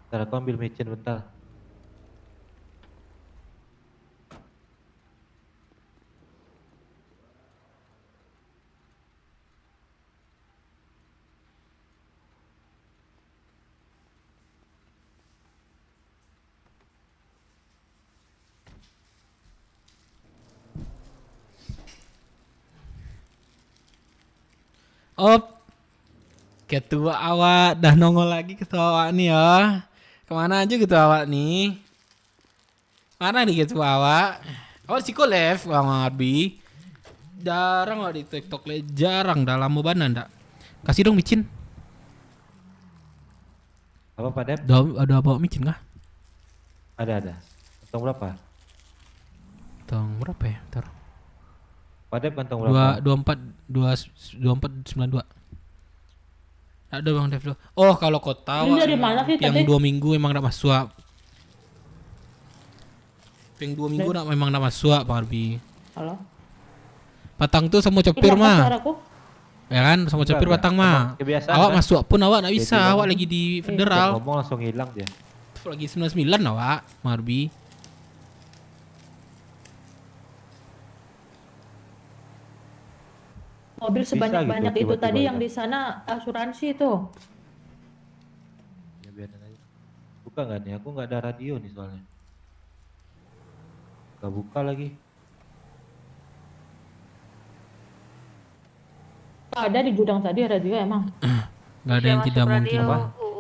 Ntar aku ambil micin bentar. Ketua awak dah nongol lagi ketua awak nih ya. Kemana aja ketua awak nih? Mana nih ketua awak? Oh si Kolef, Bang Arbi. Jarang loh di TikTok, jarang. Dah lama banget ndak. Kasih dong micin. Apa Pak Dep? Ada bawa micin kah? Ada. Kantong berapa? Kantong berapa ya? Ntar. Pak Dep kantong berapa? 2492. Ada Bang Dev. Oh, kalau kota Ini dari mana sih yang tadi? 2 minggu memang enggak masuk. Yang 2 minggu memang enggak masuk, Bang Arbi. Halo. Patang tuh sama copir Hilang mah. suaraku. Ya kan, sama copir Enggak. Patang mah. Emang kebiasaan, Awak kan? masuk pun awak enggak bisa, Jadi awak ngomong- lagi di Udah federal. ngomong langsung hilang dia. Lagi 99 awak, Bang Arbi. Mobil Bisa sebanyak-banyak gitu, itu tiba-tiba tadi yang hilang. di sana asuransi itu. Ya biarin aja. Buka nggak nih? Aku nggak ada radio nih soalnya. Nggak buka lagi. Ada di gudang tadi radio emang. Enggak ada yang tidak mungkin.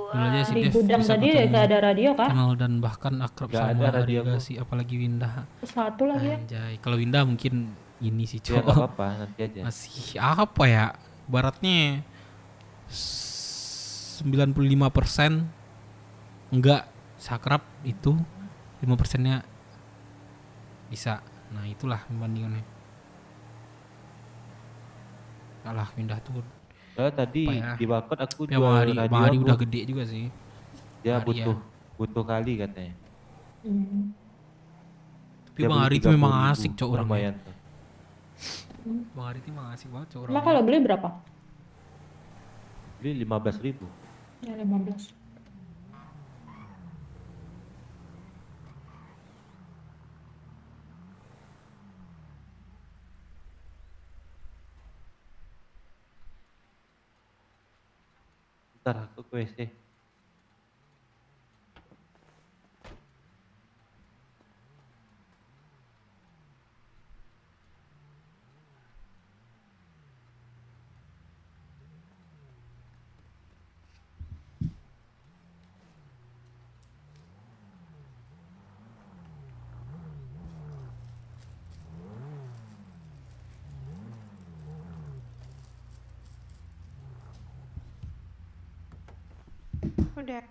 Dulu aja si Di Dev gudang bisa tadi ketemu, gak ada radio kah? kenal dan bahkan akrab Nggak sama ada radio Ariga aku. sih, apalagi Winda. Satu lagi ya. Anjay, kalau Winda mungkin ini sih Ya nggak cowok. apa-apa, nanti aja. Masih apa ya? Baratnya 95% enggak sakrab itu, 5%-nya bisa. Nah, itulah pembandingannya. Kalah Winda tuh. Tadi Apa ya? di Bakot aku Ya, jual Bang Ari, radio. Bang Ari aku. udah gede juga sih. Dia Bang Ari ya. butuh kali katanya. Tapi Dia Bang beli Ari itu memang 30.000, asik cowok orangnya. lumayan tuh. Bang Ari itu memang asik banget cowok Emang orangnya. kalau beli berapa? Beli 15.000. Ya 15. Ntar aku ke WC. Udah.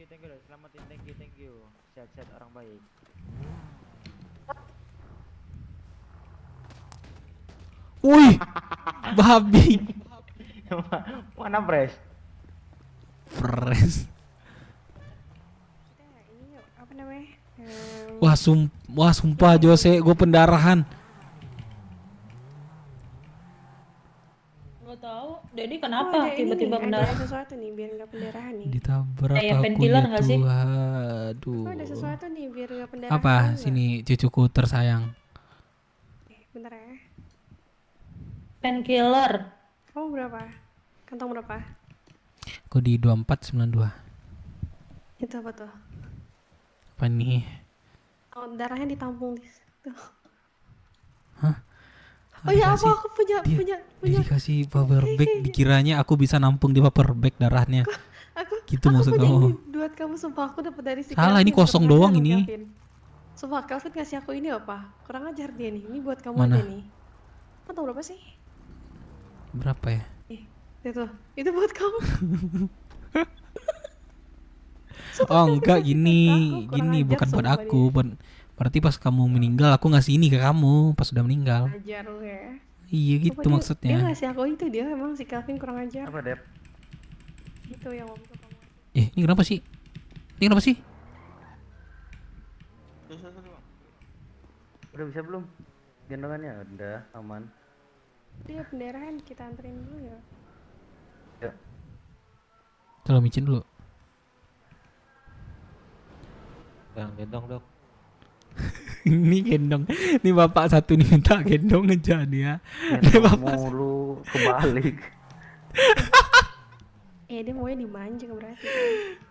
Thank you loh. Selamatin, thank you. Sehat-sehat orang baik. Wih, babi. Mana Bres? Fresh. Ini yuk, apa namanya? Wah sumpah Jose, gue pendarahan. Gak tahu. Dedi kenapa tiba-tiba Ada pendarahan? sesuatu nih biar nggak pendarahan nih. Ditabrak Kayak aku painkiller ya nggak sih? Tuhan. Aduh. Oh, ada sesuatu nih biar nggak pendarahan. Apa? tahu nggak? Sini cucuku tersayang. Bentar ya. Painkiller. Kamu berapa? Kantong berapa? Aku di 2492. Itu apa tuh? Apa nih? Oh, darahnya ditampung di situ. Hah? Oh ya apa aku punya. Dikasih power bag, dikiranya aku bisa nampung di power bag darahnya. Gitu maksud punya kamu. ini buat kamu, sumpah aku dapat dari si Salah, ini Kelvin, kosong kurang doang ajar ini. loh, Kelvin. Sumpah Kelvin ngasih aku ini apa? Kurang ajar dia nih. Ini buat kamu Mana? aja nih. Kantong berapa sih? Berapa ya? Itu buat kamu. Oh enggak, gini kurang ajar, bukan buat sumpah aku. Berarti pas kamu meninggal aku ngasih ini ke kamu pas udah meninggal. Ajar lu ya. Iya gitu Sumpah, Dia maksudnya. ngasih aku itu, dia emang si Kelvin kurang ajar. Apa, Dep? Itu yang waktu kamu. Ini kenapa sih? Ini kenapa sih? Udah bisa belum? Gendongannya udah aman. Dia pendarahan, kita anterin dulu ya. Ya. Coba micin dulu. Yang gendong dok. Ini gendong. Ini bapak satu nih minta gendong aja dia. Ini bapak mulu kebalik. Dia maunya dimanja berarti.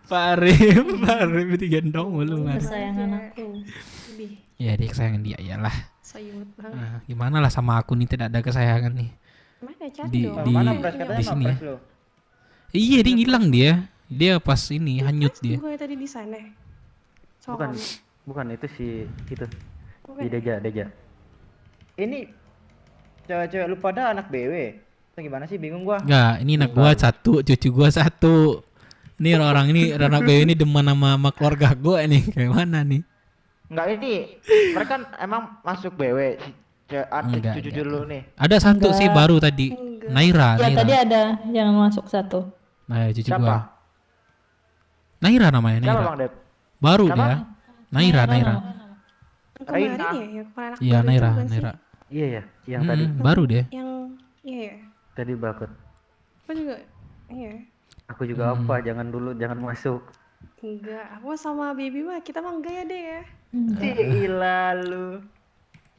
Pak Arif digendong mulu. Mas. Kesayangan aku. Lebih Ya dia kesayangan dia iyalah. sayut banget. Nah, gimana lah sama aku nih tidak ada kesayangan nih. Mana cari Di dong? di, Mana Pres? Katanya di mau sini ya. Pres lo. Iya dia ngilang dia. Dia pas ini hanyut dia. Gue tadi di sana. Soal Bukan, kamu. bukan itu si itu. Bukan Di ya? Deja. Ini cewek-cewek lu pada anak BW. Itu gimana sih, bingung gua. Enggak, ini anak gua satu, cucu gua satu. Ini orang ini anak gue ini demen sama keluarga gua nih. Kayak mana nih? Enggak, ini mereka kan emang masuk BW si Enggak, cucu lu nih. Ada satu sih baru tadi. Naira, Ya Naira. tadi ada yang masuk satu. Nah, cucu Siapa? gua. Naira namanya, Siapa Naira. Bang Dep? Baru Siapa? dia. Naira, Naira. Kemarin Reina. ya, yang kemarin aku Iya, baru itu Naira, bukan sih? Naira. Iya ya, yang tadi. Baru dia. Yang iya ya. Tadi bakut. Aku juga iya. Aku juga apa, jangan dulu, jangan masuk. Enggak, aku sama Bibi mah kita mah enggak ya deh ya. Gila lu.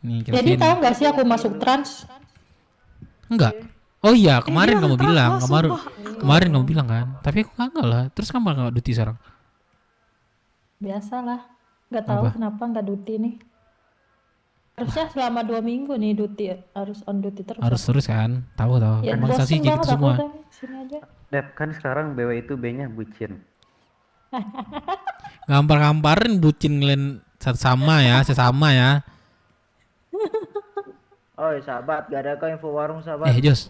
Nih, Jadi Kelvin. tahu nggak sih aku masuk trans? Enggak. Oh iya, kemarin dia kamu nggak bilang, tahu, kemarin sumpah. kemarin kamu bilang kan. Tapi aku kagak lah. Terus kamu enggak duty sekarang? Biasalah. Nggak tahu Apa? kenapa nggak duty nih. Harusnya selama 2 minggu nih duty, harus on duty terus. Harus terus kan? Tahu tahu. Ya, Emang bosen sih gitu banget aku semua. udah sini aja. Dep, kan sekarang BW itu B-nya bucin. Gampar-gamparin bucin ngelain sama ya, sesama ya. Oi sahabat, gak ada kau info warung sahabat. Jos.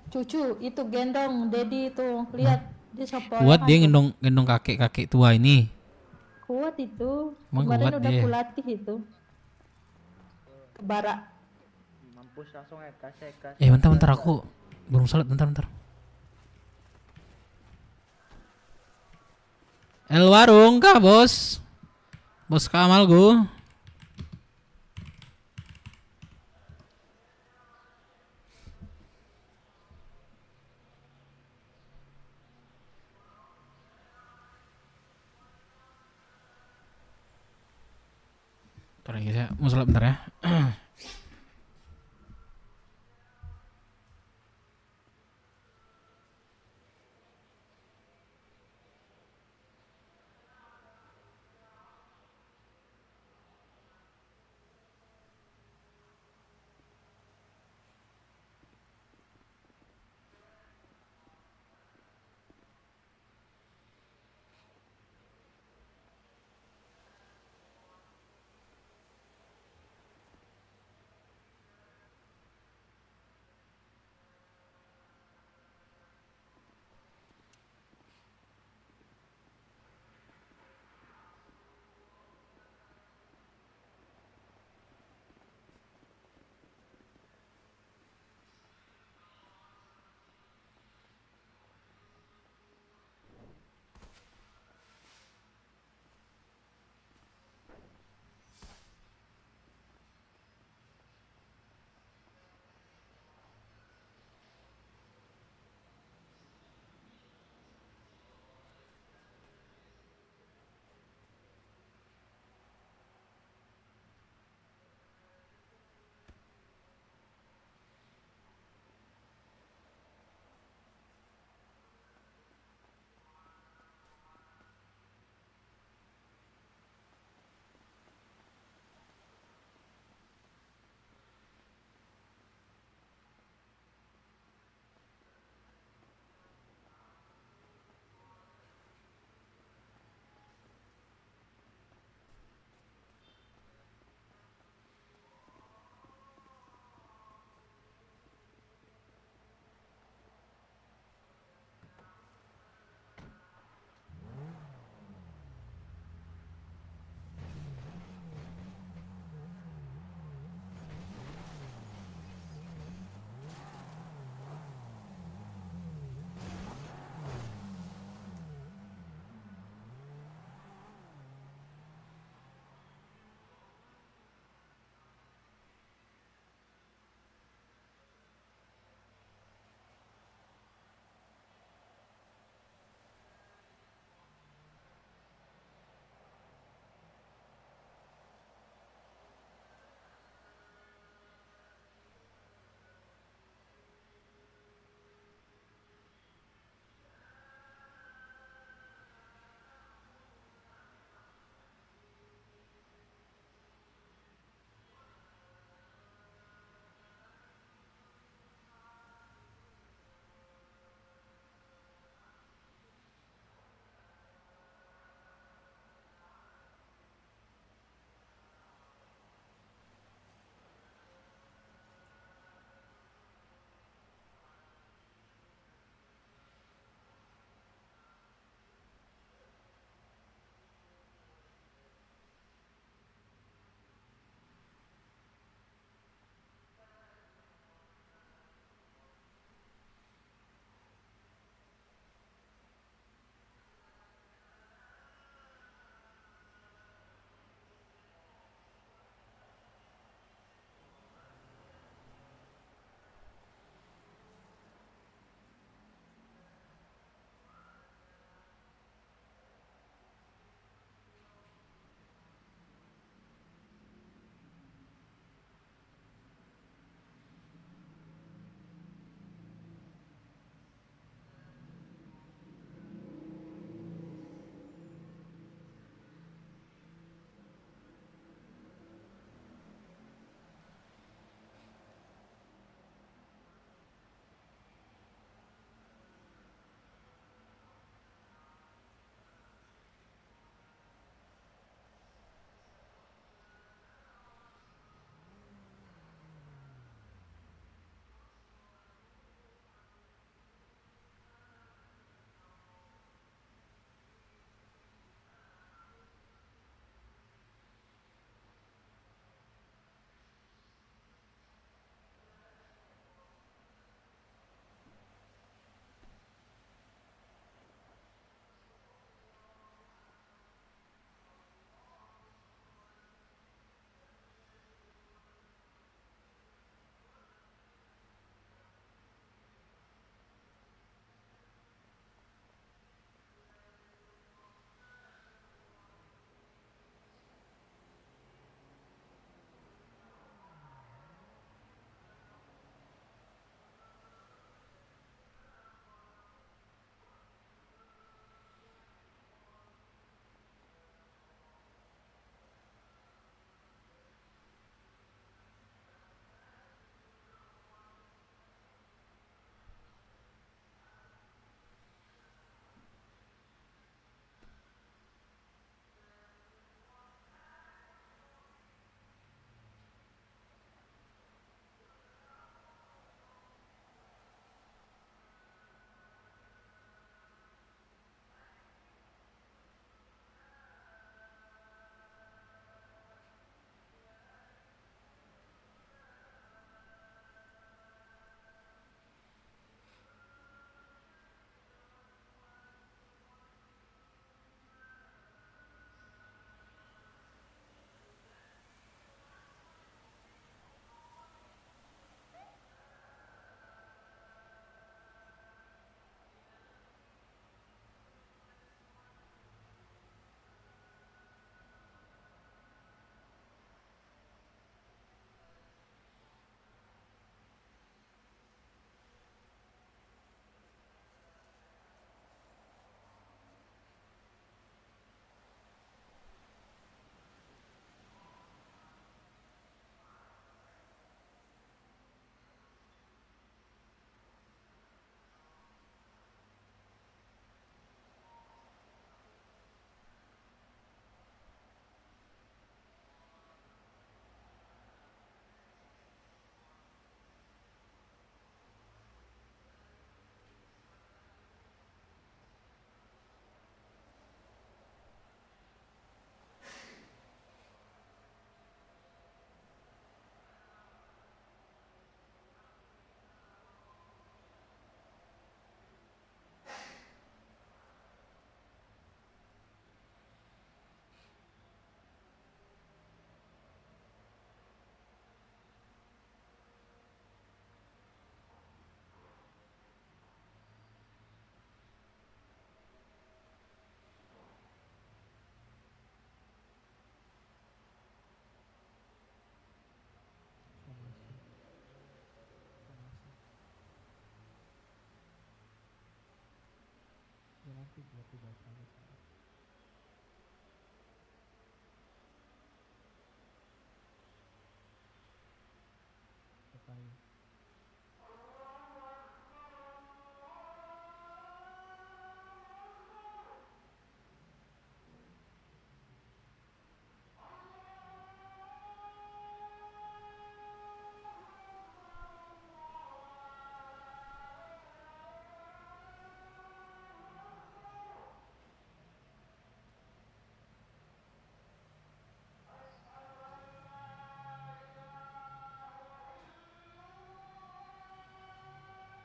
Cucu itu gendong Dedi itu, lihat dia siapa? Kuat dia gendong kakek-kakek tua ini. Kuat itu. Emang Kemarin kuat udah dia. kulatih itu. Kebara. Mampus langsung kasih. Bentar aku belum salat, bentar. El warung kah, Bos? Bos Kamalgu. Bentar ya guys ya, mau salat bentar ya.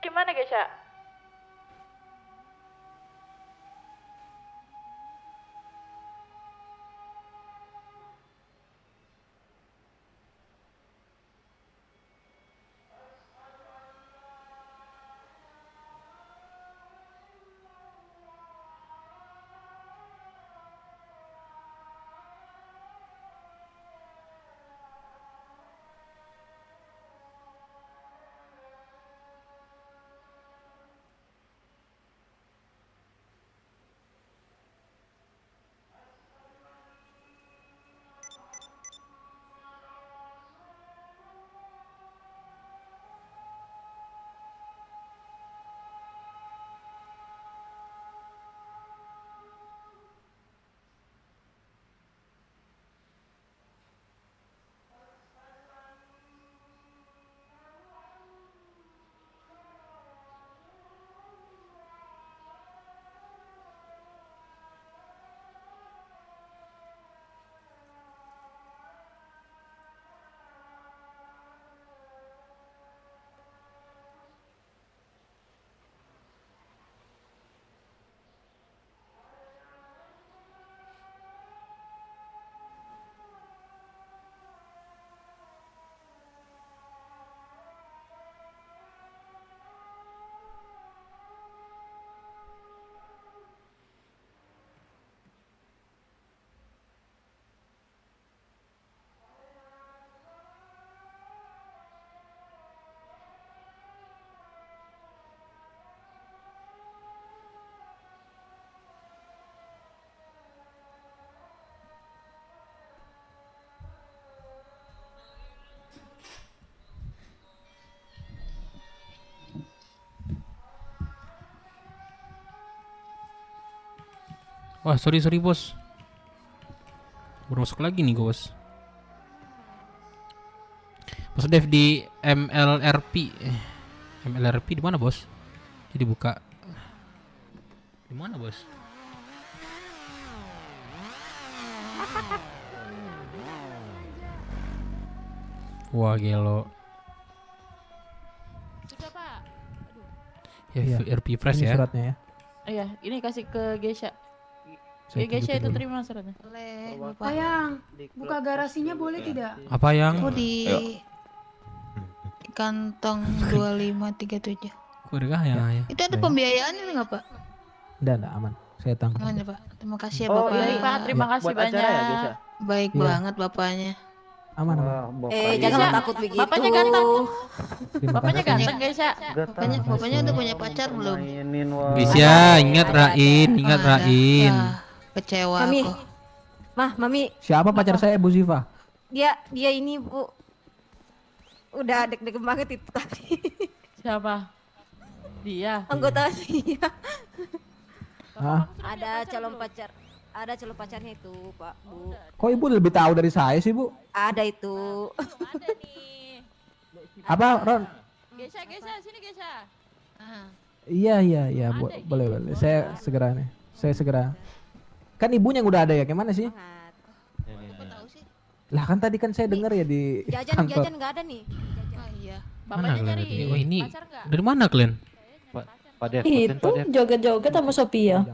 Gimana guys ya? Wah, sorry bos. Baru masuk lagi nih bos. Bos Dev di MLRP. MLRP di mana bos? Jadi buka. Di mana bos? Wah, gelo. Sudah Pak. Ya, Iya. RP Fresh Ini ya. suratnya ya. Iya, ini kasih ke Gesha. Saya Gesha tunjukin itu dulu. terima suratnya. Ayang, buka garasinya boleh tidak? Apa yang? Oh, di kantong 2537. Kok ada ya? Itu ada pembiayaan itu nggak Pak? Enggak, aman. Saya tangkap. Aman ya Pak. Terima kasih ya Oh, Bapak. iya, Pak, terima kasih Buat acara ya, banyak. Gesha? Baik Iya. banget Bapaknya. Aman. Gesha, takut begitu. Bapaknya ganteng. Terima Bapaknya kasih. ganteng Gesha. Bapaknya udah punya pacar belum? Bisa, ingat Rain, ingat Rain. Kecewa Mami. aku. Mami, Siapa pacar saya, Bu Ziva? dia ini Bu. Udah deg-deg banget itu tadi. Siapa? Dia. Anggota dia. Hah? Ada calon pacar. Ada calon pacarnya itu, Pak, Bu. Kok Ibu lebih tahu dari saya sih, Bu? Ada itu. Ada nih. Apa, Ron? Gesha, sini Gesha. Iya, boleh. Saya segera nih. Saya segera. Kan ibunya yang udah ada ya, gimana sih? Lah kan tadi kan saya dengar ya di kantor. Jajan nggak ada nih. Oh iya. Mana kalian tadi? Oh ini pacar nggak? dari mana kalian? Pak Dev, Itu joget-joget sama Sophia.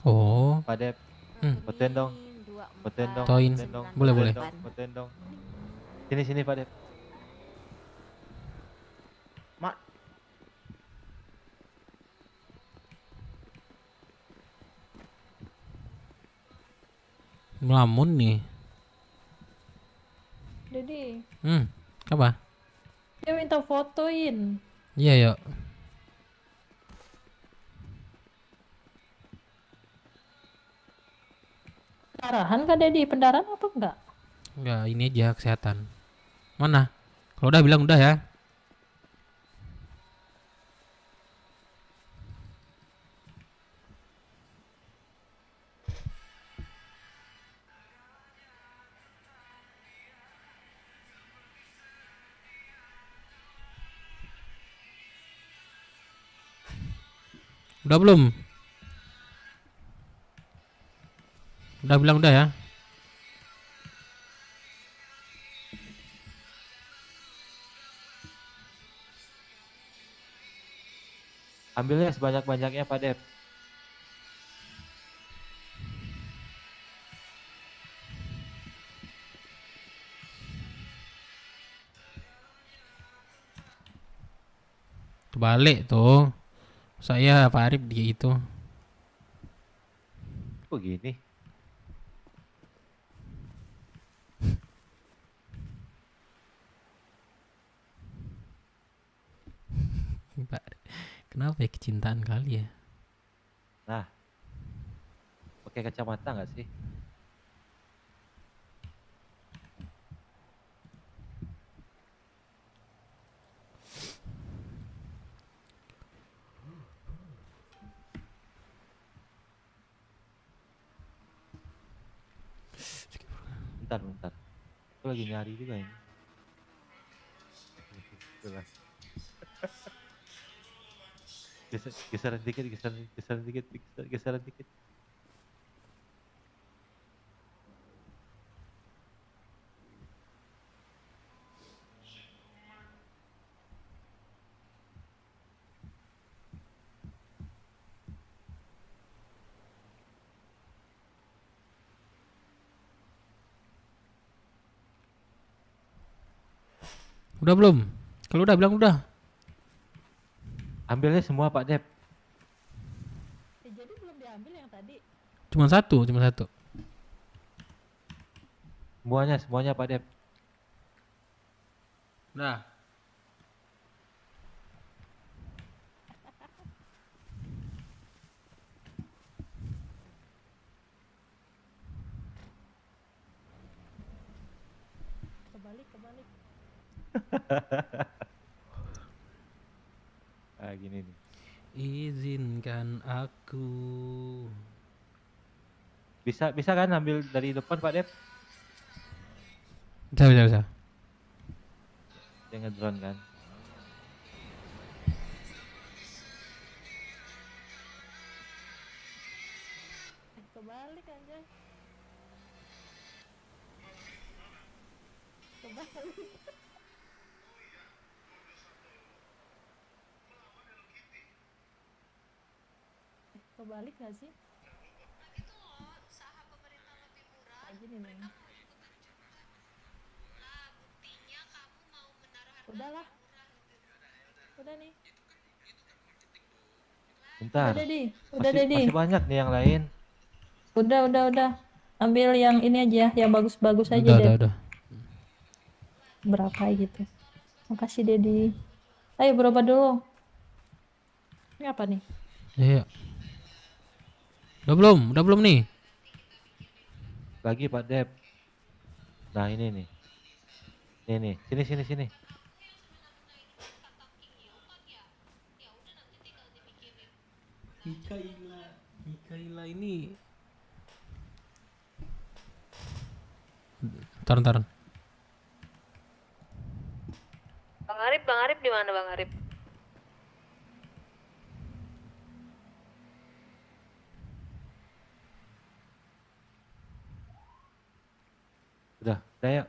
Oh, Pak Dev, fotoin dong. Fotoin dong. Toin. fotoin dong, Boleh, fotoin boleh. dong, fotoin dong. Sini Pak Dev. Mak. melamun nih. Jadi Apa? dia minta fotoin. Iya, yuk. Pendarahan kan Dedi? Pendarahan apa enggak? Enggak, ini aja kesehatan. Mana? Kalau udah bilang udah ya. Udah belum? Udah bilang udah ya. Ambilnya sebanyak-banyaknya Pak Dep. Kebalik tuh. Saya Pak Arif dia itu. Kok gini? Pak, kenapa ya kecintaan kali ya? Nah, pakai kacamata nggak sih? Bentar. Aku lagi nyari juga ini. Itulah. Geseran dikit. Udah belum? Kalau udah bilang udah. Ambilnya semua Pak Dep. Jadi belum diambil yang tadi. Cuma satu. Semuanya Pak Dep. Nah. Kebalik. Gini nih. Izinkan aku. Bisa kan ambil dari depan Pak Dep? Bisa. Dia ngedrone kan. Kebalik anjay. Kebalik. Kebalik gak sih? Kayak gini nih. Udahlah. Udah nih. Bentar. Udah Dedi. Masih banyak nih yang lain. Udah. Ambil yang ini aja, yang bagus-bagus aja deh. Udah. Berapa gitu. Makasih Dedi. Ayo berapa dulu? Ini apa nih? Iya. Udah belum nih? Lagi Pak Dep. Nah ini nih. Ini. Sini. Mikaela ini. Taran. Bang Arif di mana Bang Arif? Udah ya.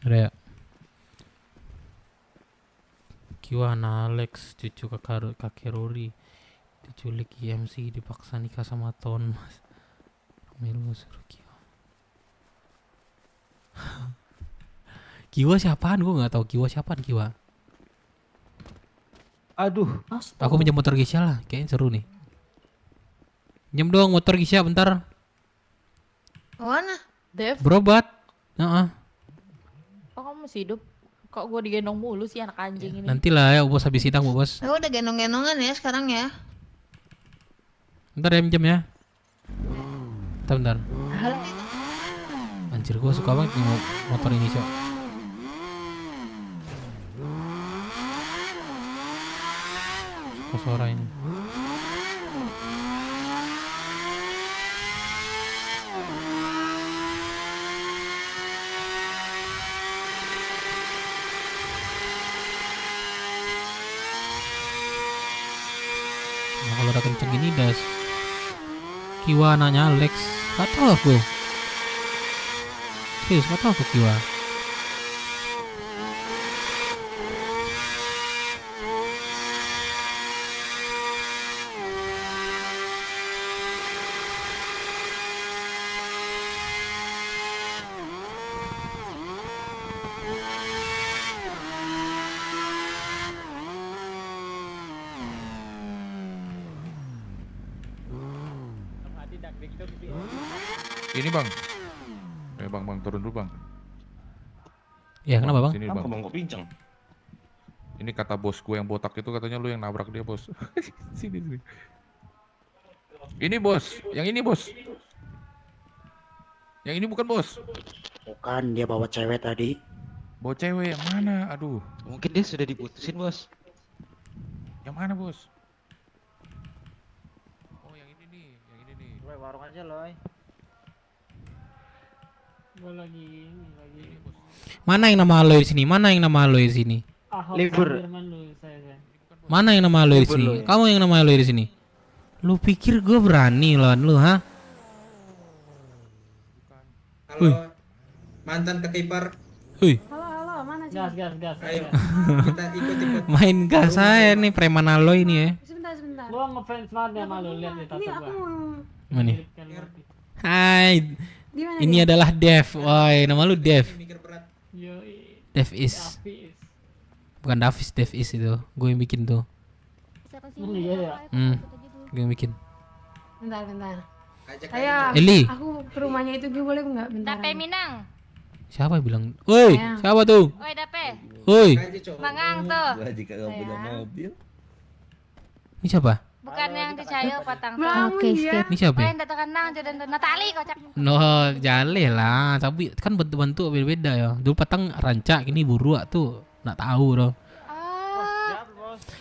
Ada ya. Kiwana Alex, cucu kakek Rory, diculik IMC, dipaksa nikah sama Ton Mas. Melu suruh Kiwa. Kiwa siapaan? Gue nggak tahu Kiwa siapaan Kiwa. Aduh. Aku pinjam motor Gisha lah, kayaknya seru nih. Pinjam dong motor Gisha bentar. Mana? Dev? Berobat. Kok kamu masih hidup? Kok gue digendong mulu sih anak anjing ini? Nantilah ya bos habis sidang bos. Aku udah gendong-gendongan ya sekarang ya. Bentar ya minjem ya. Bentar. Halo. Anjir gua suka banget nih motor ini, Cok. Suka suara ini. Nah, kalau udah kenceng gini das Kiwa anaknya Alex. Gak tau aku. Serius gak tau aku Kiwa. Ini bang, bang turun dulu bang. Ya kenapa bang? Sini bang. Kok pincang? Ini kata bos gue yang botak itu katanya lu yang nabrak dia bos. Sini. Ini bos, yang ini bos. Yang ini bukan bos. Bukan, dia bawa cewek tadi. Bawa cewek yang mana? Aduh. Mungkin dia sudah diputusin bos. Yang mana bos? Loy, warung aja loy. Gue lagi. Mana yang nama Aloy di sini? Mana yang nama Aloy di sini? Libur. Mana yang nama Aloy di sini? Kamu yang nama Aloy di sini? Lu pikir gue berani lawan lu, ha? Halo, mantan kekiper. Hui. Halo, mana sih? Gas. Ayo, kita ikut. Main gas saya nih preman Aloy nih ya. Sebentar. Gua ngefans banget sama lu, lihat di tato Ini gua. aku mau Mana? Hai. Di mana Ini adalah Dev. Woi, nama lu Dev. Yoi. Dev is. Bukan Davis, Dev is itu. Gue yang bikin tuh. Iya ya. Gue yang bikin. Bentar. Saya Eli. aku ke rumahnya itu gue boleh nggak bentar? Dape Minang. Siapa yang bilang? Woi, Sayang. siapa tuh? Woi Dape. Woi. Mangang tuh. Jika gak punya mobil. Ini siapa? Bukan yang di Cayo Patang. Oke, skip. Ini siapa ya? Main datangkan nang jodan Natali kocak. No, jale lah. Tapi kan bentuk-bentuk beda-beda ya. Dulu patang rancak, ini buruk tuh. Nak tahu doh.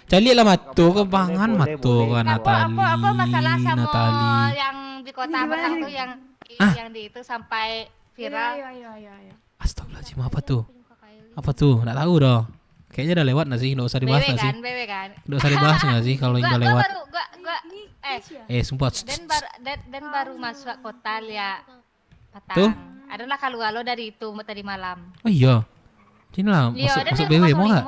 Cali lah matu kebangan matu kan Natali. Apa masalah sama Natali. yang di kota Patang tuh yang di itu sampai viral. Iya. Astagfirullahaladzim, apa tuh? Apa tuh? Nggak tahu doh. Kayaknya udah lewat nggak sih? Nggak usah dibahas nggak sih? BW kan. Nggak usah dibahas nggak sih kalau yang udah lewat? Gua Sumpah. dan baru masuk kota lihat Patang. Tuh? Adalah kalau dari itu tadi malam. Oh iya. Sini lah, masuk BW mau nggak?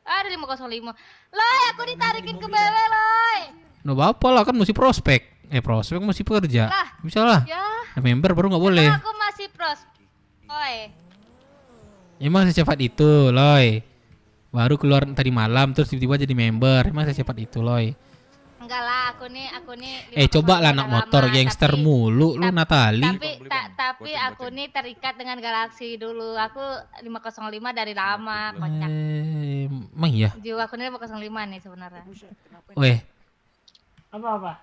Ada 505. Loy, aku ditarikin ke BW, Loy. No apa lah, kan mesti prospek. Prospek mesti pekerja. Bisa lah. Ya. Nah, member baru nggak boleh. Aku masih Loy. Emang secepat itu, Loy. Baru keluar tadi malam terus tiba-tiba jadi member. Emang secepat itu, Loy. Enggak lah, aku nih Coba lah anak motor gangster mulu lu Natali. Tapi aku nih terikat dengan Galaxy dulu. Aku 505 dari lama, kocak. Emang iya? Jiwa aku nih 505 nih sebenarnya. Weh. Apa?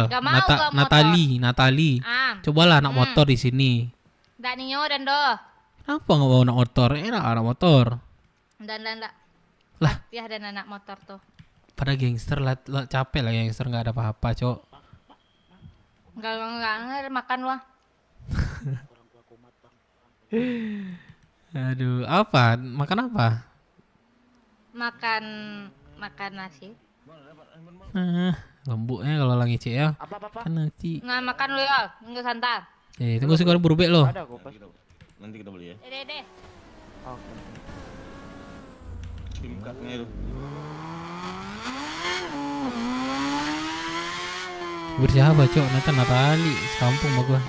Gak mau gua motor. Natali. Cobalah anak motor di sini. Ndak ninyo dan doh. Kenapa nggak bawa anak motor? Enak anak motor. Dan lah. Ya dan anak motor tuh. Pada gangster lah capek lah gangster nggak ada apa-apa, Cok. Enggak makan lah. Aduh, apa? Makan apa? Makan nasi. Lembutnya kalau lagi cek ya. Kan nanti. Nggak makan lu ya, nggak santai. Tunggu sekarang berubek lo. Nanti kita beli ya. Dede. Oke. SIM card-nya itu. Bersiapa, Cok? Natali, sekampung sama gua.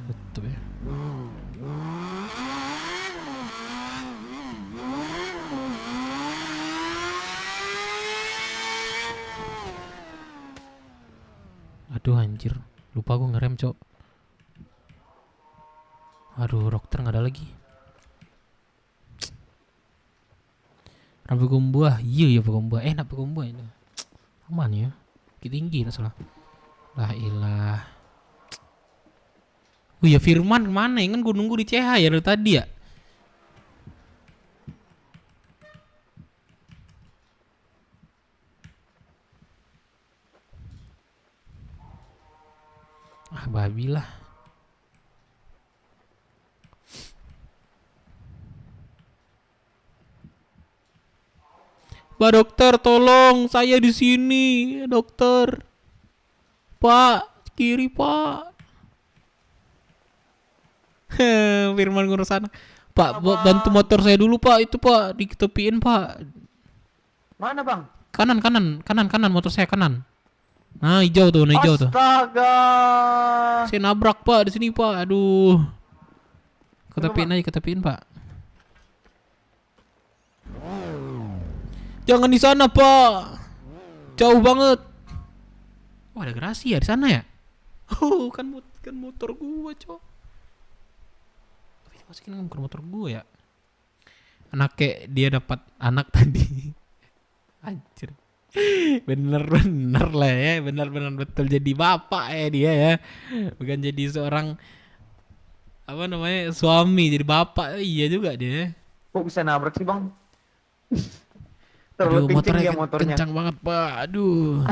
Tutup ya. Aduh anjir, lupa gua ngerem, Cok. Aduh, dokter nggak ada lagi. Rambu gombuah, iya ya gombuah. Enak gombuah itu. Aman ya. Tinggi tak salah. Lah ilah. Oh ya Firman kemana ya? Kan gue nunggu di CH ya dari tadi ya. Ah babi lah. Pak dokter tolong saya di sini dokter. Pak kiri pak. Firman ngurus sana. Pak bantu motor saya dulu pak itu pak diketepiin pak. Mana bang? Kanan motor saya kanan. Nah hijau tuh, Astaga. Saya nabrak pak di sini pak. Aduh. Ketepiin pak. Jangan di sana pak. Jauh banget. Wah ada gerasi ya di sana ya. Oh kan motor gua cok. Masukin ke motor gua ya. Anaknya dia dapat anak tadi. Anjir. Bener lah ya. Bener betul jadi bapak ya dia ya. Bukan jadi seorang apa namanya suami jadi bapak. Iya juga dia. Kok bisa nabrak sih bang? Aduh Terlalu kenceng motornya ya motornya. kencang banget pak. Aduh.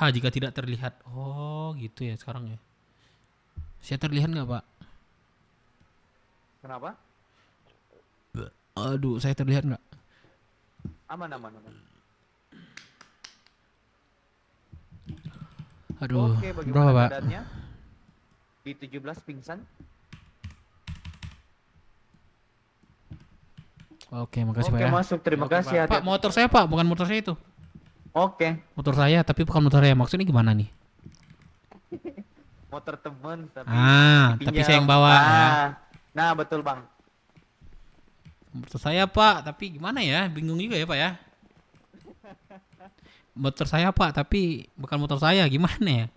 Jika tidak terlihat. Oh gitu ya sekarang ya. Saya terlihat nggak pak? Kenapa? Aduh saya terlihat nggak? Aman. Aduh Oke, berapa bagaimana pak? keadaannya? Di 17 pingsan. Oke makasih pak Oke, ya. masuk. Terima Oke, kasih. Pak motor saya pak bukan motor saya itu. Oke. Motor saya tapi bukan motor saya. Maksudnya gimana nih? Motor temen tapi Tapi dipinjam. saya yang bawa ya. Nah, betul bang. Motor saya pak tapi gimana ya? Bingung juga ya pak ya. Motor saya pak tapi bukan motor saya. Gimana ya?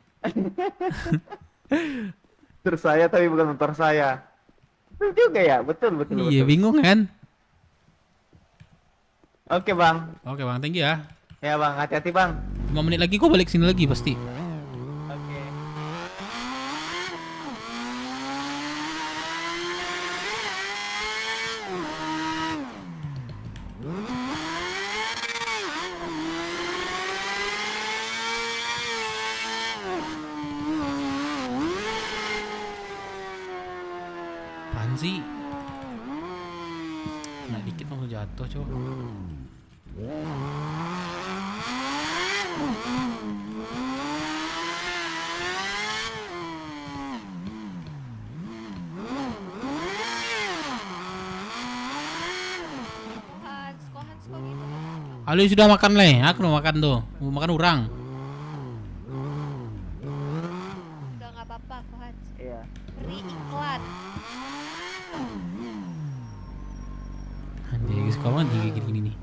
Motor saya tapi bukan motor saya. Betul juga ya, betul. Iya bingung kan? Oke bang. Oke bang, thank you ya. Ya bang, hati-hati bang. 5 menit lagi kok balik sini lagi pasti. Oke. Apaan sih? Kena dikit langsung jatuh coba. Halo sudah makan leh? Aku udah makan tuh. Mau makan urang. Udah nggak apa-apa, Kohats. Iya. Beri iklan. Anjay guys, kawan gini nih.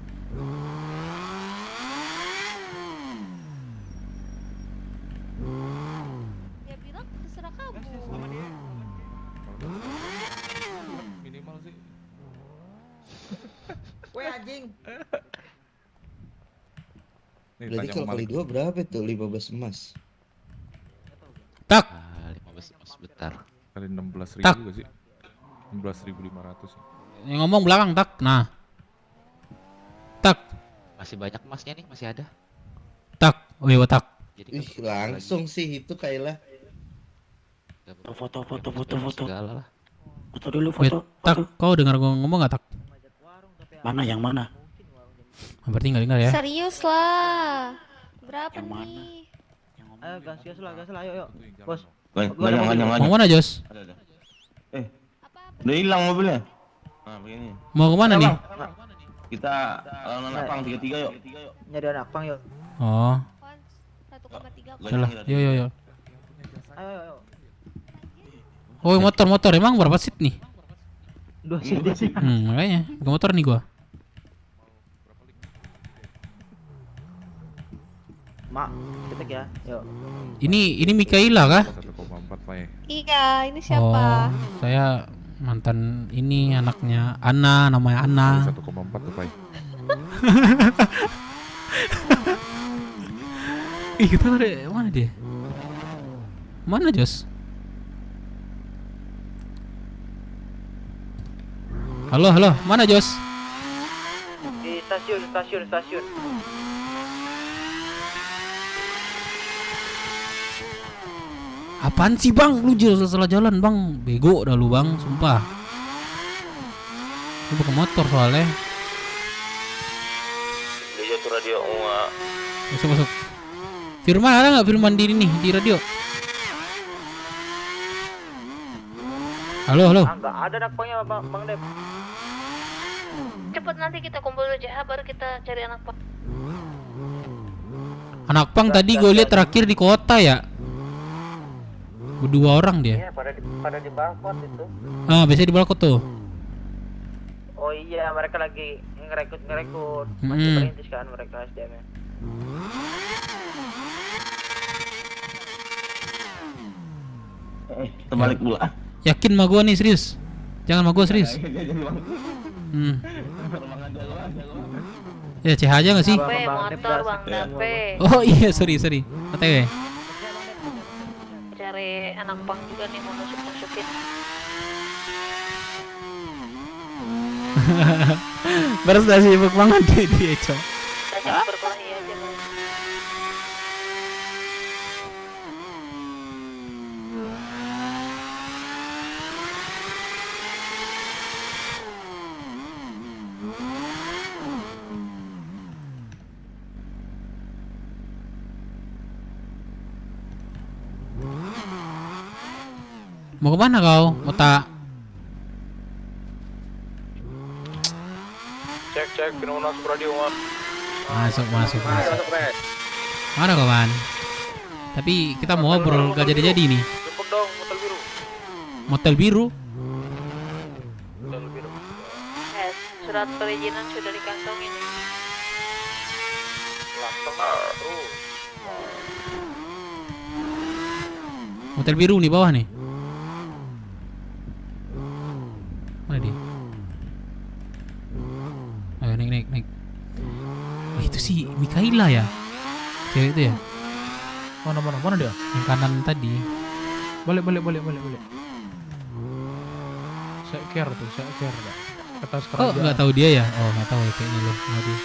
Dia bilang terserah kamu. Minimal sih. Weh anjing. Berarti kalau kali 2 berapa tuh? 15 emas. Tak. 15 emas bentar. Kali 16.000 Tak. juga sih. 16.500. Yang ngomong belakang tak. Nah. Tak. Masih banyak emasnya nih, masih ada. Tak. Oh iya tak. Jadi Ih, langsung sih itu Kayla. Foto. segala lah. Foto dulu Wait, foto. tak. Kau dengar gua ngomong nggak tak? Mana yang mana? Berarti nggak dengar ya? Serius lah. Berapa nih? Ayo gas lah, ayo. Bos. Ganjang. Mau mana Jos? Ada. Udah hilang mobilnya. Nah, begini. Mau kemana nih? Kita anak pang 33 yuk. Nyari anak pang yuk. Oh. 1,3 Yalah, yo. Ayo. Oh motor emang berapa seat nih? 2 seat. Makanya bukan motor nih gua. Mak, cetek ya. Yuk. Ini Mikaela kah? 1,4 Pak. Iya, ini siapa? Oh, saya mantan ini anaknya Ana, namanya Ana. 1,4 tuh Pak. Ih, kita ada mana dia? Mana Jos? Halo, mana Jos? Di stasiun. Apaan sih bang? Lu salah jalan bang. Bego dah lu bang, sumpah. Lu pakai motor soalnya. Dia jatuh radio. Masuk. Firman ada nggak Firman di ini di radio? Halo. Enggak ada anak pangnya Bang Dep. Cepet nanti kita kumpul dulu JH baru kita cari anak pang. Anak pang tadi gue lihat terakhir di kota ya. Berdua orang dia. Iya, pada di balkon itu. Biasanya di balkon tuh. Oh iya, mereka lagi ngerekrut. Masih perintis kan mereka SDM-nya. Kita balik dulu ah. Yakin mah gua nih serius. Jangan mah gua serius. Ya CH aja nggak sih? Motor Bang Dape. Oh iya sorry. OTW. Cari anak pang juga nih mau nusuk-nusukin. Baru sudah sibuk banget dia Cok. Ajak berkelahi aja Bang. Mau kemana kau? Otak. Cek, kena masuk radio Mas. Masuk. Mana kawan? Tapi kita mau ngobrol gak jadi nih. Jemput dong, Motel biru. Surat perizinan sudah dikantongin nih. Motel biru nih bawah nih. Mana dia? Ayo naik. Oh, itu si Mikaela ya? Cewek itu ya? Mana dia? Yang kanan tadi. Balik. Saya care dah. Atas Oh nggak tahu dia ya? Oh nggak tahu ya kayaknya lo sama dia.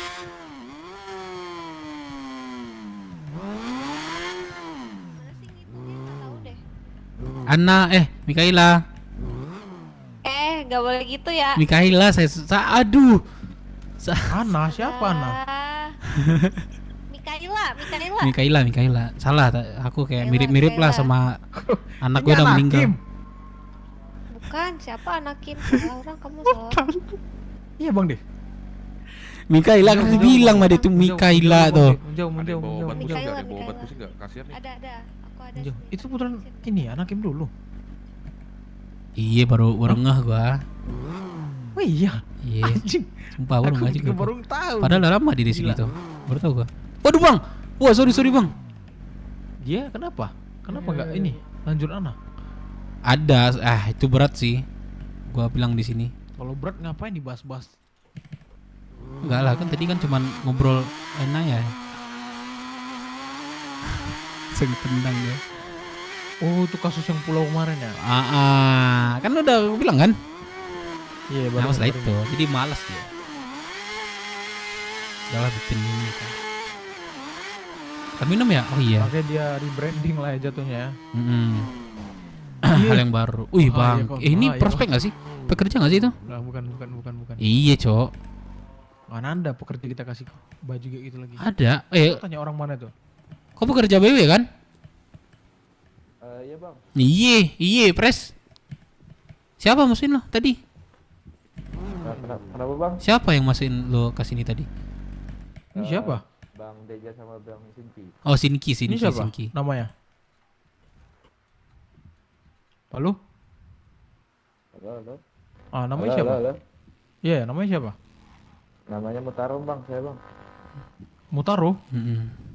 Ana Mikaela. Nggak boleh gitu ya. Mikaela aduh. Ana siapa Ana? Mikaela. Salah, aku kayak mirip-mirip lah sama anak gue udah meninggal. Bukan, siapa anak Kim? Salah orang, kamu salah. Iya Bang deh. Mikaela kan bilang mah dia tuh Mikaela tuh. Jauh. Mikaela. Ada. Aku ada. Itu putaran ini anak Kim dulu. Iya baru ngeh gua. Oh iya. Anjing. Sumpah baru ngeh juga. Baru tahu. Padahal udah lama di sini tuh. Baru tahu gua. Waduh Bang. Wah sorry Bang. Iya kenapa? Kenapa enggak ini lanjut anak? Ada, itu berat sih. Gua bilang di sini. Kalau berat ngapain dibahas-bahas? Enggak lah, kan tadi kan cuman ngobrol enak ya. Sering tendang ya. Oh, itu kasus yang pulau kemarin ya? Kan udah gua bilang kan? Iya, nah, masalah itu. Jadi malas dia. Udahlah bikin ini kan. Kan minum ya? Oh iya. Makanya dia rebranding lah ya jatuhnya ya. Hal yang baru. Wih Bang, ini prospek nggak sih? Pekerja nggak sih itu? Nah, bukan. Iya Cok. Mana ada pekerja kita kasih baju kayak gitu lagi? Ada. Tanya orang mana tuh? Kau pekerja BW kan? Iya Bang. Iya Pres. Siapa masukin lo tadi? Kenapa Bang? Siapa yang masukin lo ke sini tadi? Ini siapa? Bang Deja sama Bang Sinki. Oh Sinki. Ini siapa? Namanya? Halo? Halo. Ah, namanya Halo, siapa? halo. Iya, namanya siapa? Namanya Mutarum bang, saya bang. Mutaro?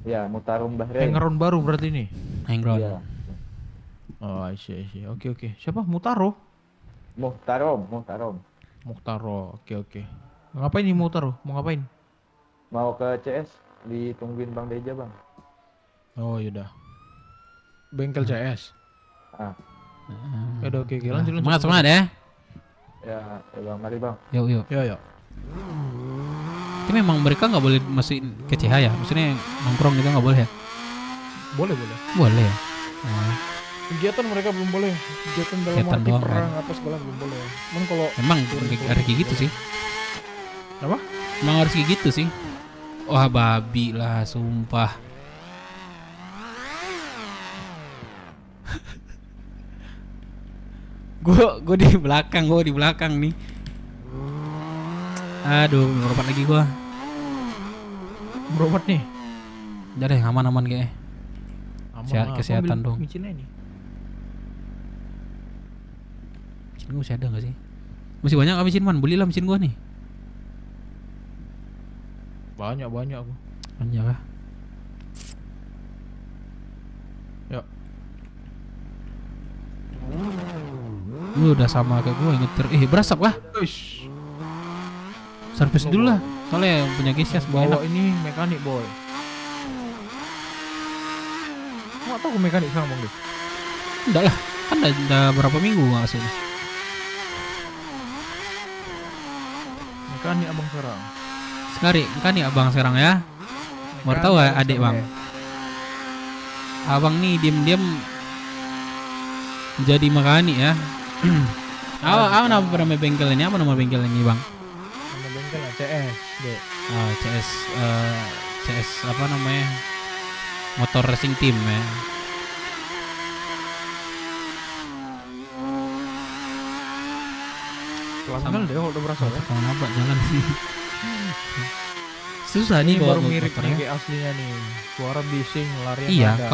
Ya, Mutarum Bahrain. Hangaron baru berarti ini. Hangaron. Iya. Oh, I see. Oke. Siapa? Mutaro? Muhtaro. Muhtaro. Oke. Ngapain nih Mutaro? Mau ngapain? Mau ke CS, ditungguin Bang Deja bang. Oh, yaudah. Bengkel CS. Yaudah, oke. Lanjut. Semangat ya. Ya bang, mari bang. Yuk. Yuk. Tapi memang mereka nggak boleh masukin ke CH ya? Maksudnya nongkrong gitu nggak boleh ya? Boleh. Boleh ya? Kegiatan mereka belum boleh. Kegiatan dalam Kegiatan arti doang, perang kan? apa segala belum boleh. Emang kalau Emang harus kayak gitu sih. Apa? Emang harus kayak gitu sih. Wah babi lah, sumpah. Gue di belakang nih. Aduh, berobat lagi gue. Berobat nih. Udah deh, aman kayaknya. Kesehatan dong. Micinnya ini. Micin gue masih ada gak sih? Masih banyak gak micin man? Belilah micin gue nih. Banyak aku. Banyak lah. Yuk. Lu udah sama kayak gue ngetir. Berasap kah? Servis dulu lah. Soalnya punya Gesia bawa ini mekanik boy. Nggak tahu mekanik sekarang bang deh. Enggak lah. Kan udah berapa minggu gak kesini. Mekanik abang sekarang. Kan nih abang sekarang ya. Baru tahu ya adik bang. Abang nih diam-diam jadi mekanik ya. Apa nama bengkel ini? Apa nama bengkel ini bang? Nama bengkelnya CS deh. CS apa namanya? Motor racing team ya. Pelan deh udah berasa ya. Kenapa jalan sih? Susah nih baru bawa mirip motornya. nih kayak aslinya nih. Suara bising, larian Iya, ada.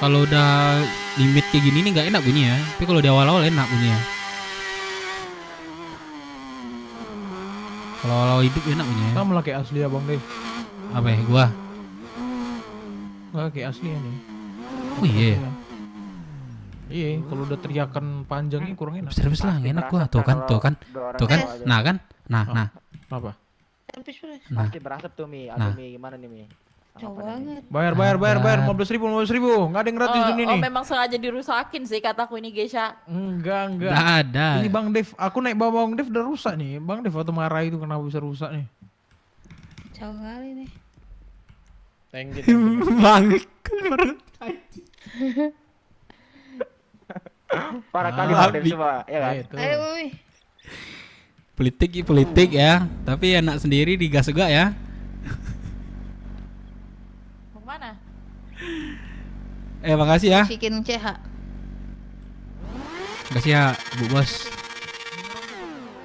kalau udah limit kayak gini nih nggak enak bunyinya. Tapi kalau di awal-awal enak bunyinya. Kalau awal hidup enak bunyinya. Sama lah kayak asli abang deh. Apa ya gua? Nggak kayak aslinya nih. Oh iya. Iya, kalau udah teriakan panjang ini kurang enak. Servis lah, nggak enak gua. Tuh kan. Nah. Apa? Pasti berasap tuh Mi. Aduh Mi, gimana nih Mi? Jauh banget. Bayar 15.000. Nggak ada yang gratis di sini. Memang sengaja dirusakin sih kataku ini Geisha. Enggak. Nggak ada. Ini Bang Dev, aku naik bawa Bang Dev udah rusak nih. Bang Dev atau marah itu kenapa bisa rusak nih? Jauh kali nih. Thank you. Bang. Para kali Bang Dev semua, ya kan? Ayo, woi. Politik ya, tapi enak sendiri digas juga ya. Mau kemana? Makasih ya. Bikin CH. Makasih ya Bu Bos.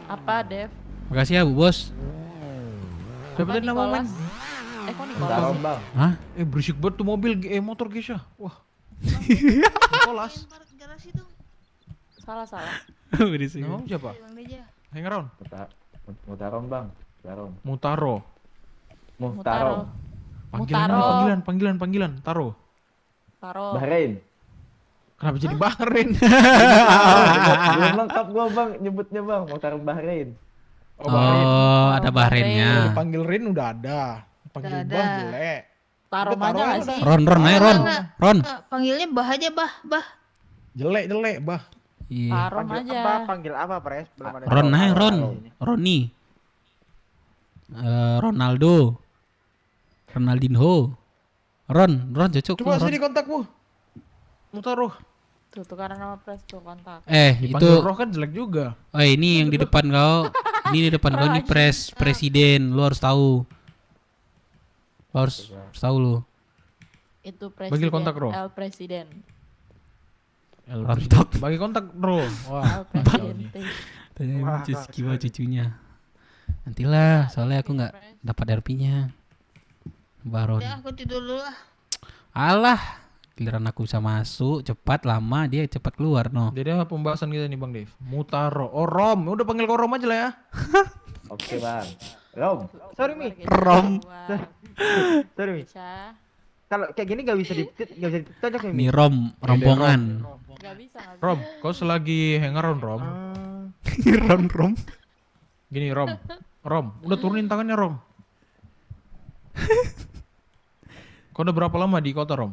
Apa Dev? Makasih ya Bu Bos. Siapa tadi nama men? Kok Nicholas? Bang. Hah? Berisik banget tuh mobil motor Geisha. Wah. Nicholas. Salah. Berisik. Nama siapa? Hangaron. Mutarom bang. Mutaro. Panggilan. Taro. Bahrain. Kenapa jadi Bahrain? Belum lengkap gua bang, nyebutnya bang. Mutarom Bahrain. Ada Bahrainnya. Panggil Rin udah ada. Panggil Bah jelek. Taro aja nggak sih? Ron. Panggilnya Bah aja, Bah. Jelek, Bah. Iya. Tarom aja. Panggil apa, Pres? Belum ada. Roni. Ronaldo. Ronaldinho. Ron cocok. Coba sini kontakmu. Mutaro. Tuh karena nama Pres tuh kontak. Itu Roh kan jelek juga. Ini yang di depan kau. Ini presiden. Lu harus tahu. Lu. Itu presiden. Bagi kontak Roh. El Presiden. Bagi kontak Roh. Wah. Tanya gimana cucunya. Nantilah, soalnya aku nggak dapat RP-nya. Baron. Ya, aku tidur dulu lah. Alah, Giliran aku bisa masuk cepat, lama dia cepat keluar no. Jadi apa pembahasan kita nih Bang Dev? Mutaro. Oh Rom, udah panggil kau Rom aja lah ya. Oke bang. Rom. Sorry Mi. Rom. Sorry Mi. Kalau kayak gini gak bisa ditojok Ini Rom, rombongan. Gak bisa. Rom, kau selagi hangaround Rom. Rom. Gini Rom. Rom, udah turunin tangannya Rom. Kau udah berapa lama di kota Rom?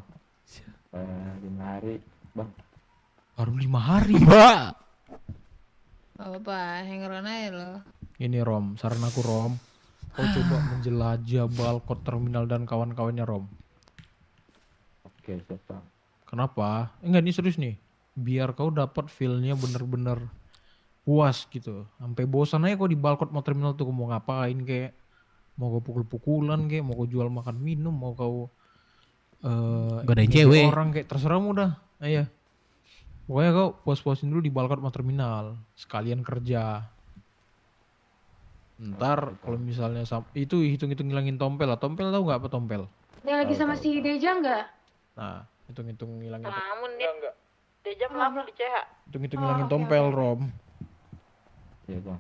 5 hari bang. Baru 5 hari. Mbak. Apa hangaround aja lo. Ini Rom, saran aku Rom. Kau coba menjelajah Balkot terminal dan kawan-kawannya Rom. Oke siap bang. Kenapa? Enggak, ini serius nih. Biar kau dapat feel-nya bener-bener puas gitu. Sampai bosan aja kau di Balkot mau terminal tuh mau ngapain kayak. Mau kau pukul-pukulan kayak, mau kau jual makan minum, mau kau godain cewek. Orang kayak terserah udah. Iya. Pokoknya kau puas-puasin dulu di Balkot mau terminal. Sekalian kerja. Ntar kalau misalnya itu hitung-hitung ngilangin tompel lah. Tompel tahu nggak apa tompel? Yang lagi sama si Deja nggak? Nah, hitung-hitung ngilangin. Namun dia Deja maaf di CH. Hitung-hitung ngilangin tompel, Rom. Iya bang.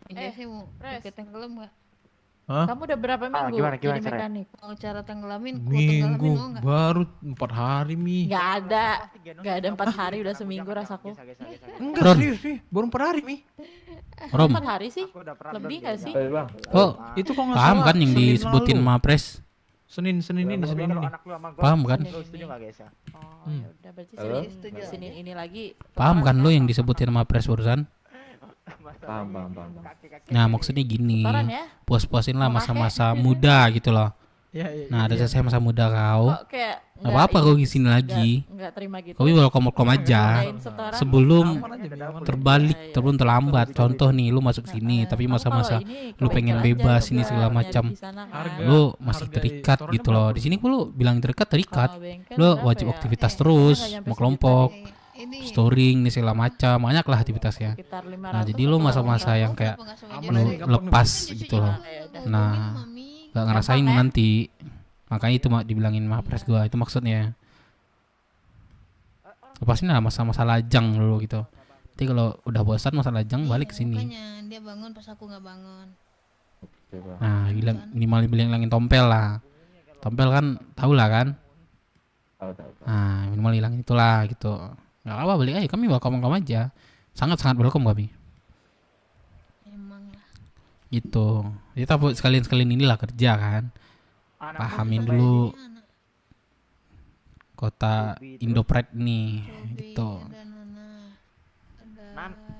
Ini sih mau ikut tenggelam nggak? Hah? Kamu udah berapa minggu gimana jadi caranya? mekanik? Mau cara tenggelamin, Minggu mau nggak? baru 4 hari Mi. Gak ada 4 hari udah seminggu rasaku. Enggak Ron. serius Mi, baru 4 hari Mi. Rom. 4 hari sih? Lebih gak sih? Bang. Oh, Itu kok nggak paham salah, kan yang Senin disebutin lalu. Mapres? Senin ini. Paham kan? Setuju nggak guys ya? Oh, ya udah berarti Senin ini lagi. Paham kan lo yang disebutin Mapres barusan? Paham. Nah maksudnya gini, Kotoran ya? puas-puasin lah masa-masa muda gitu loh. Iya. Nah ada selesai masa muda kau, Kok kayak nggak apa-apa kau di sini lagi. Nggak terima gitu. Kau welcome aja. Lain setoran. Sebelum Iya, terbalik, sebelum terlambat. Contoh nih, lu masuk sini, tapi masa-masa lu pengen bebas ini segala macam, lu masih terikat gitu loh. Di sini lu bilang terikat, lu wajib aktivitas terus, mau kelompok, storing nih segala macam, banyak lah aktivitasnya. Nah jadi lu masa-masa yang kayak lu lepas gitu loh. Nah gak ngerasain lu nanti, makanya itu dibilangin Mapres gua, itu maksudnya. Lepasin lah masa-masa lajang dulu gitu. Nanti kalau udah bosan masa lajang balik ke sini. Makanya dia bangun pas aku nggak bangun. Nah minimal bilangin tompel lah. Tompel kan tau lah kan. Tahu. Nah minimal hilangin itulah gitu. Gak apa-apa, balik aja, kami welcome aja. Sangat-sangat welcome kami. Emang lah. Gitu. Jadi tapi sekalian inilah kerja kan. Pahamin dulu kota Indopride nih gitu.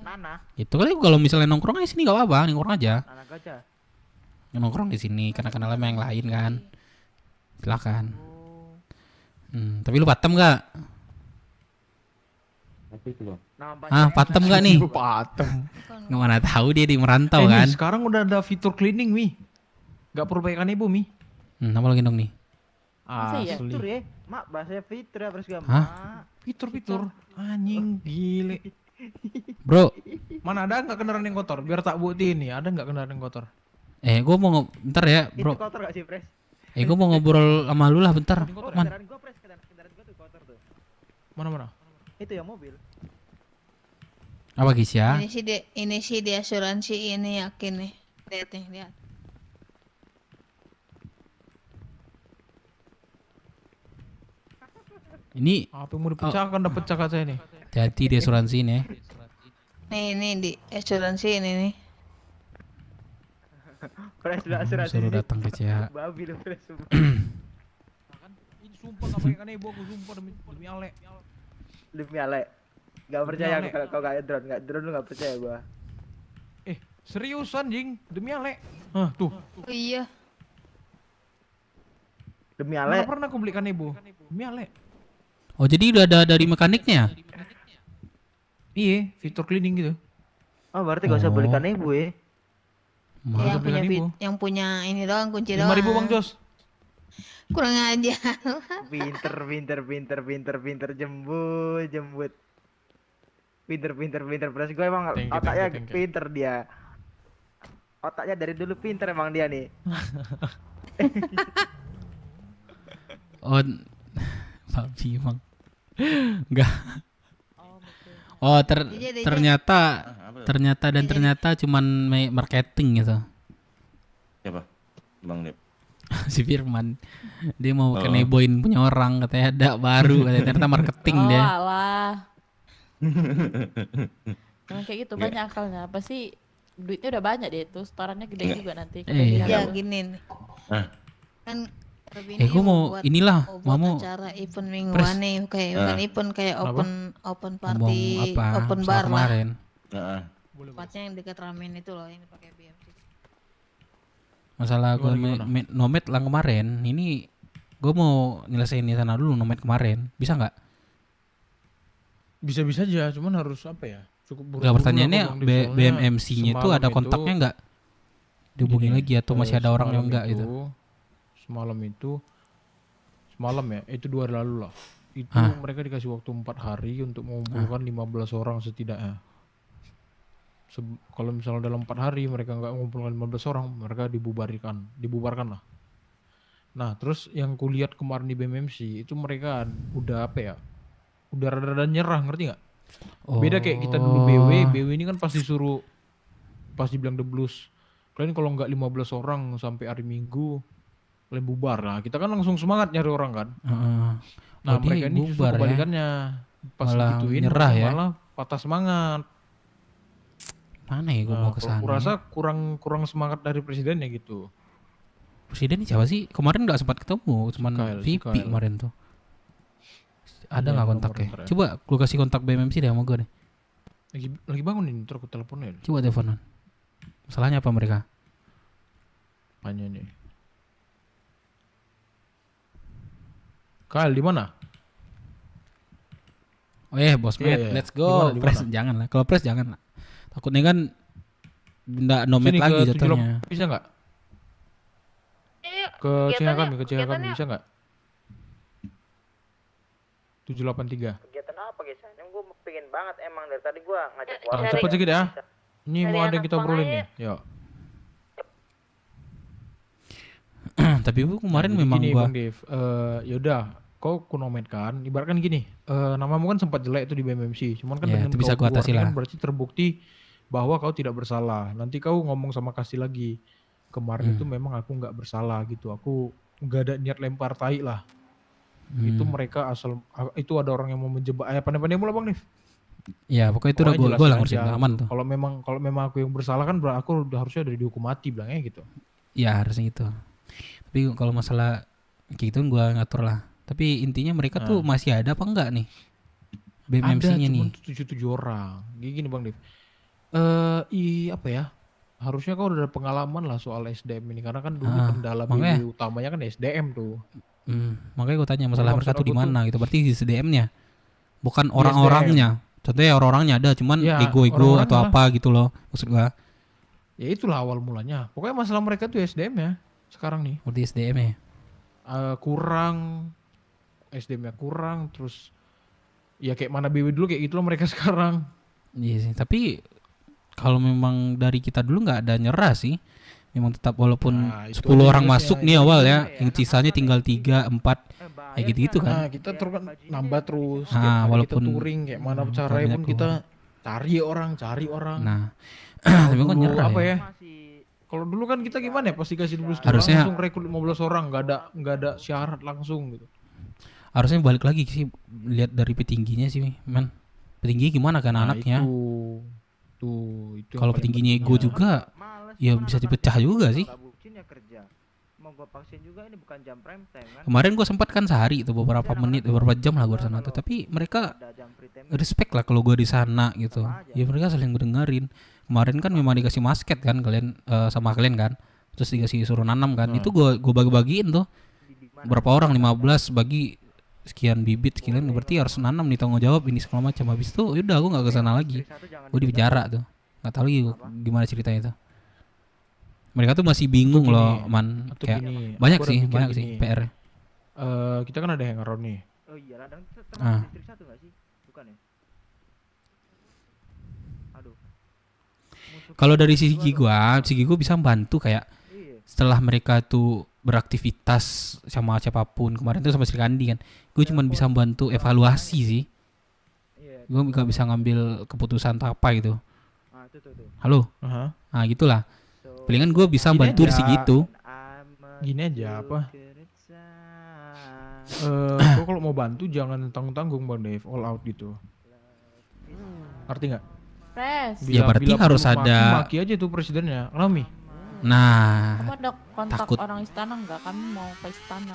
Nana. Itu kali kalau misalnya nongkrong aja sini gak apa-apa, nongkrong aja. Nana gajah. Nongkrong di sini karena kenal sama yang lain kan. Silakan. Tapi lu patem gak? Patem gak nih? Patem. Nggak mana tahu dia di merantau kan? Mi, sekarang udah ada fitur cleaning Mi. Gak perlu pakai Ibu Mi. Nama lo gendong nih. Asli. Fitur ya, mak bahasanya fitur ya terus gak Hah? Fitur. Anjing gile. Bro, Mana ada nggak kendaraan yang kotor? Biar tak buktiin nih, ada nggak kendaraan yang kotor? gue mau bentar ya, bro. Itu kotor gak sih, Pres? Gue mau ngobrol sama lu lah bentar. Man. Kendaraan gua, Pres, kendaraan gua tuh kotor tuh. Mana? Itu yang mobil. Apa Gisya? Ini sih di asuransi ini yakin nih. Lihat nih, lihat. Ini apa mau dipecahkan? Udah pecah kaca ini. Hati-hati di asuransi ini. Nih di asuransi ini nih. Pres udah asuransi. Suruh datang ke CH. Babi lu, Pres. Ini sumpah gak pakai Ibu, aku sumpah demi Ale. Demi Ale. Gak percaya Ale. kalau kau gak drone lu gak percaya gua. Seriusan jing, demi Ale. Hah, tuh. Oh iya. Demi Ale. Mana pernah aku belikan Ibu? Demi Ale. Oh jadi udah ada dari mekaniknya? Iya, fitur cleaning gitu. Oh berarti gak usah belikan Ibu ya? Yang punya ini doang, kunci doang. 5.000 Bang Jos. Kurang aja. Pinter jembut. Pinter Pres gue emang otaknya pinter dia. Otaknya dari dulu pinter emang dia nih. Oh, babi emang. Enggak. Oh, ternyata cuman marketing gitu. Siapa? Bang Dep. Si Firman. Dia mau keneboin punya orang, katanya ada baru, katanya ternyata marketing dia. Alah. Emang kayak gitu banyak akalnya. Apa sih duitnya udah banyak deh itu, setorannya gede juga nanti. Ya gini nih. Kan gue mau mau acara event mingguan nih, kayak bukan event kayak open party, open bar lah. Tempatnya yang dekat ramen itu loh, yang dipakai BMC. Masalah gue nomad lang kemarin, ini gue mau nyelesain di sana dulu nomad kemarin, bisa nggak? Bisa-bisa aja, cuman harus apa ya? Cukup Gak, pertanyaannya BMMC-nya itu ada kontaknya nggak? Dihubungin lagi atau masih ada orang yang enggak gitu? Semalam ya, itu 2 hari lalu lah. Itu mereka dikasih waktu 4 hari untuk mengumpulkan 15 orang setidaknya. Kalau misalnya dalam 4 hari mereka nggak mengumpulkan 15 orang, mereka dibubarkan lah. Nah, terus yang kulihat kemarin di BMMC itu mereka udah apa ya? Udah rada-rada nyerah, ngerti nggak? Beda kayak kita dulu BW ini kan pasti bilang The Blues. Kalian kalau nggak 15 orang sampai hari Minggu kalian bubar. Nah, kita kan langsung semangat nyari orang kan. Nah, mereka ini justru kebalikannya. Pas digituin nyerah ya. Malah patah semangat. Mana ya gue mau kesana? Aku rasa kurang semangat dari presidennya gitu. Presiden ini siapa sih? Kemarin nggak sempat ketemu, cuman VP kemarin tuh. Ada nggak kontaknya? Coba lu kasih kontak BMMC deh sama gue deh. Lagi bangun ini, terus aku teleponnya. Coba teleponan. Masalahnya apa mereka? Hanya nih. Kyle di mana? Oh bosmet, let's go. Press jangan lah. Kalau press jangan lah. Takutnya kan nggak nomad lagi jatuhnya. Bisa nggak? Ke CH kami bisa nggak? 783. Kegiatan apa guys? Yang gue pengen banget emang dari tadi gue ngajak Cepet sedikit ya. Ini mau ada yang kita obrolin nih. Yuk. Tapi bu kemarin memang gini, gua Bang Dev, yaudah kau kunomet kan, ibaratkan gini, namamu kan sempat jelek itu di BMMC, cuman kan dengan itu bisa kau gua atasi keluar lah. kan berarti terbukti bahwa kau tidak bersalah. Nanti kau ngomong sama Kasih lagi, kemarin itu memang aku nggak bersalah gitu, aku nggak ada niat lempar tai lah. Itu mereka itu ada orang yang mau menjebak, pandai-pandai mula Bang Dev. Ya pokoknya itu udah gue lah ngurusin aman tuh. Kalau memang aku yang bersalah kan aku harusnya udah dihukum mati bilangnya gitu. Ya harusnya gitu. Tapi kalau masalah kayak gitu gue ngatur lah. Tapi intinya mereka tuh masih ada apa enggak nih? BMMC-nya nih. Ada cuma 7 orang. Gini Bang Dev. Apa ya? Harusnya kau udah ada pengalaman lah soal SDM ini karena kan dulu kendala BW utamanya kan SDM tuh. Makanya gue tanya masalah mereka tuh di mana gitu. Berarti di SDM-nya. Bukan orang-orangnya. Contohnya orang-orangnya ada cuman ego-ego atau apa gitu loh maksud gue. Ya itulah awal mulanya. Pokoknya masalah mereka tuh SDM ya sekarang nih. Berarti SDM ya? Kurang, SDM-nya kurang, terus ya kayak mana BW dulu kayak gitu loh mereka sekarang. Iya sih, tapi kalau memang dari kita dulu nggak ada nyerah sih. Memang tetap walaupun 10 orang masuk nih awal ya, yang sisanya tinggal 3, 4 kayak gitu-gitu kan. Nah, kita terus kan nambah terus. Walaupun kita touring kayak mana caranya pun kita cari orang. Nah, tapi kok nyerah apa ya? Kalau dulu kan kita gimana ya, pasti kasih dulu Harusnya langsung rekrut 15 orang, nggak ada syarat langsung gitu. Harusnya balik lagi sih, lihat dari petingginya sih, man. Petinggi gimana kan anaknya? Itu kalau petingginya ego juga, ya bisa dipecah juga sih. Mau gua vaksin juga ini bukan jam prime time kan. Kemarin gua sempat kan sehari itu beberapa menit, beberapa jam lah gua di sana tuh. Tapi mereka respect lah kalau gua di sana gitu. Ya mereka saling mendengarin. Kemarin kan memang dikasih masket kan kalian sama kalian kan. Terus dikasih suruh nanam kan. Itu gua bagi-bagiin tuh. Berapa orang 15 bagi sekian bibit sekian, berarti harus nanam nih, tanggung jawab ini segala macam. Habis itu udah aku nggak kesana lagi. Gua di penjara tuh. Nggak tahu lagi gimana ceritanya itu. Mereka tuh masih bingung loh, man. Kayak banyak sih PR. Kita kan ada hangaround nih. Oh iya, dan termasuk distrik 1 nggak sih? Bukan ya? Aduh. Kalau dari segi gua bisa membantu kayak setelah mereka tuh beraktivitas sama siapapun kemarin tuh sama Sri Kandi kan, gue cuma bisa membantu evaluasi sih. Gue nggak bisa ngambil keputusan atau apa gitu. Halo, nah gitulah. Palingan gue bisa bantu di segitu. Gini aja apa? Gue kalau mau bantu jangan tanggung-tanggung Bang Dev, all out gitu. Ngerti nggak? Ya berarti harus ada. Maki aja tuh presidennya, Lami. Nah, Kamu ada kontak takut. orang istana nggak? Kami mau ke istana.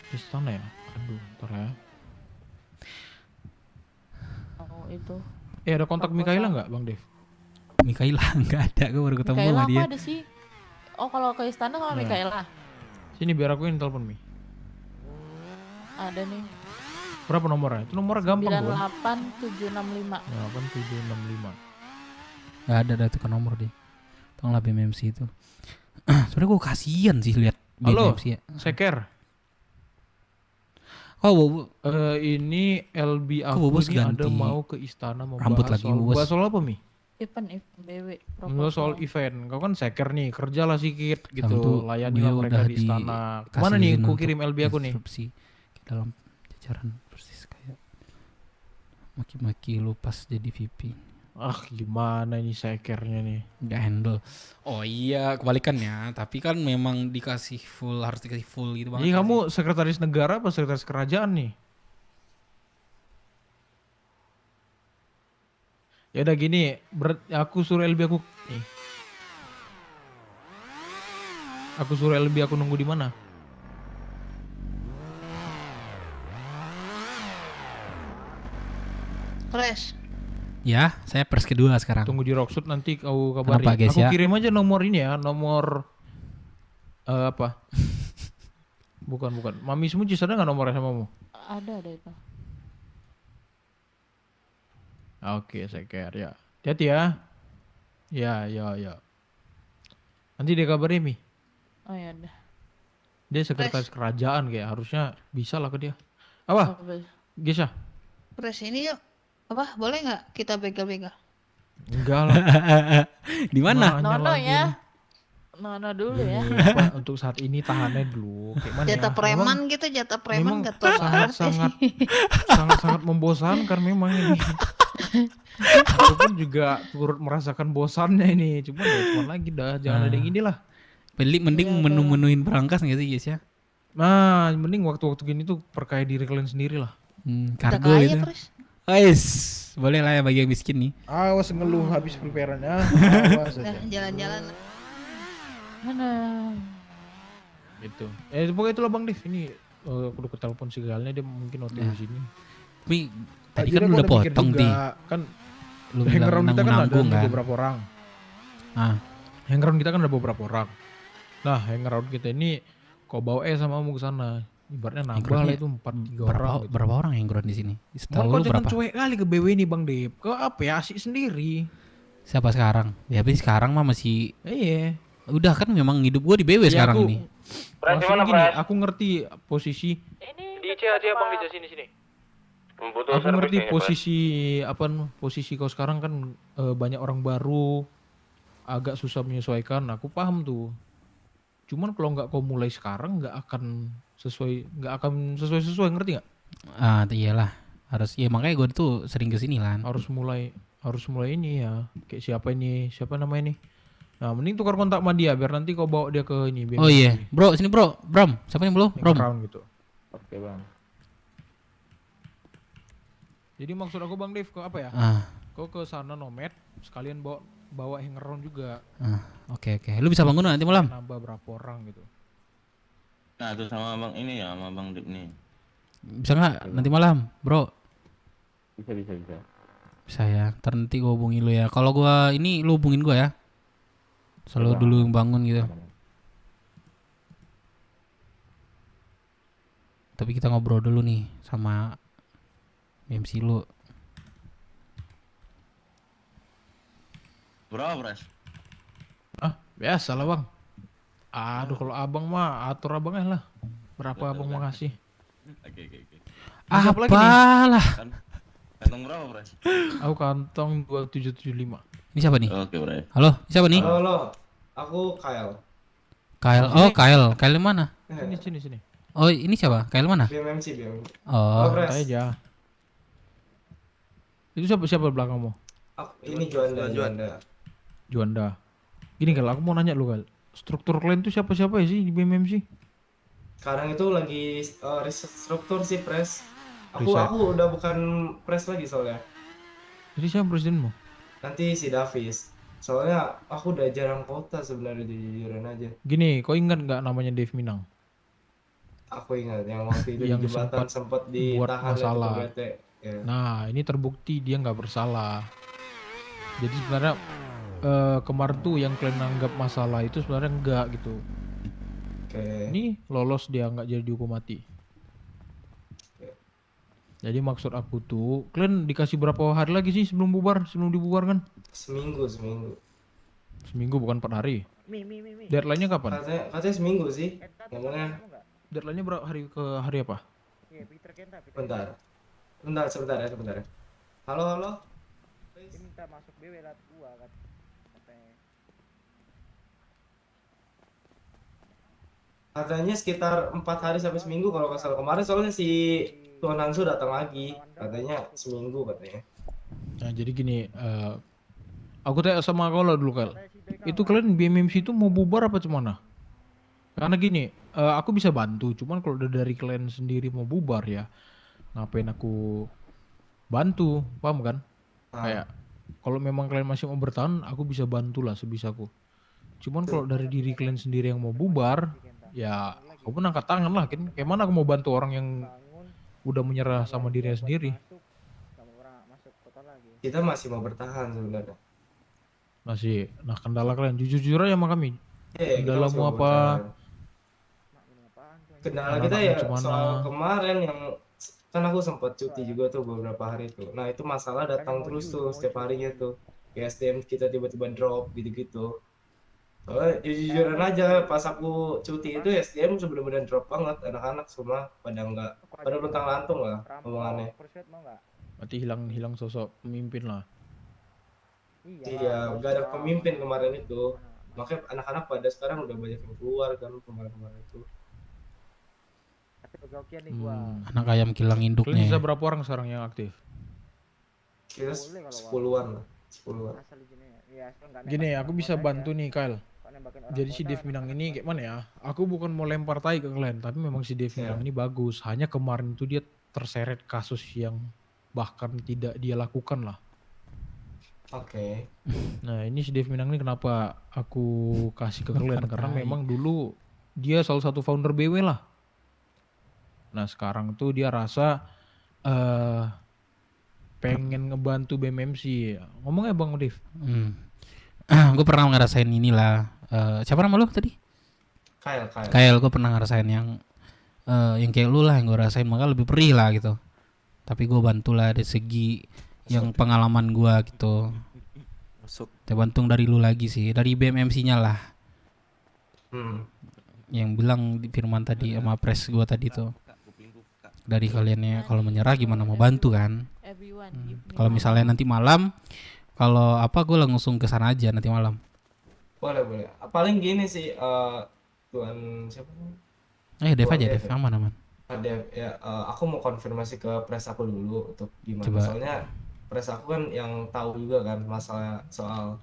Istana ya? Aduh, ntar ya. Oh itu. Ada kontak Mikaela nggak Bang Dev? Mikaela nggak ada, gue baru ketemu Mikaela sama dia. apa ada sih? Oh kalau ke istana sama Mikaela. Sini biar aku yang telepon Mi. Ada nih. Berapa nomornya? Itu nomornya gampang bukan? 98765. 98765. Gak ada tuh ke nomor dia. Tolonglah BMMC itu. Sebenernya gue kasihan sih lihat BMMC ya. Seker. Oh, ini LB aku ini ada mau ke istana mau rambut bahas lagi, soal, bahas soal apa Mi? Event BW. Enggak soal event. Kau kan seker nih, kerjalah sedikit Sama gitu. tuh Layani beliau mereka udah di istana. dikasih Kemana nih? izin Ku untuk kirim LB aku nih. instruksi ke dalam jajaran persis kayak maki-maki lu pas jadi VP. Gimana ini sekernya nih? Nggak handle. Oh iya, kebalikannya. Tapi kan memang dikasih full, harus dikasih full gitu banget. Ini kamu sekretaris negara apa sekretaris kerajaan nih? Ya udah gini, aku suruh LB aku nih. Aku suruh LB aku nunggu di mana? Fresh. Ya, saya pers kedua sekarang. Tunggu di Rockshoot nanti kau kabari. Kenapa, guys, aku ya? kirim aja nomor ini ya, nomor apa? Bukan. Mami Smucis ada nggak nomornya samamu? Ada itu. Oke, saya care ya. Hati-hati ya. Ya. Nanti dia kabarin Mi. Oh ya udah. Dia sekretaris kerajaan kayak harusnya bisa lah ke dia. Apa? Gesha? Fresh ini yuk. Apa? Boleh nggak kita begal-begal? Enggak lah. Di mana? Nono ya. Nono dulu ya. Apa, untuk saat ini tahannya dulu. Kayak mana Jatah ya? preman Memang- gitu, jatah preman memang gak tau sangat membosankan memang ini. Aku pun juga turut merasakan bosannya ini. Cuma lagi dah, jangan ada yang ini lah. Mending menu-menuin perangkas nggak sih guys ya? Nah, mending waktu-waktu gini tuh perkaya diri kalian sendiri lah. Kargo gitu. Guys, boleh lah ya bagi yang miskin nih. Awas ngeluh habis preparannya. Awas aja. Jalan-jalan. Mana? Gitu. Pokoknya itulah Bang Dev. Ini aku udah ketelepon si Galnya, dia mungkin waktu di sini. Tapi tadi Jadi kan aku udah mikir potong juga, di. Kan Lu hangaround bilang kita kan ada nanggung kan? beberapa orang. Hangaround kita kan ada beberapa orang. Nah, hangaround kita ini kau bawa sama kamu ke sana. Ibaratnya nambah lah itu 4-3 orang. Berapa orang yang hangaround di sini? Setahu Kau lu jangan berapa? cuek kali ke BW ini Bang Dev. Kau apa ya, asik sendiri. Siapa sekarang? Ya tapi sekarang mah masih. Iya. Udah kan memang hidup gua di BW Ya, sekarang aku- nih. Maksudnya gini, aku ngerti posisi. Di aja Bang di sini. Aku ngerti posisi kau sekarang kan banyak orang baru, agak susah menyesuaikan. Aku paham tuh. Cuman kalau nggak kau mulai sekarang nggak akan sesuai, ngerti nggak? Iyalah, harus ya makanya gue tuh sering kesini lah. Harus mulai ini ya. Kayak siapa namanya nih? Nah, mending tukar kontak sama dia biar nanti kau bawa dia ke ini. Oh iya, bro, sini bro, Bram, siapa yang belum? Bram. Gitu. Oke Bang. Jadi maksud aku Bang Dev, kau apa ya? Kau ke sana nomad, sekalian bawa hangaround juga. Oke. Lu bisa bangun nanti malam? Nambah berapa orang gitu. Nah, itu sama Bang ini ya, sama Bang Dik nih. Bisa nggak nanti malam, bro? Bisa. Bisa ya. Ntar nanti gue hubungin lu ya. Kalau gua ini lu hubungin gua ya. Selalu dulu yang bangun gitu. Tapi kita ngobrol dulu nih sama MC lu. Berapa, Bres? Biasa lah Bang. Aduh, kalau abang mah atur abangnya lah. Berapa abang mau ngasih? Oke. Apalah. Kantong berapa, Bray? Aku kantong 2775. Ini siapa nih? Oke, Bray. Halo, ini siapa nih? Halo, aku Kyle. Kyle. Oh, Kyle. Kyle yang mana? Sini. Oh, ini siapa? Kyle mana? BMMC. Oh. Aja. Itu siapa belakangmu? Ini Juanda. Gini Kal, aku mau nanya lu Kal. Struktur kalian tuh siapa-siapa ya sih di BMMC? Sekarang itu lagi riset struktur sih, Pres. Aku Riset. udah bukan Pres lagi soalnya. Jadi siapa presidenmu? Nanti si Davis. Soalnya aku udah jarang kota sebenarnya, jujuran aja. Gini, kau ingat nggak namanya Dave Minang? Aku ingat yang waktu itu Yang di jembatan sempat buat ditahan masalah. oleh Bete. Ya. Nah, ini terbukti dia nggak bersalah. Jadi sebenarnya kemarin tuh yang kalian anggap masalah itu sebenarnya enggak gitu. Oke. Ini lolos dia nggak jadi dihukum mati. Jadi maksud aku tuh, kalian dikasih berapa hari lagi sih sebelum dibubarkan? Seminggu. Seminggu bukan 4 hari. Deadline-nya kapan? Katanya seminggu sih. Ngomongnya. Deadline-nya berapa hari ke hari apa? Sebentar ya. Halo. Dia minta masuk BW lewat gua katanya. Katanya sekitar 4 hari sampai seminggu kalau nggak salah. Kemarin soalnya si Tuan Hansu datang lagi. Katanya seminggu katanya. Nah jadi gini, aku tanya sama kau lah dulu Kal. Itu kalian BMMC itu mau bubar apa cemana? Karena gini, aku bisa bantu. Cuman kalau udah dari kalian sendiri mau bubar ya, ngapain aku bantu, paham kan? Kayak kalau memang kalian masih mau bertahan, aku bisa bantu lah sebisaku. Cuman kalau dari diri kalian sendiri yang mau bubar, ya aku pun angkat tangan lah. Kayak mana aku mau bantu orang yang udah menyerah sama dirinya sendiri? Kita masih mau bertahan sebenarnya. Masih. Nah kendala kalian jujur aja sama kami. Kendalamu apa? Kendala kita ya soal kemarin yang kan aku sempat cuti juga tuh beberapa hari tuh. Nah itu masalah datang terus tuh setiap harinya tuh. Kayak SDM kita tiba-tiba drop gitu-gitu. Soalnya jujuran aja pas aku cuti itu SDM bener-bener drop banget. Anak-anak semua pada luntang-lantung lah omongannya. Berarti hilang sosok pemimpin lah. Iya, gak ada pemimpin kemarin itu. Makanya anak-anak pada sekarang udah banyak yang keluar kan kemarin itu. Anak ayam kilang induknya. Kalian bisa berapa orang sekarang yang aktif? Kita 10-an lah. 10-an. Gini, aku bisa bantu nih Kyle. Jadi si Dave Minang ini kayak mana ya? Aku bukan mau lempar tai ke kalian, tapi memang si Dave Minang ini bagus. Hanya kemarin itu dia terseret kasus yang bahkan tidak dia lakukan lah. Oke. Nah ini si Dave Minang ini kenapa aku kasih ke kalian? Karena memang dulu dia salah satu founder BW lah. Nah sekarang tuh dia rasa pengen ngebantu BMMC. Ngomongnya Bang Dave. Gue pernah ngerasain inilah. Siapa nama lu tadi? Kyle. Gue pernah ngerasain yang kayak lu lah yang gue rasain, maka lebih perih lah gitu. Tapi gue bantulah dari segi yang pengalaman gue gitu. Terbantung dari lu lagi sih, dari BMMC-nya lah. Yang bilang di Firman tadi sama pres gue tadi tuh. Dari kaliannya kalau menyerah gimana mau bantu kan? Kalau misalnya nanti malam, kalau apa gue langsung ke sana aja nanti malam. Boleh. Paling gini sih Tuan siapa? Dev aja, Dev aman. Dev ya, aku mau konfirmasi ke pres aku dulu untuk gimana. Coba. Soalnya pres aku kan yang tahu juga kan masalah soal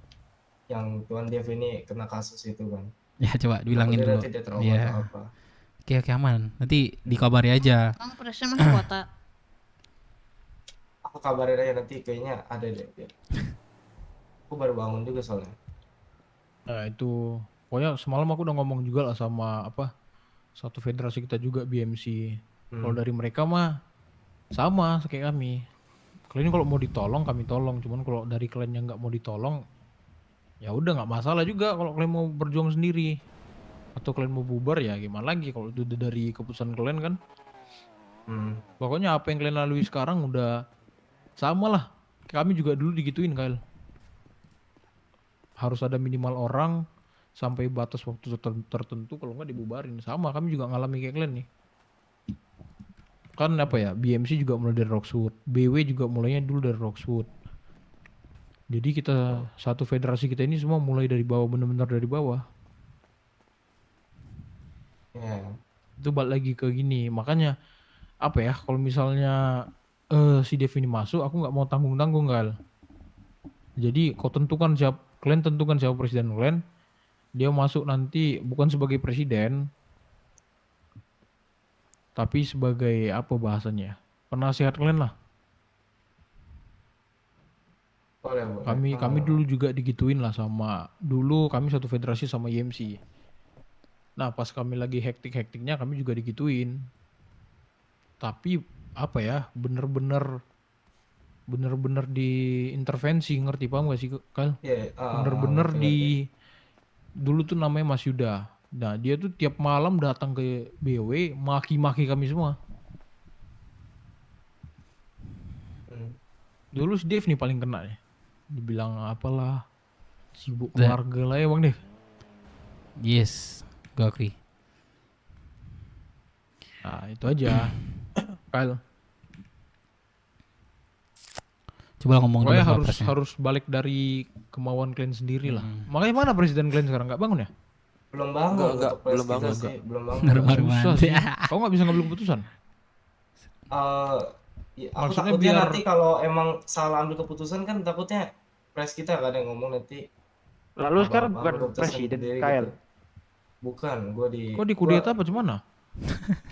yang Tuan Dev ini kena kasus itu kan. Ya coba dibilangin dulu. Iya. Oke aman. Nanti dikabari aja. Bang presnya masih kota. Aku kabarin aja nanti kayaknya ada deh. Aku baru bangun juga soalnya. Nah itu pokoknya semalam aku udah ngomong juga lah sama satu federasi kita juga BMC. Kalau dari mereka mah sama kayak kami. Kalian kalau mau ditolong kami tolong. Cuman kalau dari kalian yang nggak mau ditolong, ya udah nggak masalah juga kalau kalian mau berjuang sendiri. Atau kalian mau bubar ya gimana lagi kalau itu udah dari keputusan kalian kan. Pokoknya apa yang kalian lalui sekarang udah sama lah. Kami juga dulu digituin Kyle. Harus ada minimal orang sampai batas waktu tertentu, kalau nggak dibubarin. Sama kami juga ngalami kayak kalian nih. kan apa ya, BMC juga mulai dari Roxwood, BW juga mulainya dulu dari Roxwood. Jadi kita satu federasi kita ini semua mulai dari bawah, benar-benar dari bawah. Itu balik lagi ke gini, makanya apa ya, kalau misalnya si Dev ini masuk, aku nggak mau tanggung-tanggung Kal. Jadi kau tentukan kalian tentukan siapa presiden kalian. Dia masuk nanti bukan sebagai presiden, tapi sebagai apa bahasanya, penasihat kalian lah. Kami dulu juga digituin lah sama, dulu kami satu federasi sama IMC. Nah pas kami lagi hektik-hektiknya kami juga digituin. Tapi apa ya, bener-bener diintervensi, ngerti paham gak sih Kal? Bener-bener di dulu tuh namanya Mas Yuda. Nah dia tuh tiap malam datang ke BW maki-maki kami semua. Dulu si Dev nih paling kena nih, dibilang apalah sibuk keluarga lah ya Bang Dev. Yes, gue agree. Nah itu aja Kyle. Coba ngomong dulu harus balik dari kemauan kalian sendiri lah. Makanya mana presiden kalian sekarang, nggak bangun ya? Belum bangun. Belum bangun. Susah sih. Kau nggak bisa ngambil keputusan? Aku takutnya nanti kalau emang salah ambil keputusan kan takutnya pres kita kan yang ngomong nanti. Lalu sekarang bukan presiden Kyle. Gitu. Bukan, gue di. Kok di kudeta apa gimana?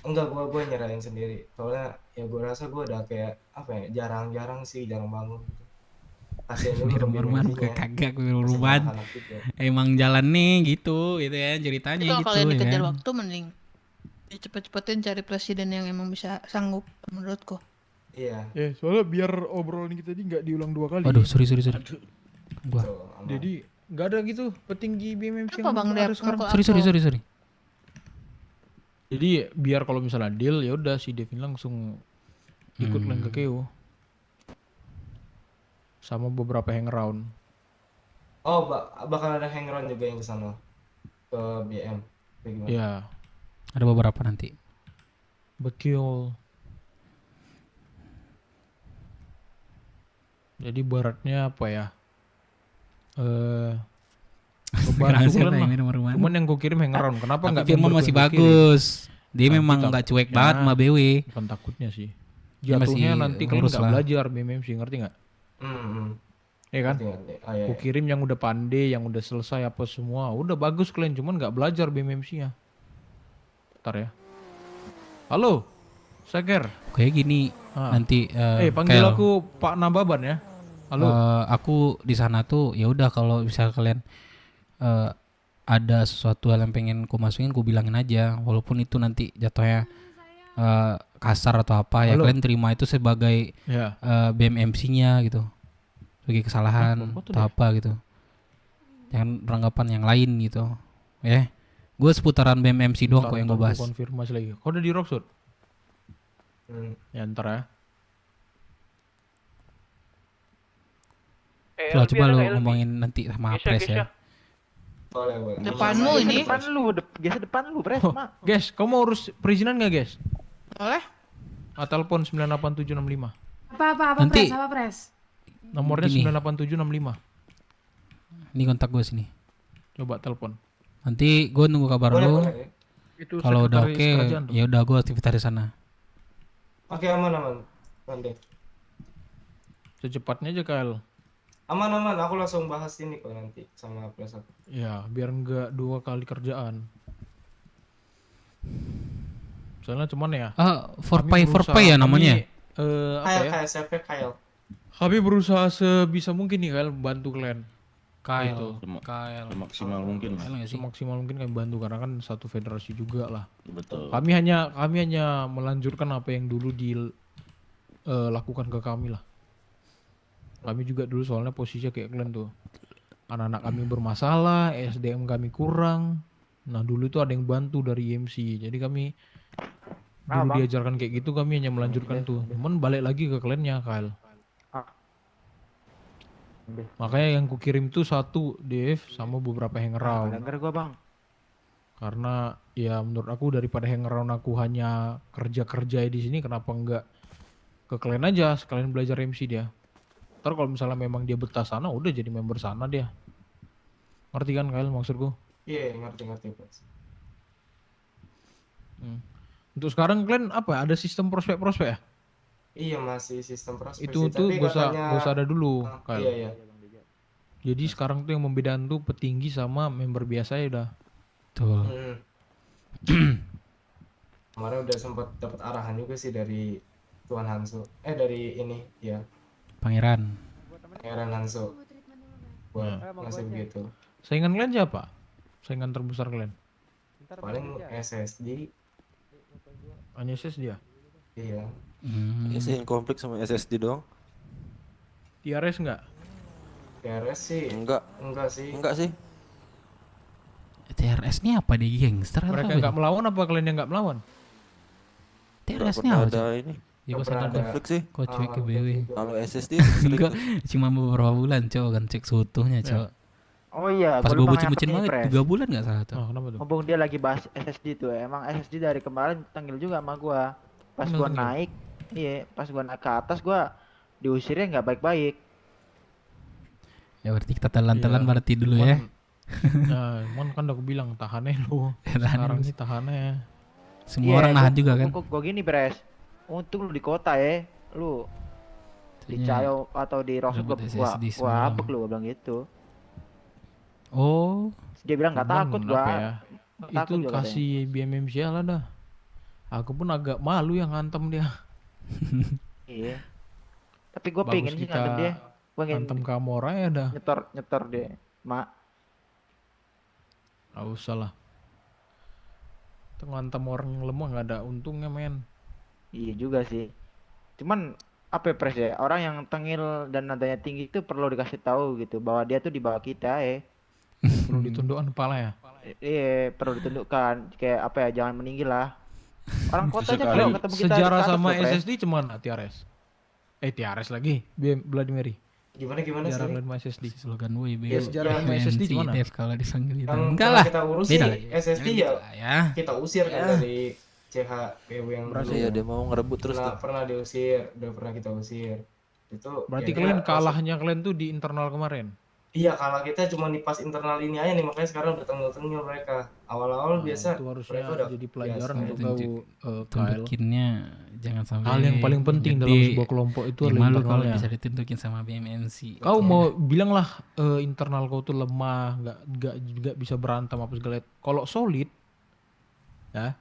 Enggak, gue nyerahin sendiri. Soalnya ya gue rasa gue udah kayak apa ya, jarang bangun gitu. Kasian dulu rumah kagak rumah. Emang jalan nih gitu ya ceritanya itu gitu. Kalau kalian dikejar ya. waktu mending cepet-cepetin cari presiden yang emang bisa sanggup menurutku. Iya. Soalnya biar obrolan kita ini nggak diulang 2 kali. Aduh, sorry. Gua. Jadi nggak ada gitu petinggi BMMC apa Bang Dev? Sorry. Jadi biar kalau misalnya deal ya udah si Devin langsung ikut ke KO. Sama beberapa hangaround. Oh, bakal ada hangaround juga yang ke sana. Ke BM. Iya. Ada beberapa nanti. Betul. Jadi baratnya apa ya? Cuman yang gue kirim hangaround. Kenapa nggak? Firman masih bagus. Dia memang nggak cuek banget sama BW. Bukan takutnya sih. Jatuhnya nanti kalian nggak belajar BMMC, ngerti nggak? Iya kan? Ku kirim yang udah pandai, yang udah selesai apa semua, udah bagus kalian, cuman nggak belajar BMMC-nya. Bentar ya. Halo, Saker. Kayak gini nanti. Panggil aku Pak Nababan ya. Halo. Aku di sana tuh ya udah kalau bisa kalian ada sesuatu hal yang pengen ku masukin, ku bilangin aja, walaupun itu nanti jatuhnya kasar atau apa. Ya kalian terima itu sebagai BMMC-nya gitu, sebagai kesalahan atau apa gitu, jangan beranggapan yang lain gitu ya. Gue seputaran BMMC doang kok yang gue bahas. Konfirmasi lagi. Kau udah di Roxwood? Ya ntar ya. Coba lu ngomongin nanti sama Pres ya. Boleh. Depanmu ini. Depan lu, Pres. Guys, kau mau urus perizinan nggak guys? Boleh. Telepon 98765. Apa nanti, Pres? Nomornya 98765. Ini kontak gue sini. Coba telepon. Nanti gue nunggu kabar lu. Kalau udah oke, ya udah gue aktivitas di sana. Oke, aman. Nanti. Secepatnya aja Kyle. Aman, aku langsung bahas ini kok nanti sama Pres aku. Ya, biar nggak 2 kali kerjaan. Soalnya cuman ya. Forpay ya namanya. Kyle. Kami berusaha sebisa mungkin nih Kyle bantu kalian. Kyle. Semaksimal mungkin. Semaksimal mungkin kami bantu karena kan satu federasi juga lah. Betul. Kami hanya melanjutkan apa yang dulu dilakukan ke kami lah. Kami juga dulu soalnya posisinya kayak kalian tuh. Anak-anak kami bermasalah, SDM kami kurang. Nah dulu itu ada yang bantu dari IMC. Jadi kami dulu diajarkan kayak gitu, kami hanya melanjutkan tuh. Cuman balik lagi ke kaliannya Kyle. Makanya yang ku kirim tuh 1 Dev sama beberapa hangaround. Dengar gua Bang. Karena ya menurut aku daripada hang around aku hanya kerja di sini, kenapa enggak ke kalian aja sekalian belajar MC dia. Ntar kalau misalnya memang dia betah sana, udah jadi member sana dia. Ngerti kan kalian maksudku? Iya, ngerti Bos. Untuk sekarang kalian apa? Ada sistem prospek ya? Iya, masih sistem prospek. Itu tuh gak usah ada dulu. Iya. Jadi sekarang tuh yang membedakan tuh petinggi sama member biasa ya udah. Betul. Kemarin udah sempat dapat arahan juga sih dari Tuan Hansu. Dari ini ya. Pangeran Hansu. Buat ngasih begitu. Saingan kalian siapa? Saingan terbesar kalian? Paling SSD. Hanya SSD ya? Iya. Saingan konflik sama SSD doang. TRS enggak? TRS sih. Enggak sih. TRS ini apa di gangster? Mereka nggak melawan apa kalian yang nggak melawan? TRS ini apa? Ada ini. Ya pas ada konflik sih. Kok cuek ke BW. Kalau SSD enggak, cuma beberapa bulan cowok kan cek seutuhnya cowok. Oh iya, pas gue bucin-bucin banget 3 bulan nggak salah tuh. Ngomong dia lagi bahas SSD tuh, emang SSD dari kemarin tanggil juga sama gua. Pas gua naik, pas gua naik ke atas gua diusirnya nggak baik-baik. Ya berarti kita telan-telan berarti dulu ya. Nah, kan udah aku bilang tahannya lu. Sekarang sih tahannya. Semua orang nahan juga kan. Gua gini Bres, untung lu di kota ya, lu di Cayo atau di Rosok gua apek lu bilang gitu. Oh, dia bilang nggak takut gua. Ya? Itu kasih BMMC lah dah. Aku pun agak malu yang ngantem dia. Iya. Tapi gua pengen sih ngantem dia. Gua ngantem Kamora ya dah. Nyetor dia, Mak. Gak usah lah. Itu ngantem orang yang lemah gak ada untungnya men. Iya juga sih. Cuman apa ya Pres ya, orang yang tengil dan nadanya tinggi itu perlu dikasih tahu gitu bahwa dia tuh di bawah kita Perlu ditundukkan kepala ya. Iya, perlu ditundukkan kayak apa ya, jangan meninggi lah. Orang kota aja kalau ketemu kita sejarah sama SSD cuman TRS. TRS lagi, Vladimir. Gimana sejarah sih? sama SSD. Slogan WB. Ya, sejarah sama SSD gimana? Kalau dipanggil itu. Enggak lah. Kita urus sih SSD ya. Kita usir kan dari CHPW yang dulu. Iya, dia mau ngerebut terus tuh. Pernah diusir, udah pernah kita usir. Itu berarti kalian kalahnya kalian tuh di internal kemarin. Iya, kalah kita cuma di pas internal ini aja nih, makanya sekarang udah tengil-tengil mereka. Awal-awal biasa itu harusnya jadi pelajaran untuk kau tunjukinnya jangan sampai. Hal yang paling penting dalam sebuah kelompok itu adalah internalnya. Kalau bisa ditunjukin sama BMMC. Kau mau bilang lah internal kau tuh lemah, nggak bisa berantem apa segala. Kalau solid, ya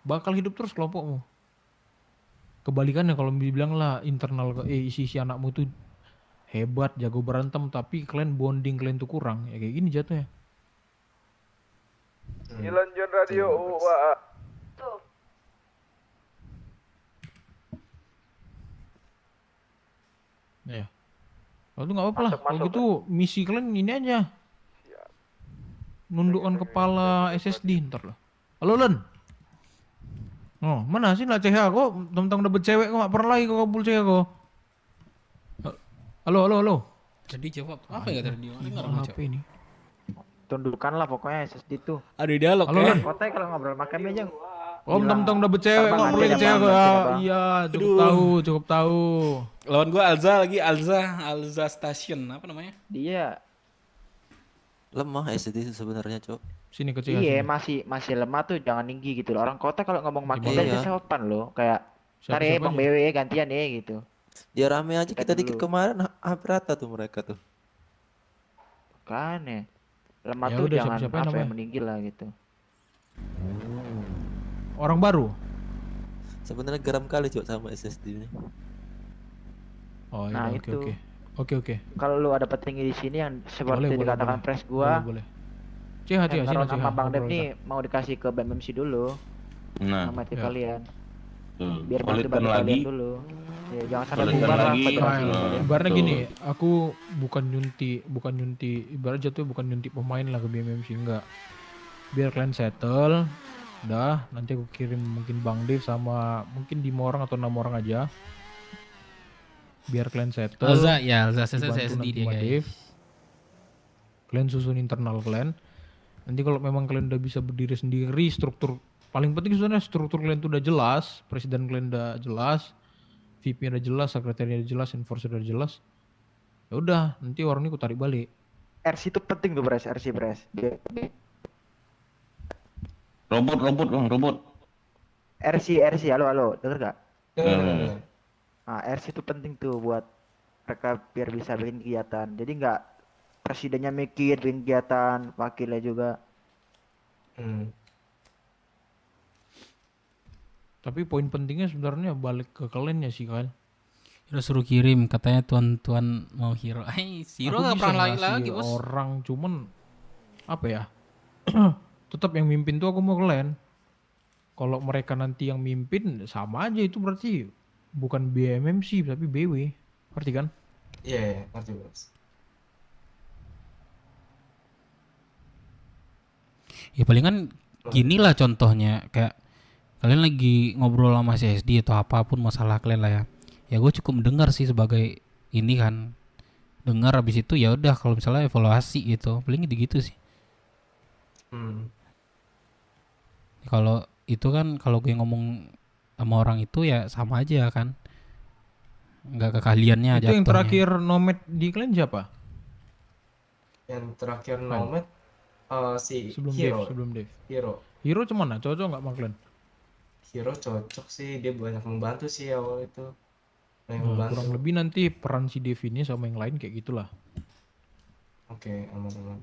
bakal hidup terus kelompokmu. Kebalikannya kalau dibilang lah internal isi anakmu tuh hebat, jago berantem, tapi kalian bonding kalian tuh kurang, ya kayak gini jatuhnya. Ilanjan radio UA. Ya. Kalau itu nggak apa-apa lah. Kalau gitu misi kalian ini aja. Nundukkan kepala SSD ntar lah. Halo Len. Oh, mana sih lah CH kok? Tentang dapet cewek kok nggak pernah lagi kok kabul CH kok. Halo. Jadi jawab apa ya tadi? Apa ini? Tundukkan lah pokoknya SSD tuh. Ada dialog ya. Kota kalau ngobrol makan aja. Tentang dapet cewek nggak perlu cewek. Iya, cukup tahu. Lawan gua Alza Station, apa namanya? Dia lemah SSD sebenarnya, Cok. Sini kecil. Iya, masih lemah tuh, jangan tinggi gitu loh. Orang kota kalau ngomong makin aja sopan loh, kayak cari Bang BW gantian ya gitu. Dia rame aja kita dikit kemarin hampir rata tuh mereka tuh. Kan ya. Lemah tuh jangan apa yang meninggi lah gitu. Orang baru. Sebenarnya geram kali Cok sama SSD ini. Oh iya, oke. Kalau lu ada petinggi di sini yang seperti dikatakan Pres gua. Boleh. Hati sama Bang Dep nih mau dikasih ke BMMC dulu. Nah, sama tim kalian. Biar bantu lagi dulu. Ya, jangan sampai bubar lagi. Ibaratnya gini, aku bukan nyunti, ibarat jatuh bukan nyunti pemain lah ke BMMC, enggak. Biar kalian settle, udah nanti aku kirim mungkin Bang Dev sama mungkin 5 orang atau 6 orang aja. Biar kalian settle. Alza SSD dia guys. Kalian susun internal kalian. Nanti kalau memang kalian udah bisa berdiri sendiri, struktur paling penting sebenarnya struktur kalian tuh udah jelas, presiden kalian udah jelas, VP udah jelas, sekretariat udah jelas, enforcer udah jelas. Ya udah, nanti orang ini ku tarik balik. RC itu penting tuh Bres, RC Bres. Robot. RC, halo, denger gak? Dengar. Nah, RC itu penting tuh buat mereka biar bisa bikin kegiatan. Jadi nggak presidennya mikir bikin kegiatan, wakilnya juga. Tapi poin pentingnya sebenarnya balik ke kalian ya sih kan. Hiro suruh kirim, katanya tuan mau Hiro. Hiro nggak pernah lagi bos. Orang cuman apa ya? Tetap yang mimpin tuh aku mau kalian. Kalau mereka nanti yang mimpin sama aja, itu berarti bukan BMMC tapi BW. Ngerti kan? Iya, ngerti bos. Ya palingan gini lah contohnya, kayak kalian lagi ngobrol sama CSD atau apapun masalah kalian lah ya. Ya gue cukup mendengar sih sebagai ini kan, dengar habis itu ya udah kalau misalnya evaluasi gitu, paling gitu sih. Kalau itu kan kalau gue ngomong sama orang itu ya sama aja kan, nggak keahliannya aja. Itu yang terakhir nomad di kalian siapa? Yang terakhir nomad si sebelum Hiro. Dave. Hiro cuman cocok nggak sama kalian? Hiro cocok sih, dia banyak membantu sih awal itu. Kurang lebih nanti peran si Dave ini sama yang lain kayak gitulah. Oke, aman.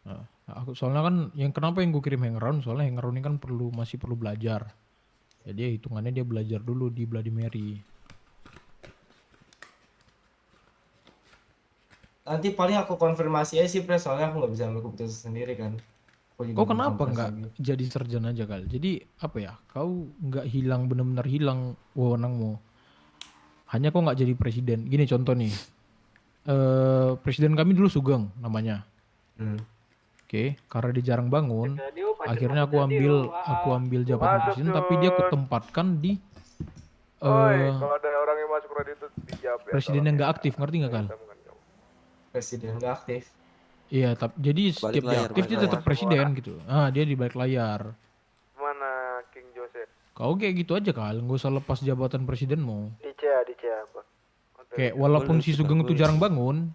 Nah, aku soalnya kan kenapa yang gue kirim hangaround, soalnya hangaround ini kan masih perlu belajar. Jadi hitungannya dia belajar dulu di Bloody Mary. Nanti paling aku konfirmasi aja sih Pres, soalnya aku nggak bisa ambil keputusan sendiri kan. Kau kenapa nggak jadi sarjana aja kali? Jadi apa ya? Kau nggak hilang, benar-benar hilang wewenangmu. Hanya kau nggak jadi presiden. Gini contoh nih. Presiden kami dulu Sugeng namanya. Oke, karena dia jarang bangun, akhirnya aku ambil jabatan presiden, tapi dia kutempatkan di kalau ada orang yang masuk radio itu dijawab ya. Presiden yang nggak aktif, ngerti nggak kan? Presiden nggak aktif. Iya, jadi setiap dia aktif dia tetap presiden gitu. Ah, dia di balik layar. Mana King Joseph? Kau kayak gitu aja kal, nggak usah lepas jabatan presidenmu. Dica apa? Kayak walaupun si Sugeng itu jarang bangun,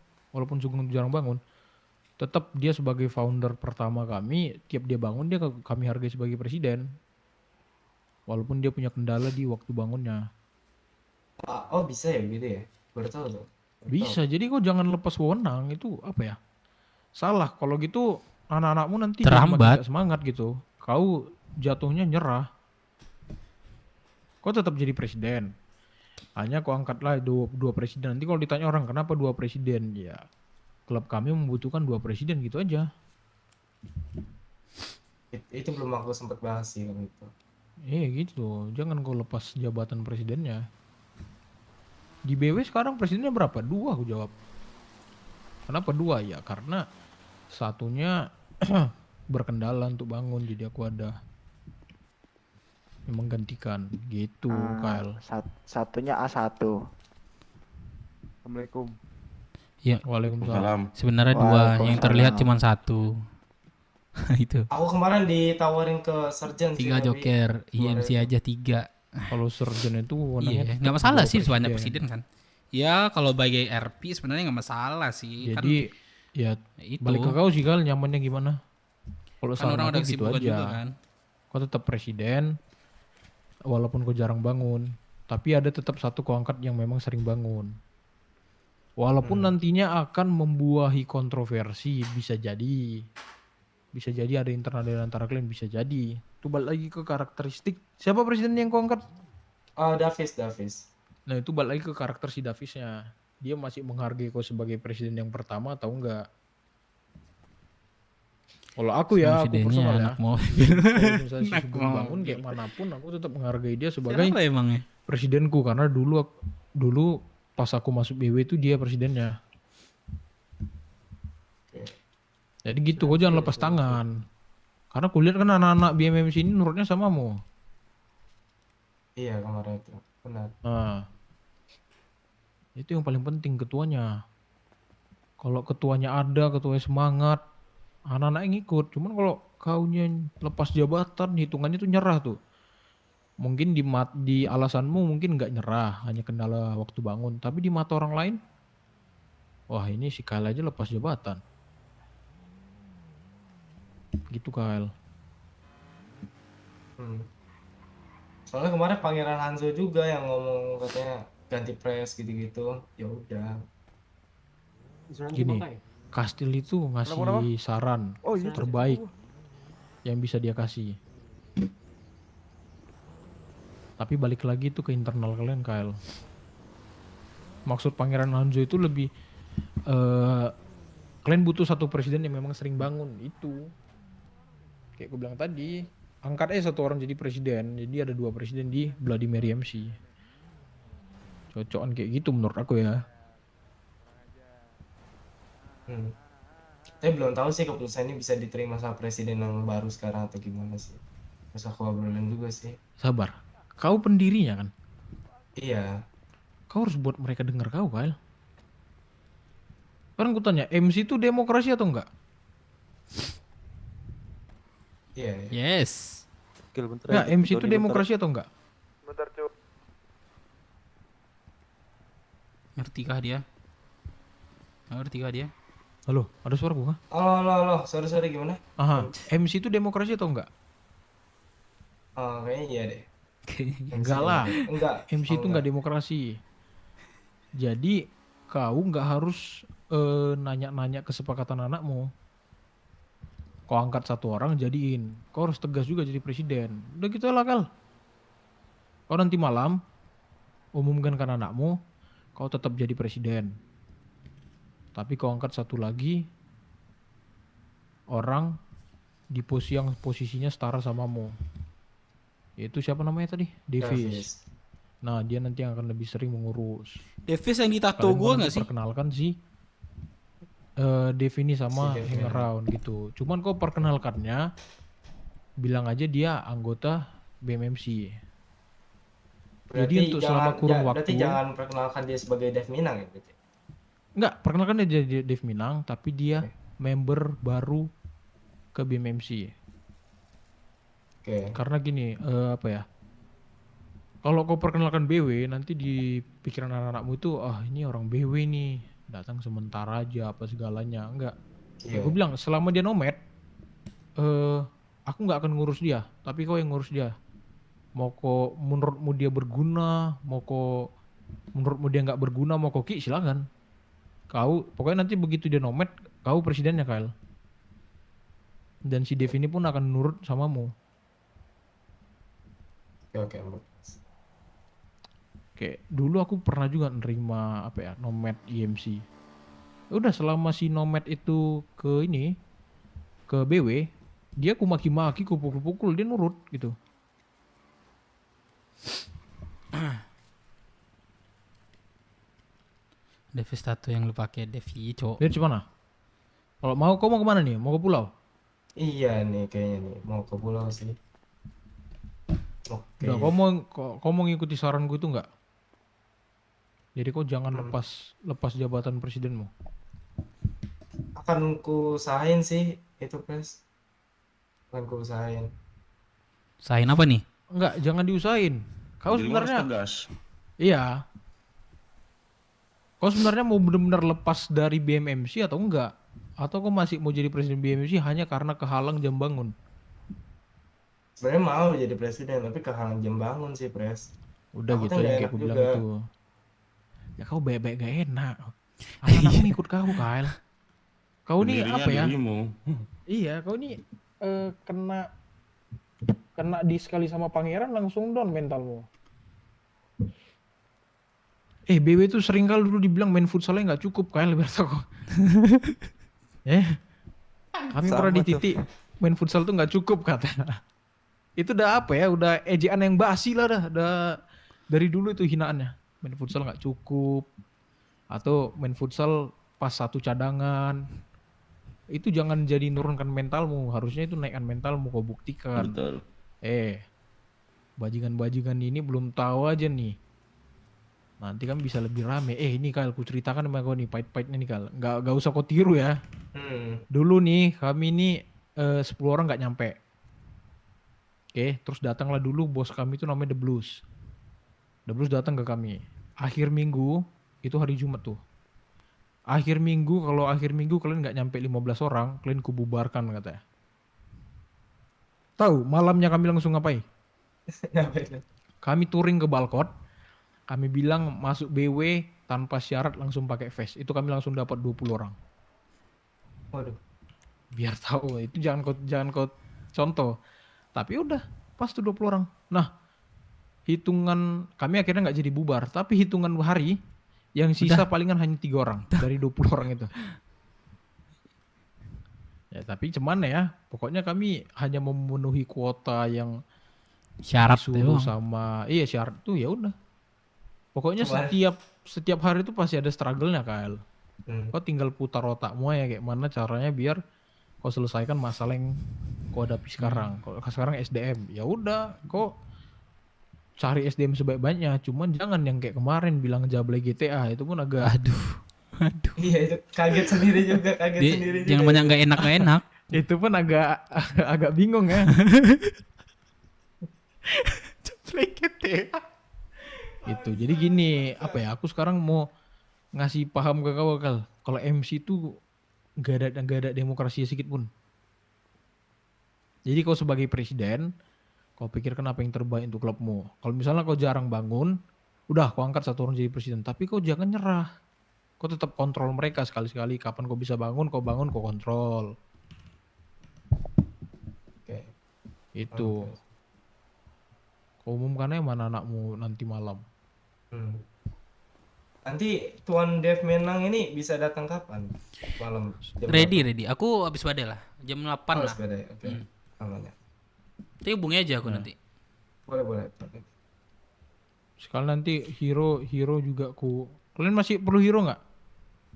tetap dia sebagai founder pertama kami, tiap dia bangun kami hargai sebagai presiden. Walaupun dia punya kendala di waktu bangunnya. Oh bisa ya gitu ya? Baru tahu tuh. Bisa, jadi kau jangan lepas wewenang, itu apa ya? Salah, kalau gitu anak-anakmu nanti terhambat, tidak semangat gitu. Kau jatuhnya nyerah. Kau tetap jadi presiden. Hanya kau angkatlah dua presiden. Nanti kalau ditanya orang kenapa 2 presiden, ya klub kami membutuhkan 2 presiden gitu aja. Itu belum aku sempat bahas sih kalau itu. Gitu. Jangan kau lepas jabatan presidennya. Di BW sekarang presidennya berapa? 2 aku jawab. Kenapa 2? Ya karena satunya berkendala untuk bangun, jadi aku ada yang menggantikan gitu. Kyle. Satunya A1. Assalamualaikum. Ya, waalaikumsalam. Sebenarnya 2, yang terlihat cuma 1. Itu. Aku kemarin ditawarin ke Sergeant 3 joker, IMC aja 3. Kalau Sergeant itu nggak masalah sih sebanyak presiden kan. Ya kalau bagi RP sebenarnya nggak masalah sih. Jadi kan, ya itu. Balik ke kau sih Kal, nyamannya gimana? Kalau kan orang udah gitu aja. Juga, kan? Kau tetap presiden, walaupun kau jarang bangun, tapi ada tetap satu kau angkat yang memang sering bangun. Walaupun nantinya akan membuahi kontroversi, bisa jadi ada internal dari antara kalian, bisa jadi. Itu balik lagi ke karakteristik. Siapa presiden yang kau angkat? Davis. Nah itu balik lagi ke karakter si Davisnya. Dia masih menghargai kau sebagai presiden yang pertama atau enggak? Kalau aku ya, aku personal ya. Kalau misalnya si Sugeng bangun kayak manapun, aku tetap menghargai dia sebagai presidenku. Karena dulu pas aku masuk BW itu dia presidennya. Jadi gitu, kau jangan lepas tangan. Karena kulihat kan anak-anak BMMC ini nurutnya samamu. Iya kemarin itu, benar. Nah, itu yang paling penting ketuanya. Kalau ketuanya ada, ketuanya semangat, anak-anak yang ngikut. Cuman kalau kaunya lepas jabatan, hitungannya tuh nyerah tuh. Mungkin di alasanmu mungkin nggak nyerah, hanya kendala waktu bangun. Tapi di mata orang lain, wah ini si Kyle aja lepas jabatan. Gitu Kyle. Soalnya kemarin Pangeran Hanzo juga yang ngomong katanya ganti pres gitu-gitu. Ya udah. Gini, Kastil itu ngasih saran terbaik yang bisa dia kasih. Tapi balik lagi tuh ke internal kalian Kyle. Maksud Pangeran Hanzo itu lebih kalian butuh satu presiden yang memang sering bangun itu. Kayak gue bilang tadi, angkat aja satu orang jadi presiden. Jadi ada 2 presiden di Vladimir MC. Cocokan kayak gitu menurut aku ya. Tapi belum tahu sih keputusan ini bisa diterima sama presiden yang baru sekarang atau gimana sih. Terus aku obrolin juga sih. Sabar. Kau pendirinya kan? Iya. Kau harus buat mereka dengar kau, Kyle. Sekarang gue tanya, MC itu demokrasi atau enggak? Iya. Yes. Enggak, MC itu demokrasi atau enggak? Bentar, Cuk. Ngertikah dia? Ngertikah dia? Halo, ada suara gua? Halo. Sorry gimana? Aha, MC itu demokrasi atau enggak? Oh, kayaknya iya deh. Enggak lah. Enggak. MC itu enggak demokrasi. Jadi kau enggak harus nanya-nanya kesepakatan anakmu. Kau angkat satu orang jadiin. Kau harus tegas juga jadi presiden. Udah gitu lah Kal. Kau nanti malam umumkan kan anakmu, kau tetap jadi presiden. Tapi kau angkat satu lagi orang di posisi yang posisinya setara samamu. Yaitu siapa namanya tadi? Davis. Nah dia nanti yang akan lebih sering mengurus. Davis yang ditato gue nggak sih? Perkenalkan sih. Devini sama hang around gitu. Cuman kau perkenalkannya bilang aja dia anggota BMMC. Jadi untuk selama kurun waktu. Berarti jangan perkenalkan dia sebagai Dev Minang ya berarti. Enggak, perkenalkan dia jadi Dev Minang tapi dia member baru ke BMMC. Karena gini, apa ya? Kalau kau perkenalkan BW nanti di pikiran anak-anakmu itu ini orang BW nih. Datang sementara aja apa segalanya. Enggak. Gue bilang selama dia nomad aku nggak akan ngurus dia, tapi kau yang ngurus dia. Mau kok menurutmu dia berguna, mau kok menurutmu dia nggak berguna, mau koki silakan. Kau pokoknya nanti begitu dia nomad, kau presidennya Kyle. Dan si Dev ini pun akan nurut samamu. Oke, dulu aku pernah juga nerima nomad IMC. Udah selama si nomad itu ke BW, dia ku maki-maki, ku pukul-pukul, dia nurut gitu. Davis tato yang lu pakai Devi, Cok. Dia mana? Kalau mau kau mau kemana nih? Mau ke pulau? Iya nih kayaknya nih mau ke pulau sih. Udah, kau mau ngikuti saranku itu enggak? Jadi kau jangan lepas jabatan presidenmu. Akan ku usahain sih itu Pres. Akan ku usahain. Usahain apa nih? Enggak, jangan diusahain. Kau sebenarnya iya. Kau sebenarnya mau benar-benar lepas dari BMMC atau enggak? Atau kau masih mau jadi presiden BMMC hanya karena kehalang jam bangun? Sebenarnya mau jadi presiden tapi kehalang jam bangun sih Pres. Udah gitu yang kayak aku bilang itu. Ya kau baik-baik gak enak. Anak-anak ikut kau Kyle. Kau nih apa ya? Iya kau nih kena di sekali sama pangeran langsung down mentalmu. BW itu sering kali dulu dibilang main futsalnya nggak cukup Kyle biar tau. Kami pernah di titik main futsal tuh nggak cukup kata. Itu udah apa ya? Udah ejaan yang basi lah dah. Udah dari dulu itu hinaannya. Main futsal nggak cukup. Atau main futsal pas satu cadangan. Itu jangan jadi nurunkan mentalmu. Harusnya itu naikkan mentalmu kau buktikan. Betul. Bajingan-bajingan ini belum tahu aja nih. Nanti kan bisa lebih rame. Ini Kal, ku ceritakan sama kau nih pahit-pahitnya nih Kal. Nggak usah kau tiru ya. Dulu nih kami nih 10 orang nggak nyampe. Oke, terus datanglah dulu bos kami itu namanya The Blues. The Blues datang ke kami. Akhir minggu, itu hari Jumat tuh. Akhir minggu, kalau akhir minggu kalian nggak nyampe 15 orang, kalian kububarkan katanya. Tahu, malamnya kami langsung ngapain? Kami touring ke Balkot. Kami bilang masuk BW tanpa syarat langsung pakai vest. Itu kami langsung dapat 20 orang. Waduh. Biar tahu, itu jangan kau contoh. Tapi udah, pas tuh 20 orang. Nah, hitungan kami akhirnya nggak jadi bubar, tapi hitungan hari yang sisa palingan hanya 3 orang dari 20 orang itu. Ya tapi cuman ya, pokoknya kami hanya memenuhi kuota yang syarat disuruh sama syarat tuh ya udah. Pokoknya setiap hari itu pasti ada struggle-nya Kal. Kau tinggal putar otakmu ya kayak mana caranya biar kau selesaikan masalah yang kau hadapi sekarang. Kalau sekarang SDM, ya udah kau cari SDM sebaik-baiknya. Cuman jangan yang kayak kemarin bilang jablay GTA, itu pun agak aduh. Iya itu kaget sendiri juga, sendiri jangan juga. banyak nggak enak. Itu pun agak bingung ya. Jablay GTA. Itu jadi gini, apa ya? Aku sekarang mau ngasih paham ke kau Kal. Kalau MC itu gak ada demokrasi sedikit pun. Jadi kau sebagai presiden, kau pikirkan apa yang terbaik untuk klubmu. Kalau misalnya kau jarang bangun, udah kau angkat satu orang jadi presiden. Tapi kau jangan nyerah. Kau tetap kontrol mereka sekali-sekali. Kapan kau bisa bangun, kau kontrol. Oke. Itu. Kau umumkannya mana anakmu nanti malam. Nanti Tuan Dev Menang ini bisa datang kapan? Malam. Ready. Aku habis badai lah. Jam 8 lah. Habis badai, oke. Aman ya. Tapi hubungi aja aku nanti. Boleh. Sekali nanti hero juga kalian masih perlu hero nggak?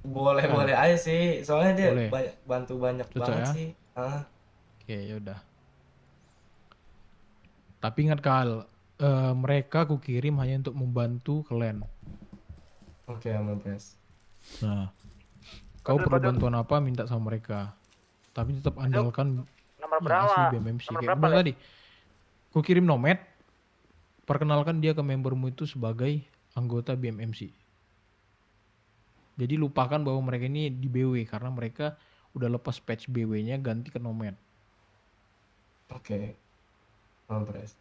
Boleh aja sih. Soalnya dia Boleh. bantu banyak Cocok banget ya? sih. Oke, yaudah. Tapi ingat Kal, mereka aku kirim hanya untuk membantu kalian. Oke, aman Pres. Nah, kau perlu bantuan apa minta sama mereka. Tapi tetap andalkan Nomor yang berapa? asli BMMC. Nomor Kayak berapa, bilang Le? tadi, ku kirim nomad, perkenalkan dia ke membermu itu sebagai anggota BMMC. Jadi lupakan bahwa mereka ini di BW karena mereka udah lepas patch BW-nya ganti ke nomad. Oke. Aman Pres.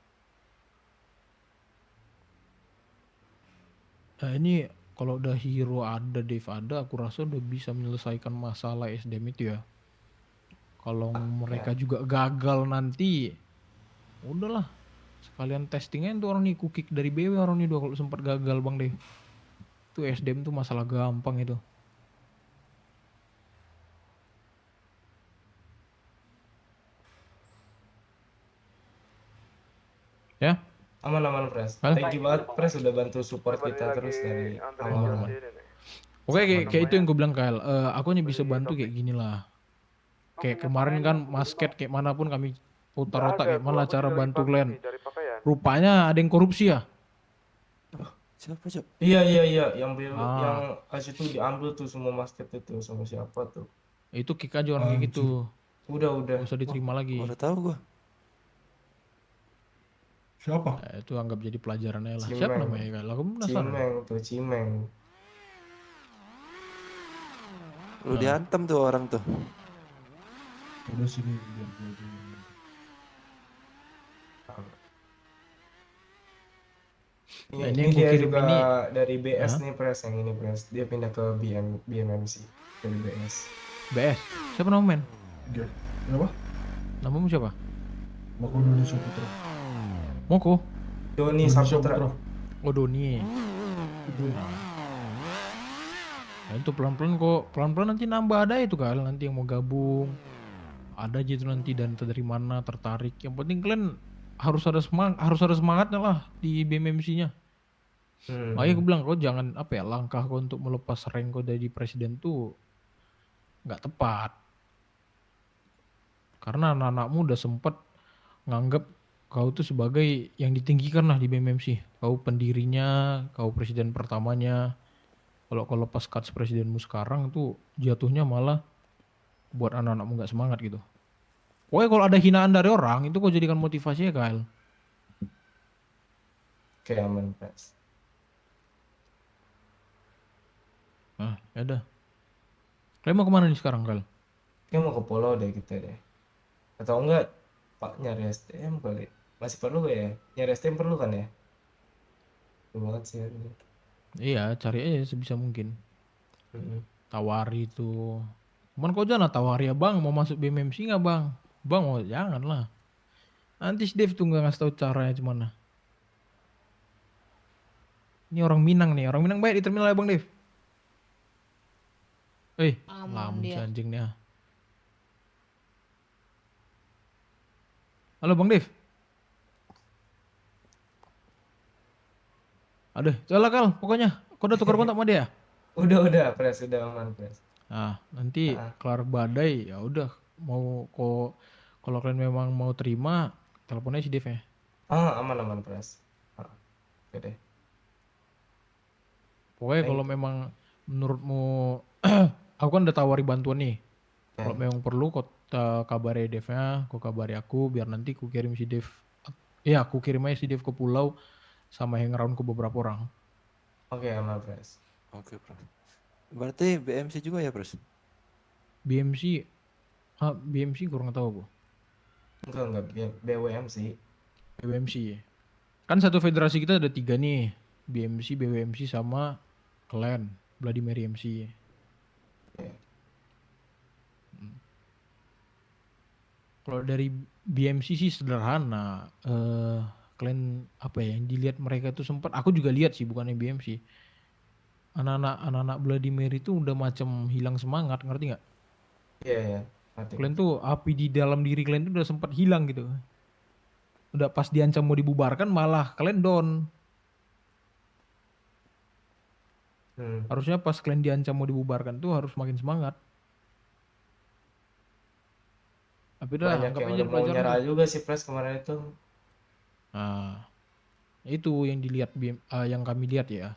Ini kalau udah hero ada, Dev ada, aku rasa udah bisa menyelesaikan masalah SDM itu ya. Kalau mereka juga gagal nanti, udahlah. Sekalian testingnya tuh orang nih ku kick dari BW orang nih kalau sempat gagal Bang Dev. Itu SDM tuh masalah gampang itu. Ya? Aman Pres. Thank you banget Pres udah bantu support kita terus dari awal. Oke, kayak itu yang gue bilang Kyle. Aku hanya bisa bantu kayak gini lah. Kayak kemarin kan Masket kayak manapun kami putar otak kayak mana cara bantu kalian. Rupanya ada yang korupsi ya. Siapa Cok? Iya yang kasih itu diambil tuh semua Masket itu sama siapa tuh. Itu kick aja orang kayak gitu. Udah. Gak usah diterima lagi. Udah tahu gua. Siapa? Itu anggap jadi pelajarannya lah. Siapa namanya Kyle? Aku penasaran. Cimeng. Lu diantem tuh orang tuh. Udah sini biar gue aja. Ini dia juga dari BS nih Pres, yang ini Pres. Dia pindah ke BMMC dari BS. BS? Siapa nama men? Kenapa? Namamu siapa? Moko Doni Saputra. Moko? Doni Saputra. Oh Doni. Nah, itu pelan-pelan nanti nambah ada itu Kal, nanti yang mau gabung. Ada aja itu nanti dan dari mana tertarik. Yang penting kalian harus ada semangatnya lah di BMMC-nya. Makanya aku bilang kau jangan langkah kau untuk melepas rank kau dari presiden tuh nggak tepat. Karena anak-anakmu udah sempet nganggep kau tuh sebagai yang ditinggikan lah di BMMC. Kau pendirinya, kau presiden pertamanya. Kalau kau lepas cuts presidenmu sekarang tuh jatuhnya malah buat anak-anakmu nggak semangat gitu. Pokoknya kalau ada hinaan dari orang itu kau jadikan motivasinya, Kyle. Oke, aman, Pres. Ah, ya udah. Kalian mau kemana nih sekarang, Kyle? Kayak mau ke pulau deh kita deh. Atau enggak, Pak nyari STM kali. Masih perlu gak ya? Nyari STM perlu kan ya? Perlu banget sih hari ini. Iya, cari aja sebisa mungkin. Tawari tuh. Cuman kau jangan tawari ya bang, mau masuk BMMC nggak bang? Bang, oh jangan lah. Nanti si Dev tuh nggak ngasih tahu caranya gimana. Ini orang Minang nih, orang Minang baik di terminal ya bang Dev. Lamun si anjing nih. Halo bang Dev. Aduh, coba Kal, pokoknya. Kau udah tukar kontak sama dia? Udah, Pres, udah aman, Pres. Nah, nanti kelar badai ya udah mau kok kalau kalian memang mau terima, teleponnya si Dev ya. Aman, Pres. Oke deh. Pokoknya kalau memang menurutmu aku kan udah tawari bantuan nih. Kalau memang perlu kau kabari Devnya, kau kabari aku biar nanti ku kirim si Dev. Ya, aku kirim aja si Dev ke pulau sama hang around ke beberapa orang. Oke, aman, Pres. Oke, Bro. Berarti BMC juga ya, Bros? BMC kurang tahu aku. Enggak, BWM sih. BWMC. Kan satu federasi kita ada 3 nih. BMC, BWMC sama Clan, Vladimir MC. Kalau dari BMC sih sederhana. Clan apa ya yang dilihat mereka itu sempat, aku juga lihat sih bukannya BMC. Anak-anak Vladimir itu udah macam hilang semangat, ngerti nggak? Iya. Kalian tuh api di dalam diri kalian tuh udah sempat hilang gitu. Udah pas diancam mau dibubarkan malah kalian down. Harusnya pas kalian diancam mau dibubarkan tuh harus makin semangat. Tapi udah banyak yang udah mau nyerah juga sih Pres kemarin itu. Nah, itu yang dilihat yang kami lihat ya.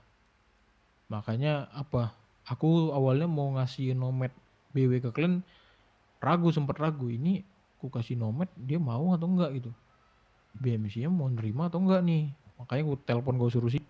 Makanya apa? Aku awalnya mau ngasih nomad BW ke kalian, sempat ragu ini aku kasih nomad dia mau atau enggak gitu. BMC-nya mau nerima atau enggak nih. Makanya aku telepon gue suruh sih.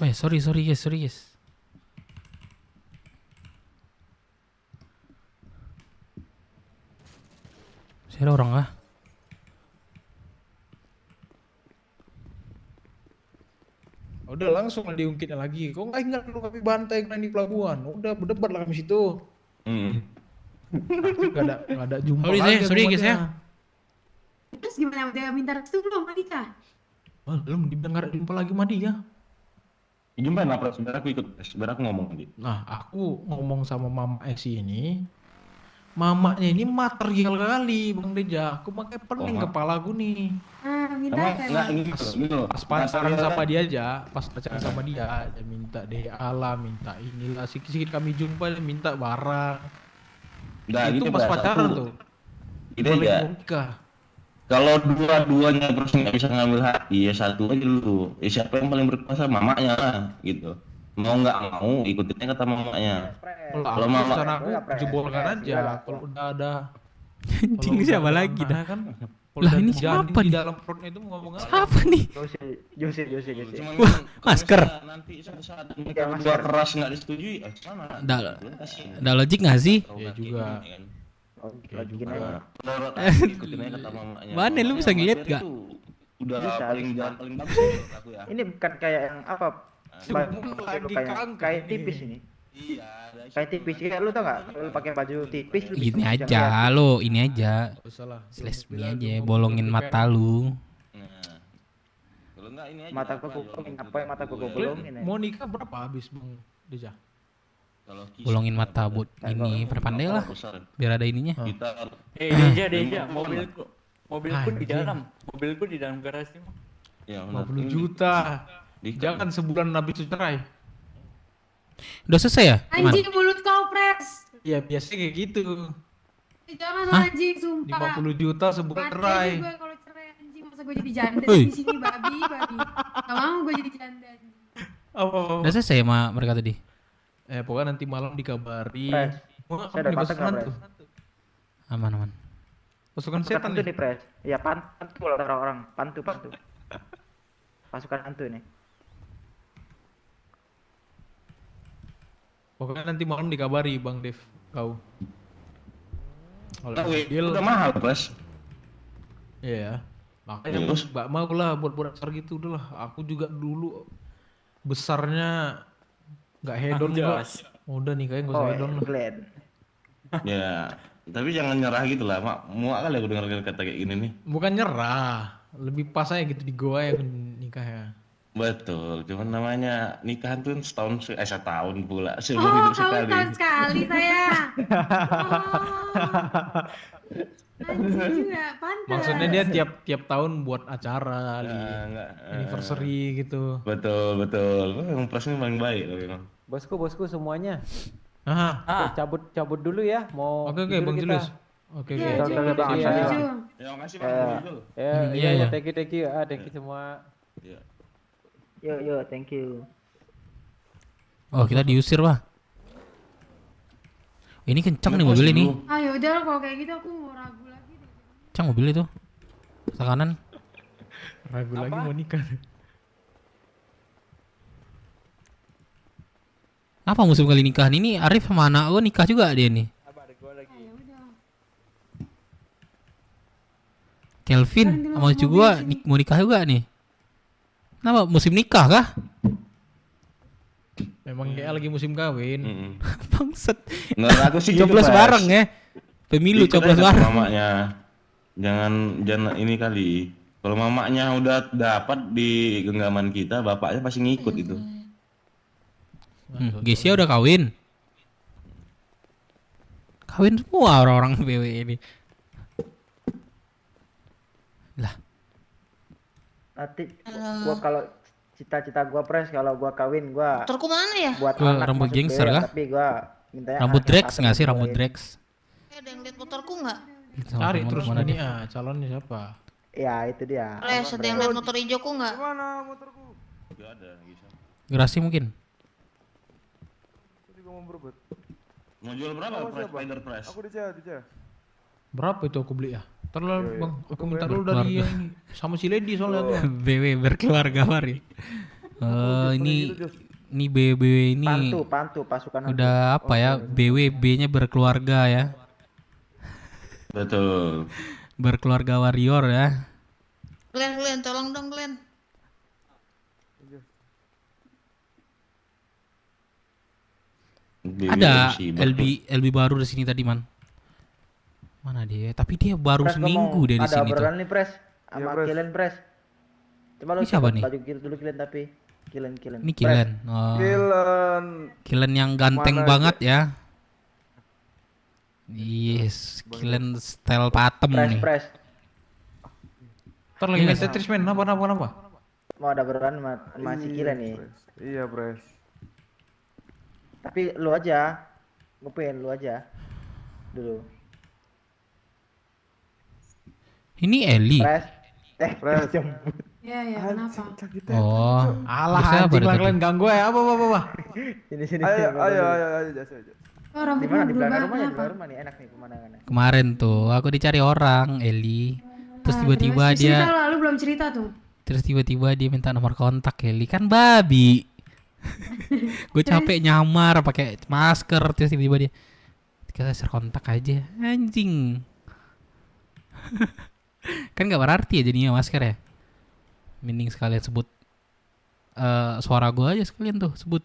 Oh ya, sorry guys. Saya ada orang kah? Udah langsung diungkitnya lagi. Kok nggak ingat lu kami bantai di pelabuhan? Udah berdebat lah kami situ. Gak ada jumpa lagi. Sorry guys ya. Terus gimana dia minta restu belum Madika? Belum didengar jumpa lagi sama dia. Jumpa apa? Sebenarnya aku ikut. Sebenarnya aku ngomong tadi. Nah, aku ngomong sama Mama Esi ini. Mamanya ini material kali Bang Deja. Aku pakai pening kepala aku nih. Minta Pas pacaran sama dia aja, pas pacaran sama dia minta DA lah, minta inilah, sikit-sikit kami jumpa dia minta barang. Nah, itu gitu, pas Bas, pacaran aku- tuh. Gini aja. Kalau dua-duanya terus nggak bisa ngambil hati, ya satu aja dulu. Ya siapa yang paling berkuasa? Mamanya lah, gitu. Mau nggak mau ikutinnya kata mamanya. Kalau mama aku jebolkan aja. Kalau udah ada. Anjing siapa lagi dah? Kan? Lah ini siapa Di nih? dalam perutnya itu mau ngomong apa? Siapa nih? Josi. Wah, masker. Nanti suatu saat dua keras nggak disetujui, mana? Ada logik nggak sih? Iya juga. Mana lu bisa ngeliat gak? Udah Bisa. paling bagus menurut aku ya. Ini bukan kayak yang apa? Kayak tipis ini. Iya. Kayak tipis kayak lu tau gak? Kalau lu pakai baju tipis lu Ini bisa aja ngeliat. lo, ini aja. Slash ini aja, bolongin mata lu. Mata gua bolongin, apa yang mata gua bolongin ya? Mau nikah berapa habis Bang Deja? Bolongin mata buat ini, pandai lah. Biar ada ininya. Deja, mobilku di dalam. Mobilku di dalam garasi. Ya, 50 juta. Jangan sebulan habis itu cerai. Udah selesai ya? Anjing mulut kau pres. Iya biasanya kayak gitu. Jangan Hah? anjing sumpah. 50 juta sebulan Mati cerai. aja gue kalau cerai anjing, masa gue jadi janda Hei. di sini babi. Gak mau gue jadi janda. Apa? Udah selesai sama mereka tadi? Pokoknya nanti malam dikabari. Pres. Wah, Saya apa nih udah pasukan patah, tuh? Aman. Pasukan Pasukan setan hantu nih. nih pres. Iya pantu lah orang-orang. Pantu. Pasukan hantu nih. Pokoknya nanti malam dikabari Bang Dev. Kau. Kalau deal. Udah mahal, Pres. Iya. Makanya mbak mau lah buat besar gitu udah lah. Aku juga dulu besarnya nggak hedon juga. Udah nikahnya nggak usah hedon lah. Ya, tapi jangan nyerah gitu lah. Muak kali aku dengar kata kayak gini nih. Bukan nyerah, lebih pas aja gitu di goa ya nikah ya. Betul, cuman namanya nikahan tuh setahun pula seumur Oh, hidup kamu sekali. tahun sekali saya. Anjing juga, pantas. Maksudnya dia tiap tahun buat acara anniversary gitu. Betul. Emang Pres ini paling baik loh memang. Bosku semuanya. Aha. Cabut dulu ya. Mau Oke, tidur Bang kita. Julius. Oke. Ya, makasih Bang Julius. Iya, thank you. Thank you semua. Yo, thank you. Oh, kita diusir, Wah. Ini kencang nih mobil ini. Ah yaudah kalau kayak gitu aku mau ragu lagi deh. Kencang mobil itu. Tekanan. Ragu lagi mau nikah. Apa musim kali nikahan ini? Arif sama anak gue nikah juga dia nih. Kelvin sama cucu gue mau nikah juga nih. Kenapa musim nikah kah? Memang kayak lagi musim kawin. Bangsat. Menurut aku sih gitu, coblos Pres. bareng ya. Pemilu Ikut coblos aja bareng. Mamanya. Jangan ini kali. Kalau mamanya udah dapat di genggaman kita, bapaknya pasti ngikut itu. Gesia udah kawin. Kawin semua orang-orang BW ini. Lah. Nanti gua kalau cita-cita gua pres kalau gua kawin gua Motorku mana ya? buat Ke anak rambut masuk gangster BW, kah? tapi gua mintanya Rambut anak Drex yang nggak sih satu rambut kawin. Drex? Ada yang lihat motorku nggak? Cari terus Mana ini dia? calonnya siapa? Ya itu dia. Pres, ada yang lihat motor hijauku nggak? Mana motorku? Gak ada, bisa. Gerasi mungkin. Aku juga mau berebut. Mau jual berapa Pres? Spider Press? Aku dica. Berapa itu aku beli ya? Terlalu Iya. Bang, aku minta dulu dari yang sama si Lady soalnya tuh. BW berkeluarga mari. Ini BW ini Pantu pasukan udah apa ya? BWB-nya berkeluarga ya. Betul. Berkeluarga warrior ya. Glenn, tolong dong Glenn. Ada LB baru di sini tadi man. Mana dia? Tapi dia baru seminggu dia di sini tuh. Ada obrolan nih Pres, sama Kilen Pres. Coba lu siapa nih? Baju dulu Kilen tapi Kilen. Ini Kilen. Oh. Kilen yang ganteng banget ya. Yes, Kilen style patem nih. Pres. Ntar lagi nge Tetris men, apa? Mau ada obrolan sama si Kilen nih. Iya Pres. Tapi lu aja, ngupin lu aja dulu. Ini Eli. Pres jemput. Iya, kenapa? Oh, alah anjing lah kalian ganggu ya, apa? Sini. Ayo, jasa. Oh, rambut Di belakang berubah, rumah nih, enak nih pemandangannya. Kemarin tuh aku dicari orang, Eli. Terus tiba-tiba terus dia cerita lu belum cerita tuh. Terus tiba-tiba dia minta nomor kontak Eli, kan babi. Gue capek nyamar pakai masker, terus tiba-tiba dia kita share kontak aja. Anjing. Kan gak berarti ya jadinya masker ya. Mending sekalian sebut suara gue aja sekalian tuh sebut.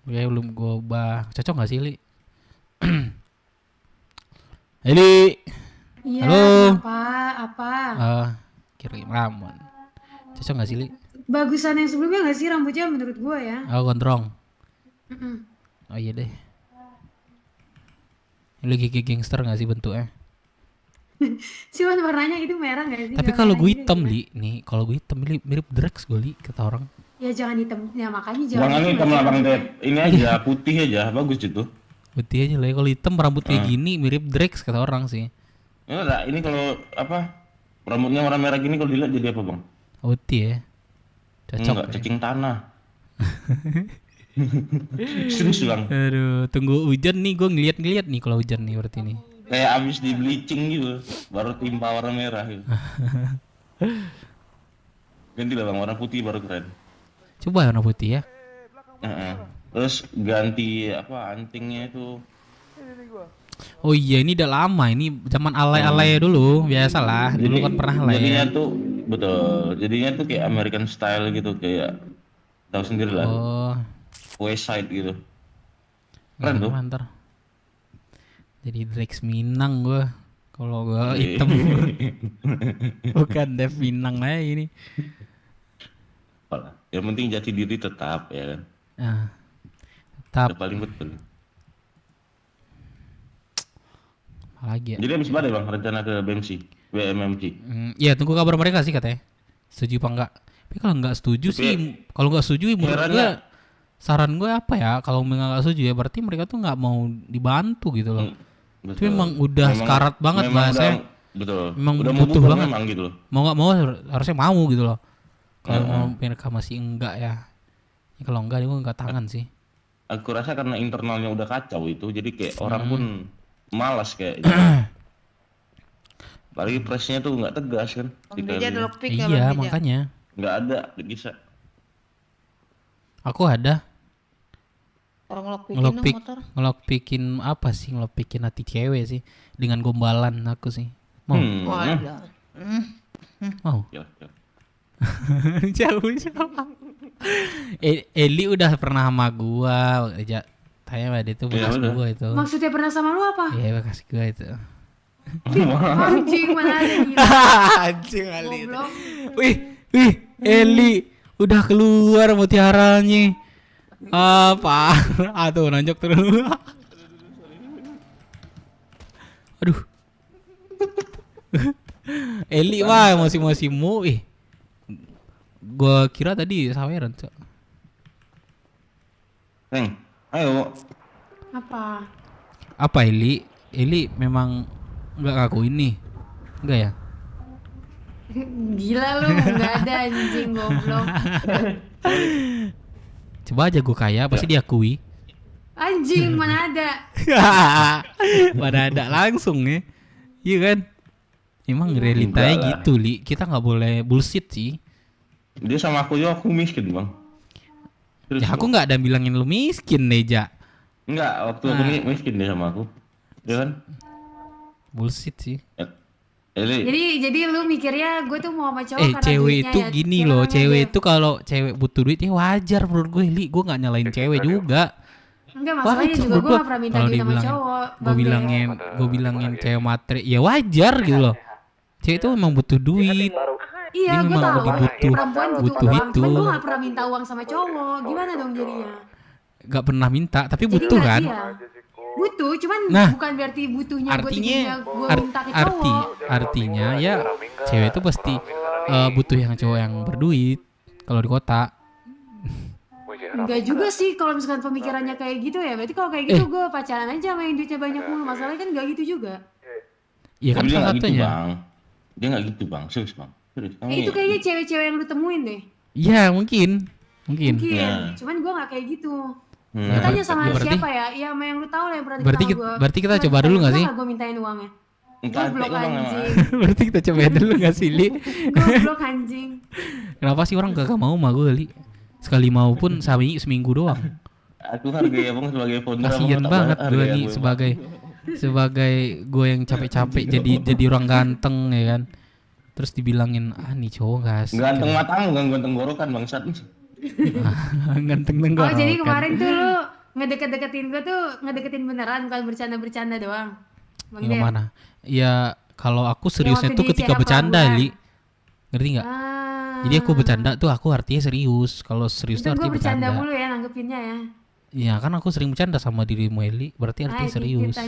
Ya belum gue ubah. Cocok gak sih Li? Eli. Iya, halo. Apa? Kirim Ramon. Cocok gak sih Li? Bagusan yang sebelumnya gak sih rambutnya menurut gua ya? Oh gondrong. Oh iya deh. Ini gigi gangster gak sih bentuknya? Cuman warnanya itu merah gak sih? Tapi kalau gue hitam Li, nih kalau gue hitam mirip Drex gue Li kata orang. Ya jangan hitam, ya makanya jangan. Jangan hitam lah Bang Dep. Ini aja putih aja, bagus itu. Putih aja lah. Kalau hitam rambut kayak gini mirip Drex kata orang sih. Enggak, ini kalau apa rambutnya warna merah gini kalau dilihat jadi apa Bang? Putih ya. Cocok. Enggak, cacing tanah. Serius Bang. Aduh, tunggu hujan nih, gue ngeliat nih kalau hujan nih berarti nih. Kayak abis di bleaching gitu, baru timpa warna merah gitu. Ganti lah Bang, warna putih baru keren. Coba warna putih ya. Terus ganti apa antingnya itu. Oh iya, ini udah lama, ini zaman alay-alay dulu, biasalah. Dulu kan pernah alay. Jadinya tuh betul, jadinya tuh kayak American style gitu, kayak tahu sendiri lah. Oh. West Side gitu. Keren tuh. Mantap. Jadi Drex Minang gua. Kalau gua hitam. Bukan Dev Minang aja ini. Yang penting jati diri tetap ya kan. Tetap. Yang paling betul. Lagi ya. Jadi habis mana Bang rencana ke BMMG? Iya, tunggu kabar mereka sih katanya. Setuju apa enggak? Tapi kalau enggak setuju sih, kalau enggak setuju menurut gue saran gue apa ya, kalau mereka enggak setuju ya berarti mereka tuh enggak mau dibantu gitu loh. Itu memang udah sekarat banget bahasanya. Betul. Memang udah butuh banget. Memang gitu loh. Mau enggak mau harusnya mau gitu loh. Kalau mereka masih enggak ya. Kalau enggak dia enggak tangan sih. Aku rasa karena internalnya udah kacau itu, jadi kayak orang pun malas kayak. Apalagi presnya tuh nggak tegas kan. Iya makanya. Nggak ada bisa. Aku ada. Ngelockpickin apa sih? Ngelockpickin hati cewek sih dengan gombalan aku sih. Mau? Mau? Jauh siapa? Eli udah pernah sama gua. Tanya dia tuh bekas gua itu. Maksudnya pernah sama lu apa? Iya bekas gua itu. Anjing mana ada gila. Anjing Ali. Wih, Eli udah keluar mutiaranya. Apa? Aduh nanjok terus. Aduh. Eli wah masih-masihmu gua kira tadi saweran, Cok. Ayo. Apa Eli? Eli memang enggak ngakuin nih. Enggak ya? Gila lu, enggak ada anjing goblok. Coba aja gue kaya, pasti diakui. Anjing mana ada? Mana ada langsung ya. Iya kan? Emang realitanya gitu, Li. Kita nggak boleh bullshit sih. Dia sama aku juga, aku miskin, Bang. Terus ya aku nggak ada bilangin lu miskin, Neja. Enggak, waktu aku miskin dia sama aku. Ya kan? Bullshit sih. Jadi lu mikirnya gue tuh mau sama cowok karena cewek itu ya, gini loh, cewek itu kalau cewek butuh duit ya wajar menurut gue, Li. Gue nggak nyalain cewek juga. Enggak, masalahnya juga gue gak pernah minta duit sama cowok. Gue bilangin cewek materi, ya wajar gitu loh. Cewek itu memang butuh duit. Iya, gue tahu. Perempuan butuh uang, itu. cuman gue gak pernah minta uang sama cowok. Gimana dong jadinya? Gak pernah minta, tapi butuh kan? Iya. Butuh, cuman bukan berarti butuhnya gue minta ke cowok. Artinya ya cewek itu pasti butuh yang cowok yang berduit kalau di kota. Enggak juga sih kalau misalkan pemikirannya kayak gitu ya. Berarti kalau kayak gitu gue pacaran aja sama yang duitnya banyak mulu. Masalahnya kan gak gitu juga. Iya kan salah satunya. Dia gak gitu, Bang. Serius, Bang. Serius. Itu kayaknya cewek-cewek yang lu temuin deh. Iya, mungkin. Ya. Cuman gue gak kayak gitu. Lu tanya sama siapa ya? Ya sama yang lu tahu lah yang pernah sama gue. Berarti kita coba dulu gak sih? Gue mintain uangnya. Goblok anjing. Berarti kita coba dulu gak sih, Li? Goblok anjing. Kenapa sih orang gak mau sama gue, Li? Sekali mau pun seminggu doang. Aku hargai Abang sebagai founder. Kasian banget gue nih sebagai gue yang capek-capek jadi orang ganteng ya kan. Terus dibilangin nih cowok gas. Ganteng matamu, ganteng gorokan bangsat. Ganteng tenggorokan. Oh jadi kemarin tuh lu ngedeket-deketin gue tuh ngedeketin beneran, bukan bercanda-bercanda doang. Yang mana? Ya kalau aku seriusnya tuh ketika bercanda, Li. Ngerti nggak? Jadi aku bercanda tuh aku artinya serius. Kalau serius tuh artinya bercanda. Bercanda mulu ya nanggepinnya ya. Iya kan aku sering bercanda sama dirimu, Eli. Berarti artinya serius.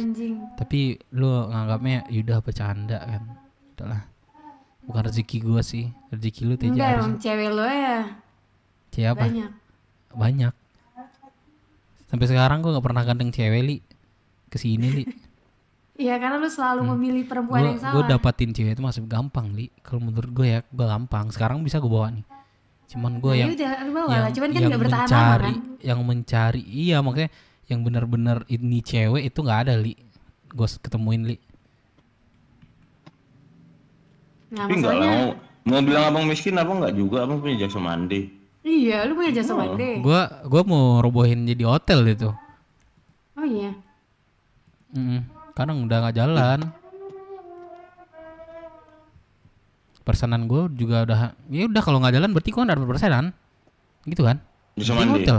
Tapi lu nganggapnya yaudah bercanda kan. Udahlah. Bukan rezeki gua sih. Rezeki lu Teja. Enggak, emang cewek lu ya. Cewek apa? Banyak. Sampai sekarang gua gak pernah ganteng cewek, Li. Kesini, Li. Iya karena lu selalu memilih perempuan yang salah. Gue dapatin cewek itu masih gampang, Li. Kalau menurut gue ya, gue gampang. Sekarang bisa gue bawa nih. Cuman gue yang mencari, iya makanya yang benar-benar ini cewek itu nggak ada, Li. Gue ketemuin, Li. Nah, tapi nggak mau bilang abang miskin, abang nggak juga, abang punya jasa mandi. Iya, lu punya jasa mandi. Gue mau robohin jadi hotel itu. Oh iya. Kadang udah nggak jalan. Persenan gue juga udah, ya udah kalau nggak jalan berarti gue nggak dapat persenan, gitu kan? Ini hotel.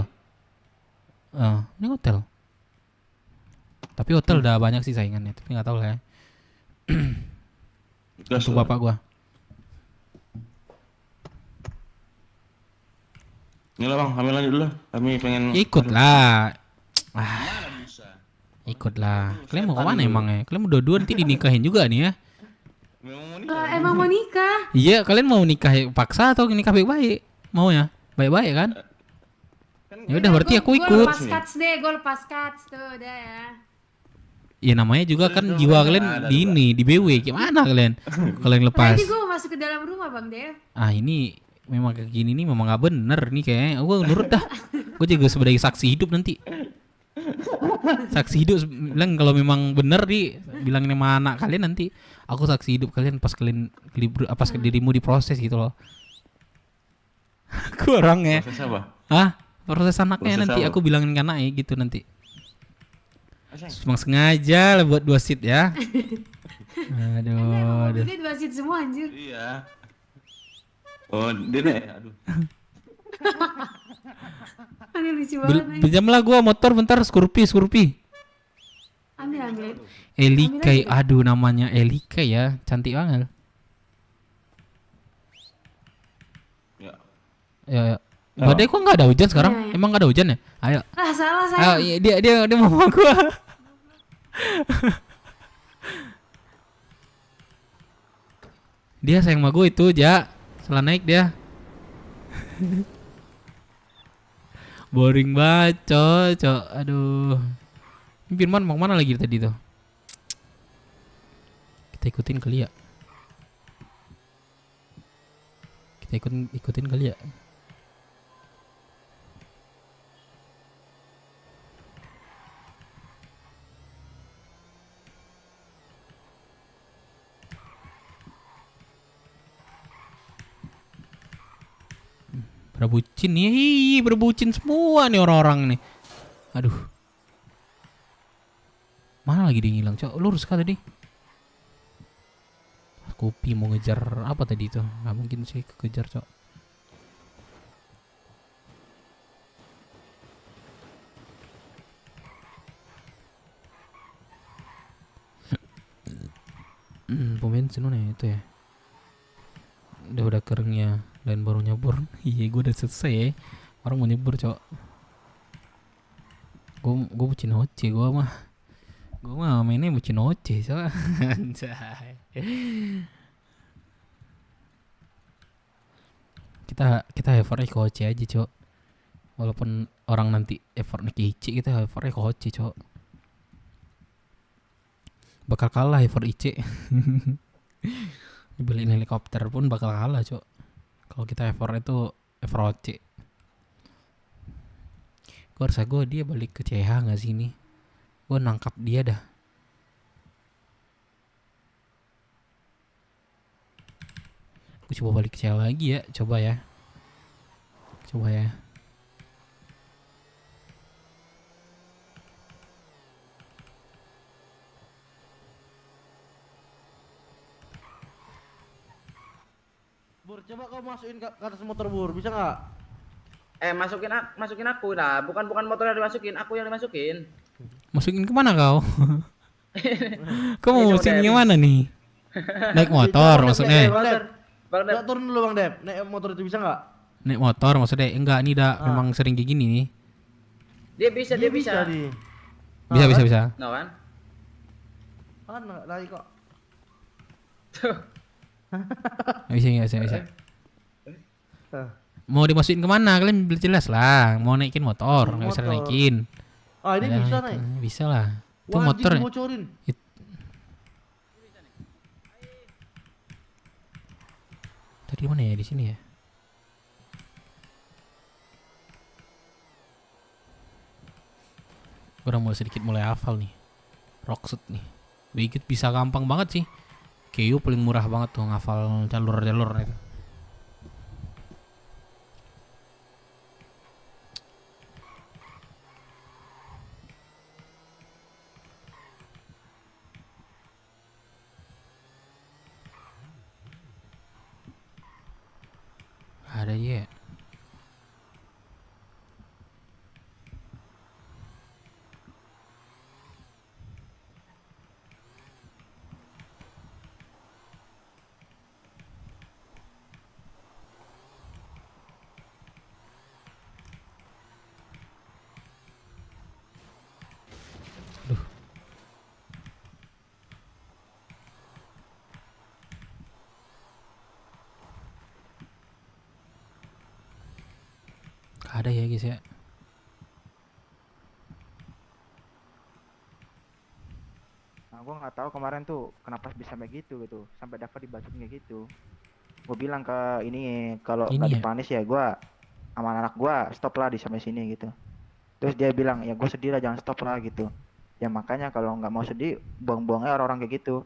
Ini hotel. Tapi hotel udah banyak sih saingannya, tapi nggak tahu lah ya. Untuk bapak gue. Ini lah bang, kami lanjut dulu. Kami pengen. Ya, ikut lah. Ikut lah. Kalian mau kemana emangnya? Kalian mau dua-dua nanti dinikahin juga nih ya? Emang mau nikah? Iya, kalian mau nikah paksa atau nikah baik-baik? Mau ya? Baik-baik kan? Ya udah berarti aku ikut. Gue lepas cuts tuh udah ya. Ya namanya juga kan jiwa kalian di ini, di BW. Gimana kalian? Kalian lepas. Nanti gue masuk ke dalam rumah Bang Dev. Ini memang kayak gini nih memang gak bener nih kayaknya. Gue nurut dah. Gue juga sebagai saksi hidup nanti. Saksi hidup bilang kalau memang bener bilangin sama anak kalian nanti. Aku saksi hidup kalian pas kalian pas dirimu diproses gitu loh. Kurang ya. Proses apa? Proses anaknya proses nanti apa? Aku bilangin ke anaknya gitu nanti. Cuma sengaja lah buat 2 seat ya. Aduh. Ini 2 seat semua anjir. Iya. Oh, dia nih. Aduh. Aduh lucu banget. Pinjamlah gua motor bentar, Scorpio. Ambil. Elika, aduh namanya Elika ya, cantik banget. Ya. Badai kok nggak ada hujan sekarang? Ya. Emang nggak ada hujan ya? Ayo. Salah saya. Ayo, dia mama gua. Dia sayang sama gua itu, Ja. Setelah naik dia. Boring banget, cok. Aduh. Firman mau mana lagi tadi tuh? Kita ikutin kali ya. Ikutin kali ya. Berbucin nih, berbucin semua nih orang-orang nih. Aduh. Mana lagi dia ngilang, Cok? Lurus kah tadi? Kopi mau ngejar apa tadi itu? Nggak mungkin sih kekejar, Cok. Pom bensin mana itu ya? Udah keringnya dan baru nyebur. Iya, gue udah selesai ya. Orang mau nyebur, Cok. Gue bucin hoce, gue mah mainnya bucin hoce, Cok. Anjay. Kita effortnya ke hoce aja, Cok. Walaupun orang nanti effortnya ke Ice, kita effortnya ke hoce, Cok. Bakal kalah effort Ice. Dibeliin helikopter pun bakal kalah, Cok. Kalau kita effort itu effort hoce. Gue rasa dia balik ke CH gak sih ini? Gue nangkap dia dah. Gue coba balik ke CH lagi ya. Coba ya. Bur, coba kau masukin ke atas motor, Bur. Bisa nggak? Masukin aku lah, bukan motor yang dimasukin, aku yang dimasukin. Masukin kemana kau? Kau mau masukin kemana nih? Naik motor maksudnya? Bang Dep, turun dulu Bang Dep. Naik motor itu bisa nggak? Naik motor maksudnya? Enggak, ini memang sering kayak gini nih. Dia bisa. Bisa. No kan? Kan lagi kok. Bisa. Mau dimasukin kemana? Kalian beli jelas lah. Mau naikin motor, nggak bisa naikin. Ah, ini bisa naik. Bisa lah. Itu wajib motor. Bocorin. Tadi mana ya, di sini ya? Gue udah mulai hafal nih. Rockset nih. Begitu bisa gampang banget sih. KU paling murah banget tuh ngafal jalur-jalur itu. Ada ya. Ada ya guys ya. Nah, gue nggak tahu kemarin tuh kenapa bisa kayak gitu sampai dapat dibacotin kayak gitu. Gue bilang ke ini kalau nggak dipanis ya gue sama anak gue stop lah di sampai sini gitu. Terus dia bilang ya gue sedih lah, jangan stop lah gitu. Ya makanya kalau nggak mau sedih buang-buangnya orang-orang kayak gitu.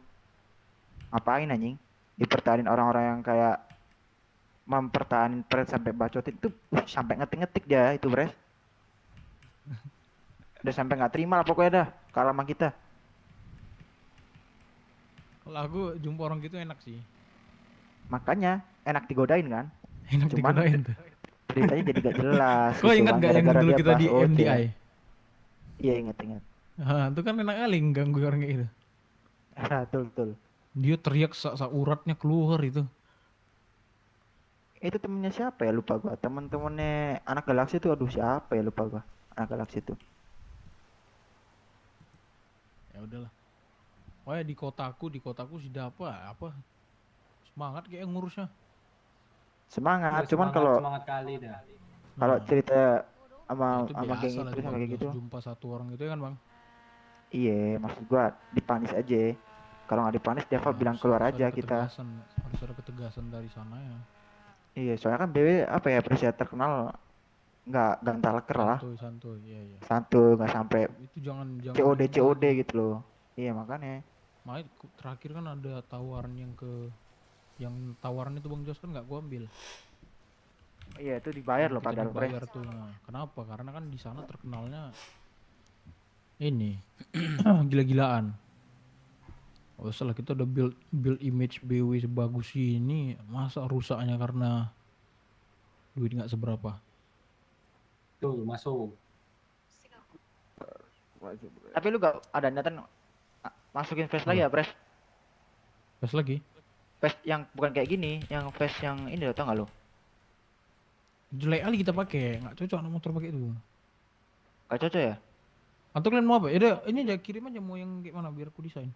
Ngapain anjing? Dipertahanin orang-orang yang kayak mempertahankan Pres sampai bacotin itu sampai ngetik-ngetik dia itu Pres. Udah sampai nggak terima lah pokoknya dah kalah sama kita. Kalau aku jumpa orang gitu enak sih. Makanya enak digodain kan. Enak cuman digodain tuh. Ceritanya jadi gak jelas. Kau ingat gak yang dulu kita di MDI? Iya ingat. Itu kan enak kali ganggu orang kayak gitu. Betul. Dia teriak uratnya keluar itu. Itu temennya siapa ya, lupa gua. Temen-temennya anak galaksi tuh, aduh siapa ya, lupa gua. Anak galaksi tuh. Ya udahlah. Wah di kotaku sudah apa? Semangat kayak ngurusnya. Semangat, cuman kalau semangat kali dah. Kalau cerita sama geng itu sama kayak gitu. Jumpa satu orang gitu kan, Bang. Iya, maksud gua dipanis aja. Kalau nggak dipanis Deva bilang keluar aja kita. Harus ada ketegasan dari sana ya. Iya, soalnya kan BW apa ya, Persia terkenal nggak gantaleker lah. Santuy, iya. Santuy, nggak sampai itu jangan COD gitu loh. Iya makanya. Makanya terakhir kan ada tawaran yang tawaran itu Bang Jos kan nggak gua ambil. Iya itu dibayar loh Kita padahal dibayar tuh. Nah, kenapa? Karena kan di sana terkenalnya ini gila-gilaan. Oh salah, kita udah build image BW sebagus ini, masa rusaknya karena duit nggak seberapa. Tuh masuk. Tapi lu gak ada niatan masukin face lagi ya, Pres? Face lagi? Face yang bukan kayak gini, yang face yang ini lo tau gak lo? Jelek kali kita pakai, nggak cocok anak motor pakai itu. Gak cocok ya? Atau kalian mau apa? Ya ini aja kirim aja mau yang kayak mana biar aku desain.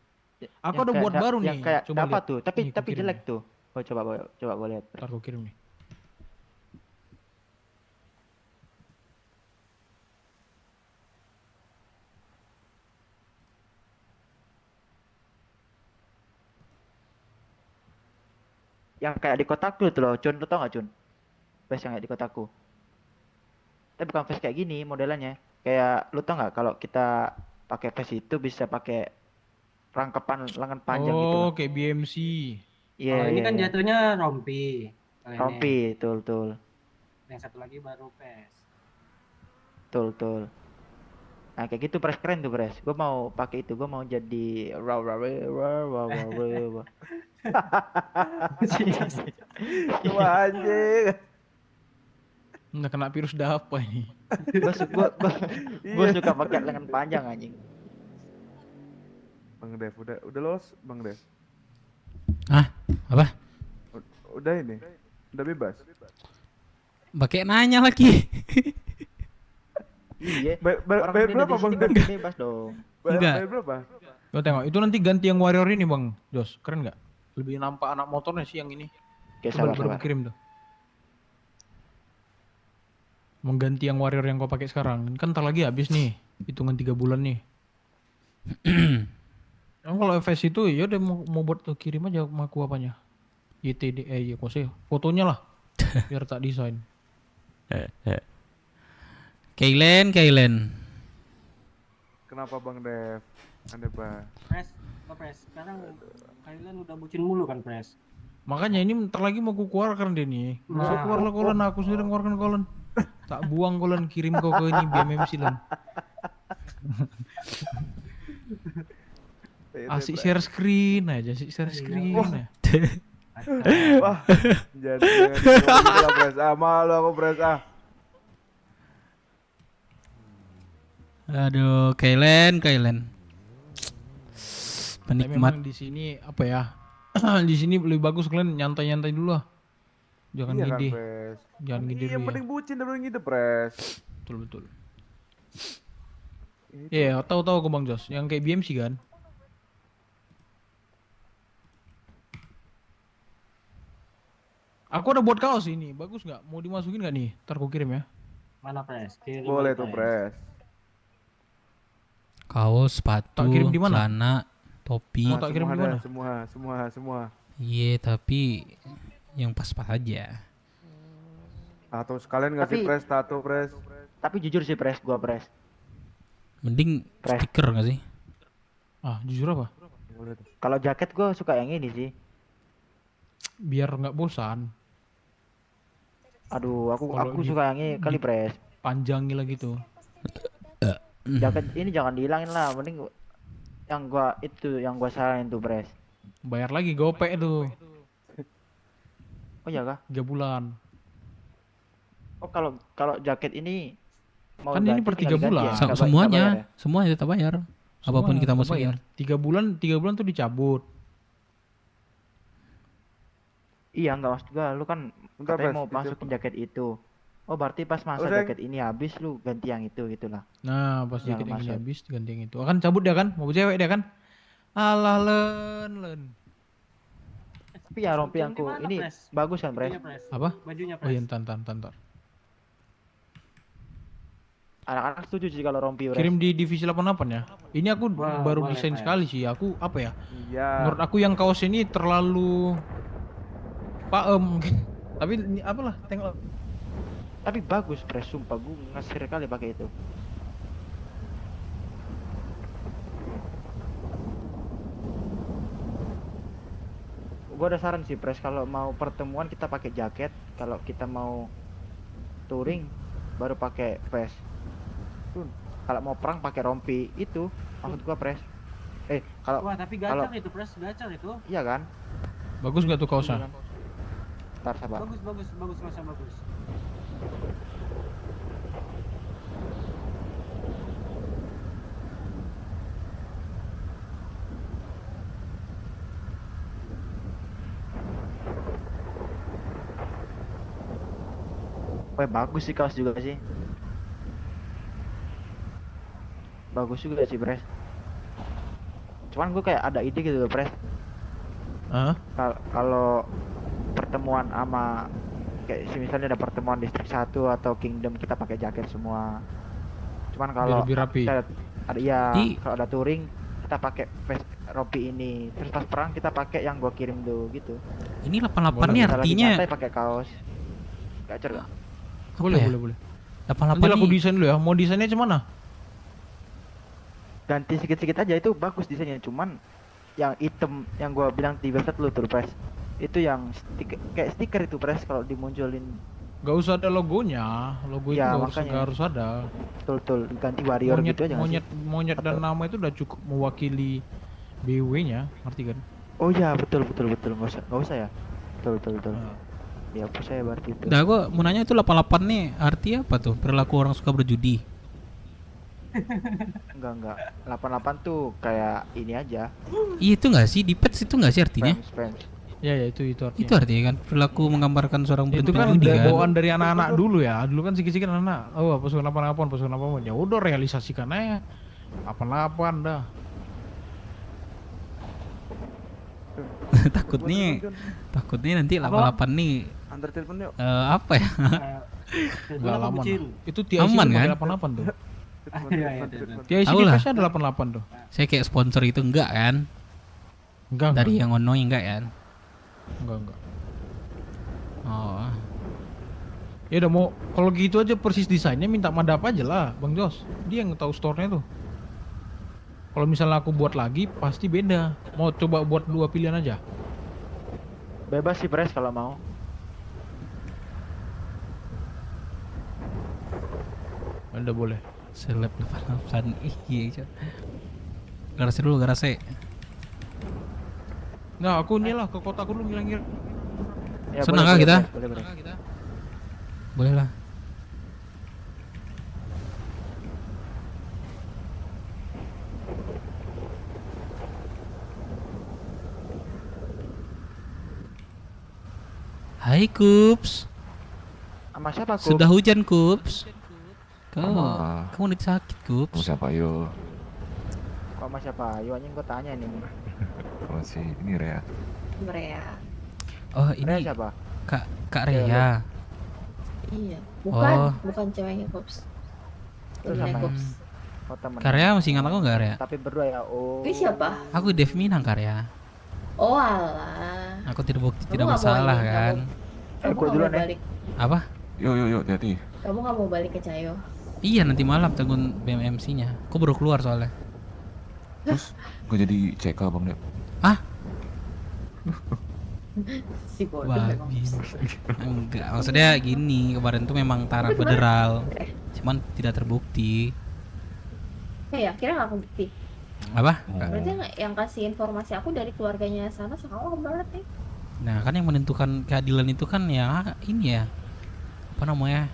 Aku ada kayak buat baru nih. Yang kayak Coba dapat lihat. tuh, tapi Nih, tapi kirim jelek nih. tuh. Oh coba gue lihat. Ntar aku kirim nih. Yang kayak di kotaku tuh loh, Cun, lo tau gak Cun? Face yang kayak di kotaku. Tapi bukan face kayak gini modelannya. Kayak lu tau gak kalau kita pakai face itu bisa pakai rangkepan lengan panjang gitu. Oh, kayak BMC. Iya. Kalau ini iya, kan iya. jatuhnya rompi. Kalau ini. Rompi, betul. Yang satu lagi baru pes. Betul. Nah kayak gitu Pres, keren tuh Pres. Gue mau pakai itu, gue mau jadi raw. Wah anjing. Nggak kena virus dah apa ini? Gue suka pakai lengan panjang anjing. Bang Dev, udah lolos Bang Dev. Hah? Apa? Udah ini, udah bebas. Pakai nanya lagi. Iya. Bayar berapa Bang Dev? Bebas dong. Bayar berapa? Lo tengok, itu nanti ganti yang warrior ini Bang Jos, keren nggak? Lebih nampak anak motornya sih yang ini. Oke, Coba sabar. kirim tuh. Mengganti yang warrior yang kau pakai sekarang, kan ntar lagi habis nih, hitungan 3 bulan nih. Kalau FS itu ya udah mau buat kirim aja sama aku apanya. YTD ya kok sih fotonya lah biar tak desain. Kailen. Kenapa Bang Dev? Anda Pak. Pres, sekarang kalian udah bucin mulu kan Pres? Makanya ini ntar lagi mau ku keluarkan dia nih. So keluarlah kolan, aku sendiri ngeluarkan kolan. Tak buang kolan, kirim kau ke ini BMMC lan. Asik share screen aja, share screen ya. Wah, jadi Pres. Malu aku Pres. Aduh, Kailen. Tapi Penikmat. memang di sini apa ya? Di sini lebih bagus kalian nyantai-nyantai dulu lah. Jangan Iya kan, ngide. Pres. Jangan ngide Iya, dulu ya. mending bucin daripada gitu, Pres. Betul. Iya, tahu aku Bang Jos. Yang kayak BMC kan? Aku ada buat kaos ini, bagus nggak? Mau dimasukin nggak nih? Ntar aku kirim ya. Mana Pres? Boleh tuh, Pres. Kaos, sepatu, Tak kirim di mana? celana, topi. Mau tak kirim di mana? Semua. Iya, tapi yang pas-pas aja. Tato sekalian ngasih Pres, tato Pres. Tapi jujur sih Pres, gua Pres. Mending stiker nggak sih? Ah, jujur apa? Kalau jaket gua suka yang ini sih. Biar nggak bosan. Aduh, aku suka yang ini kali Pres. Panjangin lah gitu. Jaket ini jangan dihilangin lah, mending yang gua saranin tuh Pres. Bayar lagi gopek tuh. Oh iya kah? 3 bulan. Oh kalau jaket ini mau Kan ini per 3 bulan. Semuanya tetap bayar. Apapun kita masukin. 3 bulan tuh dicabut. Iya enggak maksud gua, lu kan katanya mau masukin jaket itu. Oh berarti pas masa jaket ini habis lu ganti yang itu gitulah. Nah pas jaket yang ini habis ganti yang itu. Akan cabut dia kan? Mau cewek dia kan? Alah len. Tapi ya rompi aku ini bagus kan Pres? Apa? Bajunya Oh iya ntar. Anak-anak setuju sih kalau rompi Pres. Kirim di divisi 88 ya. Ini aku baru desain sekali sih. Aku apa ya? Iya. Menurut aku yang kaos ini terlalu mungkin. Tapi ini apalah, tengok. Tapi bagus Pres, sumpah gue ngasir kali pakai itu. Gue ada saran sih Pres, kalau mau pertemuan kita pakai jaket, kalau kita mau touring baru pakai vest. Tuh, kalau mau perang pakai rompi itu maksud gua pres. Kalau wah tapi gacor itu pres, gacor itu. Iya kan? Bagus nggak tuh kaosnya? Ntar sabar. Bagus masa bagus. Wah bagus sih kaos juga sih. Bagus juga sih pres. Cuman gue kayak ada ide gitu loh pres. Kalau pertemuan sama kayak misalnya ada pertemuan distrik 1 atau kingdom kita pakai jaket semua. Cuman kalau lebih rapi. Kalau ada touring kita pakai vest rompi ini. Terus pas perang kita pakai yang gua kirim tuh gitu. Ini 88 nih artinya pakai kaos. Gacor gak? Boleh. 88 nanti aku desain dulu ya. Mau desainnya cuman ganti sedikit-sedikit aja, itu bagus desainnya. Cuman yang item yang gua bilang di website lu tuh pres, itu yang kayak stiker itu pres kalau dimunculin. Gak usah ada logonya, logo itu gak harus ada. Betul, ganti warrior gitu aja. Monyet dan nama itu udah cukup mewakili BW-nya, ngerti kan? Oh iya betul, nggak usah ya. Betul. Ya apa saya berarti itu. Nah, gua mau nanya itu 88 nih arti apa tuh? Perilaku orang suka berjudi. Enggak. 88 tuh kayak ini aja. Iya itu enggak sih? Di pets itu enggak sih artinya? Fans. Ya itu artinya. Itu artinya kan perilaku menggambarkan seorang itu kan bawaan dari anak-anak dulu ya. Dulu kan sikit-sikit anak. Oh, pasukan apa. Ya udah realisasikan aja. 88 dah. takutnya nanti 88 nih antar telepon yuk. Apa ya? Enggak lama. Itu TIC aman kan? 88 tuh. TIC dikasih ada 88 tuh. Saya kayak sponsor itu enggak kan? Enggak. Dari yang ono enggak kan? Enggak. Oh. Ya udah mau kalau gitu aja persis desainnya minta Madap aja lah, Bang Jos. Dia yang tahu store-nya tuh. Kalau misalnya aku buat lagi pasti beda. Mau coba buat 2 pilihan aja. Bebas sih pres kalau mau. Udah boleh. Seleb 88. Iya. Garasi. Nah, aku inilah ke kotaku dulu ngilang-ngilang. Ya, senang boleh, kita? Boleh lah. Hai Kups. Sama siapa Kups? Sudah hujan Kups. Kamu udah sakit Kups. Kamu siapa yo? Kok sama siapa? Yo anjing gua tanya nih. Oh si ini Rea. Oh ini Rea siapa? Kak Rea. Iya, bukan ceweknya Kups. Ini Kups. Kak Rea masih ingat aku nggak Rea? Tapi berdua ya. Oh. Ini siapa? Aku Dev Minang Kak Rea. Oh alah. Aku tidak bersalah kan. Kamu duluan balik. Apa? Yo hati-hati. Kamu nggak mau balik ke Cayo? Iya nanti malam tunggu BMMC-nya. Aku baru keluar soalnya. Terus gue jadi CK Bang Dep. Ah? Si bodoh memang. Enggak, maksudnya gini, kemarin tuh memang taraf federal. Cuman tidak terbukti. Ya, akhirnya nggak bukti. Apa? Berarti yang kasih informasi aku dari keluarganya sana sama berarti. Nah, kan yang menentukan keadilan itu kan ya ini ya. Apa namanya?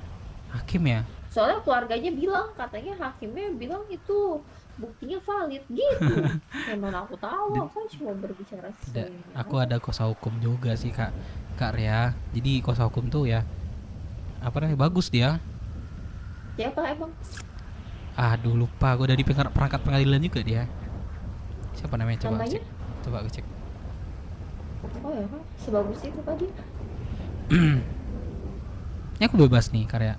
Hakim ya. Soalnya keluarganya bilang, katanya hakimnya bilang itu buktinya valid gitu. Yang mana aku tahu, aku kan cuma berbicara tidak. Aku ada kuasa hukum juga sih Kak Rea. Jadi kuasa hukum tuh ya apa namanya bagus dia. Siapa emang? Aduh lupa, gue dari perangkat pengadilan juga dia. Siapa namanya? Coba cek. Coba aku cek. Oh ya, sebagus itu tadi. Ini aku bebas nih Karya.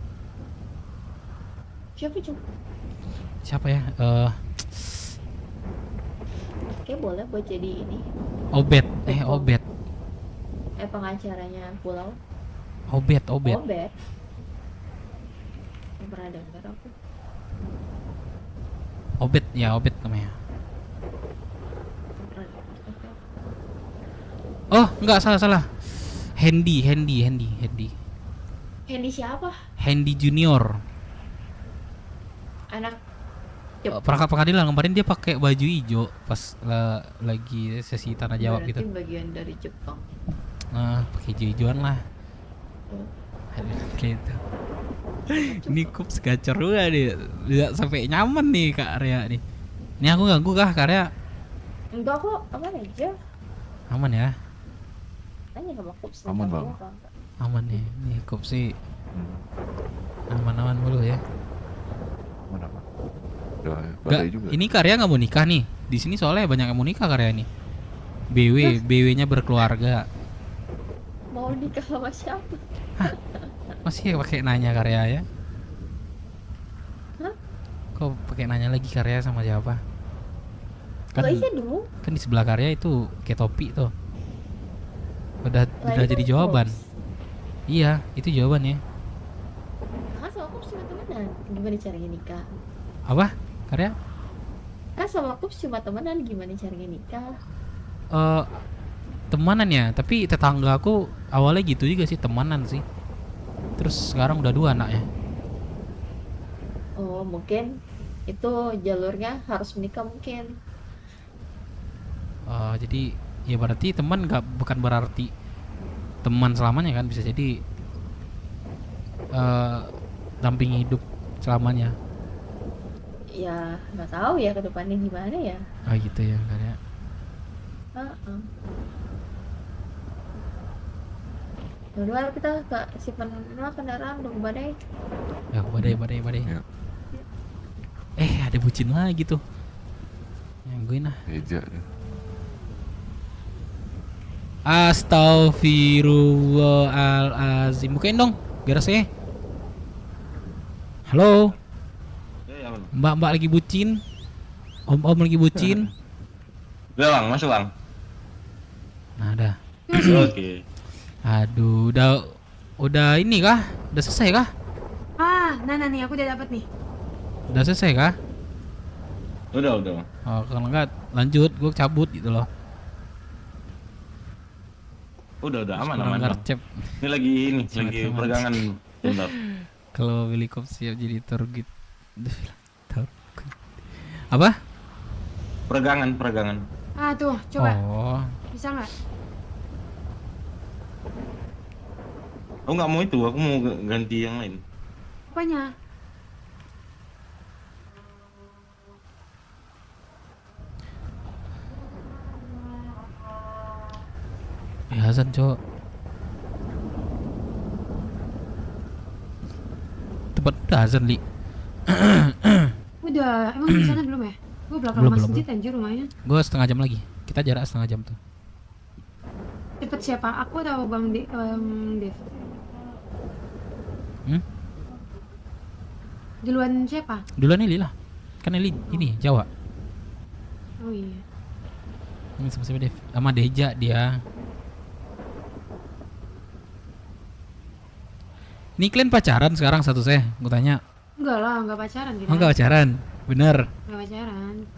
Siapa ya? Oke boleh buat jadi ini. Obet. Pengacaranya Pulau. Obet. Yang pernah dengar aku. Obet namanya. Oh, enggak salah. Handy. Hendy siapa? Hendy Junior. Anak Perangkat pengadilan kemarin dia pakai baju hijau pas lagi sesi tanya jawab gitu. Berarti bagian dari Jepang. Nah, pakai hijau-hijauan lah. Gitu. Ini kups gacor juga nih. Lihat sampai nyaman nih Kak Arya nih. Ini aku ganggu kah Kak Arya? Enggak kok, aman aja. Aman ya? Tanya sama Kups. Aman bang. Aman nih, nih kups sih. Aman-aman mulu ya. Aman. Gak, ini Karya nggak mau nikah nih. Di sini soalnya banyak yang mau nikah Karya nih. BW-nya berkeluarga. Mau nikah sama siapa? Masih pakai nanya Karya ya? Hah? Kok pakai nanya lagi Karya sama siapa? Kan, iya dong. kan di sebelah Karya itu kayak topi tuh. Udah jadi jawaban. Iya, itu jawabannya. Kan sama Kups cuma temenan. Gimana caranya nikah? Apa? Karya? Kan sama Kups cuma temenan, gimana caranya nikah? Temanan ya, tapi tetangga aku awalnya gitu juga sih, temanan sih. Terus sekarang udah 2 anaknya. Oh, mungkin itu jalurnya harus menikah mungkin. Jadi ya berarti teman bukan berarti teman selamanya kan, bisa jadi dampingi hidup selamanya. Ya nggak tahu ya ke depannya gimana ya. Gitu ya Karya. Dua kita ke simpan kendaraan udah badai. Ya badai. Ya. Ada bucin lagi tuh. Yang ah. Eja. Astagfirullahalazim. Bukain dong, biar saya. Halo. Mbak lagi bucin. Om lagi bucin. Udah Bang, masuk Bang. Nah, dah. Oke. Aduh, udah ini kah? Udah selesai kah? Nah nih aku udah dapat nih. Udah selesai kah? Udah. Oh, kalau enggak lanjut, gue cabut gitu loh. Udah aman. Ini lagi peregangan bentar. Kalau Willy Cop siap jadi target. Apa? Peregangan. Tuh, coba. Oh. Bisa nggak? Aku nggak mau itu, aku mau ganti yang lain. Apanya? Hasan, Cok. Tepat udah Hasan, Li. Udah, emang di sana belum ya? Gue belakang masjid anjir rumahnya. Gue setengah jam lagi. Kita jarak setengah jam tuh. Cepet siapa? Aku atau Bang Dev? Duluan siapa? Duluan Eli lah. Kan Eli ini Jawa. Oh iya. Ini sama Dev. Sama Deja dia. Ini kalian pacaran sekarang satu saya? Gue tanya. Enggak lah, enggak pacaran kita. Oh, enggak pacaran. Bener. Enggak pacaran.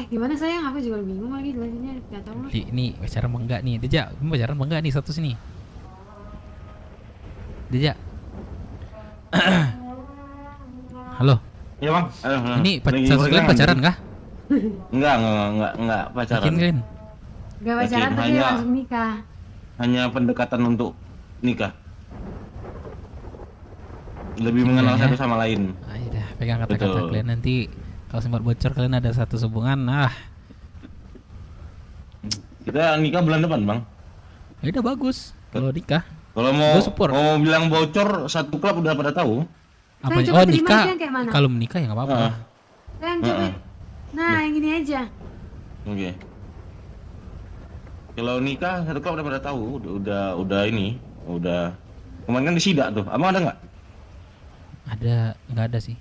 Gimana sayang? Aku juga bingung lagi jelasinnya. Enggak tahu lah. Ini pacaran apa enggak nih? Deja, kamu pacaran apa enggak nih satu sini? Deja. Halo. Iya Bang. Ini kalian pacaran kah? Enggak pacaran. Yakin kalian? Enggak pacaran tapi langsung nikah. Hanya pendekatan untuk nikah. Lebih mengenal satu sama lain. Udah, pegang kata-kata kalian nanti kalau sempat bocor kalian ada satu hubungan. Kita nikah bulan depan Bang. Udah bagus kalau nikah. Kalau mau bilang bocor satu klub udah pada tahu. Apa? Oh nikah. Kalau menikah ya nggak apa-apa. Sayang coba. Nah yang ini aja. Oke. Kalau nikah satu klub udah pada tahu. Udah ini. Udah. Kemarin kan di sidak tuh. Abang ada nggak? Nggak ada sih.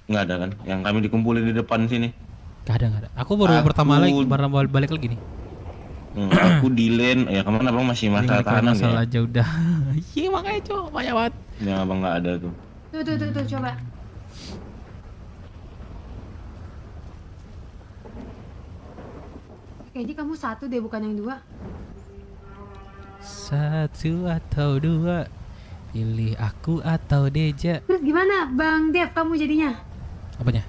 Nggak ada kan? Yang kami dikumpulin di depan sini. Nggak ada. Aku baru balik lagi nih. Aku Dilen, ya kemana Bang masih masalah tahanan ya? Masalah aja udah. Iya makanya Cok, banyak banget. Ya Abang nggak ada tuh. Tuh coba. Kayaknya kamu satu deh bukan yang 2. Satu atau 2. Pilih aku atau Deja. Terus gimana Bang Dev kamu jadinya? Apanya?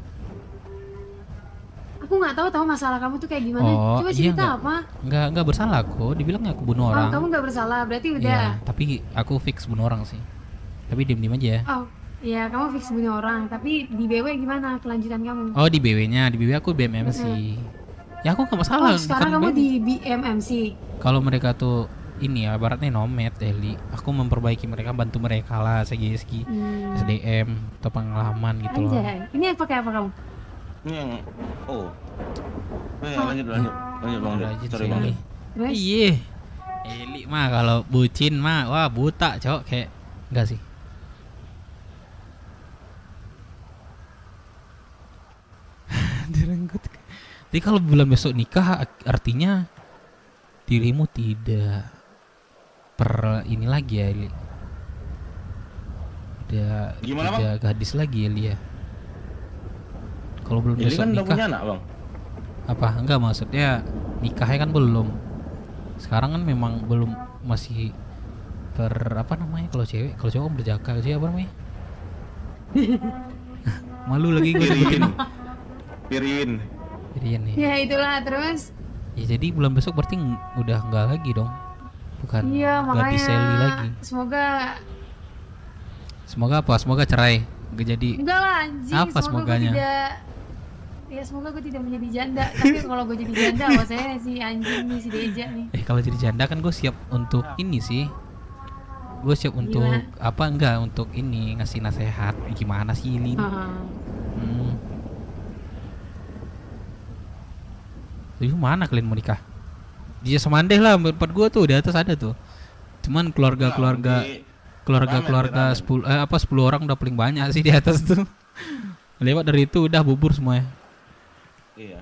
Aku nggak tahu masalah kamu tuh kayak gimana. Oh, Coba iya, cerita apa? Enggak bersalah aku. Dibilang aku bunuh orang. Kamu nggak bersalah, berarti udah. Iya, tapi aku fix bunuh orang sih. Tapi diem-diem aja. Oh, iya kamu fix bunuh orang. Tapi di BW gimana kelanjutan kamu? Oh, di BW-nya. Di BW aku BMMC. Ya aku nggak masalah. Oh, sekarang kamu di BMMC. Kalau mereka tuh ini ya, baratnya nomad, Eli. Aku memperbaiki mereka, bantu mereka lah, segi SDM atau pengalaman gitu loh. Anjay. Ini pakai apa kamu? Ini yang lanjut Bang Dev. Sorry Bang Dev. Iya. Eli mah kalau bucin mah wah buta, Cok, kayak enggak sih. Direnggut. Jadi kalau bulan besok nikah artinya dirimu tidak ini lagi ya, Eli. Udah gadis lagi Eli ya. Kalau belum besok kan nikah. udah punya anak, Bang. Apa? Enggak, maksudnya nikahnya kan belum. Sekarang kan memang belum, masih apa namanya kalau cewek? Kalau cowok kan berjaka, sih apa namanya? Malu lagi gue sebutin. Pirin nih. Ya itulah terus. Ya jadi bulan besok berarti udah enggak lagi dong. Bukan. Iya, gadis Sally lagi. Semoga apa? Semoga cerai. Enggak jadi. Enggak lah anjing. Apa semoganya? Ya semoga gue tidak menjadi janda. Tapi kalau gue jadi janda, awas saya si anjing nih, si Deja nih. Kalau jadi janda kan gue siap untuk ini sih. Gue siap untuk apa enggak, untuk ini ngasih nasihat. Gimana sih ini? Jadi mana kalian mau nikah? Dia semandeh lah, tempat gue tuh di atas ada tuh. Cuman keluarga 10 orang udah paling banyak sih di atas tuh. Lewat dari itu udah bubur semuanya. Iya.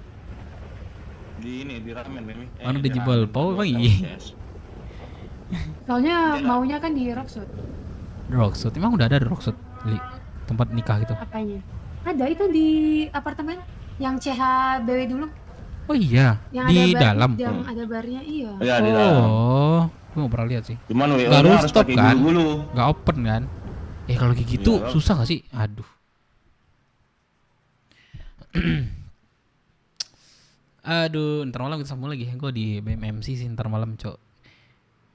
Di ramen Mimi. Mana di Jebel Pau Bang iya. Soalnya maunya kan di Rockshot. Rockshot, emang udah ada di Rockshot tempat nikah gitu? Apanya? Ada itu di apartemen yang CHBW dulu. Oh iya, yang di ada dalam. Yang ada barnya iya. Iya di dalam. Oh, gue nggak pernah lihat sih. Cuman nggak rooftop kan? Dulu. Nggak open kan? Kalau kayak gitu susah nggak sih? Aduh. Aduh, ntar malam kita sambung lagi. Gue di BMMC sih ntar malam, Cok.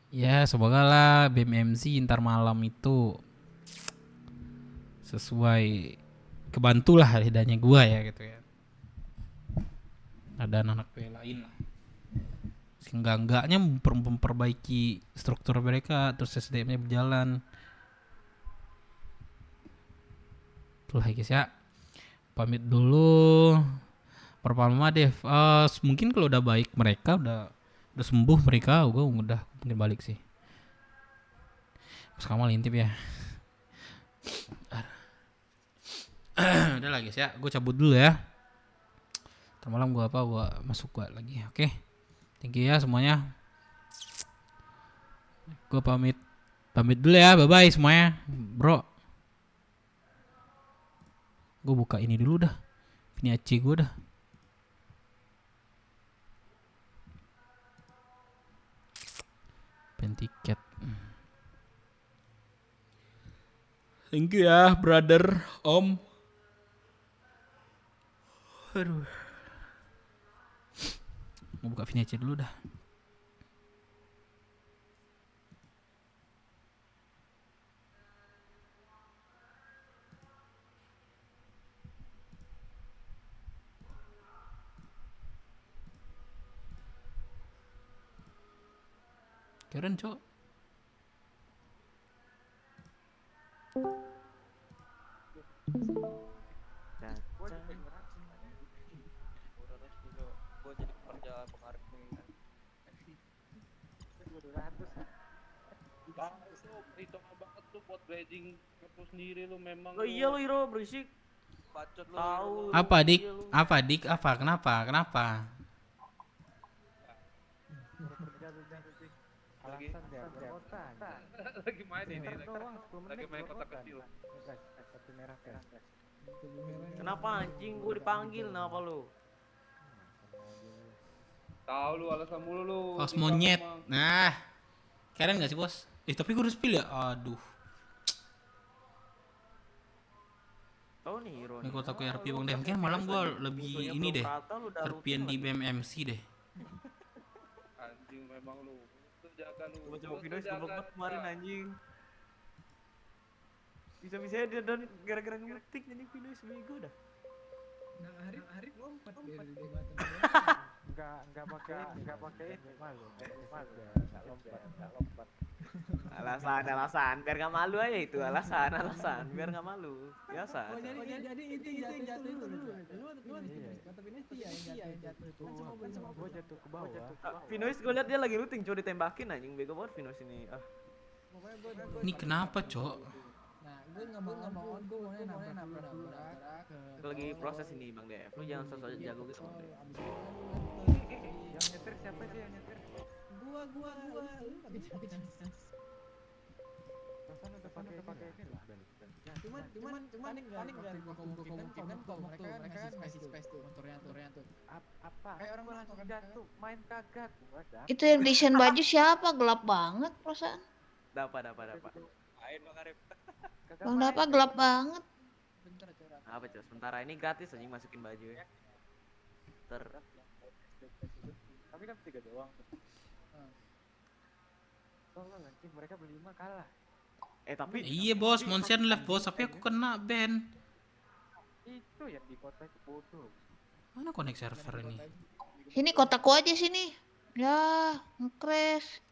Ya, semoga lah BMMC ntar malam itu sesuai kebantulah lidahnya gua ya gitu ya. Ada anak-anak lain lah. Seenggak-enggaknya memperbaiki struktur mereka, terus SDM-nya berjalan. Itulah guys ya. Pamit dulu. Pertama Dev, mungkin kalau udah baik mereka udah sembuh mereka, gue udah mungkin balik sih. Terus kamu lintip ya. Udah lah guys ya, gue cabut dulu ya. Ntar malam gue masuk lagi, oke? Thank you ya semuanya. Gue pamit dulu ya, bye bye semuanya, bro. Gue buka ini dulu dah, ini AC gue dah. Pen tiket. Thank you ya, brother, om. Aduh. Mau buka Viniace dulu dah. Keren, Cok. Perhitungan banget tuh buat grading aku sendiri lu memang. Oh iya lu Hiro berisik. Bacot lu. Tahu. Apa dik? Apa? Kenapa? Lagi main ini. Lagi main kota kecil. Kenapa anjing gua dipanggil kenapa lu? Tahu lu alasan mulu lu. Kos monyet. Nah. Keren gak sih bos? Tapi gue udah spill ya? Aduh. Tahu nih hero. Ini kotaku RP Bang Dev. Mungkin malam gua lebih ini deh. RP-an di BMMC deh. Anjing memang lu. Lu jaga lu. Coba Vinois goblok banget kemarin anjing. Bisa-bisa dia dan gara-gara ngetik jadi Vinois bego dah. Nah, Arif lompat dari jembatan. Enggak pakai malu. Enggak lompat. Alasan biar nggak malu aja itu alasan biar nggak malu biasa. Oh jadi itu jatuh dulu. Kata Vinois dia yang jatuh itu. Gua jatuh ke bawah. Vinois gue lihat dia lagi looting coba ditembakin anjing bego banget Vinois ini. Ini kenapa, Cok? Nah, gue nggak mau nabrak lagi proses ini Bang Dev. Lu jangan sosok jago gitu Bang Dev. Yang nyetir siapa sih yang nyetir? Gua bisa. Rasanya udah pakai ini loh. Cuman paling dari kemungkinan kalau mereka kan masih space tuh motornya tuh. Apa? Kayak orang langsung jatuh, main kagak. Itu yang desain baju siapa? Gelap banget perasaan. Dapat. Main Bang Arif. Bang Dapa gelap banget. Apa coba sementara ini gratis anjing masukin baju ya. Tapi kan 3 doang. Tolong nanti mereka berlima kalah. Tapi iya bos, Monsen left bos, tapi aku kena ban. Itu yang di kota itu bodoh. Mana connect server ini? Sini kotaku aja sini. Ya, nge-crash.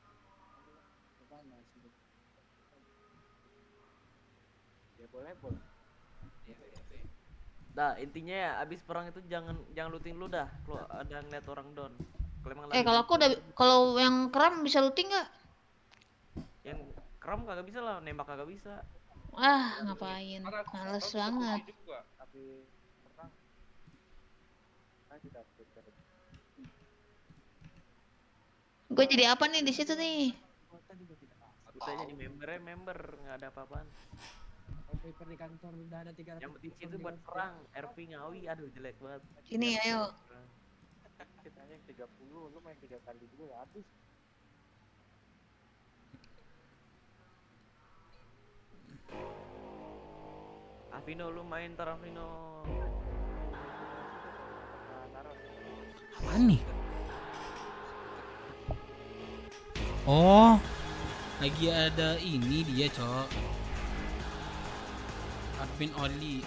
Ya boleh. Nah, intinya ya abis perang itu jangan looting lu dah. Kalau ada ngeliat orang down. Kalau yang kram bisa looting nggak? Yang kram kagak bisa lah, nembak kagak bisa. Ngapain? Males banget. Tapi perang. Gue jadi apa nih di situ nih? Kita jadi member nggak ada apa-apaan. Paper di kantor udah ada 300. Yang penting itu buat perang, RP Ngawi, aduh jelek banget. Ini ayo. Kita yang 30, lu main 3 kali dulu ya habis. Avino lu main ntar Avino. Apaan nih? Oh, lagi ada ini dia, Cok. Admin only.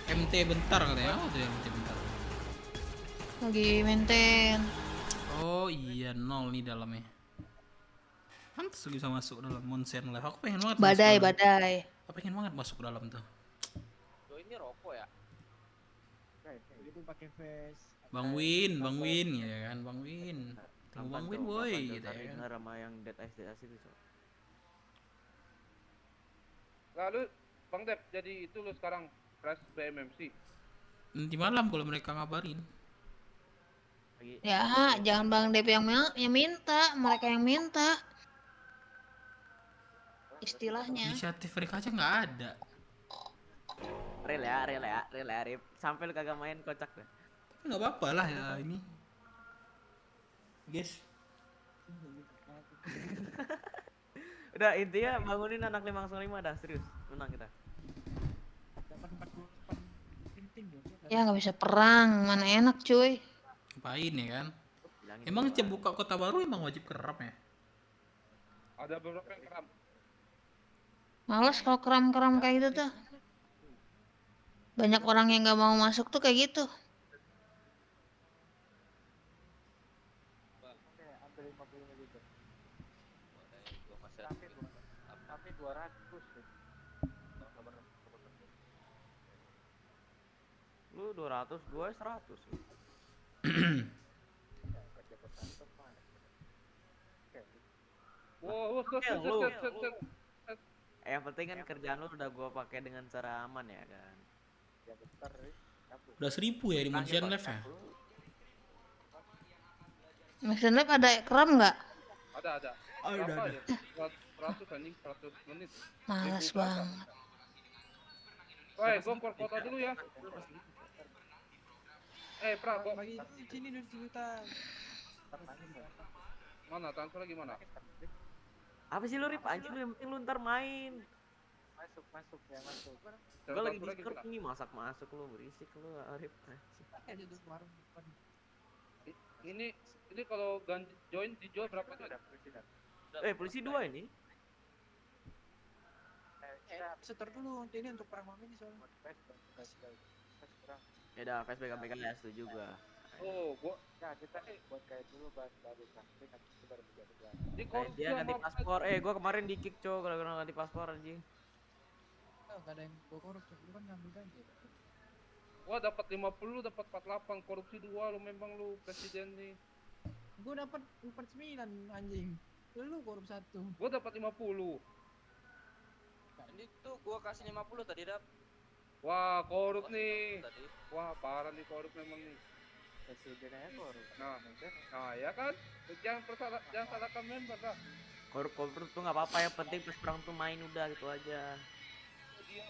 MT bentar katanya. Apa tuh MT bentar? Lagi maintain. Oh iya, 0 nih dalamnya. Pantes bisa masuk dalam Monsen Live. Aku pengen banget Badai. Aku pengen banget masuk dalam tuh. Lo ini rokok ya? Itu pakai face. Bang Win ya kan, Bang Win. Tunggu Bang Win boy gitu ya kan. Sama yang Dead Ice itu, so. Lalu Bang Dep jadi itu lu sekarang crash BMMC. Nanti malam kalau mereka ngabarin. Ya, jangan Bang Dep yang minta, mereka yang minta. Istilahnya. Inisiatif mereka aja nggak ada. Real ya, Rip. Sampai lu kagak main kocak deh. Tapi nggak apa-apa lah ya ini. Guys. Udah intinya bangunin anak 505 dah, serius. Menang kita. Ya nggak bisa perang, mana enak cuy. Ngapain ya kan? Emang setiap buka kota baru emang wajib keram ya? Ada beberapa yang keram. Males kalau keram-keram kayak gitu tuh. Banyak orang yang nggak mau masuk tuh kayak gitu. Tapi 200 Lu 200, gue 100. Yang penting kan kerjaan lu udah gua pakai dengan cara aman ya kan. Udah 1000 ya di Mansion Live ya? Mansion Live ada kram nggak? Ada. Ada. 100 anjing, 100 menit. Males banget. Woi, gua keluar kota dulu ya. Pra, gua Bagi sini 2 juta. Mana transfer lagi mana? Apa sih lu Rip? Anjing lu yang penting lu ntar main. Masuk ya masuk. Gue lagi Discord nih, masak masuk lu, berisik lu Arif. Ini kalau join dijual berapa tuh? Polisi 2 ini. Setor dulu ini untuk perang malam ini soalnya. Ya udah, face pegang ya, setuju gua. Gua kita buat kayak dulu baru sampai nanti kita baru berjalan. Dia ganti paspor. Gua kemarin di kick cow kalau ganti paspor anjing. Enggak ada yang gua korup, lu kan ngambil ganti. Gua dapat 50, dapat 48, korupsi 2 lu memang lu presiden nih. Gua dapat 49 anjing. Lu korup 1. Gua dapat 50. Ini tuh gua kasih 50 tadi dap. Wah, korup nih. Wah, parah nih korup memang nih. Presidennya korup. Nah, ya kan? Jangan salahkan member lah. Korup tuh nggak apa-apa, yang penting pas perang tuh main udah gitu aja. Dia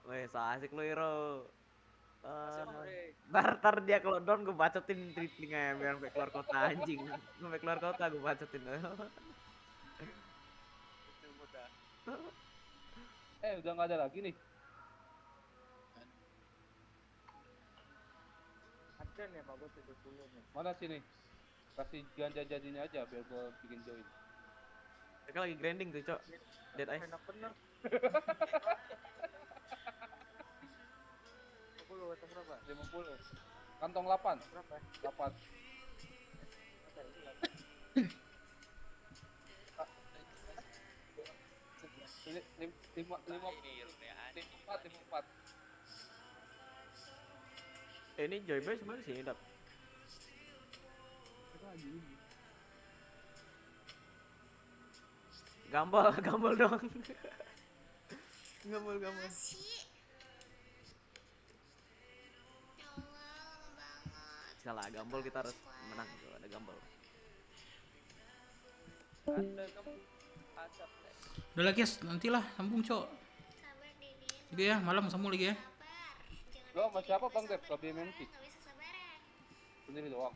Weh, so asik lu Hero. Ntar dia kalau down gue bacotin tripling aja biar sampai keluar kota anjing. Sampai keluar kota gue bacotin. Udah nggak ada lagi nih. Ada nih Pak, gue 70 nih. Mana sini? Kasih ganja jadinya aja biar gue bikin join. Mereka lagi grinding tuh, Cok. Dead eye. Enak bener. 50 atau berapa? 50. Kantong 8. Berapa? 8. Lima 54. Ini Joybase mana sih, Dap? Gambol dong. Gambol. Salah, gambol kita harus menang kalau ada gambol. Udah lagi guys, nantilah sambung cok. Gitu ya, malam sambung lagi ya. Lo sama siapa Bang Dep? Kalau BMMT? Sendiri doang.